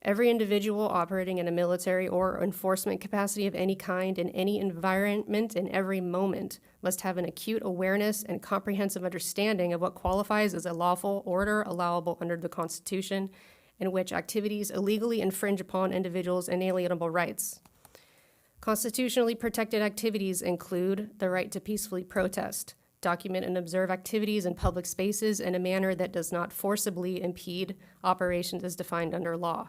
Every individual operating in a military or enforcement capacity of any kind in any environment in every moment must have an acute awareness and comprehensive understanding of what qualifies as a lawful order allowable under the Constitution, in which activities illegally infringe upon individuals' inalienable rights. Constitutionally protected activities include the right to peacefully protest, document and observe activities in public spaces in a manner that does not forcibly impede operations as defined under law,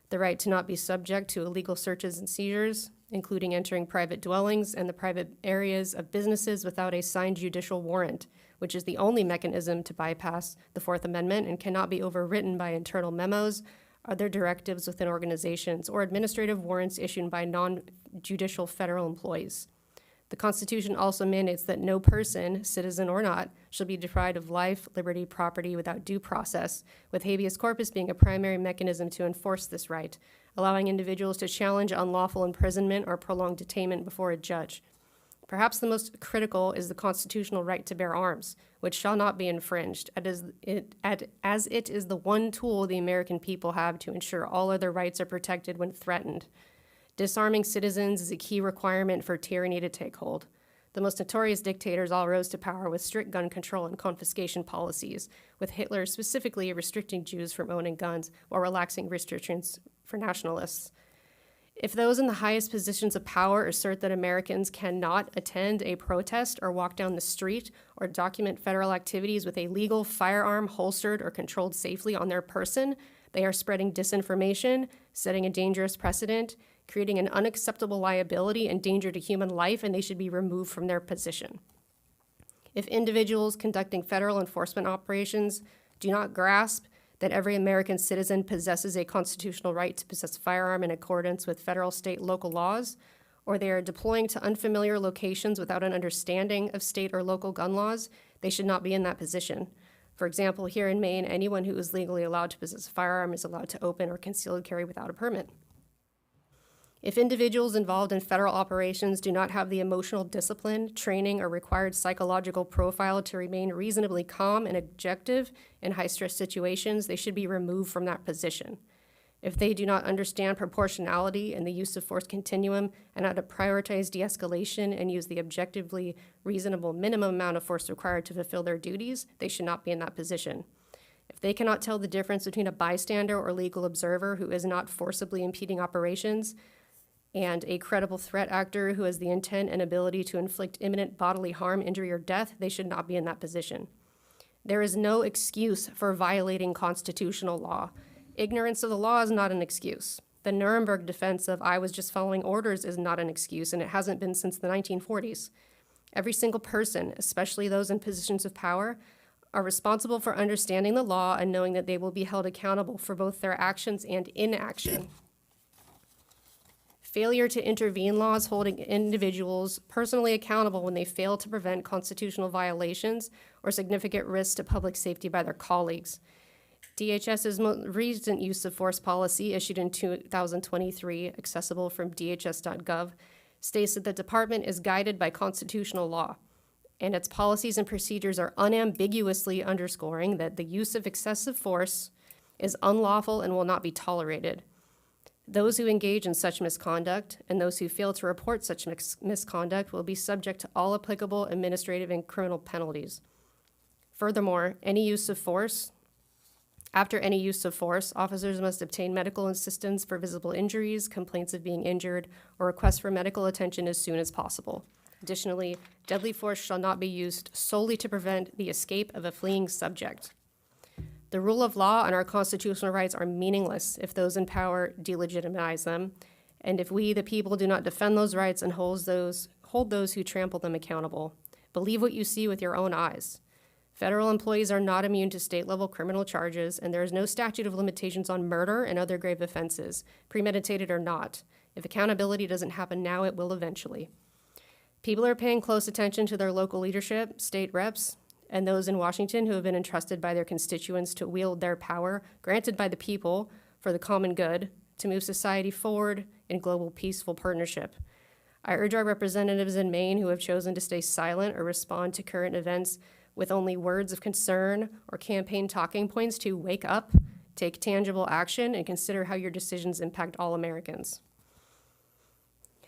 the right to not be subject to illegal searches and seizures, including entering private dwellings and the private areas of businesses without a signed judicial warrant, which is the only mechanism to bypass the Fourth Amendment and cannot be overridden by internal memos, other directives within organizations, or administrative warrants issued by non-judicial federal employees. The Constitution also mandates that no person, citizen or not, shall be deprived of life, liberty, property without due process, with habeas corpus being a primary mechanism to enforce this right, allowing individuals to challenge unlawful imprisonment or prolonged detainment before a judge. Perhaps the most critical is the constitutional right to bear arms, which shall not be infringed, as it is the one tool the American people have to ensure all other rights are protected when threatened. Disarming citizens is a key requirement for tyranny to take hold. The most notorious dictators all rose to power with strict gun control and confiscation policies, with Hitler specifically restricting Jews from owning guns while relaxing restrictions for nationalists. If those in the highest positions of power assert that Americans cannot attend a protest or walk down the street or document federal activities with a legal firearm holstered or controlled safely on their person, they are spreading disinformation, setting a dangerous precedent, creating an unacceptable liability and danger to human life, and they should be removed from their position. If individuals conducting federal enforcement operations do not grasp that every American citizen possesses a constitutional right to possess a firearm in accordance with federal, state, local laws, or they are deploying to unfamiliar locations without an understanding of state or local gun laws, they should not be in that position. For example, here in Maine, anyone who is legally allowed to possess a firearm is allowed to open or concealed carry without a permit. If individuals involved in federal operations do not have the emotional discipline, training, or required psychological profile to remain reasonably calm and objective in high-stress situations, they should be removed from that position. If they do not understand proportionality and the use of force continuum and how to prioritize de-escalation and use the objectively reasonable minimum amount of force required to fulfill their duties, they should not be in that position. If they cannot tell the difference between a bystander or legal observer who is not forcibly impeding operations and a credible threat actor who has the intent and ability to inflict imminent bodily harm, injury, or death, they should not be in that position. There is no excuse for violating constitutional law. Ignorance of the law is not an excuse. The Nuremberg defense of "I was just following orders" is not an excuse, and it hasn't been since the 1940s. Every single person, especially those in positions of power, are responsible for understanding the law and knowing that they will be held accountable for both their actions and inaction. Failure to intervene laws holding individuals personally accountable when they fail to prevent constitutional violations or significant risks to public safety by their colleagues. DHS's most recent use of force policy, issued in 2023, accessible from dhs.gov, states that the department is guided by constitutional law, and its policies and procedures are unambiguously underscoring that the use of excessive force is unlawful and will not be tolerated. Those who engage in such misconduct and those who fail to report such misconduct will be subject to all applicable administrative and criminal penalties. Furthermore, after any use of force, officers must obtain medical assistance for visible injuries, complaints of being injured, or requests for medical attention as soon as possible. Additionally, deadly force shall not be used solely to prevent the escape of a fleeing subject. The rule of law and our constitutional rights are meaningless if those in power delegitimize them, and if we, the people, do not defend those rights and hold those who trample them accountable. Believe what you see with your own eyes. Federal employees are not immune to state-level criminal charges, and there is no statute of limitations on murder and other grave offenses, premeditated or not. If accountability doesn't happen now, it will eventually. People are paying close attention to their local leadership, state reps, and those in Washington who have been entrusted by their constituents to wield their power, granted by the people, for the common good, to move society forward in global peaceful partnership. I urge our representatives in Maine who have chosen to stay silent or respond to current events with only words of concern or campaign talking points to wake up, take tangible action, and consider how your decisions impact all Americans.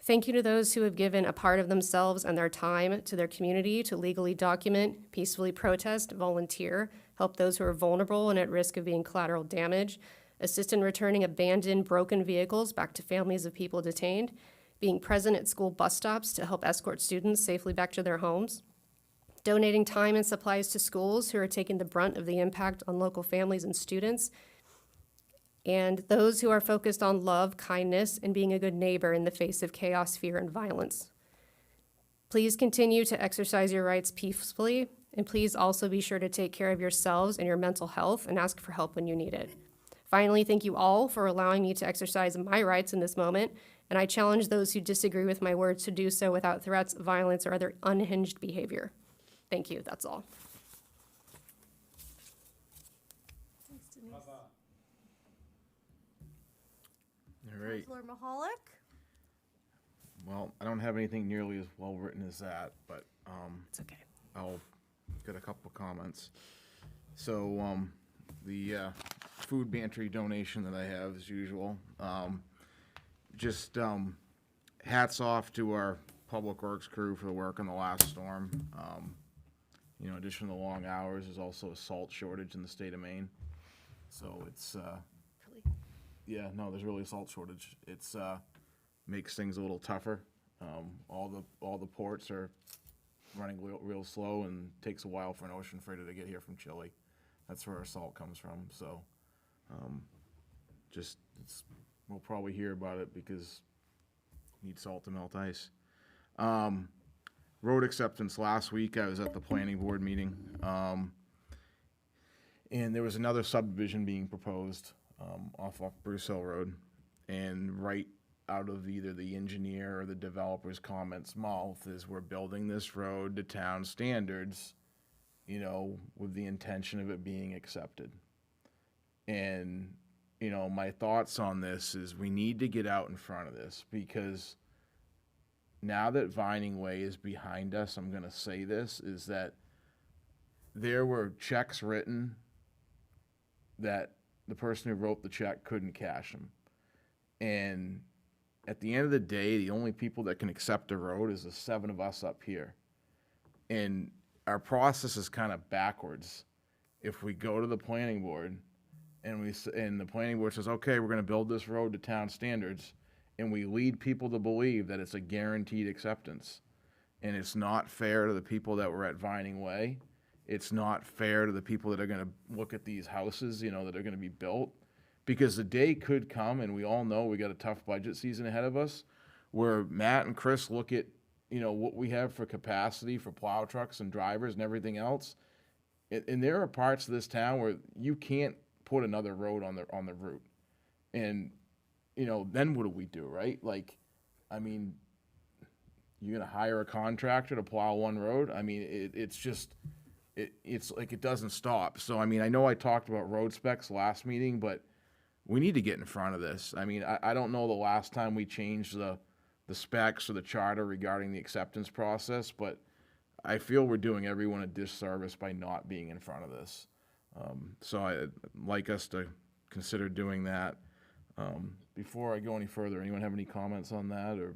Thank you to those who have given a part of themselves and their time to their community to legally document, peacefully protest, volunteer, help those who are vulnerable and at risk of being collateral damage, assist in returning abandoned, broken vehicles back to families of people detained, being present at school bus stops to help escort students safely back to their homes, donating time and supplies to schools who are taking the brunt of the impact on local families and students, and those who are focused on love, kindness, and being a good neighbor in the face of chaos, fear, and violence. Please continue to exercise your rights peacefully, and please also be sure to take care of yourselves and your mental health and ask for help when you need it. Finally, thank you all for allowing me to exercise my rights in this moment, and I challenge those who disagree with my words to do so without threats, violence, or other unhinged behavior. Thank you, that's all. All right. Councilor Mahalik? Well, I don't have anything nearly as well written as that, but It's okay. I'll get a couple of comments. So the food pantry donation that I have as usual. Just hats off to our Public Works crew for the work on the last storm. You know, in addition to the long hours, there's also a salt shortage in the state of Maine. So it's, yeah, no, there's really a salt shortage. It's, makes things a little tougher. All the ports are running real slow, and takes a while for an ocean freighter to get here from Chile. That's where our salt comes from, so, we'll probably hear about it because need salt to melt ice. Road acceptance, last week I was at the planning board meeting, and there was another subdivision being proposed, off Bruce Hill Road, and right out of either the engineer or the developer's comments mouth is we're building this road to town standards, you know, with the intention of it being accepted. And, you know, my thoughts on this is we need to get out in front of this, because now that Vining Way is behind us, I'm gonna say this, is that there were checks written that the person who wrote the check couldn't cash them. And at the end of the day, the only people that can accept a road is the 7 of us up here. And our process is kind of backwards. If we go to the planning board and the planning board says, okay, we're gonna build this road to town standards, and we lead people to believe that it's a guaranteed acceptance. And it's not fair to the people that were at Vining Way. It's not fair to the people that are gonna look at these houses, you know, that are gonna be built. Because the day could come, and we all know we got a tough budget season ahead of us, where Matt and Chris look at, you know, what we have for capacity for plow trucks and drivers and everything else. And there are parts of this town where you can't put another road on the route. And, you know, then what do we do, right? Like, I mean, you're gonna hire a contractor to plow one road? I mean, it's like it doesn't stop. So, I mean, I know I talked about road specs last meeting, but we need to get in front of this. I mean, I don't know the last time we changed the specs or the charter regarding the acceptance process, but I feel we're doing everyone a disservice by not being in front of this. So I'd like us to consider doing that. Before I go any further, anyone have any comments on that, or?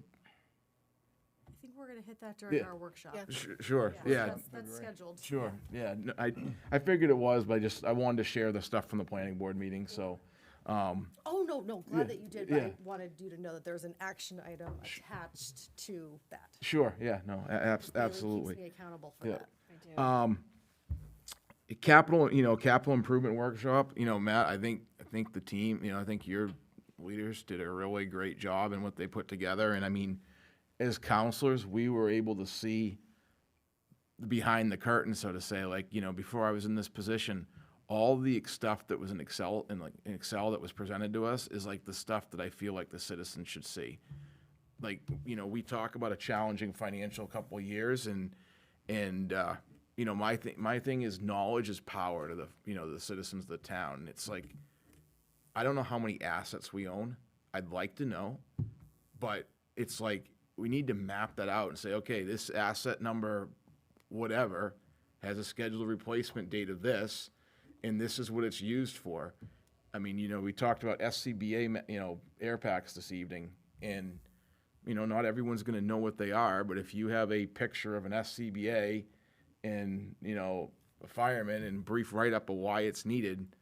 I think we're gonna hit that during Yeah. our workshop. Sure, yeah. That's scheduled. Sure, yeah. No, I figured it was, but I wanted to share the stuff from the planning board meeting, so. Oh, no, glad Yeah, that you did, yeah. but I wanted you to know that there's an action item attached to that. Sure, yeah, no, absolutely. Keeps me accountable for Yeah. that. Capital improvement workshop, you know, Matt, I think the team, you know, I think your leaders did a really great job in what they put together. And I mean, as counselors, we were able to see behind the curtain, so to say. Like, you know, before I was in this position, all the stuff that was in Excel that was presented to us is like the stuff that I feel like the citizens should see. Like, you know, we talk about a challenging financial couple of years, and you know, my thing is knowledge is power to the, you know, the citizens of the town. It's like, I don't know how many assets we own. I'd like to know, but it's like, we need to map that out and say, okay, this asset number, whatever, has a scheduled replacement date of this, and this is what it's used for. I mean, you know, we talked about SCBA, you know, air packs this evening, and, you know, not everyone's gonna know what they are, but if you have a picture of an SCBA and, you know, a fireman and brief write-up of why it's needed,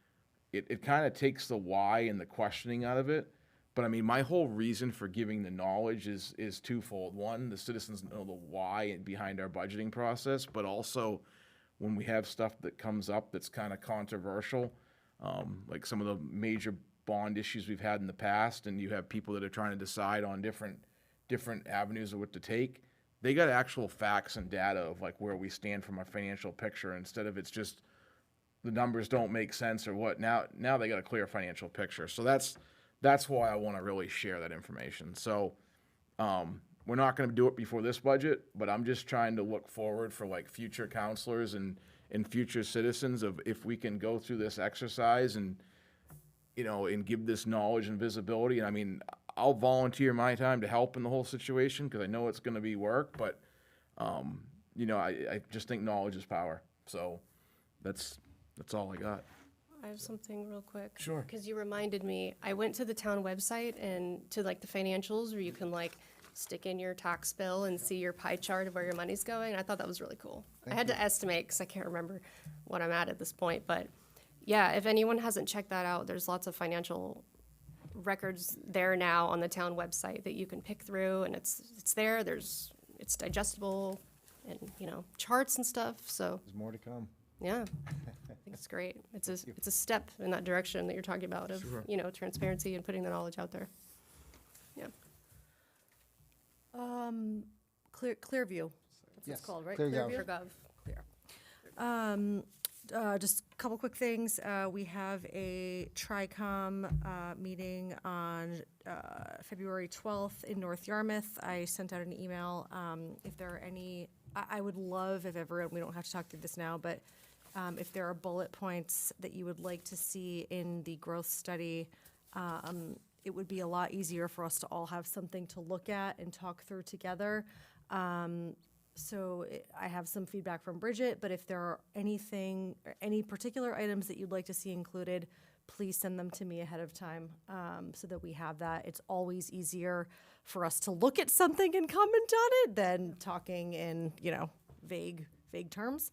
it kind of takes the why and the questioning out of it. But I mean, my whole reason for giving the knowledge is twofold. One, the citizens know the why behind our budgeting process, but also when we have stuff that comes up that's kind of controversial, like some of the major bond issues we've had in the past, and you have people that are trying to decide on different avenues of what to take, they got actual facts and data of like where we stand from a financial picture, instead of it's just the numbers don't make sense or what. Now they got a clear financial picture. So that's why I want to really share that information. So we're not going to do it before this budget, but I'm just trying to look forward for like future counselors and future citizens of if we can go through this exercise and, you know, and give this knowledge and visibility. And I mean, I'll volunteer my time to help in the whole situation because I know it's going to be work, but, you know, I just think knowledge is power. So that's all I got. I have something real quick. Sure. Because you reminded me, I went to the town website and to like the financials where you can like stick in your tax bill and see your pie chart of where your money's going. I thought that was really cool. I had to estimate because I can't remember what I'm at this point. But yeah, if anyone hasn't checked that out, there's lots of financial records there now on the town website that you can pick through, and it's there. It's digestible, and you know, charts and stuff. So There's more to come. yeah, I think it's great. It's a step in that direction that you're talking about of, you know, transparency and putting the knowledge out there. Yeah. Clearview, that's what Yes, it's called, right? ClearGov. Gov. Clear. Just a couple quick things. We have a TRICOM meeting on February 12th in North Yarmouth. I sent out an email. If there are any, I would love if ever, and we don't have to talk through this now, but if there are bullet points that you would like to see in the growth study, it would be a lot easier for us to all have something to look at and talk through together. I have some feedback from Bridget, but if there are any particular items that you'd like to see included, please send them to me ahead of time so that we have that. It's always easier for us to look at something and comment on it than talking in, you know, vague terms.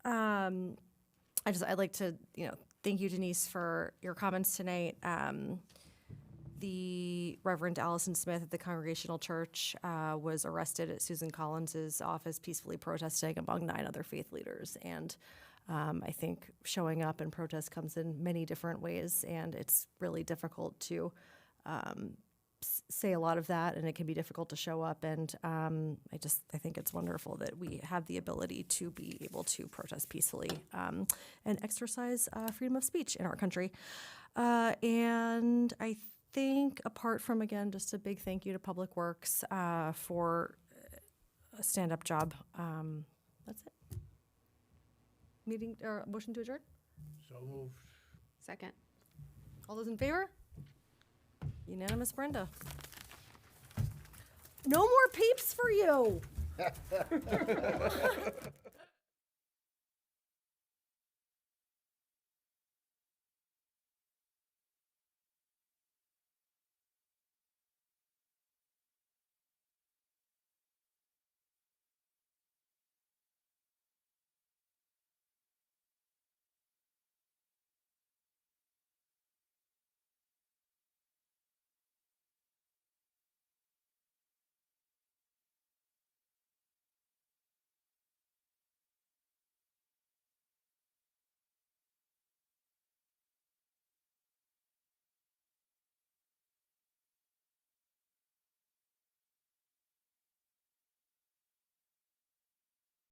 I'd like to, you know, thank you, Denise, for your comments tonight. The Reverend Allison Smith at the Congregational Church was arrested at Susan Collins's office peacefully protesting among 9 other faith leaders. And I think showing up and protest comes in many different ways, and it's really difficult to say a lot of that, and it can be difficult to show up. And I think it's wonderful that we have the ability to be able to protest peacefully and exercise freedom of speech in our country. And I think apart from, again, just a big thank you to Public Works for a stand-up job. That's it. Meeting, or motion to adjourn? So moved. Second. All those in favor? Unanimous, Brenda. No more peeps for you.